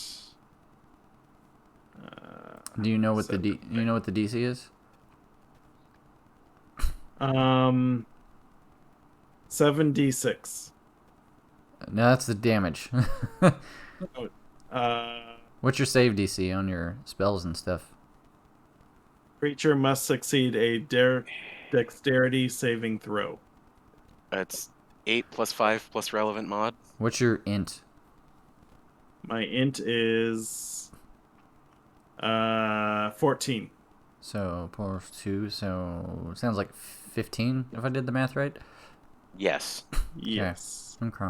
Do you know what the DC is? 7d6. No, that's the damage. What's your save DC on your spells and stuff? Creature must succeed a dexterity saving throw. That's 8 plus 5 plus relevant mod. What's your int? My int is 14. So plus 2, so it sounds like 15 if I did the math right. Yes. Yes. Okay.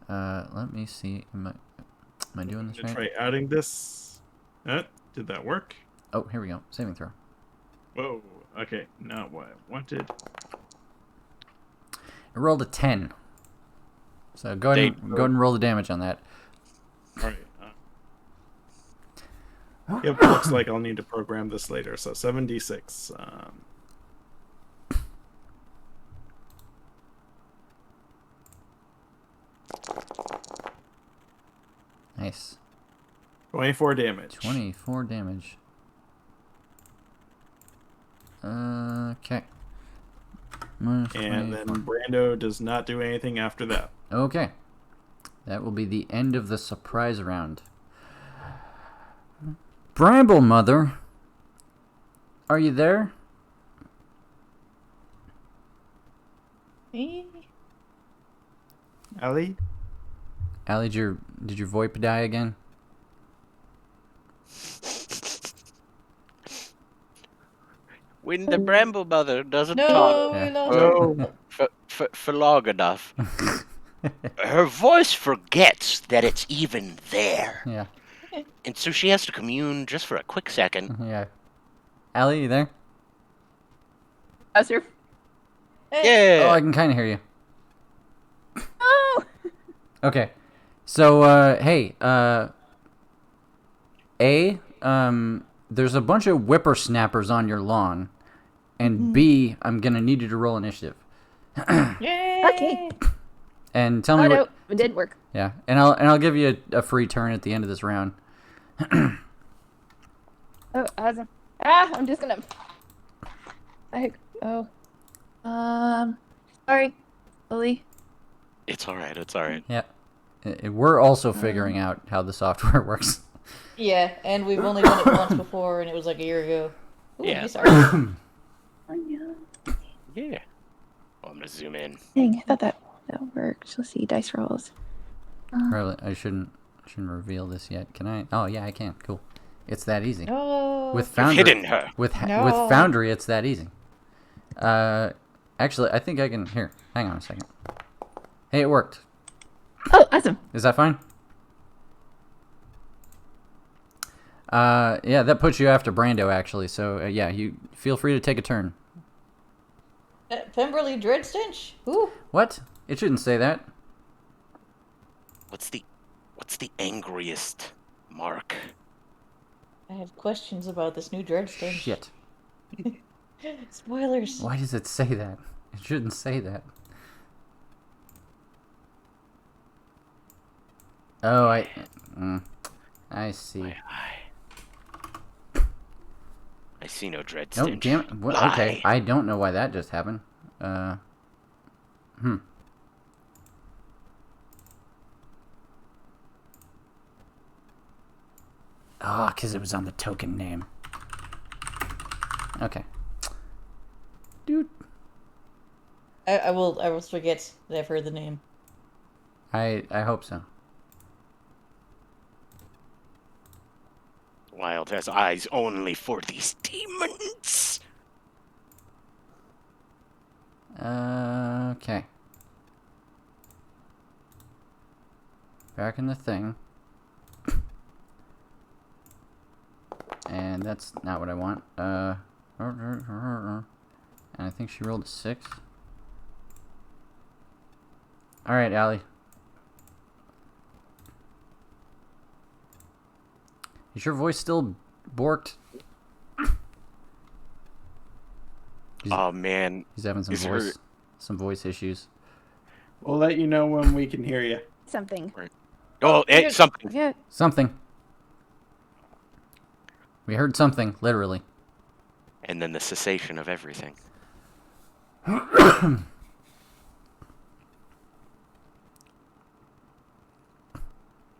Let me see. Am I doing this right? Try adding this. Did that work? Oh, here we go. Saving throw. Whoa. Okay, not what I wanted. I rolled a 10. So go ahead and roll the damage on that. Alright. Yep, looks like I'll need to program this later. So 7d6. Nice. 24 damage. 24 damage. Okay. Minus And then 24. Brando does not do anything after that. Okay. That will be the end of the surprise round. Bramble Mother, are you there? Allie? Allie, did your VoIP die again? When the bramble mother doesn't No, talk we Yeah. lost No. for long enough. Her voice forgets that it's even there. Yeah. And so she has to commune just for a quick second. Yeah. Allie, you there? Buzzer. Hey, Oh, Yeah. I can kind of hear you. Oh! Okay. So, hey, there's a bunch of whippersnappers on your lawn. And B, I'm going to need you to roll initiative. yay! Okay. And tell Oh me no, what... it did work. Yeah, and I'll give you a free turn at the end of this round. Oh, awesome. I'm just gonna. Oh. Sorry, Lily. It's alright, it's alright. Yeah. We're also figuring out how the software works. Yeah, and we've only done it once before, and it was like a year ago. Ooh, Yeah. nice art. Oh yeah. Yeah. Well, I'm gonna zoom in. Dang, I thought that worked. Let's see, dice rolls. Probably I shouldn't reveal this yet. Can I? Oh yeah, I can. Cool. It's that easy. No. With You've Foundry, hidden her. with No. Foundry, it's that easy. Actually, I think I can. Here, hang on a second. Hey, it worked. Oh, awesome. Is that fine? Yeah, that puts you after Brando, actually. So, yeah, you feel free to take a turn. Pemberley Dreadstench? Ooh. What? It shouldn't say that. What's the angriest mark? I have questions about this new Dreadstench. Shit. Spoilers. Why does it say that? It shouldn't say that. Oh, I see. I see no dread Oh, stench. damn it. What? Okay, I don't know why that just happened. Oh, because it was on the token name. Okay. Dude. I will forget that I've heard the name. I hope so. Wild has eyes only for these demons. Okay. Back in the thing. And that's not what I want. And I think she rolled a 6. Alright, Allie. Is your voice still borked? Oh man, He's having some Is her- voice issues. We'll let you know when we can hear you. Something. oh, it's something. Yeah. Something. We heard something, literally. And then the cessation of everything.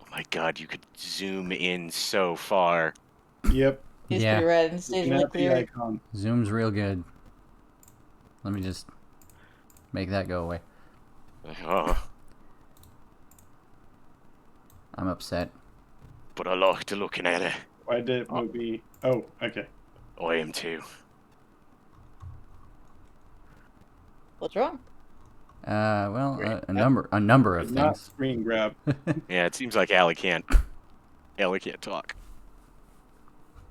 Oh my god, you could zoom in so far. Yep. It's Yeah. pretty rad and stays really Not the clear. icon. Zoom's real good. Let me just make that go away. Oh, I'm upset. but I like to looking at it. Why did it move me? Oh, okay. I am too. What's wrong? Well, Great. a number of Not things. screen grab. Yeah, it seems like Allie can't talk.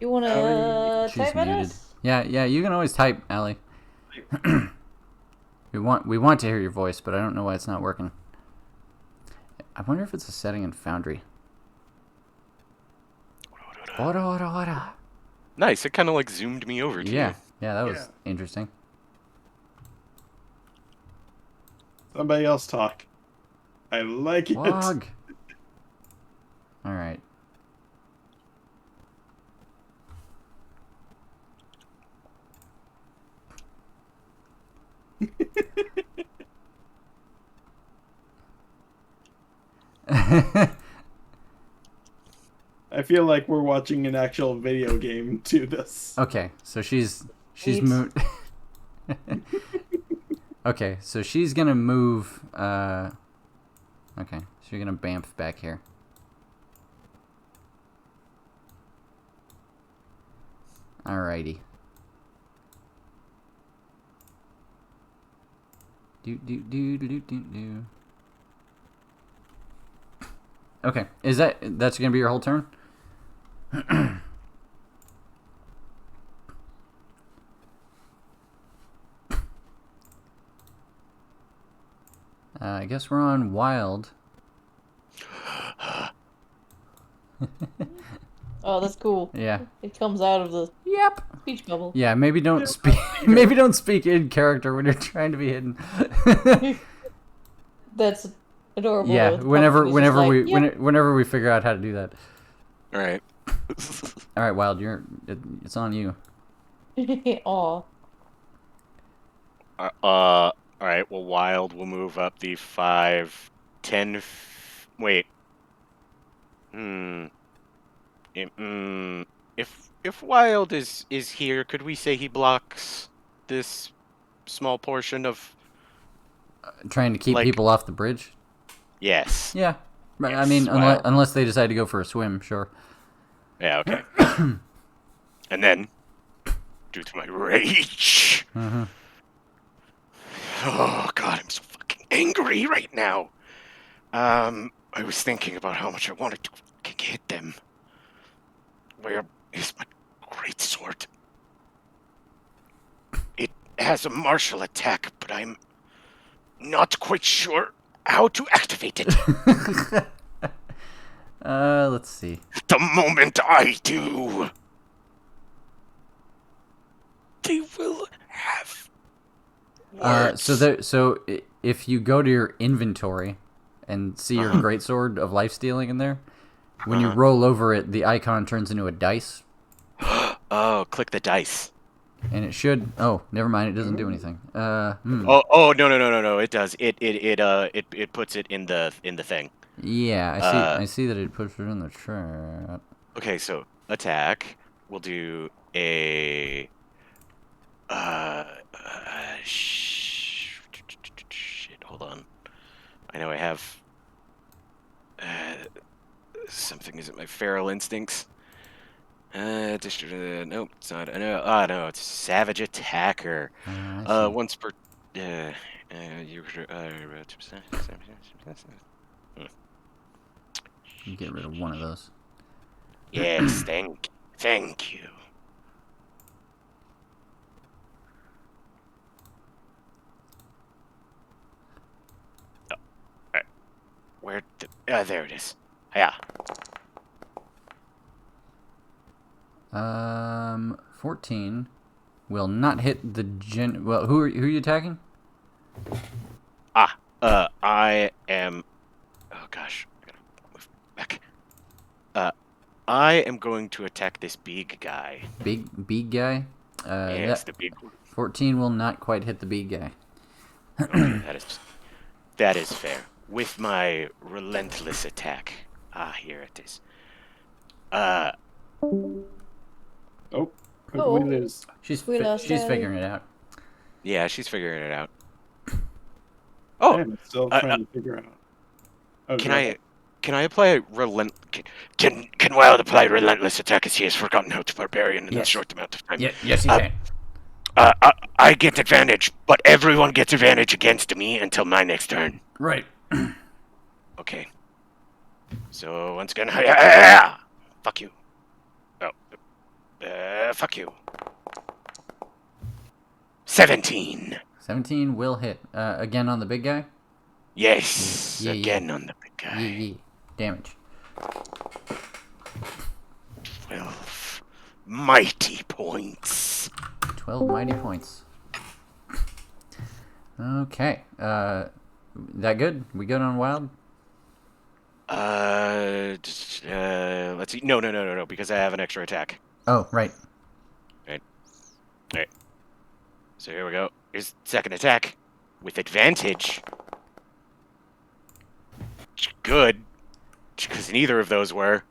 You wanna Allie, She's type at muted. us? Yeah, you can always type, Allie. we want to hear your voice, but I don't know why it's not working. I wonder if it's a setting in Foundry. Ora. Nice, it kind of like zoomed me over to Yeah, you. yeah, that was interesting. Somebody else talk. I like it. Wog. All right. I feel like we're watching an actual video game to this. Okay, so she's Eight. moved. Okay, so she's gonna move. Okay, so you're gonna bamf back here. Alrighty. Do. Okay. That's gonna be your whole turn? I guess we're on wild. Oh, that's cool. Yeah. It comes out of the Yep. speech bubble. Yeah. Maybe don't speak. Maybe don't speak in character when you're trying to be hidden. That's adorable. Yeah. though. The pumpkin is just like, yep. Whenever we figure out how to do that. All right. All right, Wild. It's on you. Aw. All right. Well, Wild will move up the 5, 10. Wait. If Wild is here, could we say he blocks this small portion of? Trying to keep Like- people off the bridge. Yes. Yeah. But, I Yes, mean, Wild. unless they decide to go for a swim, sure. Yeah. Okay. And then, due to my rage. Mm-hmm. Oh God, I'm so fucking angry right now. I was thinking about how much I wanted to fucking hit them. Where is my great sword? It has a martial attack, but I'm not quite sure how to activate it. Let's see. The moment I do, they will have words. So if you go to your inventory and see your greatsword of life stealing in there, when you roll over it, the icon turns into a dice, Oh, click the dice. and it should. Oh, never mind. It doesn't do anything. Oh no! It does. It puts it in the thing. Yeah, I see. I see that it puts it in the chat. Okay, so attack. We'll do a shit. Hold on. I know I have something. Is it my feral instincts? Nope, it's not. No, it's savage attacker. I see. Once per. You get rid of one of those. Yes, thank you. Oh, alright. Where the? There it is. Yeah. 14 will not hit the gen. Well, who are you attacking? I am. Oh gosh, I gotta move back. I am going to attack this big guy. Big guy. Yes, the big one. 14 will not quite hit the big guy. Okay, that is fair. With my relentless attack. Here it is. Oh, who did Oh. we lose? She's We lost she's Daddy. figuring it out. Yeah, she's figuring it out. Oh, I'm still trying to figure out. Oh, can go I? ahead. Can I apply a Can Wild apply relentless attack as he has forgotten how to barbarian in a Yes. short amount of time? Yes, you can. I get advantage, but everyone gets advantage against me until my next turn. Right. Okay. So once again, fuck you. Oh, fuck you. 17. 17 will hit. Again on the big guy. Yes, Yeah. again on the big guy. Yeah. Damage. 12 mighty points. 12 mighty points. Okay. That good? We good on wild? Let's see. No, because I have an extra attack. Oh, right. Alright. So here we go. Here's second attack with advantage. Good, because neither of those were.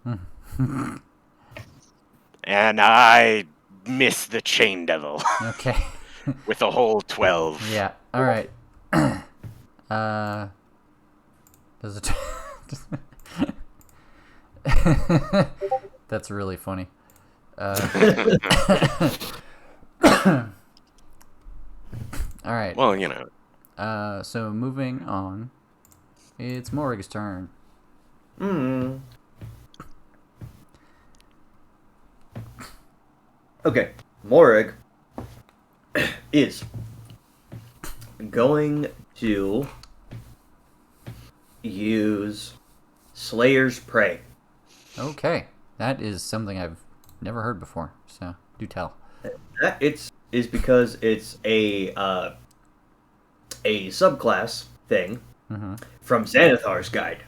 And I miss the chain devil Okay. with a whole 12. Yeah. All right. Does it? That's really funny. All right. Well, you know. So moving on, it's Morg's turn. Hmm. Okay, Morrig is going to use Slayer's Prey. Okay, that is something I've never heard before. So do tell. That is because it's a subclass thing Mm-hmm. from Xanathar's Guide.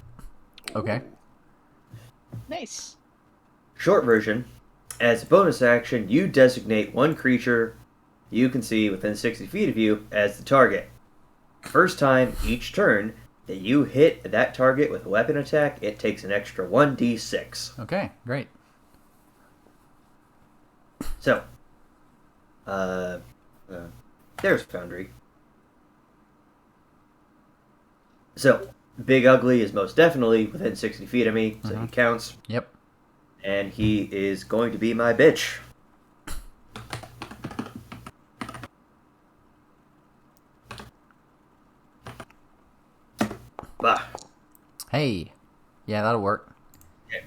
Okay. Nice. Short version: as a bonus action, you designate one creature you can see within 60 feet of you as the target. First time each turn that you hit that target with a weapon attack, it takes an extra 1d6. Okay. Great. So, there's Foundry. So, Big Ugly is most definitely within 60 feet of me, so he counts. Yep. And he is going to be my bitch. Bah. Hey. Yeah, that'll work. Okay.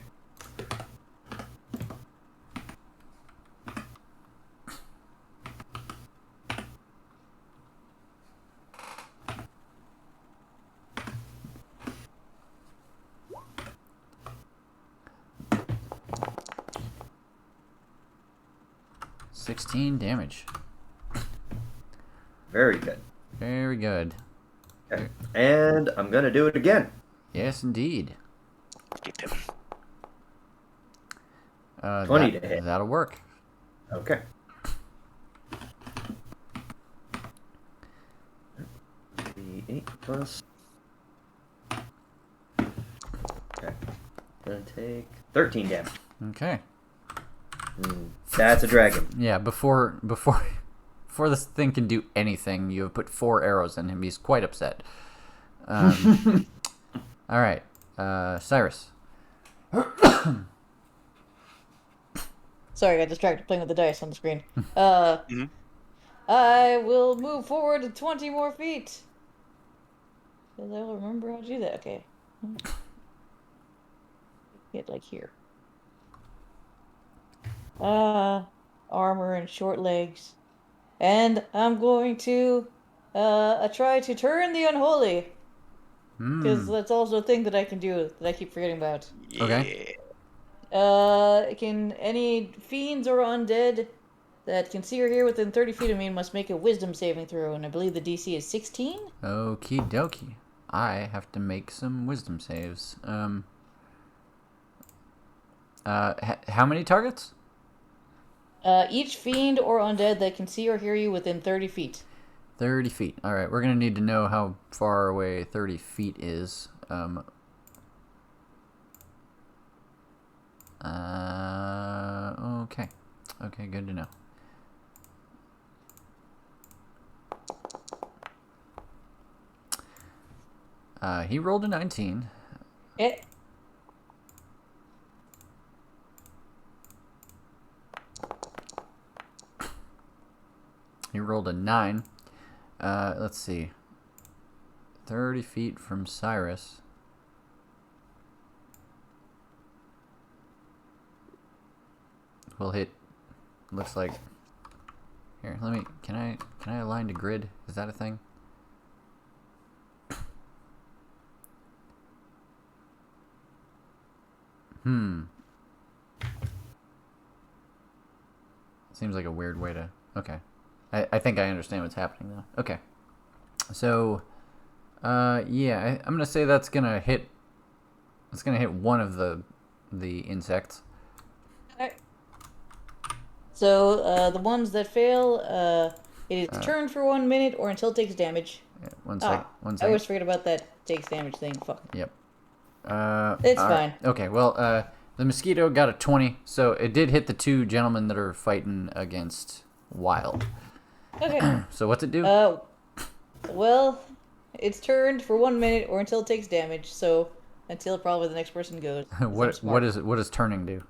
$16 damage. Very good. Very good. Okay. And I'm gonna do it again. Yes, indeed. Get him. 20 to hit. That'll work. Okay. The 8 plus. Okay. Gonna take 13 damage. Okay. That's a dragon. Yeah. Before this thing can do anything, you have put 4 arrows in him. He's quite upset. All right. Cyrus. Sorry, I got distracted playing with the dice on the screen. I will move forward 20 more feet. Because I will remember how to do that. Okay. Get like here. Armor and short legs. And I'm going to try to turn the unholy. Because that's also a thing that I can do that I keep forgetting about. Okay. Can any fiends or undead that can see or hear within 30 feet of me must make a wisdom saving throw, and I believe the DC is 16? Okie dokie. I have to make some wisdom saves. How many targets? Each fiend or undead that can see or hear you within 30 feet. 30 feet. All right, we're going to need to know how far away 30 feet is. Okay. Okay, good to know. He rolled a 19. He rolled a 9. Let's see. 30 feet from Cyrus. We'll hit. Looks like. Here, let me. Can I align to grid? Is that a thing? Seems like a weird way to. Okay. I think I understand what's happening though. Okay. So, yeah, I'm gonna say that's gonna hit. It's gonna hit one of the insects. Alright. So, the ones that fail, it is turned for 1 minute or until it takes damage. Yeah, one sec. One I second. always forget about that takes damage thing. Fuck. Yep. It's all fine. right. Okay. Well, the mosquito got a 20, so it did hit the 2 gentlemen that are fighting against Wild. Okay. So what's it do? Well, it's turned for 1 minute or until it takes damage, so until probably the next person goes. 'Cause I'm what smart. does turning do?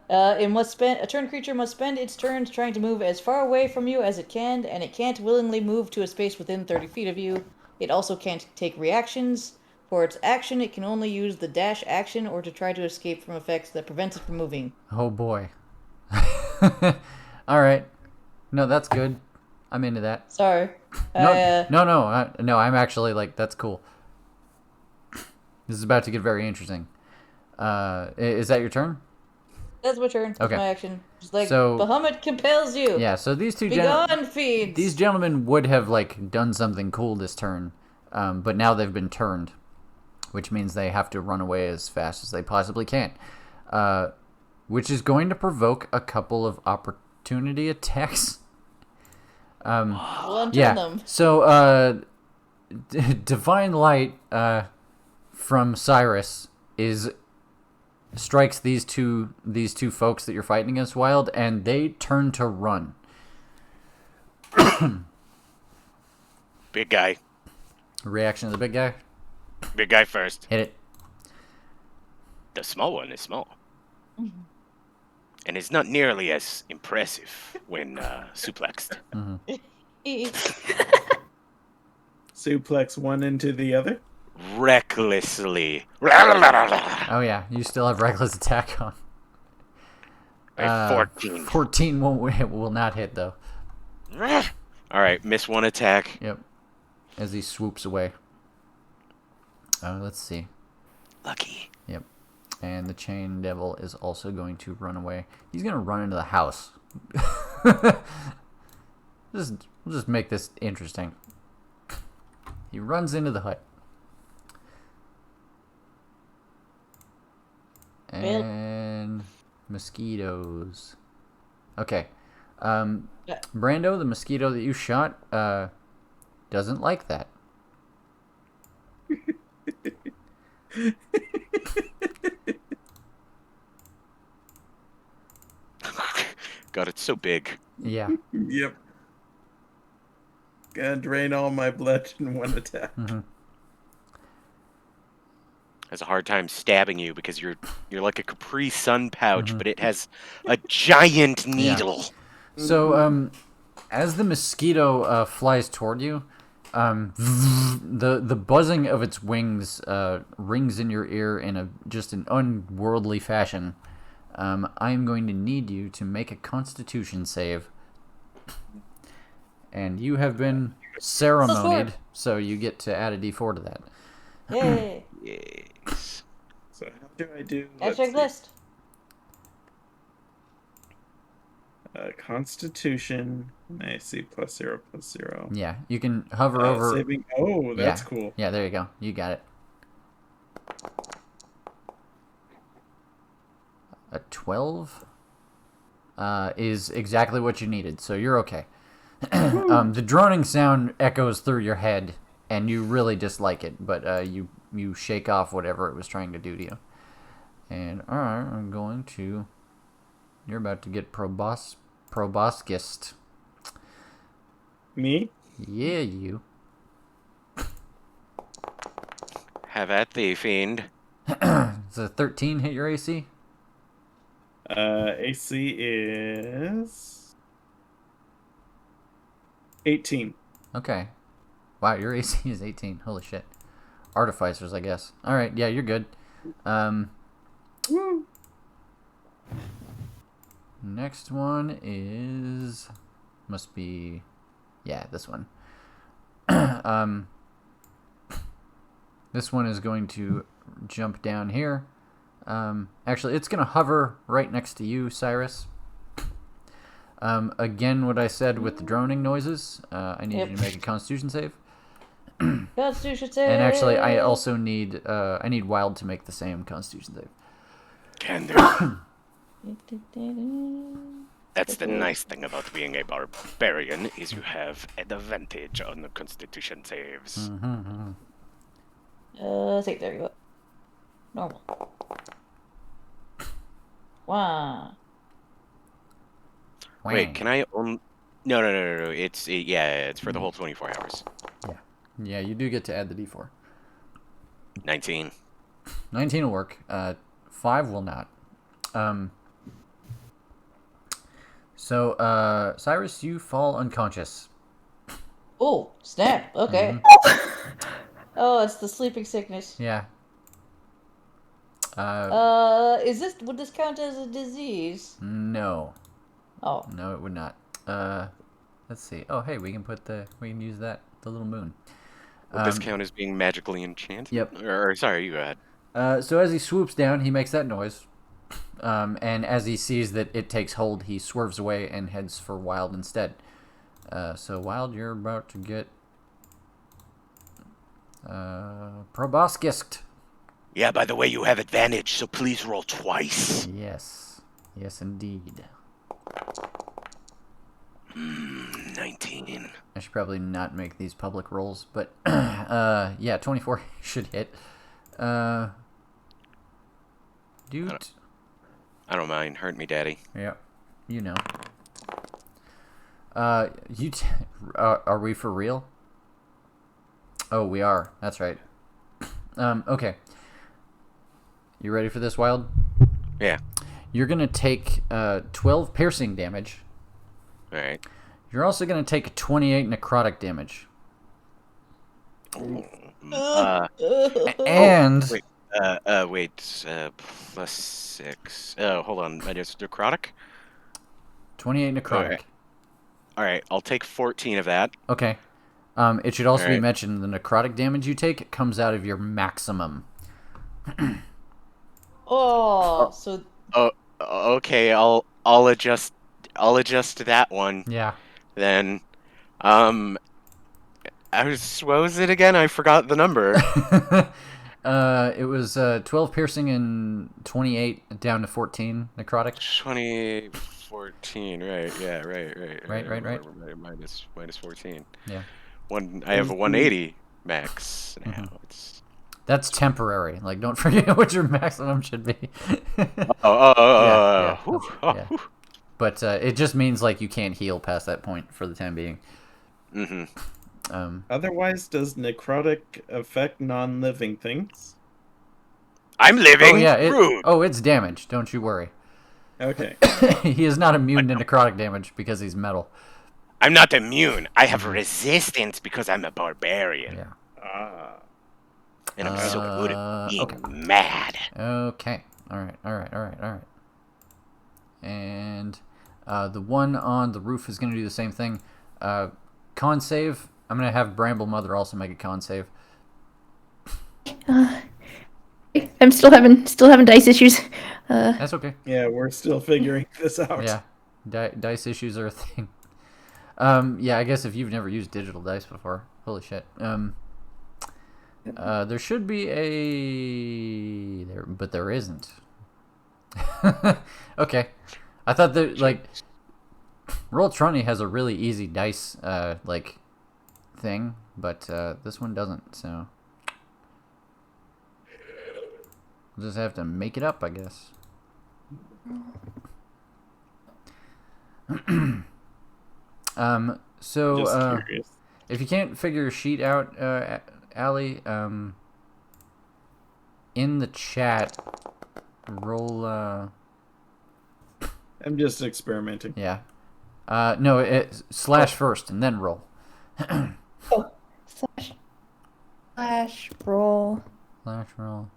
A turn creature must spend its turn trying to move as far away from you as it can, and it can't willingly move to a space within 30 feet of you. It also can't take reactions. For its action, it can only use the dash action or to try to escape from effects that prevent it from moving. Oh boy. All right. No, that's good. I'm into that. Sorry. No. I'm actually like, that's cool. This is about to get very interesting. Is that your turn? That's my turn. That's Okay. my action. Just like, So- Bahamut compels you. Yeah. So these two Be gone, fiends. these gentlemen would have like done something cool this turn, but now they've been turned, which means they have to run away as fast as they possibly can, which is going to provoke a couple of opportunity attacks. We'll unturn Yeah. them. So, divine light from Cyrus strikes these two folks that you're fighting against, Wild, and they turn to run. Big guy. Reaction of the big guy. Big guy first. Hit it. The small one is small. And it's not nearly as impressive when suplexed. Suplex one into the other. Recklessly. Oh yeah, you still have reckless attack on. 14. 14 will not hit though. Alright, miss one attack. Yep. As he swoops away. Let's see. Lucky. Yep. And the chain devil is also going to run away. He's going to run into the house. We'll just make this interesting. He runs into the hut. And mosquitoes. Okay. Brando, the mosquito that you shot, doesn't like that. God, it's so big. Yeah. Yep. Gonna drain all my blood in one attack. Has a hard time stabbing you because you're like a Capri Sun pouch, but it has a giant needle. So, as the mosquito flies toward you, the buzzing of its wings rings in your ear in just an unworldly fashion. I'm going to need you to make a Constitution save, and you have been ceremonied, so you get to add a D4 to that. Yay. Yes. So how do I do? Abstract list. Constitution. I see +0 +0. Yeah, you can hover over. Saving. Oh, that's yeah. cool. Yeah, there you go. You got it. A 12 is exactly what you needed, so you're okay. The droning sound echoes through your head, and you really dislike it, but you shake off whatever it was trying to do to you. And alright, I'm going to... You're about to get proboscis. Me? Yeah, you. Have at thee, fiend. Does a 13 hit your AC? AC is 18. Okay. Wow, your AC is 18. Holy shit. Artificers, I guess. Alright, yeah, you're good. Woo! Next one is... Must be... Yeah, this one. This one is going to jump down here. Actually, it's going to hover right next to you, Cyrus. Again, what I said with the droning noises. I need you to make a Constitution save. Constitution save. And actually, I also need Wild to make the same Constitution save. Can do. That's the nice thing about being a barbarian, is you have an advantage on the Constitution saves. Save, there you go. Normal. Wow. Wait, can I No. It's for the whole 24 hours. Yeah, you do get to add the D4. 19. 19 will work. 5 will not. So, Cyrus, you fall unconscious. Oh, snap. Okay. Oh, it's the sleeping sickness. Yeah. Would this count as a disease? No. Oh. No, it would not. Let's see. Oh, hey, we can use that, the little moon. Would this count as being magically enchanted? Yep. Or sorry, you go ahead. So as he swoops down, he makes that noise. And as he sees that it takes hold, he swerves away and heads for Wild instead. So Wild, you're about to get proboscis. Yeah, by the way, you have advantage, so please roll twice. Yes. Yes, indeed. 19. I should probably not make these public rolls, but yeah, 24 should hit. Dude. I don't mind. Hurt me, daddy. Yeah, you know. Are we for real? Oh, we are. That's right. Okay. You ready for this, Wild? Yeah. You're gonna take 12 piercing damage. All right. You're also gonna take 28 necrotic damage. And Wait. Plus 6. Oh, hold on. I just necrotic. 28 necrotic. All right. I'll take 14 of that. Okay. It should also be Alright. mentioned the necrotic damage you take comes out of your maximum. Oh, so Oh, okay. I'll adjust to that one Yeah. then. What was it again? I forgot the number. It was 12 piercing and 28 down to 14 necrotic. 14. Right. Yeah. Right. Right. Minus 14. Yeah. I have a 180 max now. That's temporary. Like, don't forget what your maximum should be. Yeah. Yeah. But it just means like you can't heal past that point for the time being. Mm-hmm. Otherwise, does necrotic affect non-living things? I'm living. Oh yeah. Rude. It's damage. Don't you worry. Okay. He is not immune to necrotic damage because he's metal. I'm not immune. I have resistance because I'm a barbarian. Yeah. And I'm so good at being okay. mad. Okay. All right. And the one on the roof is going to do the same thing. Con save. I'm going to have Bramble Mother also make a con save. I'm still having dice issues. That's okay. Yeah, we're still figuring this out. Yeah. Dice issues are a thing. Yeah, I guess if you've never used digital dice before. Holy shit. There should be but there isn't. Okay. I thought that, like, Roll20 has a really easy dice, like, thing, but this one doesn't, so we'll just have to make it up, I guess. So, if you can't figure your sheet out, Allie, in the chat, roll, I'm just experimenting. yeah. No, slash first and then roll. Slash roll Slash roll.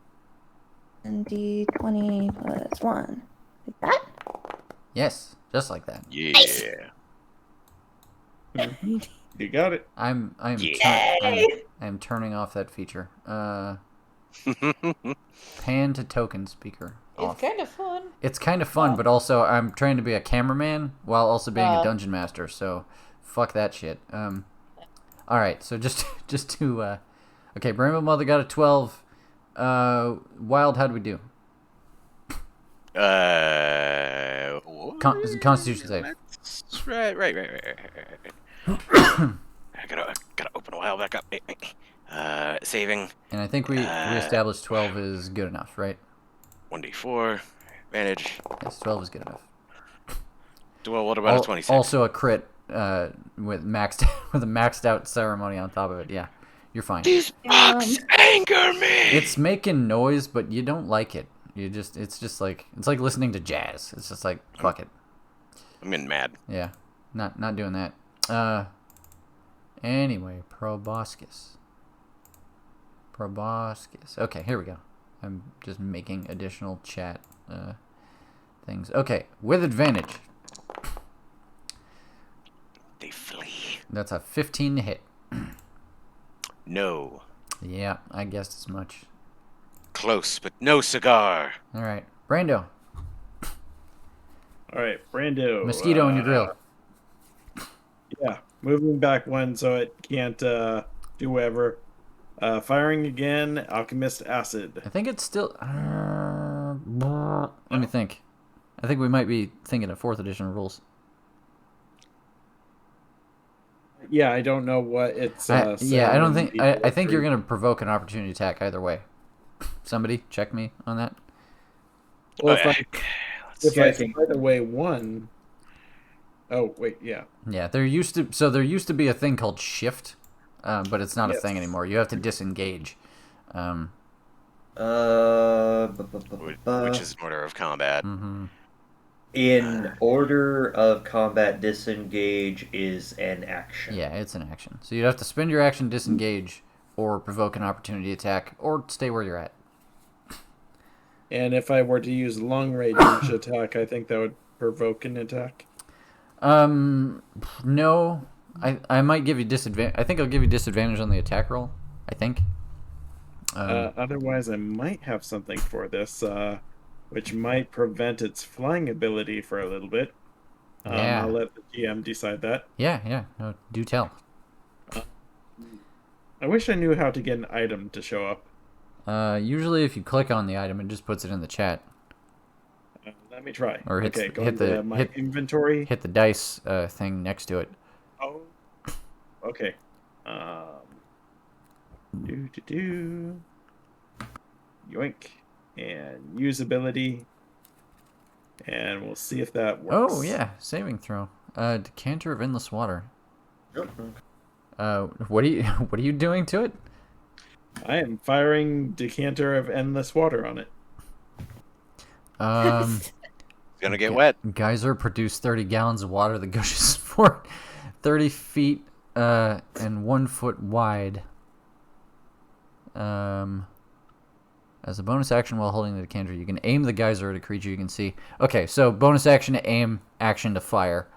and d20 plus 1. Like that? Yes, just like that. Yeah. You got it. I'm turning off that feature. Pan to token speaker. it's Off. kind of fun. It's kind of fun, but also I'm trying to be a cameraman while also being a dungeon master. So, fuck that shit. All right. So just to, okay. Bramble Mother got a 12. Wild, how'd we do? Constitution save. Right. I gotta open a while back up. Saving. And I think we established 12 is good enough, right? 1d4 advantage. Yes, 12 is good enough. Well, what about a 26? Also a crit with a maxed out ceremony on top of it. Yeah, you're fine. These bugs anger me. It's making noise, but you don't like it. It's like listening to jazz. It's just like fuck it. I'm getting mad. Yeah, not doing that. Anyway, proboscis. Proboscis. Okay, here we go. I'm just making additional chat things. Okay, with advantage. They flee. That's a 15 to hit. No. Yeah, I guessed as much. Close, but no cigar. All right, Brando. All right, Brando. Mosquito in your grill. Yeah, moving back one so it can't do whatever. Firing again, Alchemist Acid. I think it's still. Let me think. I think we might be thinking of 4th edition rules. Yeah, I don't know what it's. Yeah, I don't think. I think you're gonna provoke an opportunity attack either way. Somebody check me on that. Well, Okay. if I fight away one. Oh wait, yeah. Yeah, there used to be a thing called shift, but it's not a thing anymore. You have to disengage. Which is order of combat. Mm-hmm. In order of combat, disengage is an action. Yeah, it's an action. So you'd have to spend your action, disengage, or provoke an opportunity attack, or stay where you're at. And if I were to use long range attack, I think that would provoke an attack. No. I might give you disadvantage. I think I'll give you disadvantage on the attack roll. I think. Otherwise, I might have something for this, which might prevent its flying ability for a little bit. Yeah. I'll let the GM decide that. Yeah. No, do tell. I wish I knew how to get an item to show up. Usually if you click on the item, it just puts it in the chat. Let me try. Or hit inventory. Hit the dice thing next to it. Oh. Okay. Yoink. And usability. And we'll see if that works. Oh yeah, saving throw. Decanter of endless water. What are you doing to it? I am firing Decanter of Endless Water on it. Gonna get wet. Geyser produced 30 gallons of water that gushes for 30 feet and 1 foot wide. As a bonus action while holding the decanter, you can aim the geyser at a creature you can see. Okay, so bonus action to aim, action to fire.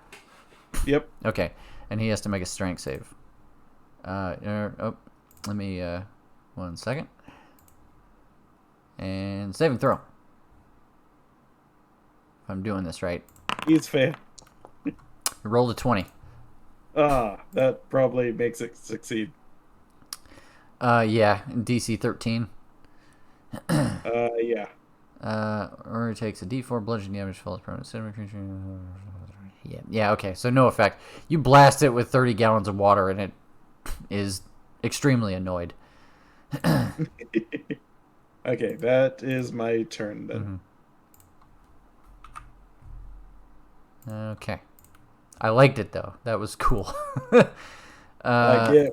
Yep. Okay, and he has to make a strength save. Let me 1 second. And save and throw. If I'm doing this right. He's fair. Roll a 20. That probably makes it succeed. Yeah, DC 13. Yeah. Or it takes a D4 bludgeoning damage, falls prone. Yeah, okay, so no effect. You blast it with 30 gallons of water and it is extremely annoyed. Okay, that is my turn then. Mm-hmm. Okay. I liked it though. That was cool. Yeah, I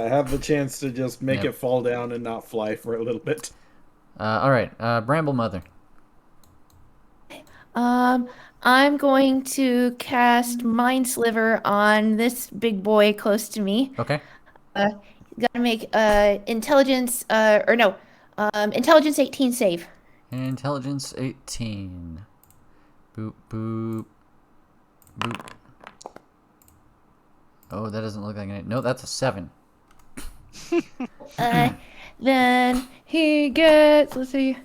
have the chance to just make it fall down and not fly for a little bit. All right, Bramble Mother. I'm going to cast Mind Sliver on this big boy close to me. Okay. Gotta make intelligence intelligence 18 save. Intelligence 18. Boop boop boop. Oh, that doesn't look like an 8. No, that's a 7. Then he gets, let's see,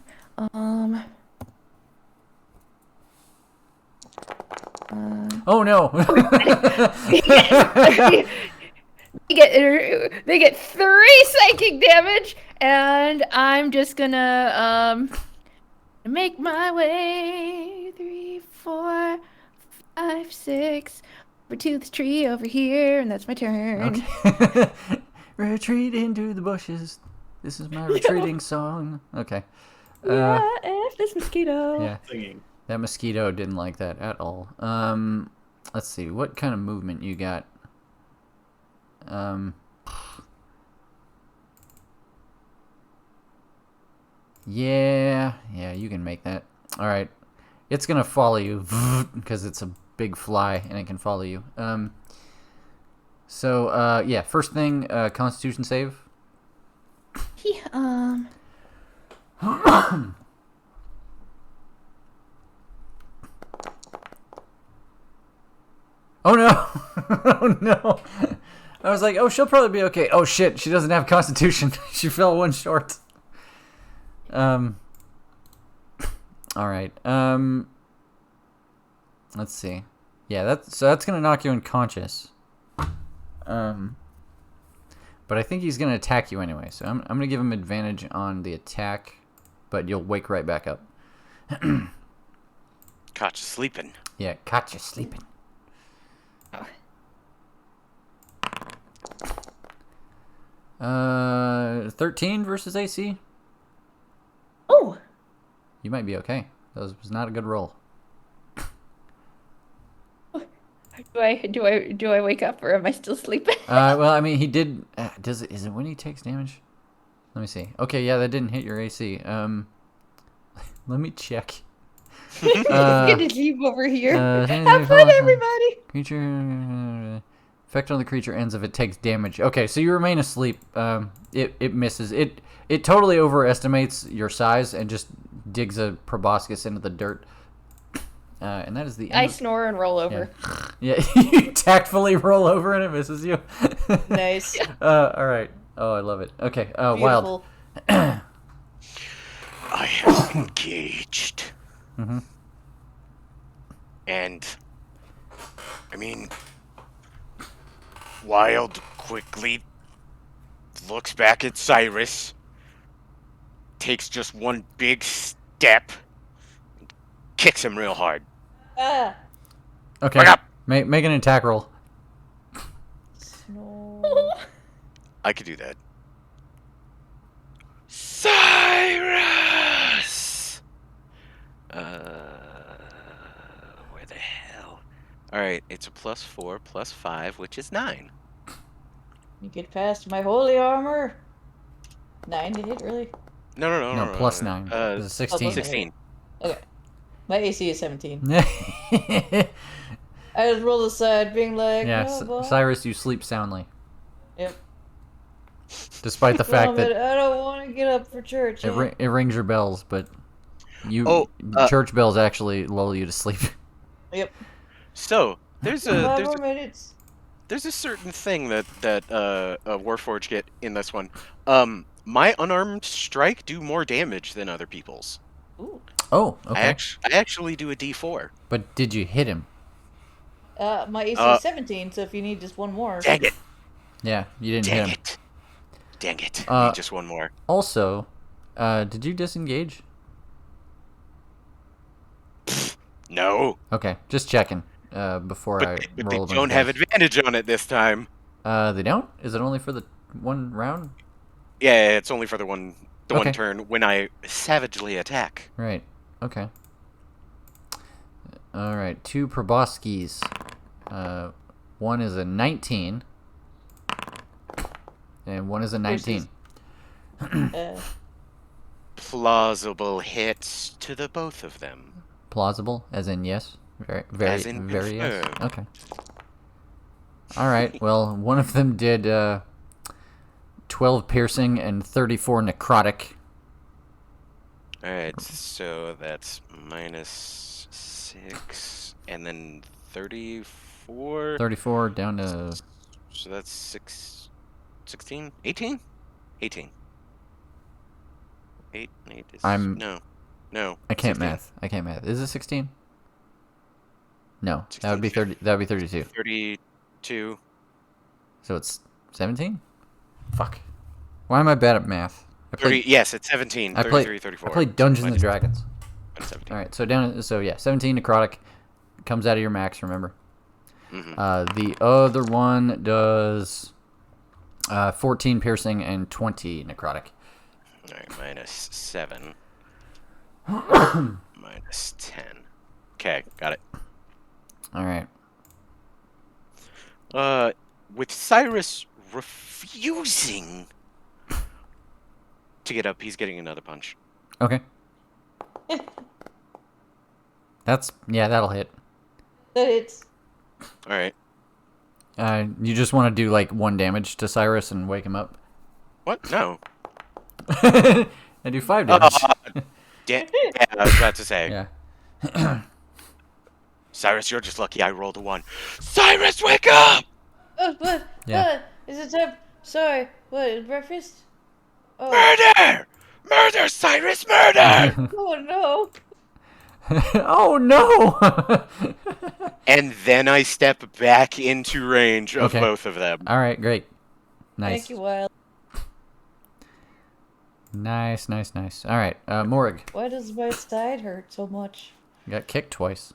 oh no! they get 3 psychic damage, and I'm just gonna make my way 3, 4, 5, 6 over to the tree over here, and that's my turn. Okay. Retreat into the bushes. This is my retreating song. Okay. Yeah, F this mosquito. Yeah. Singing. That mosquito didn't like that at all. Let's see. What kind of movement you got? Yeah, you can make that. All right. It's going to follow you because it's a big fly and it can follow you. So, yeah, first thing, Constitution save. Oh no! Oh no! I was like, oh, she'll probably be okay. Oh shit, she doesn't have Constitution. She fell one short. All right. Let's see. Yeah, that's gonna knock you unconscious. But I think he's gonna attack you anyway, so I'm gonna give him advantage on the attack, but you'll wake right back up. Caught you sleeping. Yeah, caught you sleeping. 13 versus AC. Oh, You might be okay. That was not a good roll. do I wake up or am I still sleeping? Well, I mean, he did. Is it when he takes damage? Let me see. Okay, yeah, that didn't hit your AC. Let me check. Gonna leave over here. Have Have fun, everybody. Creature effect on the creature ends if it takes damage. Okay, so you remain asleep. It misses. It totally overestimates your size and just digs a proboscis into the dirt. And that is the end. I snore and roll over. Yeah, you tactfully roll over and it misses you. Nice. All right. Oh, I love it. Okay. Wild. Beautiful. I am engaged. Mm-hmm. And, I mean, Wild quickly looks back at Cyrus, takes just one big step, kicks him real hard. Ah. Okay. Wake up! Make an attack roll. Snore. I could do that. Cyrus! Where the hell? Alright, it's a +4, +5, which is 9. You get past my holy armor. 9 to hit, really? No, Plus 9. It's a 16. 16. Okay. My AC is 17. Yeah, I just rolled aside, being like, oh, boy. Cyrus, you sleep soundly. Yep. Despite the fact Well, but that I don't want to get up for church. it rings your bells, but church bells actually lull you to sleep. Yep. So, there's 5 more minutes. a certain thing that Warforged get in this one. My unarmed strike do more damage than other people's. Ooh. Oh, okay. I actually do a D4. But did you hit him? My AC is 17, so if you need just one more. Dang it! Yeah, you didn't hit him. Dang it! I need just one more. Also, did you disengage? No. Okay, just checking before I But roll. they don't have advantage on it this time. They don't? Is it only for the one round? Yeah, it's only for the one Okay. turn when I savagely attack. Right. Okay. All right. 2 proboscis. One is a 19, and one is a 19. Plausible hits to the both of them. Plausible, as in yes. Very, As in very yes. confirmed. Okay. All right. Well, one of them did 12 piercing and 34 necrotic. Alright, so that's -6, and then 34. 34 down to. So that's 16? 18? 18. 8 is... I'm- No. I can't 16. math. I can't math. Is it 16? No, 16. that would be 30. That would be 32. 32. So it's 17. Fuck. Why am I bad at math? I 30, yes, it's 17. I 33, played. 34. I played Dungeons and Minus- Dragons. minus 17. All right, so down. So yeah, 17 necrotic comes out of your max. Remember. Mhm. The other one does 14 piercing and 20 necrotic. Alright, -7. -10. Okay, got it. All right. With Cyrus refusing to get up, he's getting another punch. Okay. That'll hit. That hits. Alright. You just want to do like 1 damage to Cyrus and wake him up. What? No. I do 5 damage. Yeah, I was about to say. Yeah. Cyrus, you're just lucky I rolled a 1. Cyrus, wake up! What? Yeah. What? Is it time? Sorry. What? Is breakfast? Oh. Murder! Murder, Cyrus, murder! Oh no. Oh no! And then I step back into range of Okay. both of them. All right, great. Nice. Thank you, Wild. Nice. All right, Morg. Why does my side hurt so much? You got kicked twice.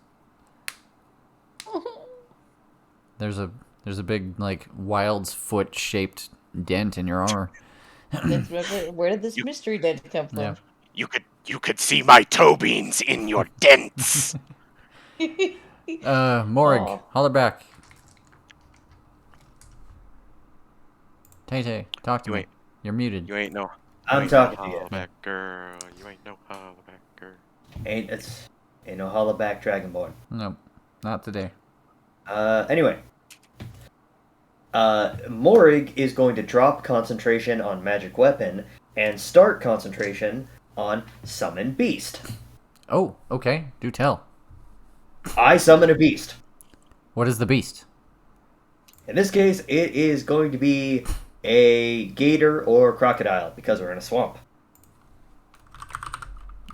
There's a big like wild's foot shaped dent in your armor. Where did this mystery dent come from? Yeah. You could see my toe beans in your dents. Morg, Aw. holler back. Tay, talk to You me. ain't- You're muted. You ain't no. I'm talking to you. Hollaback girl. You ain't no hollaback girl. Ain't no hollaback dragonborn. Nope, not today. Anyway. Morig is going to drop concentration on magic weapon and start concentration on summon beast. Oh, okay. Do tell. I summon a beast. What is the beast? In this case, it is going to be a gator or crocodile because we're in a swamp.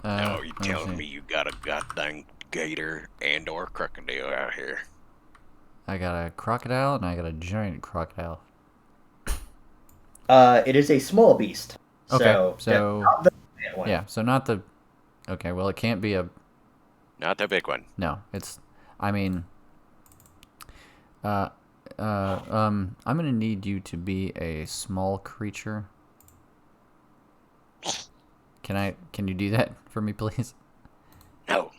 Oh, you let me telling see. me you got a goddamn gator and or crocodile out here? I got a crocodile and I got a giant crocodile. It is a small beast. Okay, So not the big one. Yeah, so not the. Okay, well, it can't be a. Not the big one. No, it's. I mean. I'm gonna need you to be a small creature. Can you do that for me, please? No.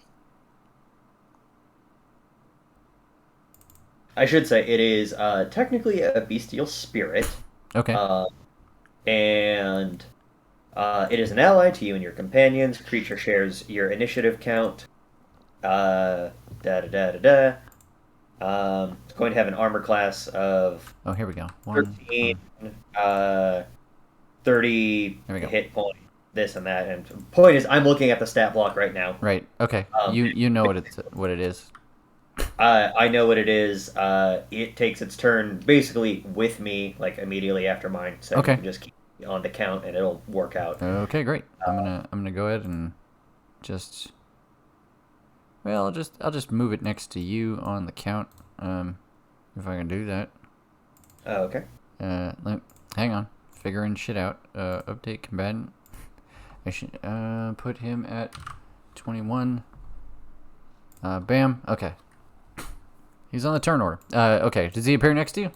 I should say it is technically a bestial spirit, Okay. and it is an ally to you and your companions. Creature shares your initiative count. It's going to have an armor class of Oh, here we go. 13, 30 There we go. hit point, this and that. And point is, I'm looking at the stat block right now. Right. Okay. You know what it is. I know what it is. It takes its turn basically with me, like immediately after mine. So Okay. you can just keep it on the count, and it'll work out. Okay, great. I'm gonna go ahead and just. Well, I'll just move it next to you on the count. If I can do that. Oh, okay. Hang on. Figuring shit out. Update combatant. I should put him at 21. Bam. Okay. He's on the turn order. Okay. Does he appear next to you?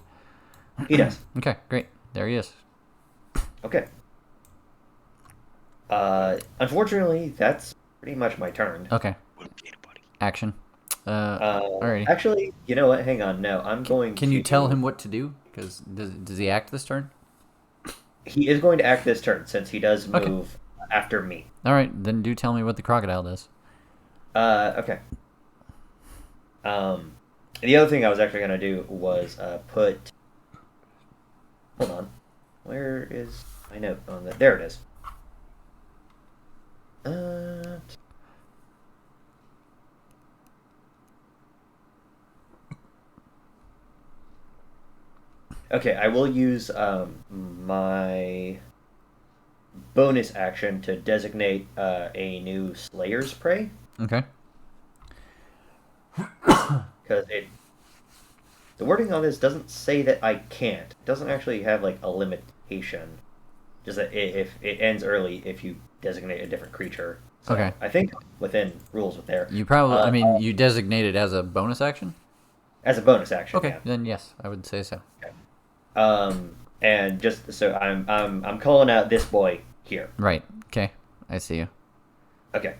He does. Okay, great. There he is. Okay. Unfortunately, that's pretty much my turn. Okay. Action. Alrighty. Actually, you know what? Hang on. No, I'm going. Can you tell him what to do? Because does he act this turn? He is going to act this turn since he does move Okay. after me. All right, then do tell me what the crocodile does. Okay. The other thing I was actually going to do was put. Hold on. Where is my note on that? There it is. Okay, I will use my bonus action to designate a new Slayer's Prey. Okay. Because the wording on this doesn't say that I can't. It doesn't actually have like a limitation. Just that if it ends early if you designate a different creature. So Okay. I think within rules with there. You probably. I mean, you designate it as a bonus action. As a bonus action. Okay. Yeah. Then yes, I would say so. And just so I'm calling out this boy here. Right. Okay. I see you. Okay.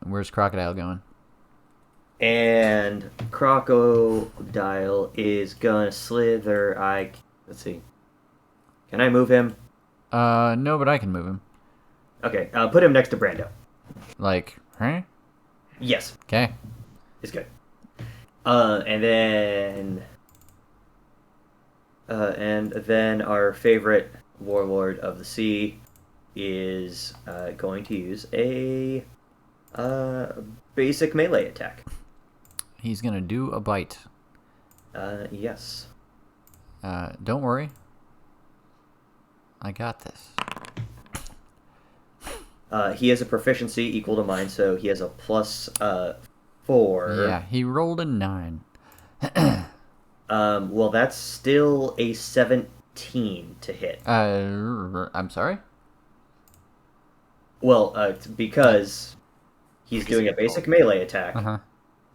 Where's crocodile going? And Crocodile is gonna slither. Let's see. Can I move him? No, but I can move him. Okay, put him next to Brando. Like, huh? Yes, Okay. it's good. And then our favorite Warlord of the Sea is going to use a basic melee attack. He's gonna do a bite. Yes. Don't worry. I got this. He has a proficiency equal to mine, so he has a plus 4. Yeah, he rolled a 9. Well, that's still a 17 to hit. I'm sorry? Well, because he's doing a basic melee attack. Uh-huh.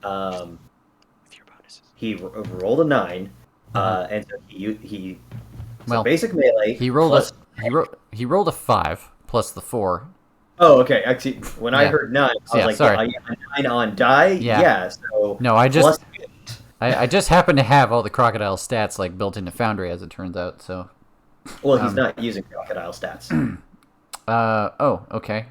With your bonuses. He rolled a 9, and so he so Well, basic melee. He rolled plus, he rolled a 5 plus the 4. Oh, okay. Actually, when I Yeah. heard 9, I was Yeah, like, sorry. well, a 9 on die? Yeah. So No, I plus just I just happen to have all the crocodile stats like built into Foundry as it turns out, so well, he's not using crocodile stats. oh, okay.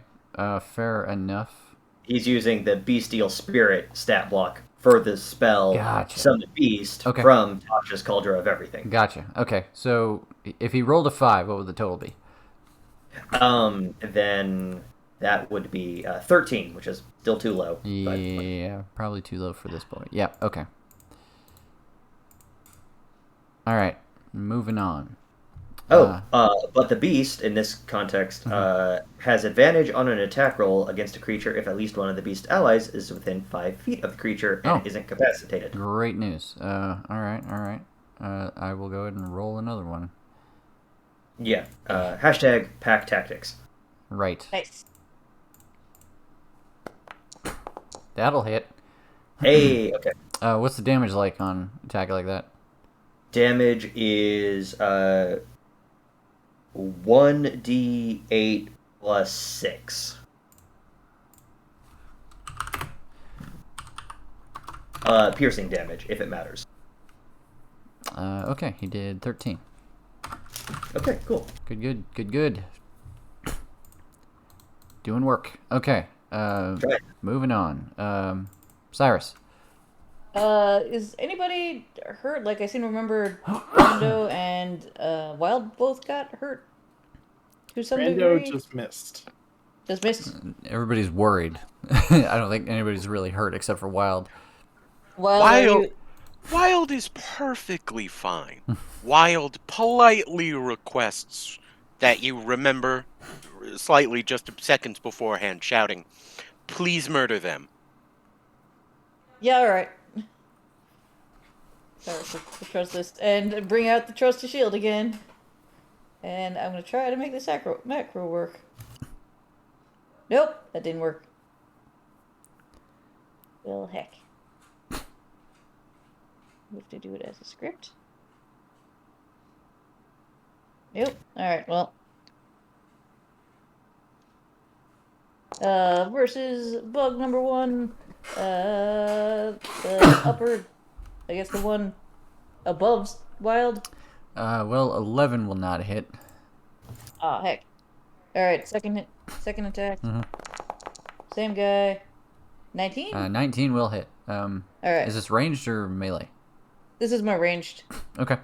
Fair enough. He's using the Bestial Spirit stat block for the spell Gotcha. Summon Beast Okay. from Tasha's Cauldron of Everything. Gotcha. Okay. So if he rolled a 5, what would the total be? Then that would be 13, which is still too low. But, Yeah, probably too low for this boy. Yeah, okay. All right, moving on. But the beast in this context has advantage on an attack roll against a creature if at least one of the beast's allies is within 5 feet of the creature and isn't capacitated. Great news. All right. I will go ahead and roll another one. Yeah. Hashtag pack tactics. Right. Nice. That'll hit. Hey, okay. What's the damage like on attack like that? Damage is 1d8 plus 6. Piercing damage, if it matters. Okay, he did 13. Okay, cool. Good. Doing work. Okay. Right. Moving on. Cyrus. Is anybody hurt? Like, I seem to remember Brando and Wild both got hurt to some Brando degree. just missed. Just missed. Everybody's worried. I don't think anybody's really hurt except for Wild. Wild is perfectly fine. Wild politely requests that you remember slightly just seconds beforehand, shouting, "Please murder them." Yeah, alright. Alright, so the trust list. And bring out the trusty shield again. And I'm gonna try to make this macro work. Nope, that didn't work. Well, heck. We have to do it as a script. Nope. Alright, well. Versus bug number 1. The upper, I guess the one above Wild. Well, 11 will not hit. Ah, heck. Alright, second attack. Mhm. Same guy. 19? 19 will hit. Alright. Is this ranged or melee? This is my ranged. Okay.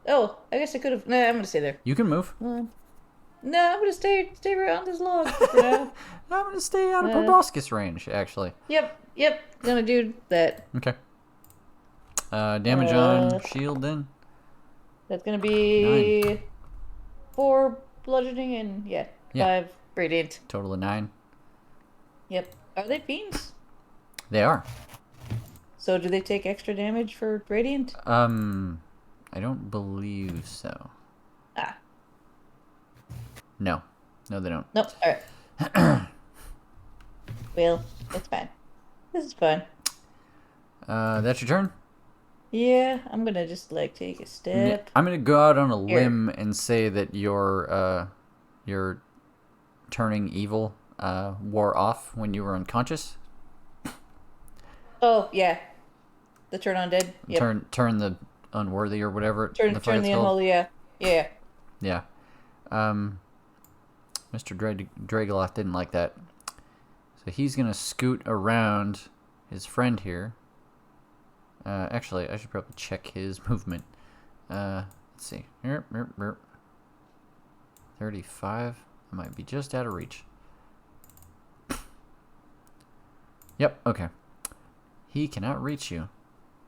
Oh, I guess I could have. Nah, I'm gonna stay there. You can move. No, I'm gonna stay around this log for now. I'm going to stay out of proboscis range, actually. Yep, gonna do that. Okay. Damage on shield then? That's gonna be 4 bludgeoning and Yeah. 5 radiant. Total of 9. Yep. Are they fiends? They are. So do they take extra damage for radiant? I don't believe so. Ah, No, they don't. nope. All right. Well, it's fine. This is fine. That's your turn. Yeah, I'm gonna just like take a step. I'm gonna go out on a Here. limb and say that your turning evil wore off when you were unconscious. Oh yeah, the turn on dead. Yep. Turn the unworthy or whatever. Turn the unholy. Yeah. Yeah. Mr. Dragoloth didn't like that. So he's going to scoot around his friend here. Actually, I should probably check his movement. Let's see. 35. I might be just out of reach. Yep, okay. He cannot reach you.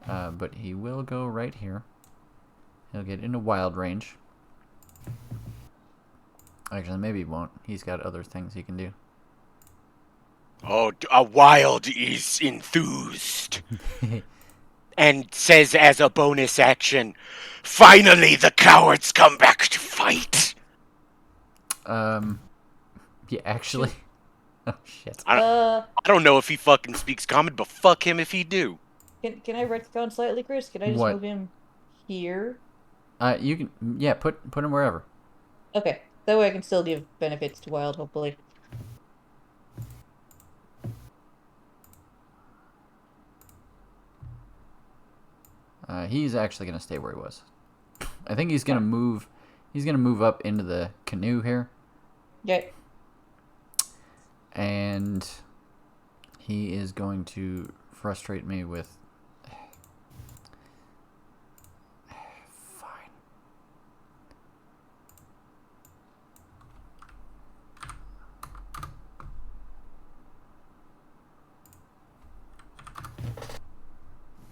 But he will go right here. He'll get into wild range. Actually, maybe he won't. He's got other things he can do. Oh, a Wild is enthused. And says as a bonus action, finally the cowards come back to fight. Yeah, actually. Oh, shit. I don't know if he fucking speaks common, but fuck him if he do. Can I retcon slightly, Chris? Can I just What? move him here? You can, yeah, put him wherever. Okay, that way I can still give benefits to Wild, hopefully. He's actually gonna stay where he was. I think he's gonna move. He's gonna move up into the canoe here, Okay. and he is going to frustrate me with. Fine.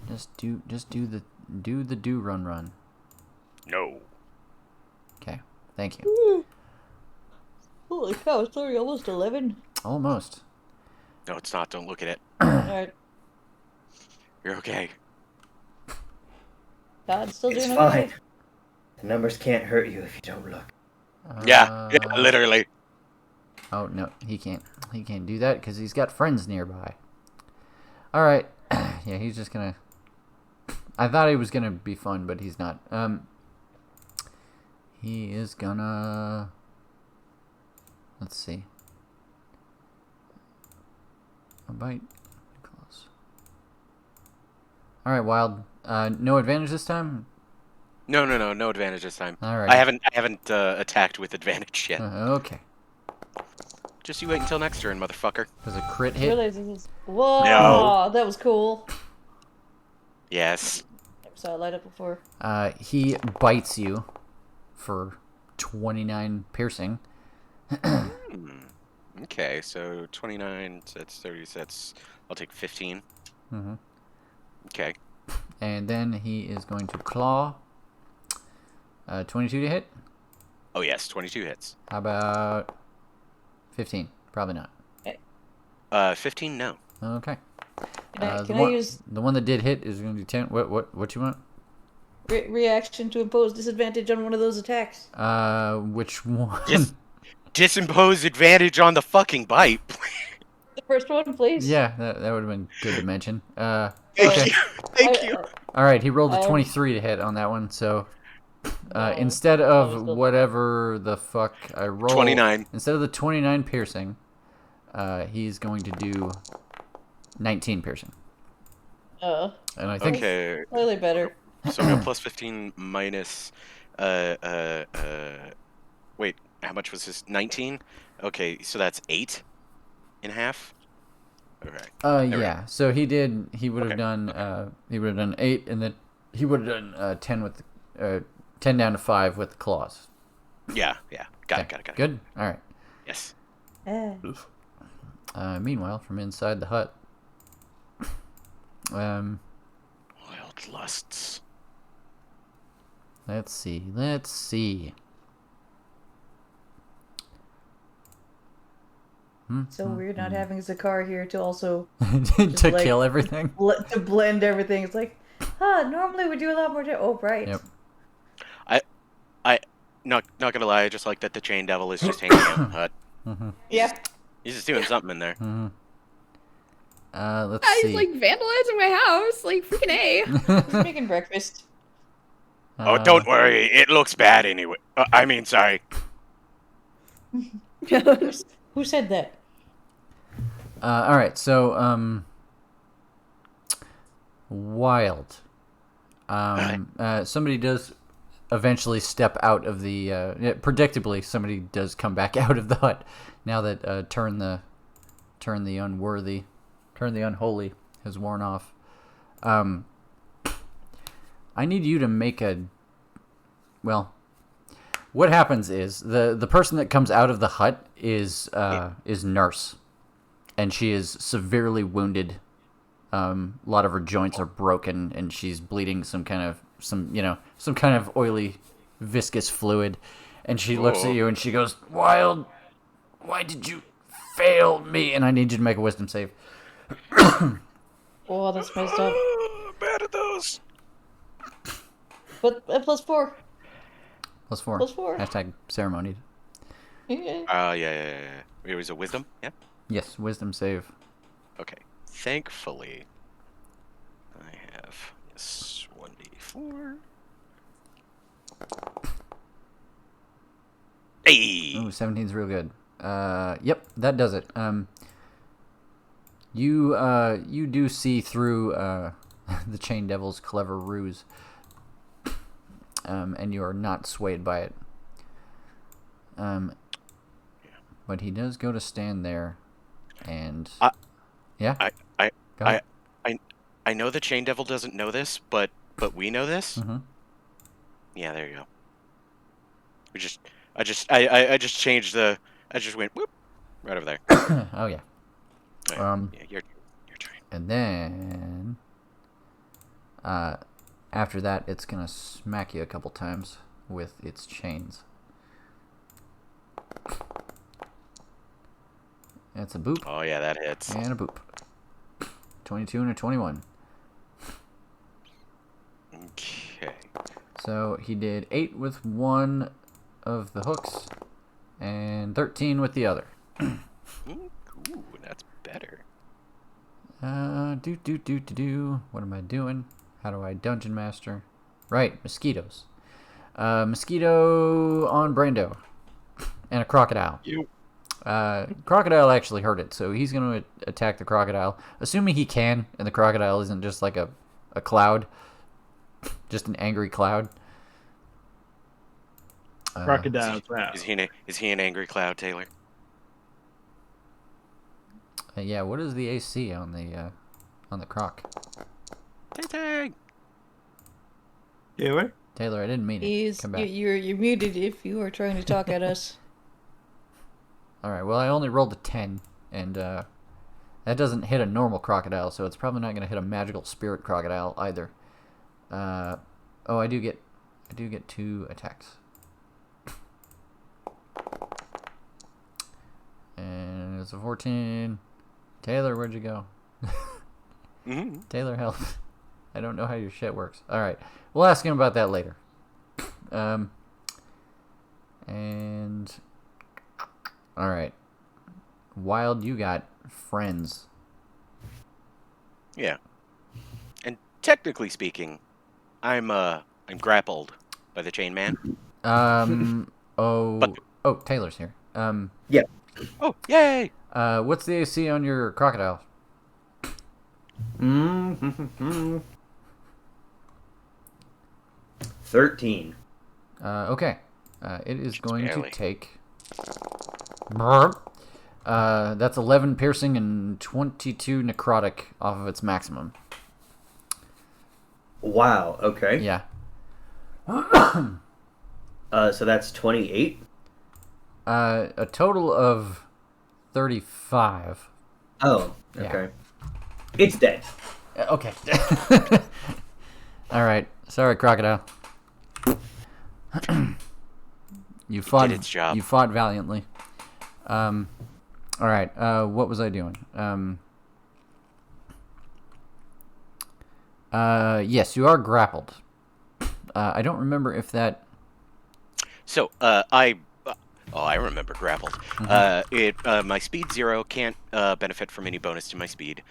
Just do the run. No. Okay, thank you. Holy cow, it's already almost 11. Almost. No, it's not. Don't look at it. Alright. You're okay. God's still It's doing fine. okay. The numbers can't hurt you if you don't look. Yeah, literally. Oh no, he can't. He can't do that because he's got friends nearby. All right. Yeah, he's just gonna. I thought he was gonna be fun, but he's not. He is gonna. Let's see. A bite. Close. All right, Wild. No advantage this time. No advantage this time. All right. I haven't attacked with advantage yet. Okay. Just you wait until next turn, motherfucker. Does a crit I hit? realize this is... Whoa! No. That was cool. Yes. Never saw it light up before. He bites you for 29 piercing. Okay, so 29, that's 30, that's... I'll take 15. Mm-hmm. Okay. And then he is going to claw. 22 to hit. Oh yes, 22 hits. How about 15? Probably not. 15, no. Okay. Can I use the one that did hit is going to be 10. What you want? reaction to impose disadvantage on one of those attacks? Which one? Disimpose advantage on the fucking bite. The first one, please. Yeah, that would have been good to mention. Thank Okay. you. Thank you. All right, he rolled a 23 to hit on that one, so instead of whatever the fuck I rolled, 29. Instead of the 29 piercing, he's going to do 19 piercing. Oh. And I think Okay. Slightly better. So we got plus 15 minus, wait, how much was this? 19? Okay, so that's 8 in half? Okay. yeah. So he would have done 8, and then he would have done 10 with 10 down to 5 with the claws. Yeah. Got Okay. it. Good. All right. Yes. Meanwhile, from inside the hut, Wild lusts. let's see. So weird not having Zakar here to also To like- kill everything. to blend everything. It's like, normally we do a lot more. Oh, right. Yep. Not gonna lie, I just like that the Chain Devil is just hanging out in the hut. Yeah. He's just doing something in there. Let's He's see. like vandalizing my house, like freaking A. He's making breakfast. Oh, don't worry, it looks bad anyway. I mean, sorry. Who said that? All right. So, Wild. Somebody does eventually step out of the. Predictably, somebody does come back out of the hut now that turn the unholy has worn off. I need you to make a. Well, what happens is the person that comes out of the hut is Nurse, and she is severely wounded. A lot of her joints are broken, and she's bleeding some kind of oily, viscous fluid. And she looks at you and she goes, "Wild, why did you fail me?" And I need you to make a wisdom save. Oh, that's messed up. Bad at those. But +4. +4. +4. Hashtag ceremonied. Yeah. Yeah. It was a wisdom. Yeah. Yes, wisdom save. Okay. Thankfully, I have 1d4. Hey. Ooh, 17's real good. Yep, that does it. You do see through the Chain Devil's clever ruse, and you are not swayed by it. But he does go to stand there, and yeah. I know the Chain Devil doesn't know this, but we know this. Mm-hmm. Yeah, there you go. I just changed the. I just went whoop right over there. Oh yeah. Yeah, your turn. And then, after that, it's gonna smack you a couple times with its chains. That's a boop. Oh yeah, that hits. And a boop. 22 and a 21. Okay. So he did 8 with one of the hooks, and 13 with the other. Ooh, that's better. What am I doing? How do I dungeon master? Right, mosquitoes. Mosquito on Brando. And a crocodile. Crocodile actually hurt it, so he's going to attack the crocodile. Assuming he can, and the crocodile isn't just like a cloud. Just an angry cloud. Crocodile trap. Is he an angry cloud, Taylor? Yeah, what is the AC on the croc? Tay. Taylor? Taylor, I didn't mean it. Come back. You're muted if you are trying to talk at us. All right. Well, I only rolled a 10, and that doesn't hit a normal crocodile, so it's probably not going to hit a magical spirit crocodile either. I do get 2 attacks. And it's a 14. Taylor, where'd you go? Mm-hmm. Taylor, help. I don't know how your shit works. All right. We'll ask him about that later. And all right. Wild, you got friends. Yeah. And technically speaking, I'm grappled by the chain man. Taylor's here. Yeah. Oh, yay! What's the AC on your crocodile? 13. Okay. It is going barely. to take. That's 11 piercing and 22 necrotic off of its maximum. Wow. Okay. Yeah. So that's 28. A total of 35. Oh. Yeah. Okay. It's dead. Okay. All right. Sorry, crocodile. You fought. Did its job. You fought valiantly. All right. What was I doing? Yes, you are grappled. I don't remember if that. So, I remember grappled. Mm-hmm. My speed 0, can't benefit from any bonus to my speed.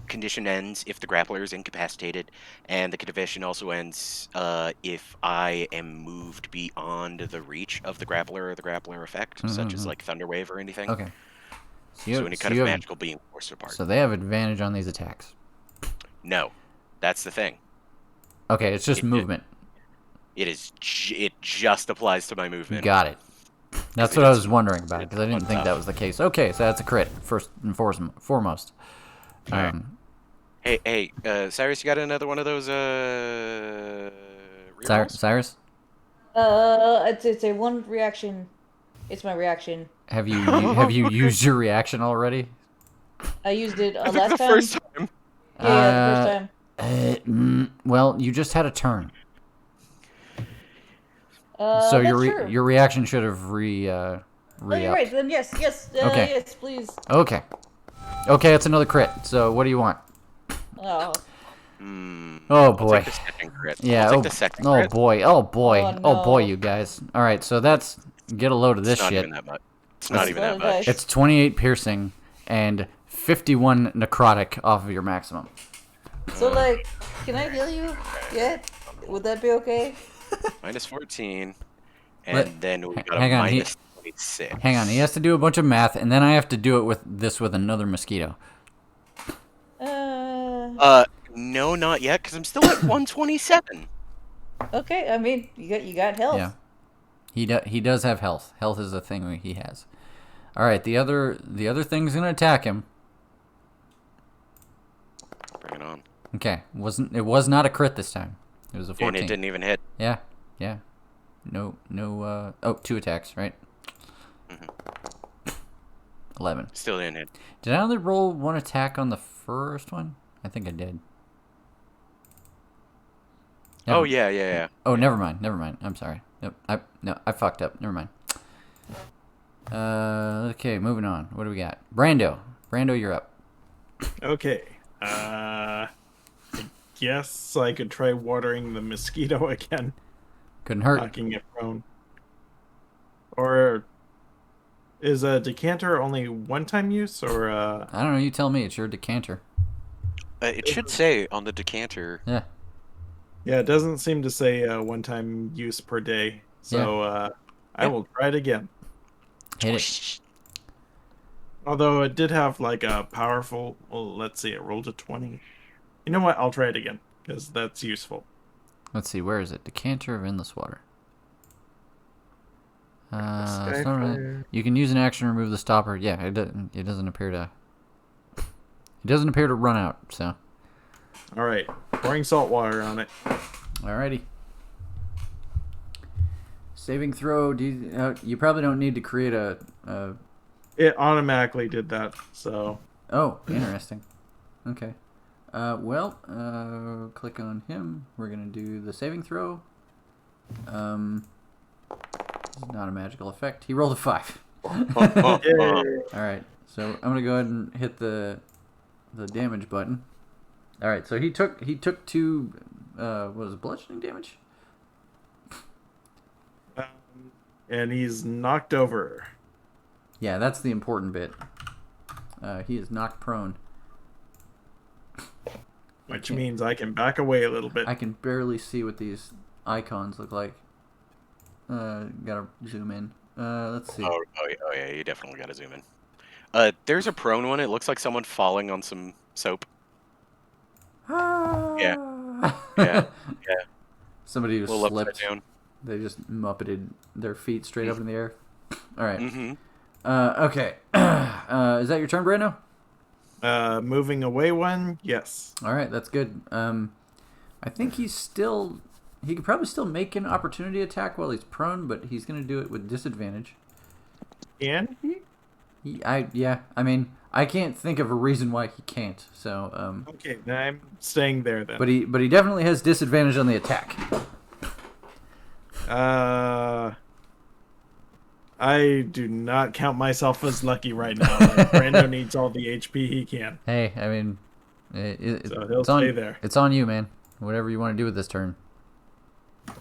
Condition ends if the grappler is incapacitated, and the condition also ends if I am moved beyond the reach of the grappler or the grappler effect, such as like Thunderwave or anything. Okay. So any kind of magical being forced apart. So they have advantage on these attacks. No, that's the thing. Okay, it's just movement. It just applies to my movement. Got it. That's what I was wondering about, because I didn't think that was the case. Okay, so that's a crit, first and foremost. Hey, Cyrus, you got another one of those rerolls? Cyrus? It's a one reaction. It's my reaction. Have you used your reaction already? I used it I think last the time. first time. Yeah, the first time. Well, you just had a turn, so That's your true. your reaction should have re Oh, re you're right. Then yes, Okay. yes, please. Okay. Okay, it's another crit. So what do you want? Oh, Oh I'll boy. take the second crit. Yeah. I'll take Oh, the second oh crit. boy. Oh boy. Oh, Oh boy, no. you guys. All right. So that's get a load of this It's not shit. even that much. It's not even that Roll the much. dice. It's 28 piercing and 51 necrotic off of your maximum. So like, can I heal you yet? Would that be okay? Minus 14. Let- And then we got hang a on, minus 26. Hang on. He has to do a bunch of math, and then I have to do it with another mosquito. No, not yet, because I'm still at 127. Okay. I mean, you got health. Yeah. He does have health. Health is a thing he has. All right. The other thing's gonna attack him. Bring it on. Okay. It was not a crit this time. It was a 14. And it didn't even hit. Yeah. No. Oh, 2 attacks, right? 11. Still didn't hit. Did I only roll 1 attack on the first one? I think I did. Oh, yeah. Oh, never mind. I'm sorry. Nope. I fucked up. Never mind. Okay, moving on. What do we got? Brando, you're up. Okay. I guess I could try watering the mosquito again, Couldn't hurt. knocking it prone. Or is a decanter only one-time use, or I don't know. You tell me. It's your decanter. It should say on the decanter. Yeah. yeah, it doesn't seem to say one-time use per day. So I will try it again. Hit it. Although it did have like a powerful. Well, let's see. It rolled a 20. You know what? I'll try it again because that's useful. Let's see. Where is it? Decanter of endless water. Skyfire. It's not really- You can use an action to remove the stopper. Yeah, it doesn't appear to. It doesn't appear to run out. So. All right, pouring salt water on it. Alrighty. Saving throw. You probably don't need to create a. It automatically did that. So Oh, interesting. Okay. Click on him. We're gonna do the saving throw. This is not a magical effect. He rolled a 5. All right. So I'm gonna go ahead and hit the damage button. All right. So he took 2. What was it, bludgeoning damage? and he's knocked over. Yeah, that's the important bit. He is knocked prone. Which means I can back away a little bit. I can barely see what these icons look like. Gotta zoom in. Let's see. Oh yeah, you definitely gotta zoom in. There's a prone one. It looks like someone falling on some soap. Yeah. Yeah. Somebody who Little upside slipped. down. They just muppeted their feet straight up in the air. All right. Mm-hmm. Okay. Is that your turn, Brando? Moving away one, yes. All right, that's good. I think he could probably still make an opportunity attack while he's prone, but he's gonna do it with disadvantage. Can he? I mean, I can't think of a reason why he can't. So, Okay, then I'm staying there then. but he definitely has disadvantage on the attack. I do not count myself as lucky right now. Like, Brando needs all the HP he can. Hey, I mean, So he'll it's on, stay there. It's on you, man. Whatever you want to do with this turn.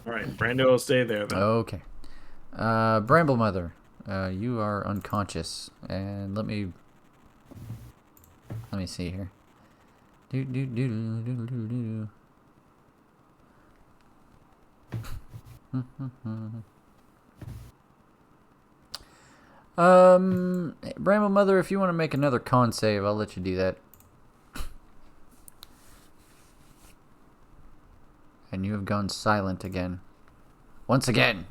All right, Brando will stay there then. Okay. Bramble Mother, you are unconscious, and let me see here. Bramble Mother, if you want to make another con save, I'll let you do that. And you have gone silent again. Once again.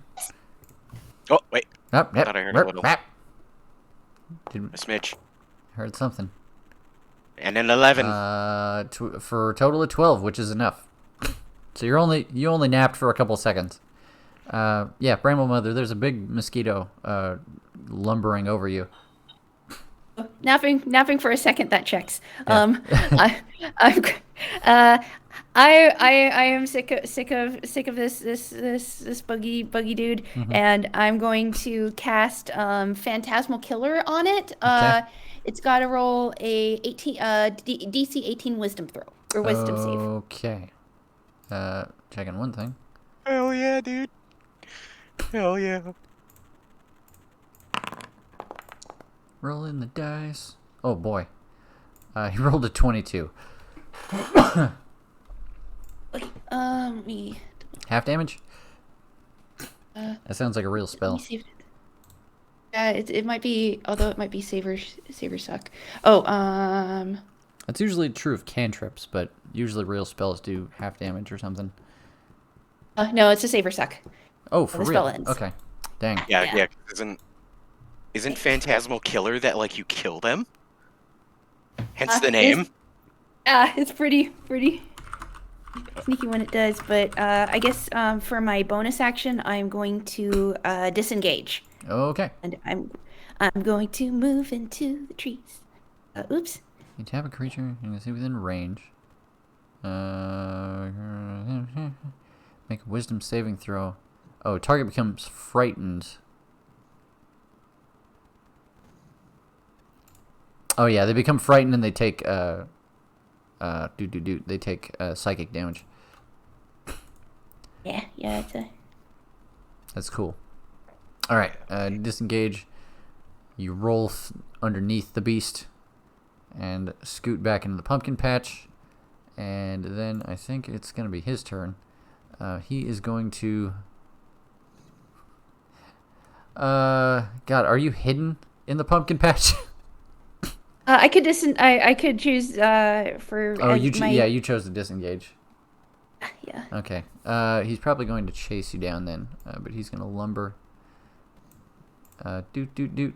Oh wait, Yep, Thought I heard a little. Did, a smidge, heard something. and an 11. For a total of 12, which is enough. So you only napped for a couple seconds. Yeah, Bramble Mother, there's a big mosquito lumbering over you. Napping for a second, that checks. Yeah. I, I'm, uh, I am sick of this buggy dude, and I'm going to cast Phantasmal Killer on it. Okay. It's got to roll a 18 DC 18 Wisdom throw or Wisdom save. Okay. Checking one thing. Hell yeah, dude. Hell yeah. Rolling the dice. Oh boy. He rolled a 22. Me. Half damage? Uh, That sounds like a real Let me spell. see if it might be, although it might be savers suck. Oh, That's usually true of cantrips, but usually real spells do half damage or something. no, it's a saver suck. Oh, for the real? spell ends. Okay. Dang. Yeah, Yeah. Isn't Phantasmal Killer that like you kill them? Hence the It's- name. It's pretty sneaky when it does, but I guess for my bonus action, I'm going to disengage, Okay. and I'm going to move into the trees. Oops. You tap a creature and you see within range. Make a wisdom saving throw. Oh, target becomes frightened. Oh yeah, they become frightened and they take they take psychic damage. Yeah, it's a. That's cool. All right, disengage. You roll underneath the beast and scoot back into the pumpkin patch, and then I think it's gonna be his turn. He is going to. God, are you hidden in the pumpkin patch? I could I could choose for. Oh, as you my... you chose to disengage. Yeah. Okay. He's probably going to chase you down then, but he's gonna lumber. Doot.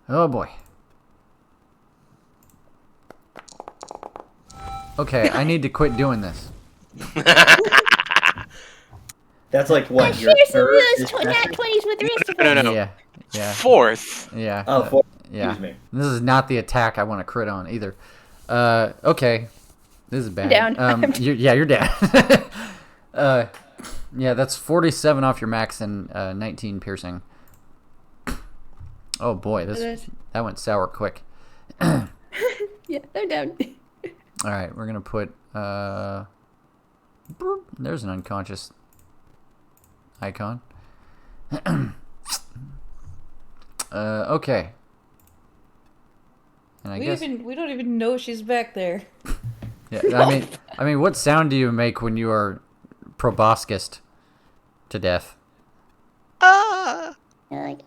Oh boy. Okay, I need to quit doing this. That's like what your Here's some third. of those distraction? nat 20s with the rest of No. us. Yeah. Fourth. Yeah. Oh, four. Yeah. Excuse me. This is not the attack I want to crit on either. Okay. This is bad. down. You're down. Yeah, that's 47 off your max and 19 piercing. Oh boy, that went sour quick. Yeah, I'm down. All right, we're gonna put. There's an unconscious icon. Okay. And I guess. We don't even know she's back there. Yeah, I mean, what sound do you make when you are proboscised to death? Like,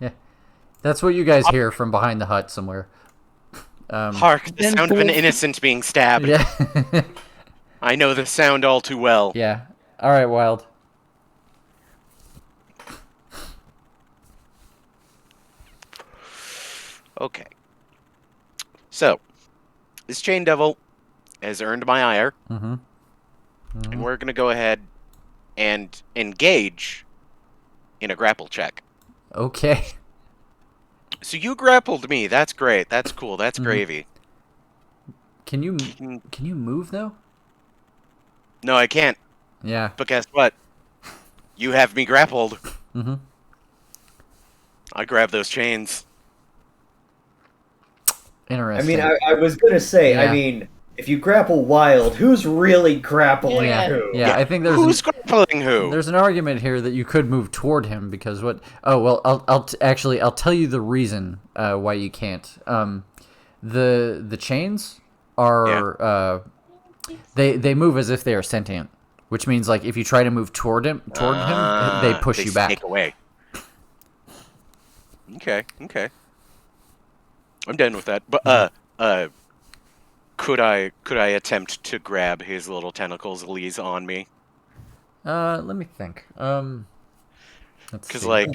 Yeah, that's what you guys hear from behind the hut somewhere. Hark, the Then sound of an both- innocent being stabbed. Yeah, I know the sound all too well. yeah. All right, Wild. Okay. So, this chain devil has earned my ire, Mm-hmm. and we're gonna go ahead and engage in a grapple check. Okay. So you grappled me. That's great. That's cool. That's Mhm. gravy. Can you move though? No, I can't. Yeah. But guess what? You have me grappled. Mm-hmm. I grab those chains. I Interesting. mean, I was gonna say. Yeah. I mean, if you grapple Wild, who's really grappling yeah. who? Yeah. I think Who's grappling who? there's an argument here that you could move toward him because what? Oh well, I'll tell you the reason why you can't. The chains are they move as if they are sentient, which means like if you try to move toward him, they push you back. Snake away. Okay. I'm done with that. But could I attempt to grab his little tentacles Lee's on me? Let me think. Let's Because see. like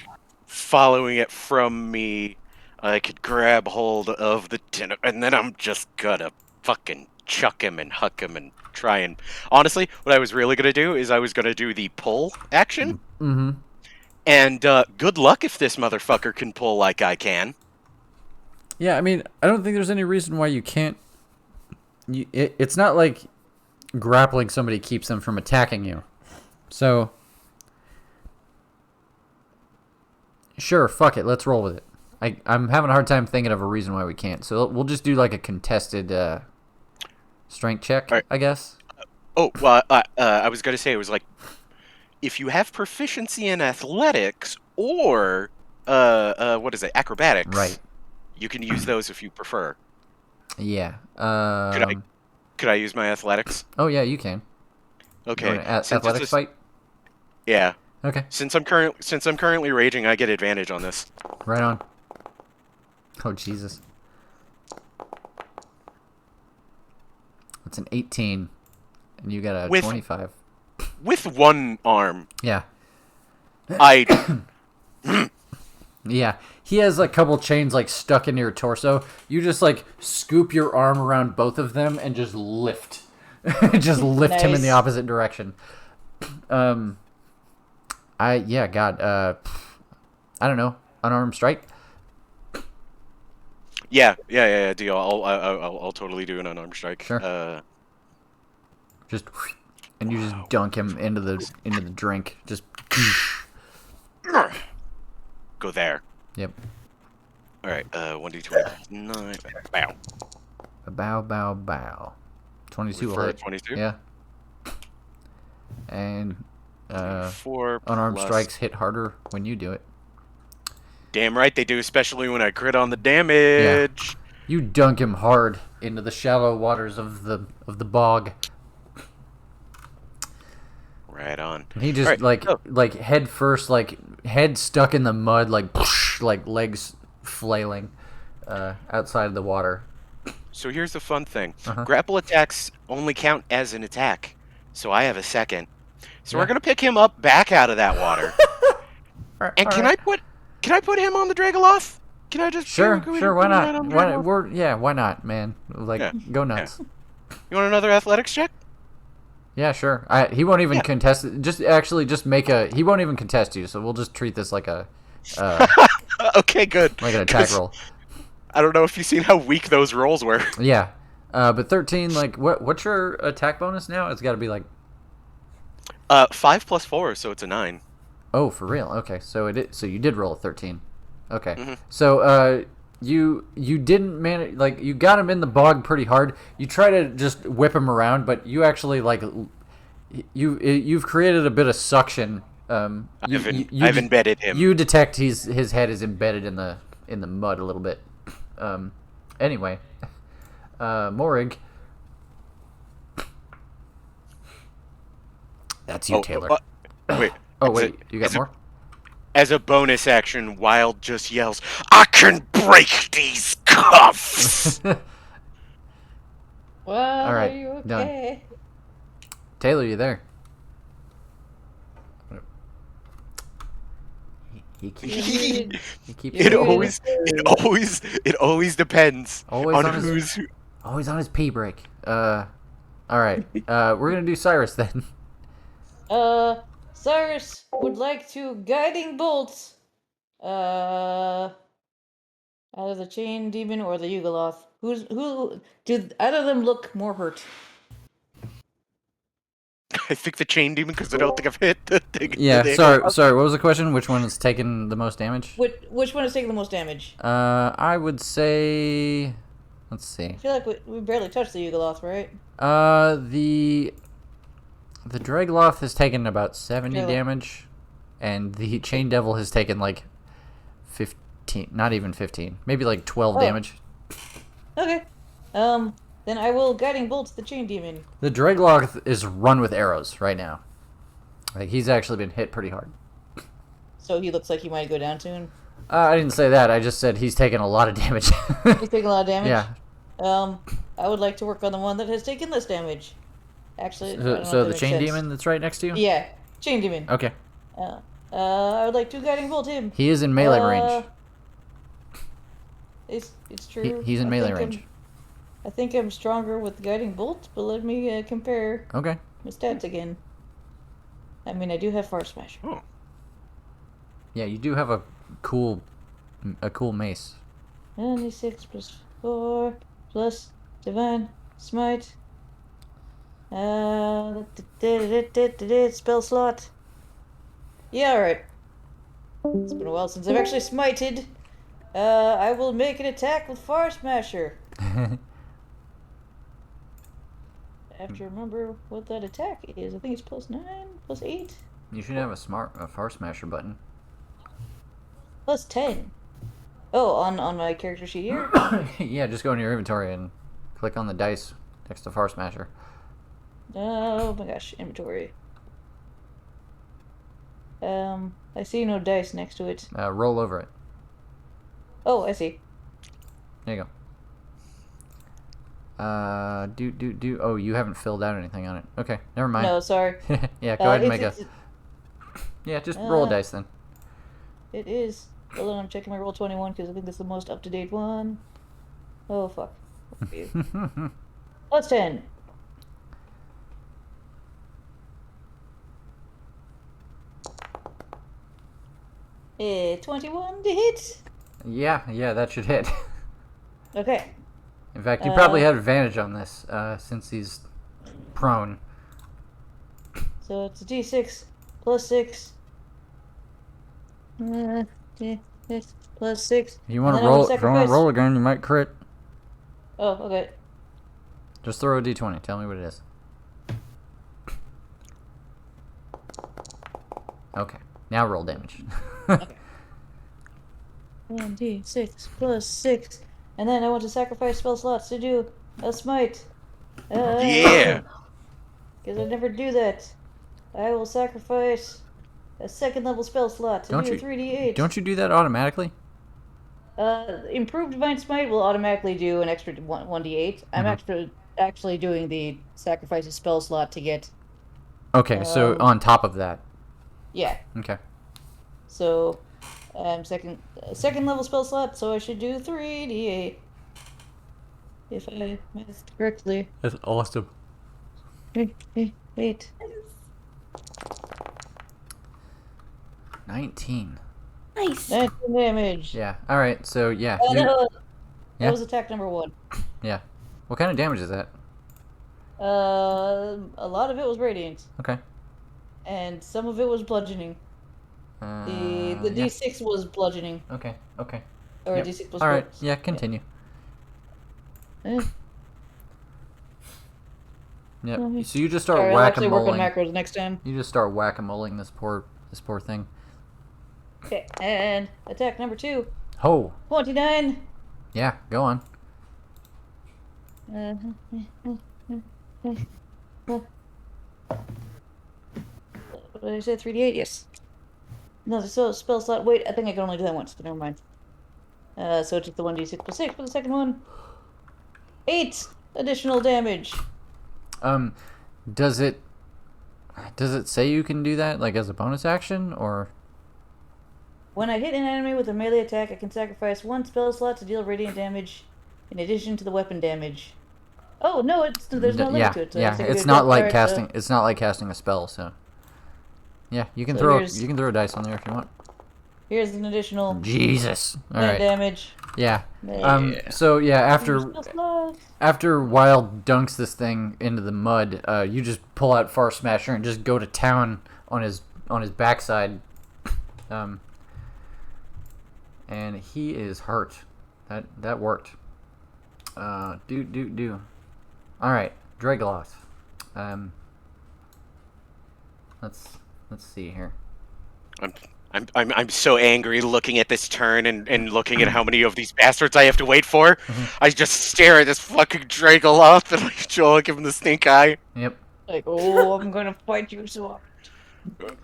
following it from me, I could grab hold of the tentacle, and then I'm just gonna fucking chuck him and huck him and try and... Honestly, what I was really going to do is I was going to do the pull action. Mm-hmm. And good luck if this motherfucker can pull like I can. Yeah, I mean, I don't think there's any reason why you can't... It's not like grappling somebody keeps them from attacking you. So... Sure, fuck it. Let's roll with it. I'm having a hard time thinking of a reason why we can't. So we'll just do like a contested strength check, All right. I guess. Oh, well, I was going to say, it was like, if you have proficiency in athletics or, what is it, acrobatics. Right. You can use those if you prefer. Yeah. Could I use my athletics? Oh, yeah, you can. Okay. You want an athletics fight? Yeah. Okay. Since I'm currently raging, I get advantage on this. Right on. Oh, Jesus. It's an 18. And you got a 25. With one arm, Yeah. I... Yeah. He has a couple chains like stuck into your torso. You just like scoop your arm around both of them and just lift. Just lift him in the Nice. opposite direction. God, I don't know. Unarmed strike? Yeah, deal. I'll totally do an unarmed strike. Sure. Just and you just dunk him into the drink. Just Go there. Yep. All right. 1d29. Bow. A bow. 22 will For hit. 22. Yeah. And 4 unarmed plus- strikes hit harder when you do it. Damn right they do, especially when I crit on the damage. You dunk him hard into the shallow waters of the bog. Right on. And he just like head first, like head stuck in the mud, like legs flailing outside of the water. So here's the fun thing. Uh-huh. Grapple attacks only count as an attack. So I have a second. So Yeah. we're gonna pick him up back out of that water. And can I put him on the Dragoloth? Can I just Sure, can we why put him right not? on the Why, Dragoloth? why not, man? Like, Yeah. go nuts. You want another athletics check? Yeah, sure. He won't even contest it. Just make a. He won't even contest you. So we'll just treat this like a, Okay, good. like an attack 'Cause roll. I don't know if you've seen how weak those rolls were. Yeah, but 13. Like, what's your attack bonus now? It's got to be like. 5 plus 4, so it's a 9. Oh, for real? Okay, so So you did roll a 13. Okay, Mm-hmm. so you didn't manage. Like, you got him in the bog pretty hard. You try to just whip him around, but you actually like you've created a bit of suction. I've embedded him. You detect his head is embedded in the mud a little bit. Anyway, Morig. That's you, Taylor. Wait. Oh as wait, a- you got as a- more? As a bonus action, Wild just yells, "I can break these cuffs!" Well, All right, are you done. okay? Taylor, you there? He keeps It always depends Always on on his- who's. always on his pee break. All right. We're gonna do Cyrus then. Cyrus would like to guiding bolts. Either the chain demon or the Yugoloth. Who do either of them look more hurt? I think the chain demon, because I don't think I've hit the thing. Yeah. the- Sorry. What was the question? Which one has taken the most damage? Which one is taking the most damage? I would say. Let's see. I feel like we barely touched the Yugoloth, right? The Dragloth has taken about 70 Yeah. damage, and the Chain Devil has taken like 15. Not even 15. Maybe like 12 Oh. damage. Okay. Then I will guiding bolts the chain demon. The Dragloth is run with arrows right now. Like, he's actually been hit pretty hard. So he looks like he might go down soon. I didn't say that. I just said he's taken a lot of damage. He's taking a lot of damage. Yeah. I would like to work on the one that has taken less damage. Actually, I don't know So if the that Chain makes Demon sense. that's right next to you? Yeah, chain demon. Okay. I would like to guiding bolt him. He is in melee range. It's true. He's in I melee think range. I think I'm stronger with Guiding Bolt, but let me compare Okay. my stats again. I mean, I do have Far Smasher. Oh. Yeah, you do have a cool mace. 96 plus 4 plus Divine Smite. Spell slot. Yeah, alright. It's been a while since I've actually smited. I will make an attack with Far Smasher. I have to remember what that attack is. I think it's plus 9, plus 8, You should have a Far Smasher button. plus 10. Oh, on my character sheet here? Yeah, just go into your inventory and click on the dice next to Far Smasher. Oh my gosh, inventory. I see no dice next to it. Roll over it. Oh, I see. There you go. Oh, you haven't filled out anything on it. Okay, never mind. No, sorry. Yeah, go ahead and make it's- Yeah, just roll a dice then. It is. Hold on, I'm checking my roll 21 because I think that's the most up-to-date one. Oh, fuck. Fuck you. Plus 10. Eh, 21 to hit. Yeah, that should hit. Okay. In fact, you probably have advantage on this, since he's prone. So it's a d6 plus 6. D6 plus 6. If you want And to then I roll, will if you want to sacrifice- roll again, you might crit. Oh, okay. Just throw a d20. Tell me what it is. Okay, now roll damage. 1d6 plus 6. And then I want to sacrifice spell slots to do a smite. Yeah. Because I never do that. I will sacrifice a second level spell slot to Don't do you- 3d8. Don't you do that automatically? Improved Divine Smite will automatically do an extra 1d8. I'm actually doing the sacrifice a spell slot to get. Okay, so on top of that. Yeah. Okay. So, second level spell slot, so I should do 3d8. If I mathed correctly. That's awesome. Wait. 19. Nice. 19 damage. Yeah. All right. So yeah. Oh, that Yeah. was attack number 1. Yeah. What kind of damage is that? A lot of it was radiant, Okay. and some of it was bludgeoning. The Yeah. d6 was bludgeoning, Okay. Okay. or Yep. d6 plus All right. 4. Yeah. Continue. Eh. Yep. So you just start Alright, I'll actually work on whack-a-moling. macros next time. You just start whack-a-moling this poor thing. Okay, and attack number 2. Oh. 29. Yeah. Go on. What did I say? 3d8? Yes. No, so spell slot. Wait, I think I can only do that once, but never mind. So it's just the 1d6 plus 6 for the second one. 8 additional damage. Does it say you can do that like as a bonus action or? When I hit an enemy with a melee attack, I can sacrifice 1 spell slot to deal radiant damage in addition to the weapon damage. Oh, no, there's no limit Yeah. to it. So I Yeah. was thinking It's it not was- like alright, so- casting. It's not like casting a spell. So. Yeah, you can So throw here's- a dice on there if you want. Here's an additional Jesus. All 9 right. damage. Yeah. Yeah. So yeah, Spell slot. after Wild dunks this thing into the mud, you just pull out Far Smasher and just go to town on his backside. And he is hurt. That worked. Do. All right, Dragoloth. Let's see here. I'm so angry looking at this turn and looking at how many of these bastards I have to wait for. I just stare at this fucking Dragoloth and like Joel give him the stink eye. Yep. Like, oh, I'm gonna fight you so hard.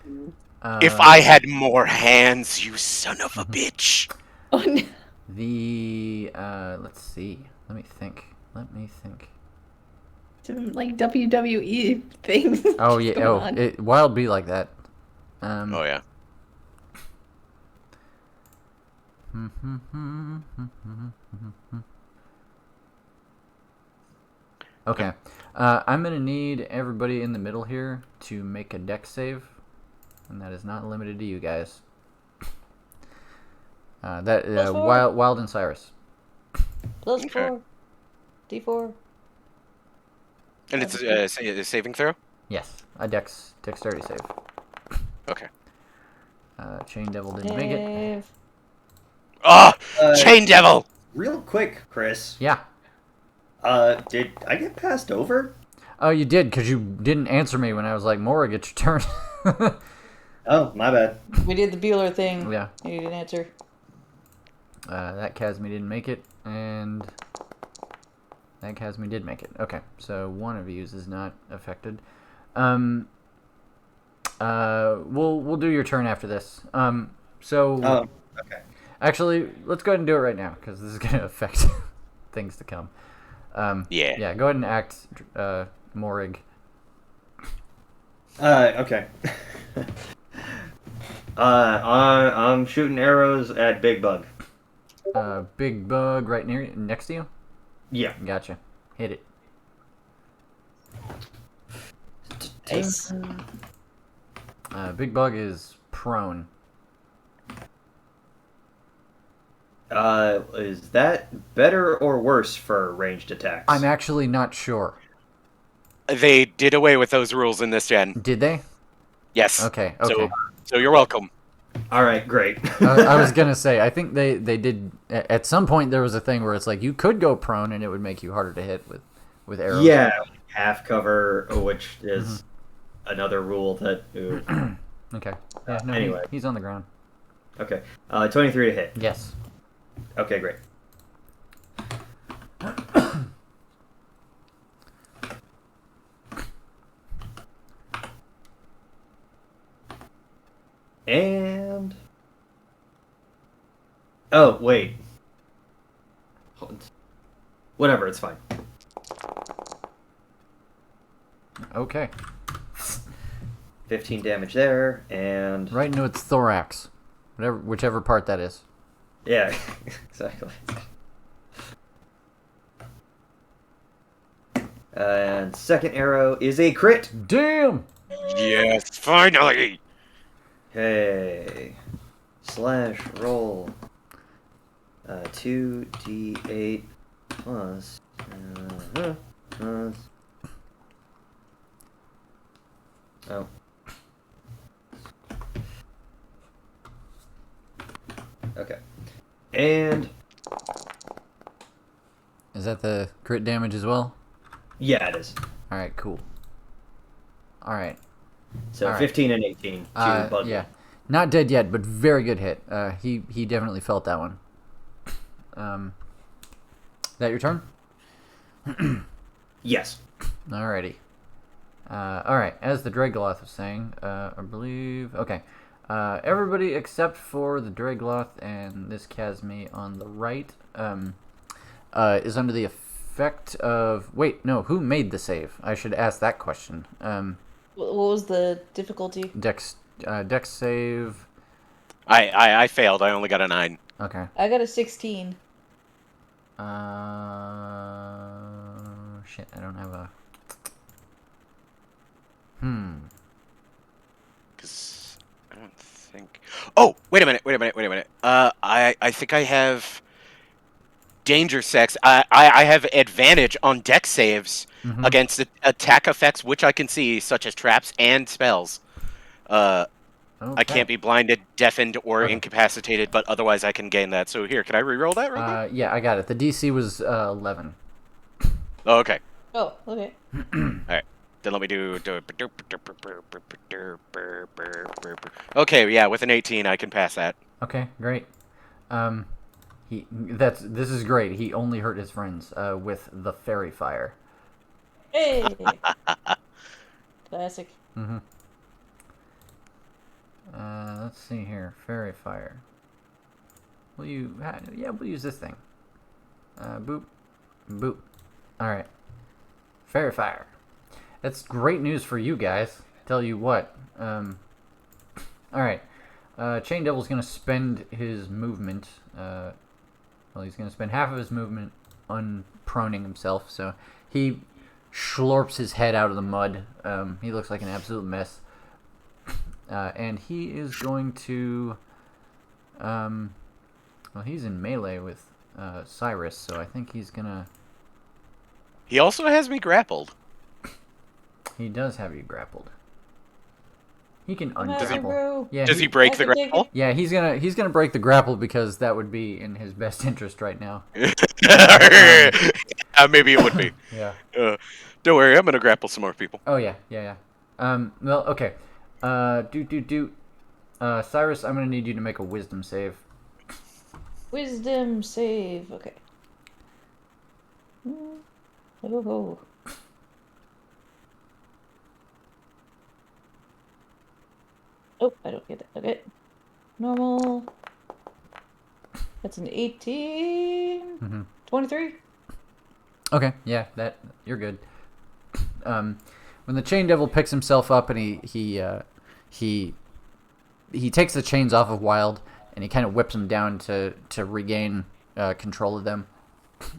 If I had more hands, you son of a bitch. Oh, no. let's see. Let me think. Some like WWE things. Oh yeah. going on. Wild be like that. Oh yeah. Okay. I'm going to need everybody in the middle here to make a dex save. And that is not limited to you guys. +4. Wild and Cyrus. Plus Okay. 4. D4. And it's a saving throw? Yes, a dexterity save. Okay. Chain Devil didn't make it. Dave. Ah! Uh, Chain Devil! Real quick, Chris. Yeah. Did I get passed over? Oh, you did, because you didn't answer me when I was like, Mora, get your turn. Oh, my bad. We did the Bueller thing. Yeah. You didn't answer. That Casme didn't make it, and that Casme did make it. Okay, so one of yous is not affected. We'll do your turn after this. Oh, okay. Actually, let's go ahead and do it right now, because this is going to affect things to come. Yeah. Yeah, go ahead and act Morig. Okay. I'm shooting arrows at Big Bug. Big bug right next to you? Yeah. Gotcha. Hit it. Nice. Big bug is prone. Is that better or worse for ranged attacks? I'm actually not sure. They did away with those rules in this gen. Did they? Yes. Okay. So you're welcome. All right, great. I was gonna say, I think they did. At some point, there was a thing where it's like you could go prone, and it would make you harder to hit with arrows. Yeah, half cover, which is another rule that. Ooh. Okay. Yeah. No. Anyway. He's on the ground. Okay. 23 to hit. Yes. Okay, great. And oh wait, whatever, it's fine. Okay. 15 damage there, and Right into its thorax, whichever part that is. yeah, exactly. And second arrow is a crit. Damn. Yes, finally! Okay. Slash roll. 2d8 plus. Plus. Oh. Okay. And Is that the crit damage as well? yeah, it is. All right. Cool. All right. So All right. 15 and 18 to Bug. Yeah. Not dead yet, but very good hit. He definitely felt that one. Is that your turn? Yes. Alrighty. Alright, as the Dragloth was saying, I believe... Okay. Everybody except for the Dragloth and this Casme on the right is under the effect of... Wait, no, who made the save? I should ask that question. What was the difficulty? Dex save... I failed. I only got a 9. Okay. I got a 16. Shit, I don't have a... Because I don't think... Oh, wait a minute. I think I have... Danger Sex. I have advantage on dex saves against attack effects which I can see, such as traps and spells. I can't be blinded, deafened, or incapacitated, but otherwise I can gain that. So here, can I reroll that real quick? Yeah, I got it. The DC was 11. Oh, okay. Oh, okay. Alright. Then let me do... Okay, yeah, with an 18 I can pass that. Okay, great. This is great. He only hurt his friends with the fairy fire. Hey! Classic. Let's see here. Fairy fire. Will you... Yeah, we'll use this thing. Boop. Boop. Alright. Fairy fire. That's great news for you guys. Tell you what. Alright. Chain Devil's going to spend his movement... well, he's going to spend half of his movement unproning himself, so he schlorps his head out of the mud. He looks like an absolute mess. And he is going to... well, he's in melee with Cyrus, so I think he's gonna... He also has me grappled. He does have you grappled. He can Come at me, ungrapple. bro. Yeah, Does he break I the can take grapple? Yeah, he's gonna break the grapple because that would be in his best interest right now. Maybe it would be. Yeah. Don't worry, I'm gonna grapple some more people. Oh yeah. Well, okay. Cyrus, I'm gonna need you to make a wisdom save. Wisdom save. Okay. Oh. Oh, I don't get it. Okay. Normal. That's an 18. Mm-hmm. 23. Okay, yeah, you're good. When the chain devil picks himself up and he takes the chains off of Wild and he kind of whips them down to regain control of them.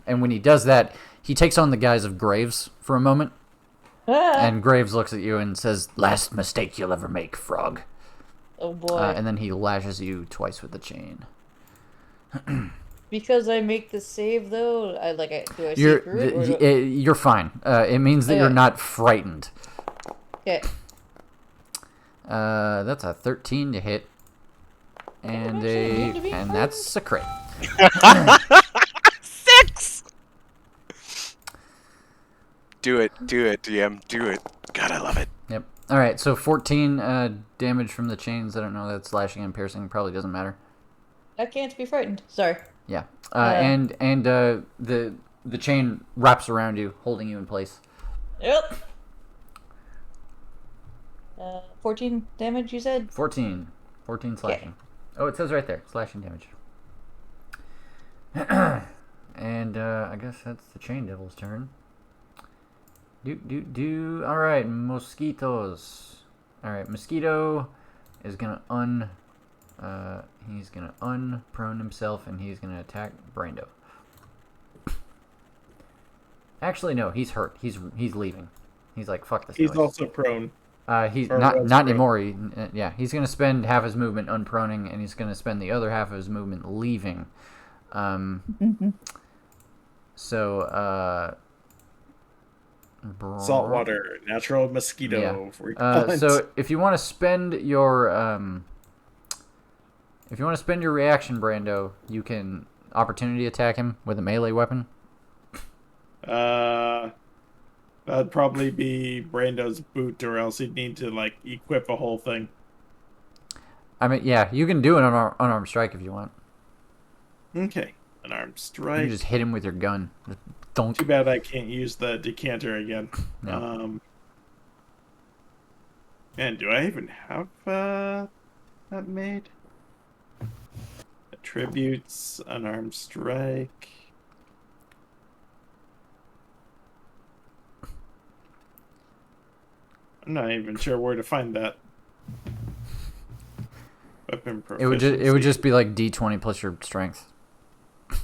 And when he does that, he takes on the guise of Graves for a moment. Ah! And Graves looks at you and says, "Last mistake you'll ever make, frog." Oh boy. And then he lashes you twice with the chain. Because I make the save though, do I see through it? Or do... You're fine. It means that you're not frightened. Okay. That's a 13 to hit, and that's a crit. 6. Do it, DM, do it. God, I love it. Yep. All right. So 14 damage from the chains. I don't know. That slashing and piercing probably doesn't matter. I can't be frightened. Sorry. Yeah. And the chain wraps around you, holding you in place. Yep. 14 damage, you said? 14 slashing. Okay. Oh, it says right there, slashing damage. And I guess that's the chain devil's turn. All right, mosquitoes. All right, mosquito is gonna he's gonna unprone himself and he's gonna attack Brando. Actually, no, he's hurt. He's leaving. He's like, fuck this. He's noise. also prone. He's Or not was anymore. Yeah, he's gonna spend half his movement unproning, and he's gonna spend the other half of his movement leaving. So Saltwater, natural mosquito. Yeah. So if you want to spend your reaction, Brando, you can opportunity attack him with a melee weapon. That'd probably be Brando's boot, or else he'd need to like equip a whole thing. I mean, yeah, you can do an unarmed strike if you want. Okay, unarmed You strike. can just hit him with your gun. Don't. Too bad I can't use the decanter again. No. And do I even have that made? Attributes, unarmed strike. I'm not even sure where to find that. Weapon proficiency. It would just be like D20 plus your strength.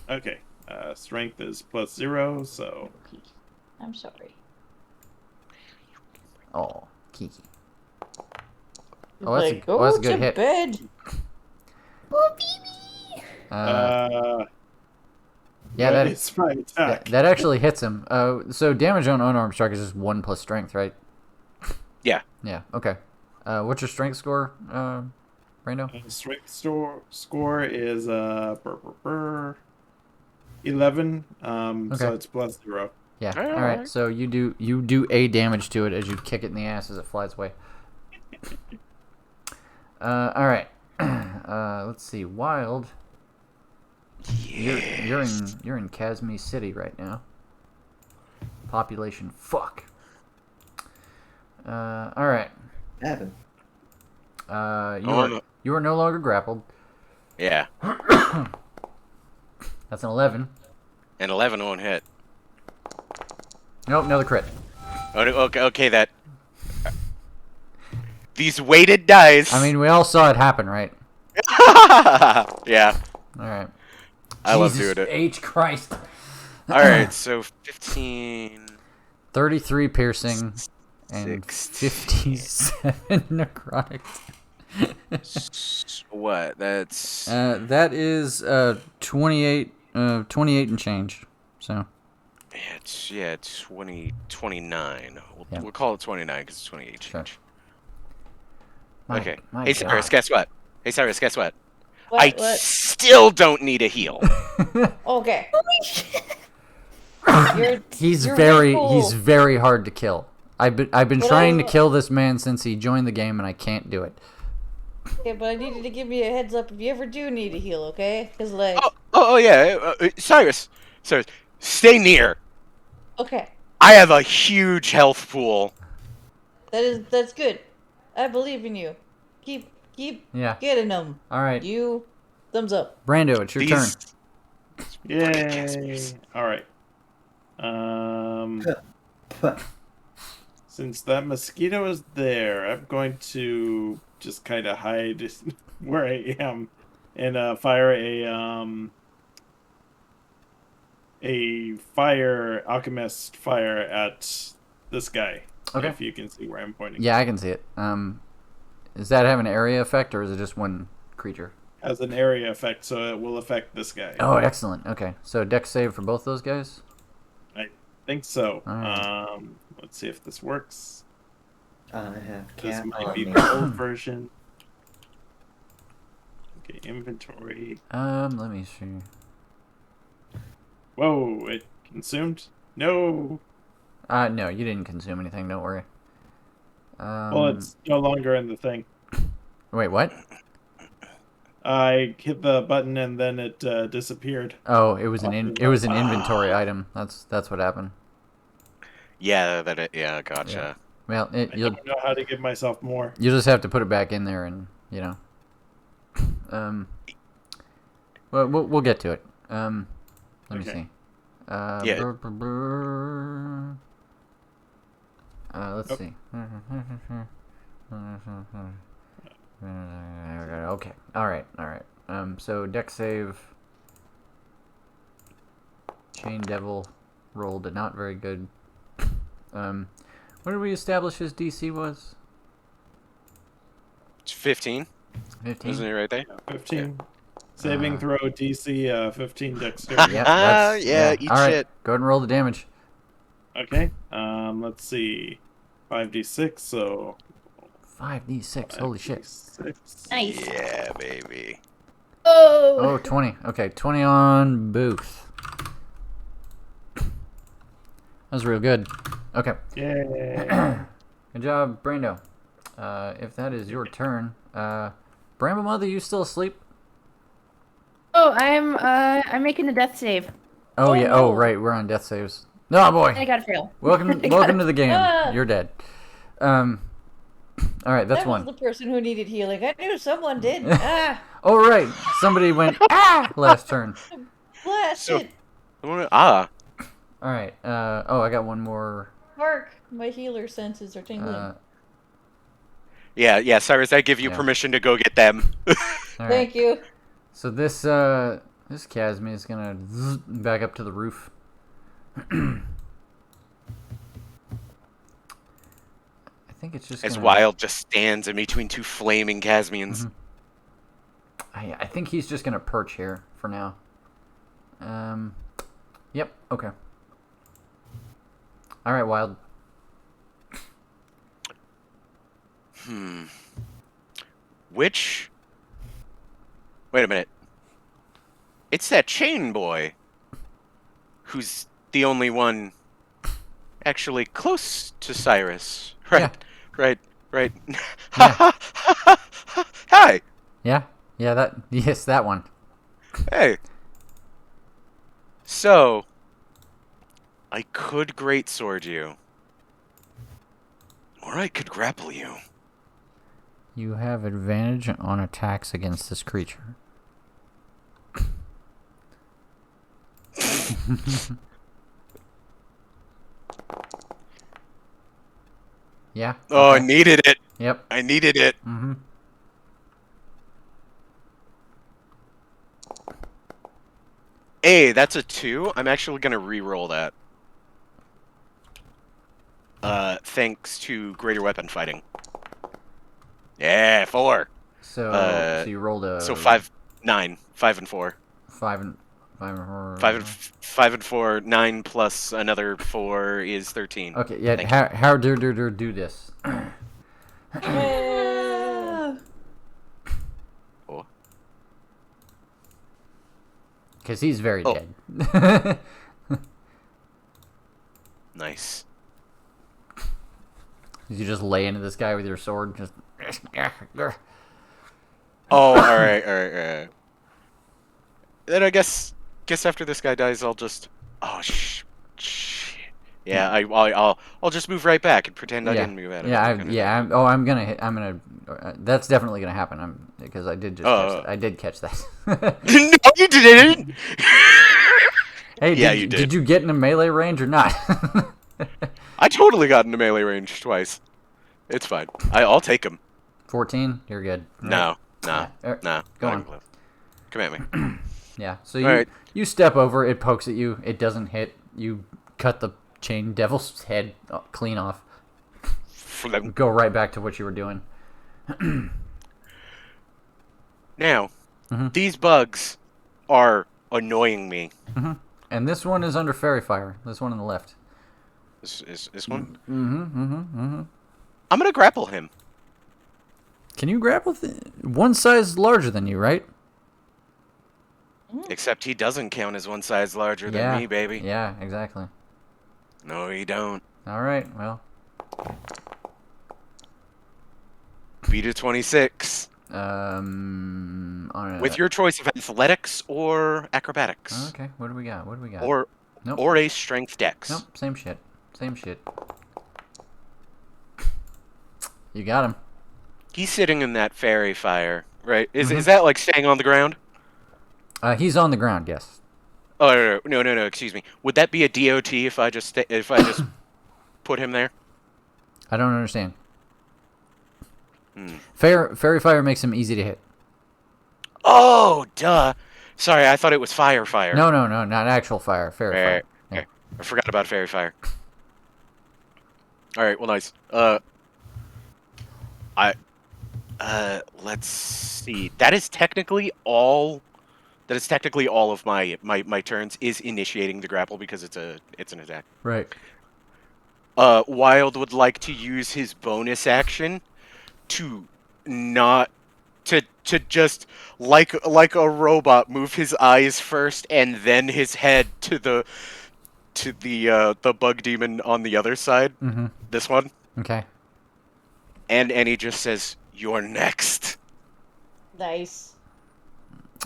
Okay. Strength is +0, so I'm sorry. Oh, Kiki. Oh, that's a good hit. Bed. Oh, baby. Yeah, that is my attack. That actually hits him. So damage on unarmed strike is just 1 plus strength, right? Yeah. Yeah. Okay. What's your strength score, Brando? Strength score is 11. Okay. So it's +0. Yeah. All All right. right. So you do a damage to it as you kick it in the ass as it flies away. All right. Let's see. Wild. Yes. You're in Casme City right now. Population fuck. All right. Happened. You are no longer grappled. Yeah. That's an 11. And 11 won't hit. Nope, another crit. Okay, that... These weighted dice. I mean, we all saw it happen, right? Yeah. All right. I love Jesus doing it. H Christ. All right, so 15... 33 piercing and 16. 57 necrotic. What? That's That is 28 and change. So it's 29. Yeah. We'll call it 29 because it's 28 Sure. change. My, Okay. my Hey Cyrus, God. guess what? Hey Cyrus, guess what? What? I What? still don't need a heal. Okay. He's you're very way he's cool. very hard to kill. I've been But trying to I- kill this man since he joined the game and I can't do it. Okay, but I needed to give you a heads up if you ever do need a heal, okay? Because, like, Oh yeah, Cyrus, stay near. okay, I have a huge health pool. that's good. I believe in you. Keep Yeah. getting them. All right. You, thumbs up. Brando, it's your turn. Yay! All right. Since that mosquito is there, I'm going to just kind of hide where I am and fire a fire alchemist fire at this guy. Okay. If you can see where I'm pointing. Yeah, I can see it. Does that have an area effect or is it just one creature? Has an area effect, so it will affect this guy. Oh, excellent. Okay, so dex save for both those guys. I think so. Alright. Let's see if this works. I have This cat might on be me. the old version. Okay, inventory. Let me see. Whoa, it consumed? No. No, you didn't consume anything. Don't worry. Well, it's no longer in the thing. Wait, what? I hit the button and then it disappeared. Oh, it was an inventory item. That's what happened. Yeah, yeah, gotcha. Yeah. Well, I you'll don't know how to give myself more. you just have to put it back in there, and well, we'll get to it. Let me Okay. see. Yeah. Let's Oh. see. Okay. All right. So dex save. Chain Devil rolled not very good. What did we establish his DC was? It's 15, 15. isn't it right there? 15. Saving throw DC 15 dexterity. Yep, that's, Yeah, eat All right. shit. Go ahead and roll the damage. Okay. Let's see. 5d6, so 5d6. Holy shit. 5d6. Nice. Yeah, baby. Oh. Oh, 20. Okay, 20 on Booth. That was real good. Okay. Yay. Good job, Brando. If that is your turn, Bramble Mother, you still asleep? Oh, I'm making a death save. Oh, yeah. no. Oh, right. We're on death saves. No, boy. I gotta fail. Welcome to the game. Ah. You're dead. All right, that's That one. was the person who needed healing. I knew someone did. Ah, Oh, right. Somebody went last turn. blast So- it. All right. I got one more. Hark, my healer senses are tingling. Yeah, Cyrus, I give you Yeah. permission to go get them. All right. Thank you. So this Casmi is gonna back up to the roof. I think it's just As gonna, Wild just stands in between two flaming Casmians. I think he's just gonna perch here for now. Yep. Okay. All right, Wild. Wait a minute. It's that chain boy who's the only one actually close to Cyrus. Right. Yeah. Right. Yeah. Hi. Yeah. Yes, that one. Hey. So, I could greatsword you. Or I could grapple you. You have advantage on attacks against this creature. Yeah. Oh, I okay. needed it. Yep. I needed it. Mm-hmm. Hey, that's a 2. I'm actually going to re-roll that. thanks to greater weapon fighting. Yeah, 4. So you rolled a So 5, 9, 5 and 4. 5 and 5 and 4, 9 plus another 4 is 13. Okay, yeah. Thank How do this? Oh. Because he's very Oh. dead. Nice. You just lay into this guy with your sword, just. Oh, all right. Then I guess after this guy dies, I'll just. Oh shit. Yeah, I'll just move right back and pretend I didn't move out of it. I'm gonna hit. I'm gonna. That's definitely gonna happen. Because I did just catch. I did catch that. No, you didn't. Hey, Yeah, you did. Did you get in a melee range or not? I totally got into melee range twice. It's fine. I'll take him. 14. You're good. Right? No. Yeah. Go Go not on. even close. Come at me. Yeah. So Alright. you step over. It pokes at you. It doesn't hit. You cut the chain devil's head clean off. Go right back to what you were doing. Now, Mhm. these bugs are annoying me. And this one is under fairy fire. This one on the left. This one? Mm-hmm. I'm gonna grapple him. Can you grapple? One size larger than you, right? Except he doesn't count as one size larger than me, baby. Yeah, exactly. No, he don't. All right. Well. Beat a 26. With your choice of athletics or acrobatics. Okay. What do we got? Or Nope. or a strength dex. Nope. Same shit. You got him. He's sitting in that fairy fire, right? Is that like staying on the ground? He's on the ground. Yes. Oh no, excuse me. Would that be a DOT if I just put him there? I don't understand. Fairy fire makes him easy to hit. Oh, duh. Sorry, I thought it was fire. No, not actual fire. Fairy fire. Yeah. Okay. I forgot about fairy fire. All right, well, nice. Let's see. That is technically all of my turns is initiating the grapple because it's an attack. Right. Wild would like to use his bonus action to just like a robot move his eyes first and then his head to the bug demon on the other side. Mm-hmm. This one. Okay. And he just says, "You're next." Nice.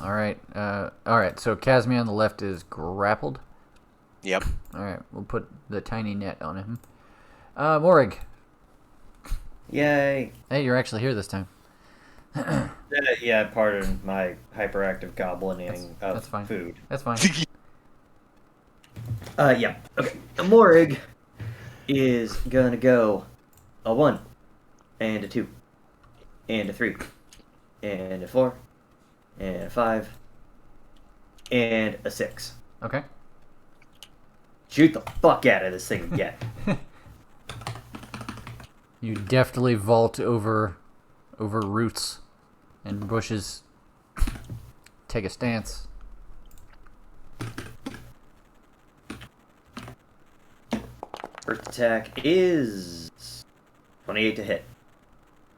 All right. So Casimir on the left is grappled. Yep. All right. We'll put the tiny net on him. Morig. Yay. Hey, you're actually here this time. Yeah, pardon my hyperactive goblining of That's fine. food. That's fine. Yeah. Okay. Morig is gonna go a 1, and a 2, and a 3, and a 4, and a 5, and a 6. Okay. Shoot the fuck out of this thing again. You deftly vault over roots and bushes. Take a stance. First attack is 28 to hit.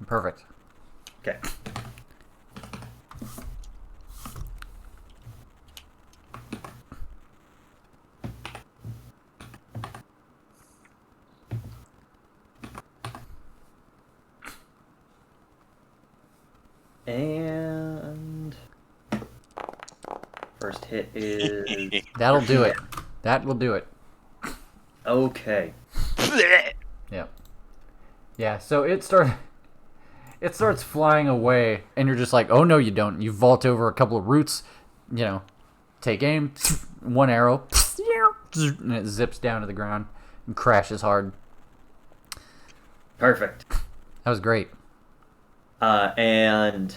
Perfect. Okay. And first hit is That'll do it. That will do it. okay. Yeah. Yeah, so it starts flying away, and you're just like, oh no you don't. You vault over a couple of roots, take aim, one arrow, and it zips down to the ground and crashes hard. Perfect. That was great. And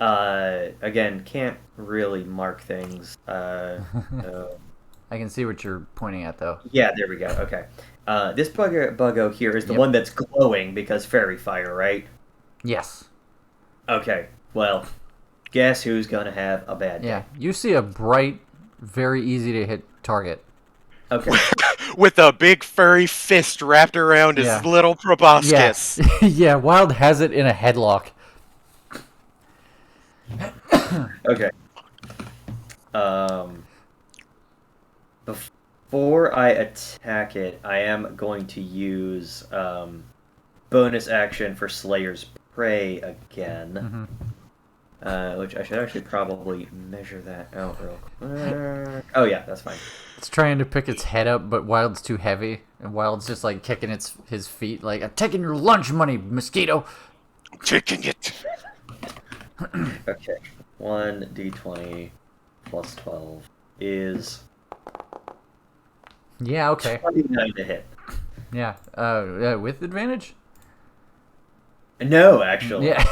again, can't really mark things. I can see what you're pointing at, though. Yeah, there we go. Okay. This buggo here is the Yep. one that's glowing because fairy fire, right? Yes. Okay. Well, guess who's gonna have a bad day? Yeah. You see a bright, very easy to hit target. Okay. With a big furry fist wrapped around Yeah. his little proboscis. Yeah. Yeah. Wild has it in a headlock. Okay. Before I attack it, I am going to use bonus action for Slayer's Prey again. Which I should actually probably measure that out real quick. Oh yeah, that's fine. It's trying to pick its head up, but Wild's too heavy, and Wild's just like kicking his feet, like, "I'm taking your lunch money, mosquito." Taking it. Okay. 1d20 plus 12 is Yeah. Okay. 29 to hit. Yeah. With advantage. No, actually. Yeah.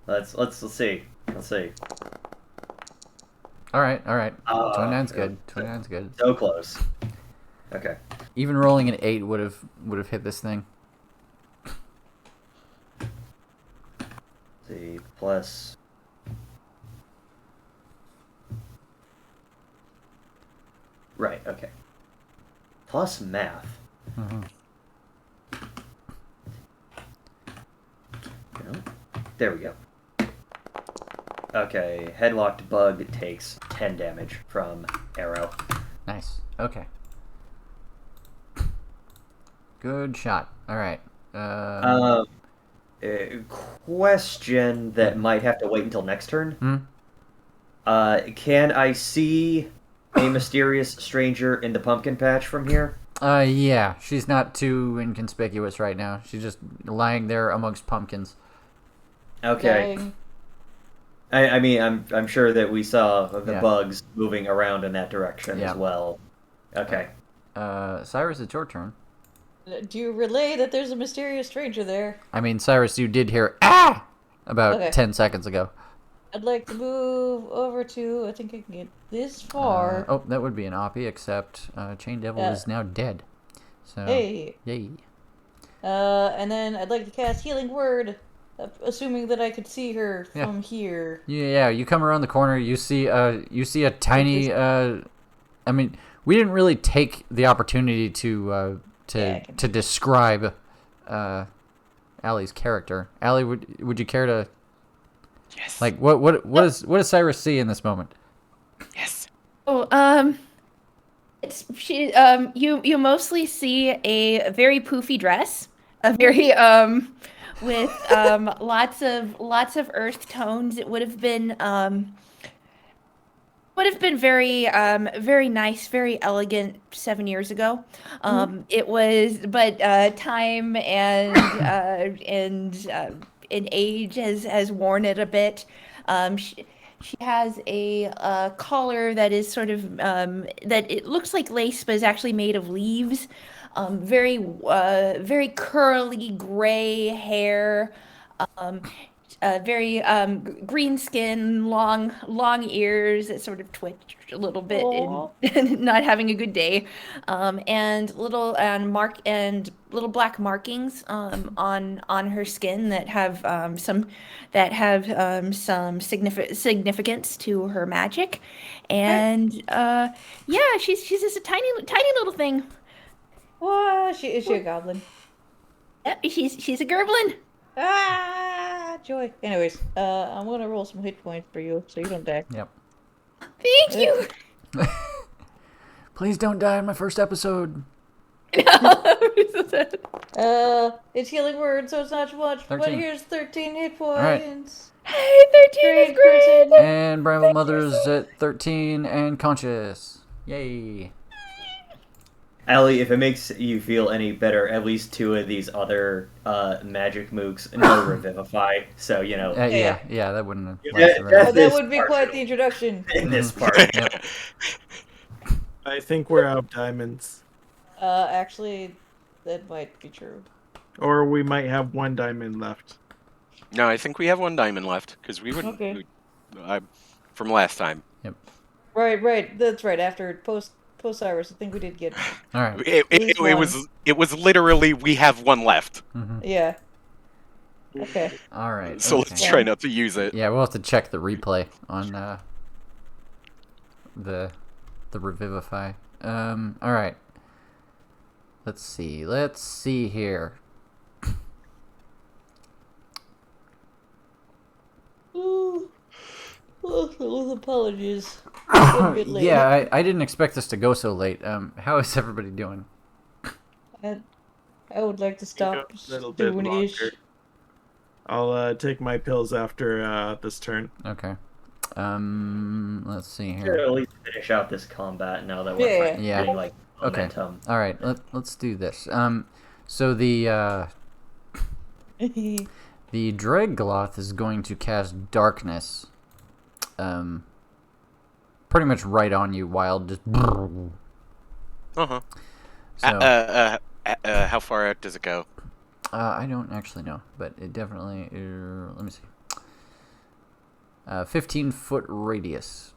Let's see. Let's see. All right. 29's Uh, good. 29's good. So close. Okay. Even rolling an 8 would have hit this thing. Let's see, plus. Right. Okay. Plus math. No. There we go. Okay, headlocked bug takes 10 damage from arrow. Nice. Okay. Good shot. All right. Question that might have to wait until next turn. Hmm? Can I see a mysterious stranger in the pumpkin patch from here? Yeah. She's not too inconspicuous right now. She's just lying there amongst pumpkins. Okay. Dang. I mean, I'm sure that we saw the Yeah. bugs moving around in that direction Yeah. as well. Okay. Cyrus, it's your turn. Do you relay that there's a mysterious stranger there? I mean, Cyrus, you did hear "ah" about Okay. 10 seconds ago. I'd like to move over to. I think I can get this far. Oh, that would be an Oppie, except Chain Devil Yeah. is now dead. So, Hey. yay. And then I'd like to cast Healing Word, assuming that I could see her Yeah. from here. Yeah, you come around the corner, you see a tiny I mean, we didn't really take the opportunity to describe Allie's character. Allie, would you care to Yes. like what does Cyrus see in this moment? Yes. Oh, you mostly see a very poofy dress, a very with lots of earth tones. It would have been very very nice, very elegant 7 years ago. It was, but time and age has worn it a bit. She has a collar that is sort of that it looks like lace, but is actually made of leaves. Very curly gray hair. Very green skin, long ears that sort of twitch a little bit in not having a good day, and little black markings on her skin that have some significance to her magic, and yeah, she's just a tiny little thing. Is she a goblin? Yep, she's a gerblin. Ah, joy. Anyways, I'm gonna roll some hit points for you so you don't die. Yep. Thank you. Please don't die in my first episode. It's Healing Word, so it's not much, but 13. here's 13 hit right. points. Hey, 13 is great. person. And Bramble Mother's at 13 and conscious. Yay. Allie, if it makes you feel any better, at least 2 of these other magic mooks no revivify, so you know. Yeah, that wouldn't have Yeah, lasted very long. That would be quite the introduction. In this part. Yep. I think we're out of diamonds. Actually, that might be true. Or we might have 1 diamond left. No, I think we have 1 diamond left because we would. Okay. from last time. Right. That's right. After post Cyrus, I think we did get. All right. At least one. It was literally we have one left. Yeah. Okay. All right. So okay. let's try not to use it. Yeah, we'll have to check the replay on the Revivify. All right. Let's see here. Ooh. With apologies. A bit late. Yeah, I didn't expect this to go so late. How is everybody doing? I would like to stop A little bit doing ish. longer. I'll take my pills after this turn. Okay. Let's see Should here. at least finish out this combat now that we're Yeah. finally Yeah. getting like Okay. momentum. All right. Let's do this. So the Draggloth is going to cast Darkness. Pretty much right on you, Wild. Just. Uh-huh. So, How far out does it go? I don't actually know, but it definitely. Let me see. 15-foot radius.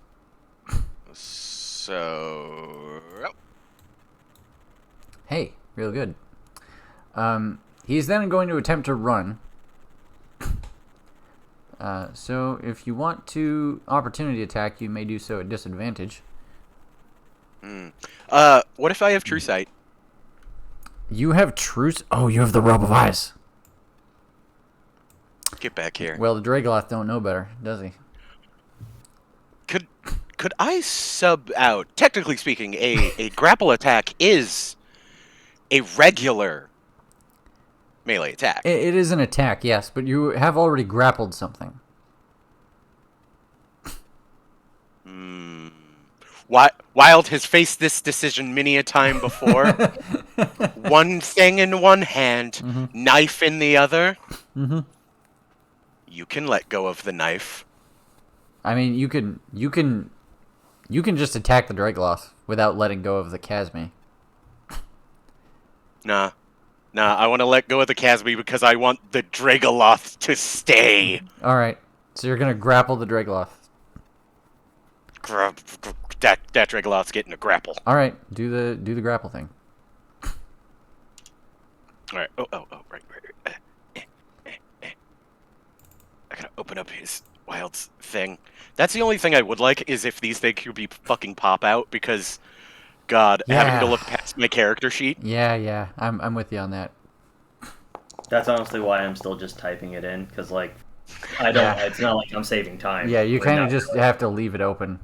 So... Hey, real good. He's then going to attempt to run. So if you want to opportunity attack, you may do so at disadvantage. What if I have True Sight? You have truce. Oh, you have the Rub of Eyes. Get back here. Well, the Dragoloth don't know better, does he? Could I sub out? Technically speaking, a grapple attack is a regular melee attack. It is an attack, yes, but you have already grappled something. Wild has faced this decision many a time before. One thing in one hand, knife in the other. You can let go of the knife. I mean, you can just attack the Dragoloth without letting go of the Chasme. Nah, I want to let go of the Casby because I want the Dragoloth to stay. All right, so you're gonna grapple the Dragoloth. That Dragoloth's getting a grapple. All right, do the grapple thing. All right. Oh, right. I gotta open up his Wild's thing. That's the only thing I would like is if these things could be fucking pop out because, God, having to look past my character sheet. Yeah, I'm with you on that. That's honestly why I'm still just typing it in, because like I don't. Yeah. It's not like I'm saving time. Yeah, you Like, kind of not just really. have to leave it open.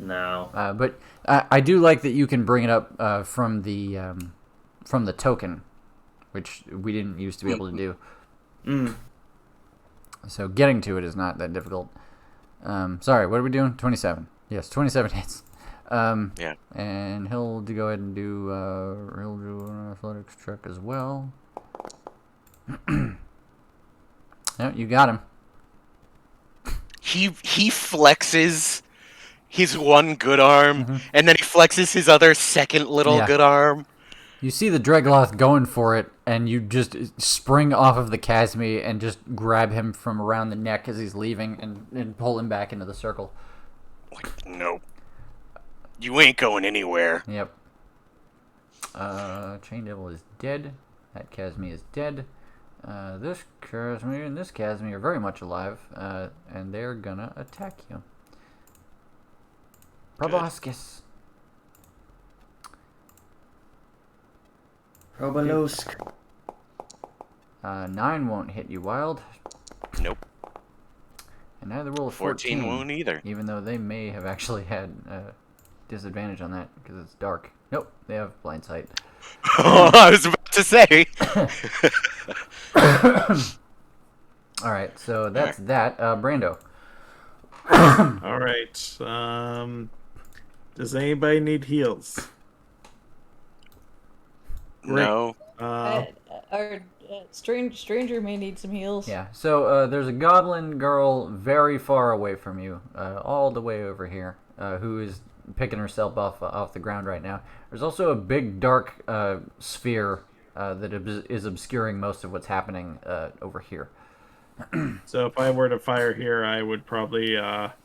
No. But I do like that you can bring it up from the token, which we didn't used to be able to do. So getting to it is not that difficult. Sorry, what are we doing? 27. Yes, 27 hits. Yeah. And he'll go ahead and do an athletics check as well. No, you got him. He flexes his one good arm, and then he flexes his other second little good arm. You see the Dragoloth going for it, and you just spring off of the Chasme and just grab him from around the neck as he's leaving and pull him back into the circle. Like, no. You ain't going anywhere. Yep. Chain Devil is dead. That Chasme is dead. This Chasme and this Chasme are very much alive, and they're gonna attack you. Proboscis. Probolosk. 9 won't hit you, Wild. Nope. And neither will a 14 won't either. Even though they may have actually had disadvantage on that because it's dark. Nope, they have blind sight. I was about to say. All right, so that's that. Brando. All right. Does anybody need heals? No. Our stranger may need some heals. Yeah, so there's a goblin girl very far away from you, all the way over here, who is picking herself off the ground right now. There's also a big dark sphere that is obscuring most of what's happening over here. So if I were to fire here, I would probably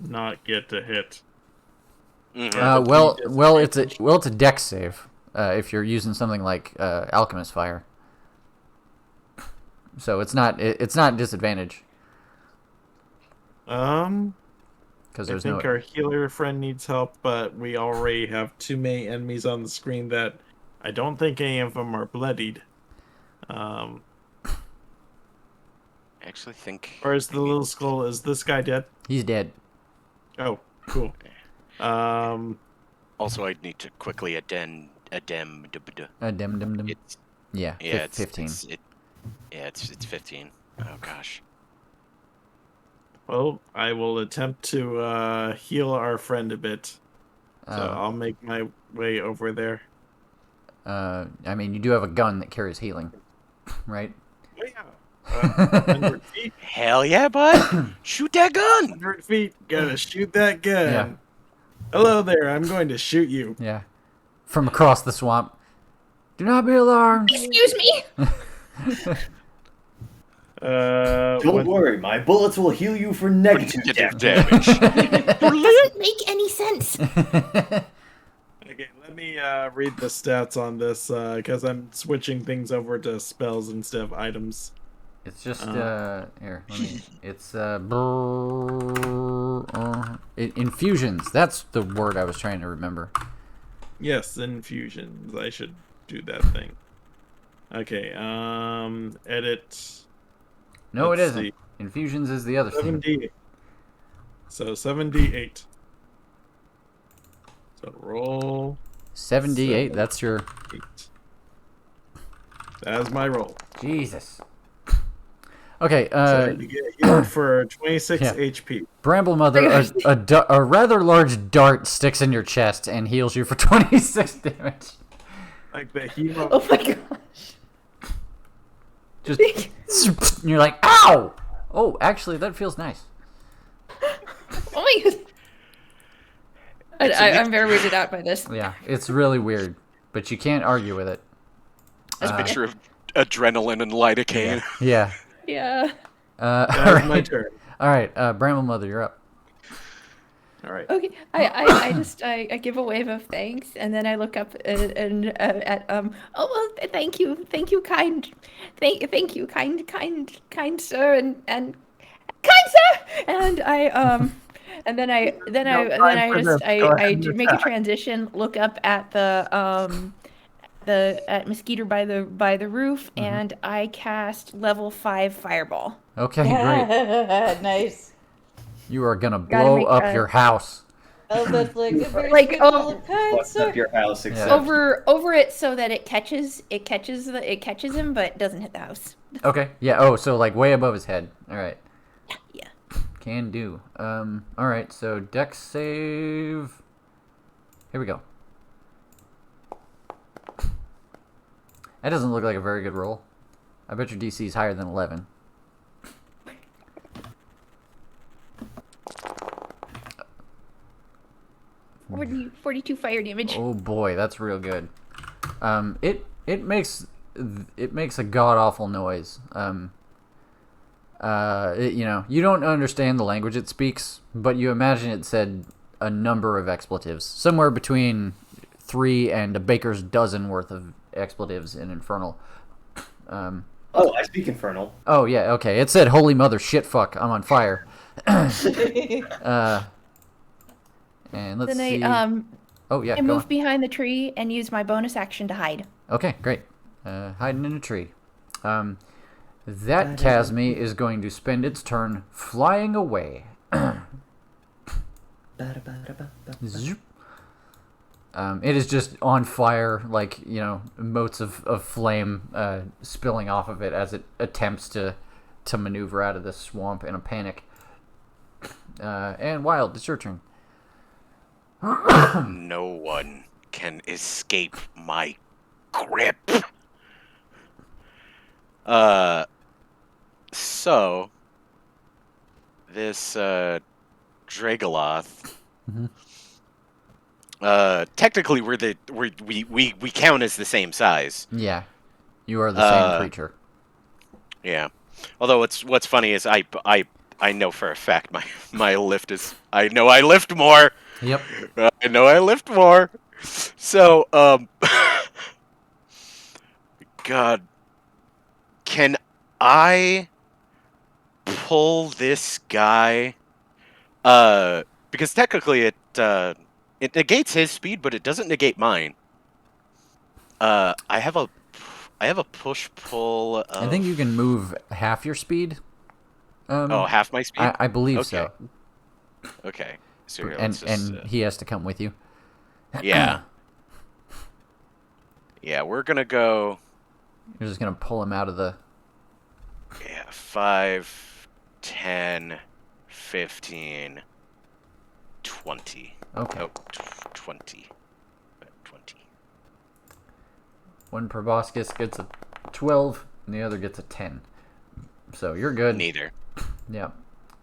not get to hit. Mhm. It's a dex save if you're using something like Alchemist Fire. So it's not disadvantage because I there's no. think our healer friend needs help, but we already have too many enemies on the screen that I don't think any of them are bloodied. I actually think. Or is the maybe- little skull? Is this guy dead? He's dead. Oh, cool. Also, I'd need to quickly addend. Dim. It's Yeah, yeah, it's 15. it's 15. Oh gosh. Well, I will attempt to heal our friend a bit. So I'll make my way over there. I mean, you do have a gun that carries healing, right? Oh yeah. 100 feet. Hell yeah, bud! Shoot that gun! 100 feet. Gotta shoot that gun. Yeah. Hello there. I'm going to shoot you. Yeah. From across the swamp. Do not be alarmed. Excuse me. Don't worry, my bullets will heal you for negative damage. Doesn't make any sense. Okay, let me read the stats on this because I'm switching things over to spells instead of items. It's just Uh. here. Let me. It's infusions. That's the word I was trying to remember. Yes, infusions. I should do that thing. Okay, edit. No, Let's it isn't. see. Infusions is the other thing. 7d8. So 7d8. So roll 78. That's your 8. That's my roll. Jesus. Okay. So you get healed for 26 yeah. HP. Bramble Mother, a rather large dart sticks in your chest and heals you for 26 damage. Like the hero. Oh my gosh. Just and you're like, ow! Oh, actually, that feels nice. Oh my god. I'm very weirded out by this. Yeah, it's really weird, but you can't argue with it. Picture of adrenaline and lidocaine. Yeah. Yeah. That's my turn. All right, Bramble Mother, you're up. All right. Okay. I give a wave of thanks, and then I look up at oh well, thank you, kind sir, and kind sir, and I make a transition, look up at the at Mosquito by the roof, and I cast level 5 fireball. Okay, great. Nice. You are gonna Gotta blow make up a- your house. Oh, that's like a very Like, good oh, roll of kind, Fucked sir. up your house, except Over it so that it catches him, but doesn't hit the house. Okay, yeah. Oh, so like way above his head. All right, Yeah. can do. All right. So Dex save. Here we go. That doesn't look like a very good roll. I bet your DC is higher than 11. Oh. 42 fire damage. Oh boy, that's real good. It makes a god awful noise. You don't understand the language it speaks, but you imagine it said a number of expletives, somewhere between 3 and a baker's dozen worth of expletives in Infernal. oh, I speak Infernal. Oh yeah, okay. It said "Holy Mother, shit, fuck, I'm on fire." And let's Then see. Oh yeah, I go move on. behind the tree and use my bonus action to hide. Okay, great. Hiding in a tree. That Casme is going to spend its turn flying away. Zoop. It is just on fire, like, motes of flame spilling off of it as it attempts to maneuver out of this swamp in a panic. And Wild, it's your turn. No one can escape my grip. So this Dragoloth. Technically, we count as the same size. Yeah, you are the same creature. Yeah. Although what's funny is I know for a fact my lift is I know I lift more. Yep. I know I lift more. So God, can I pull this guy? Because technically it negates his speed, but it doesn't negate mine. I have a push pull of I think you can move half your speed. half my speed. I believe Okay. so. Okay. So here, And let's just he has to come with you. yeah. Yeah, we're gonna go. You're just gonna pull him out of the. Yeah, 5, 10, 15, 20. Okay. Oh, 20. 20. One proboscis gets a 12, and the other gets a 10. So you're good. Neither. Yeah.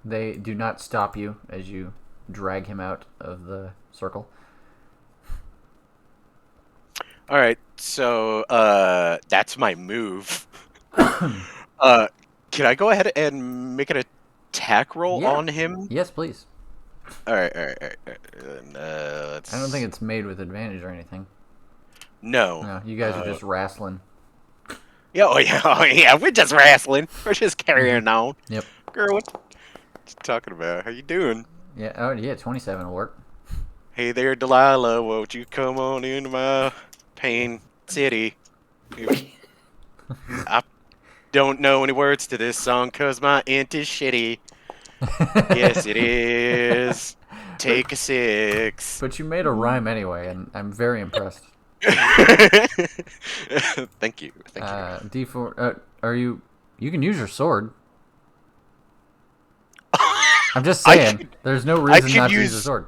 They do not stop you as you drag him out of the circle. All right, so that's my move. Can I go ahead and make an attack roll Yeah. on him? Yes, please. All right. Let's. I don't think it's made with advantage or anything. No. No, you guys are just wrestling. Yeah, oh yeah, we're just wrestling. We're just carrying on. Yep. Girl, what you talking about? How you doing? Yeah. Oh, yeah. 27 will work. Hey there, Delilah. Won't you come on into my pain city? I don't know any words to this song cause my int is shitty. Yes, it is. Take a 6. But you made a rhyme anyway, and I'm very impressed. Thank you. D4. Are you? You can use your sword. I'm just saying. There's no reason not to use your sword.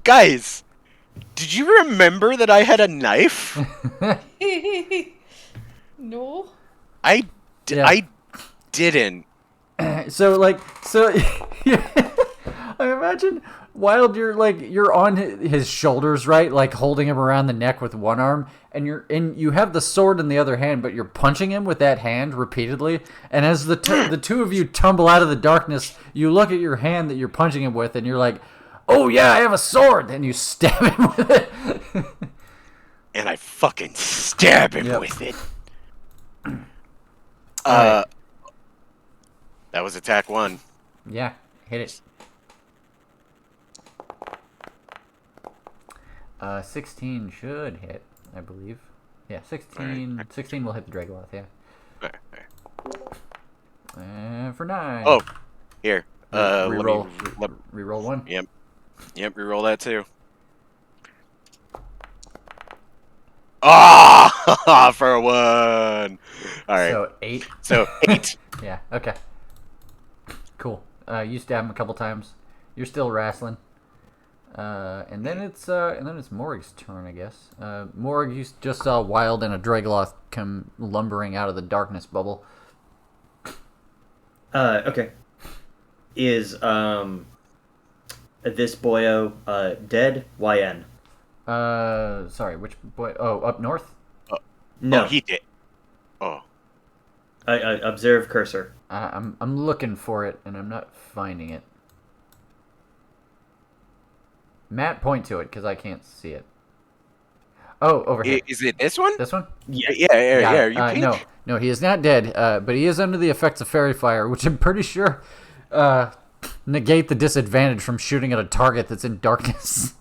Guys, did you remember that I had a knife? No. I Yeah. didn't. So I imagine Wild, you're on his shoulders, right? Like holding him around the neck with one arm, and you have the sword in the other hand, but you're punching him with that hand repeatedly. And as the two of you tumble out of the darkness, you look at your hand that you're punching him with, and you're like, "Oh yeah, I have a sword!" And you stab him with it. And I fucking stab him Yep. with it. Alright. That was attack 1. Yeah, hit it. 16 should hit, I believe. Yeah, 16. Alright. 16 will hit the Dragoloth, yeah. Alright. For 9. Oh, here. Let me Reroll 1. Yep, reroll that too. Ah, for 1. All right. So 8. So 8. Yeah, okay. Cool. You stab him a couple times. You're still wrestling. And then it's Morg's turn, I guess. Morg, you just saw Wild and a Dragoloth come lumbering out of the darkness bubble. Okay. Is this boyo dead? YN. Sorry, which boy? Oh, up north? No. Oh, he did. Oh. I observe cursor. I'm looking for it and I'm not finding it. Matt, point to it because I can't see it. Oh, over here. Is it this one? This one? Yeah. Got Are it. you pink? No, he is not dead, but he is under the effects of fairy fire, which I'm pretty sure negate the disadvantage from shooting at a target that's in darkness.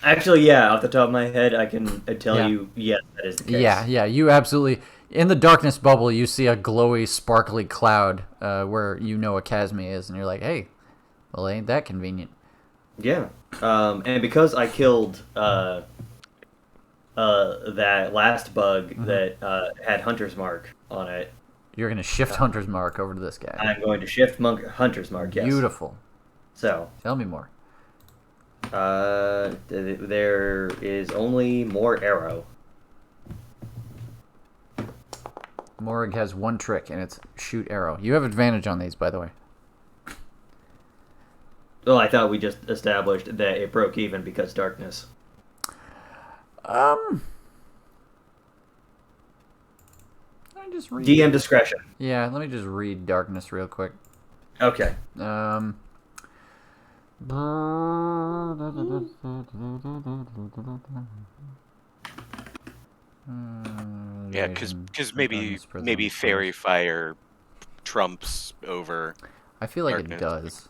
Actually, yeah, off the top of my head, I can tell Yeah. you, yes, that is the case. Yeah, you absolutely. In the darkness bubble, you see a glowy, sparkly cloud where you know a Chasme is, and you're like, hey, well, ain't that convenient? Yeah. And because I killed that last bug that had Hunter's Mark on it, You're going to shift Hunter's Mark over to this guy. I'm going to shift Hunter's Mark, yes. Beautiful. So, Tell me more. there is only more arrow. Morg has one trick, and it's shoot arrow. You have advantage on these, by the way. Well, I thought we just established that it broke even because darkness. me just read. DM discretion. Yeah, let me just read darkness real quick. Okay. Yeah, because maybe fairy fire trumps over. I feel like darkness. it does.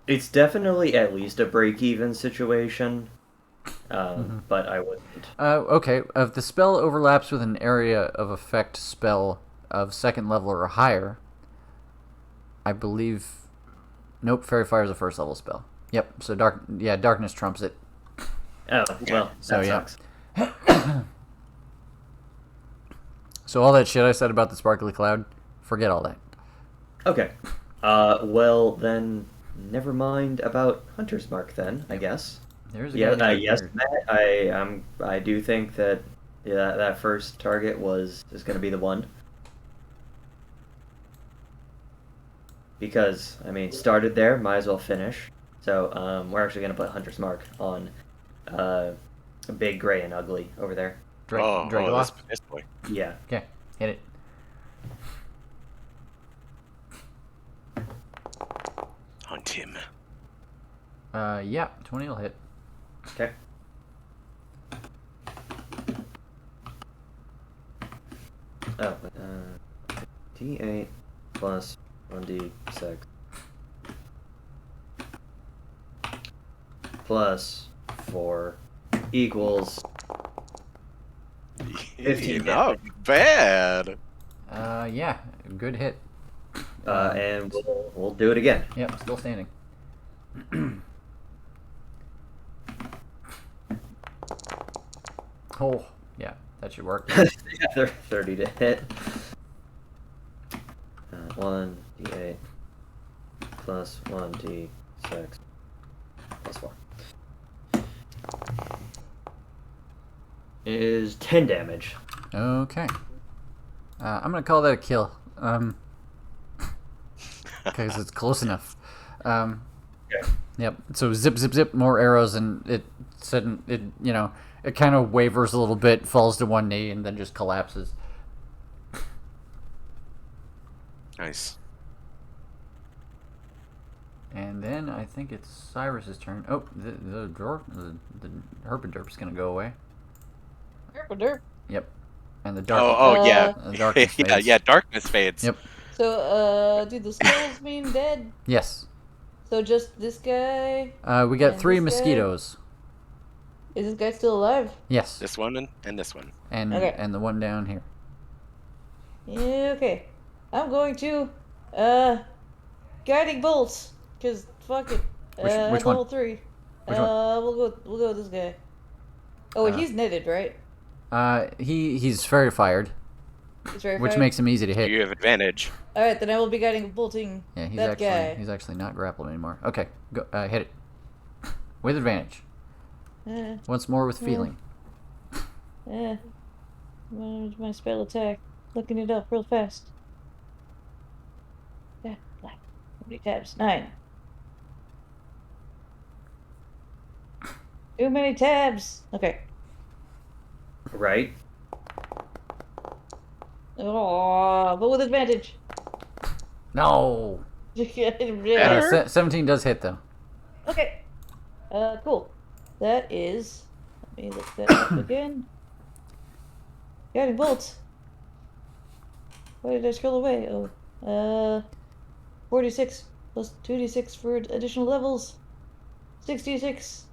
It's definitely at least a break-even situation, but I wouldn't. Okay. If the spell overlaps with an area of effect spell of second level or higher, I believe. Nope, Fairy Fire is a first level spell. Yep. So darkness trumps it. Oh, well, So, that yeah. sucks. So all that shit I said about the sparkly cloud, forget all that. Okay. Well, then, never mind about Hunter's Mark, then, I guess. There's a Yeah, guy named yes, Hunter. Matt, I do think that that first target is going to be the one. Because, I mean, started there, might as well finish. So, we're actually going to put Hunter's Mark on Big Gray and Ugly over there. This boy. Yeah. Okay, hit it. Hunt him. Yeah, 20 will hit. Okay. Oh, D8 plus 1d6 plus 4 equals 15 Not bad. Yeah, good hit. and we'll do it again. Yep, still standing. Oh, yeah, that should work. They're 30 to hit. 1d8 plus 1d6 plus 4 is 10 damage. Okay. I'm gonna call that a kill. Because it's close enough. Okay. Yep. So zip, zip, zip, more arrows, and it kind of wavers a little bit, falls to one knee, and then just collapses. Nice. And then I think it's Cyrus's turn. Oh, the herpaderp's gonna go away. Derp. Yep. And the dark. Yeah. The darkness fades. Yeah. Darkness fades. Yep. So, do the skulls mean dead? Yes. So just this guy? We got And 3 this guy? mosquitoes. Is this guy still alive? Yes. This one and this one. And Okay. and the one down here. Yeah, okay. I'm going to, guiding bolts. Cause fuck it. Which level one? 3. Which one? We'll go with this guy. Oh, and he's knitted, right? He's fairy fired, He's very which far? makes him easy to hit. You have advantage. Alright, then I will be guiding bolting Yeah, that guy. he's actually not grappled anymore. Okay, go hit it with advantage. Once more with feeling. Where's my spell attack? Looking it up real fast. Yeah, black. How many tabs? 9. Too many tabs. Okay. Right? Oh, but with advantage. No. Yeah. 17 does hit though. Okay. Cool. That is. Let me look that up again. Guiding bolts. Why did I scroll away? Oh. 46 plus 2d6 for additional levels. 66.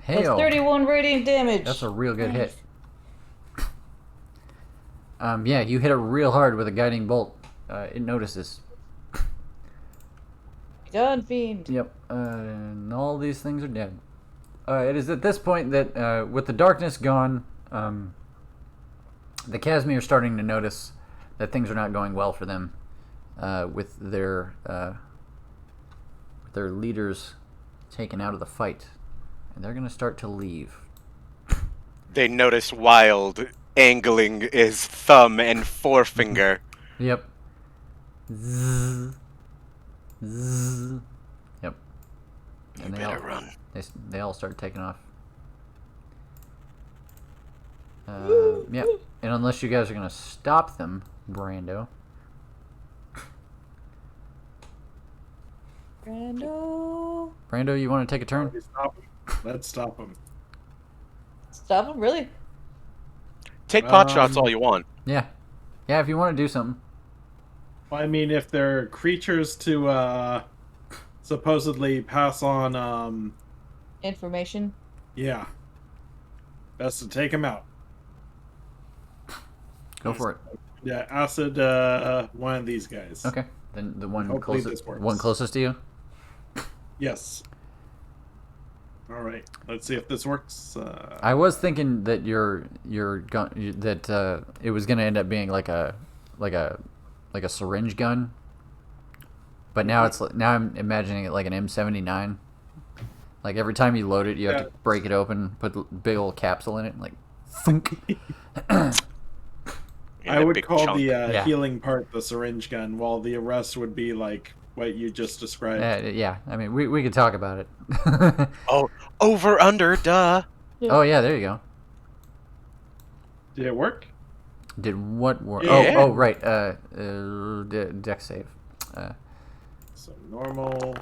That's Hail. 31 radiant damage. That's a real good hit. Yeah, you hit it real hard with a guiding bolt. It notices. Gone fiend. Yep. And all these things are dead. It is at this point that, with the darkness gone, the Casimir are starting to notice that things are not going well for them, with their leaders taken out of the fight, and they're gonna start to leave. They notice Wild angling his thumb and forefinger Yep. Zzz. Zzz. Yep. You And better run. They all start taking off. Yep. And unless you guys are gonna stop them, Brando. Brando, you want to take a turn? Stop him. Let's stop him. Stop him, really? Take pot shots all you want. Yeah. Yeah, if you want to do something. I mean, if they're creatures to supposedly pass on, Information. yeah, best to take him out. Go for it. Yeah, acid one of these guys. Okay. Then the one Hopefully closest, this works. one closest to you. Yes. All right. Let's see if this works. I was thinking that it was gonna end up being like a syringe gun, but now I'm imagining it like an M79. Like every time you load it, you have to break it open, put the big old capsule in it, and like thunk. Yeah, I that would big call chunk. the healing part the syringe gun, while the arrest would be like what you just described. Yeah, I mean we could talk about it. Oh, over under, duh. Oh yeah, there you go. Did it work? Did what work? Yeah. Oh right. Dex save. So normal.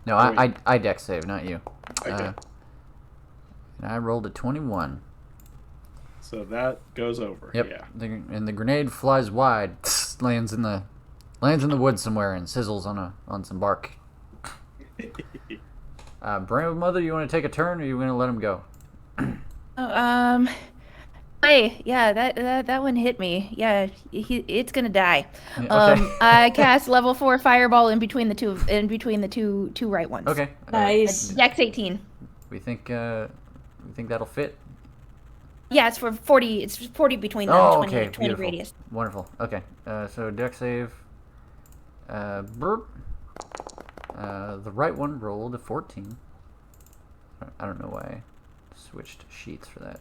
No, I dex save, not you. Okay. And I rolled a 21. So that goes over. Yep. Yeah. And the grenade flies wide, lands in the woods somewhere, and sizzles on some bark. Brand Mother, you want to take a turn, or are you going to let him go? Hey, yeah, that one hit me. Yeah, it's gonna die. Yeah, okay. I cast level 4 fireball in between the two right ones. Okay. Nice. Dex 18. We think that'll fit. Yeah, it's for 40. It's 40 between them. Oh, 20, okay. 20 Beautiful. radius. Wonderful. Okay. So dex save. Burp. The right one rolled a 14. I don't know why I switched sheets for that.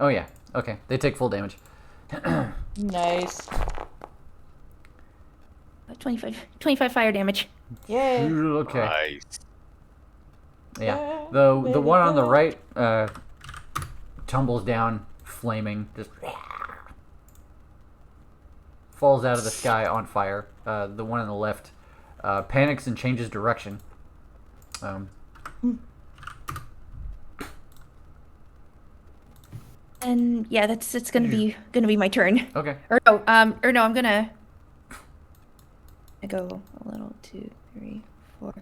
Oh yeah. Okay. They take full damage. Nice. 25 fire damage. Yeah. Okay. Nice. Yeah. The one on the right tumbles down, flaming, just falls out of the sky on fire. The one on the left panics and changes direction. And yeah, it's gonna be my turn. Okay. Or no, I'm gonna go a little 2, 3, 4,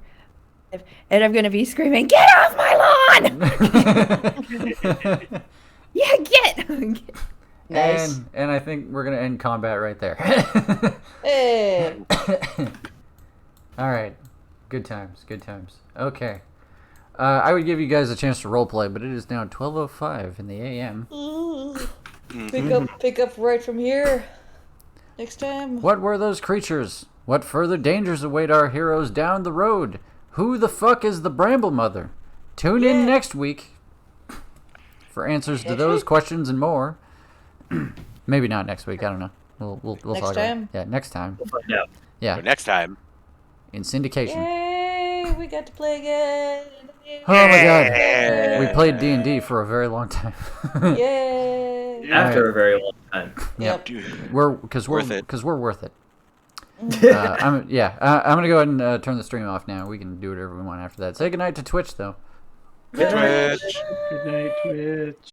5, and I'm gonna be screaming, "Get off my lawn!" Yeah, get. Nice. And I think we're gonna end combat right there. Hey. All right. Good times. Good times. Okay. I would give you guys a chance to roleplay, but it is now 12:05 in the a.m. Pick up right from here. Next time. What were those creatures? What further dangers await our heroes down the road? Who the fuck is the Bramble Mother? Tune in next week for answers to those questions and more. Maybe not next week. I don't know. We'll Next talk time? about it. Yeah, next time. We'll find out. Yeah, But next time. in syndication. Yay! We got to play again. Oh my god. Yeah. We played D&D for a very long time. Yay! After a very long time. Yep. Dude. Because we're worth it. I'm gonna go ahead and turn the stream off now. We can do whatever we want after that. Say goodnight to Twitch though. Twitch. Good night, Twitch.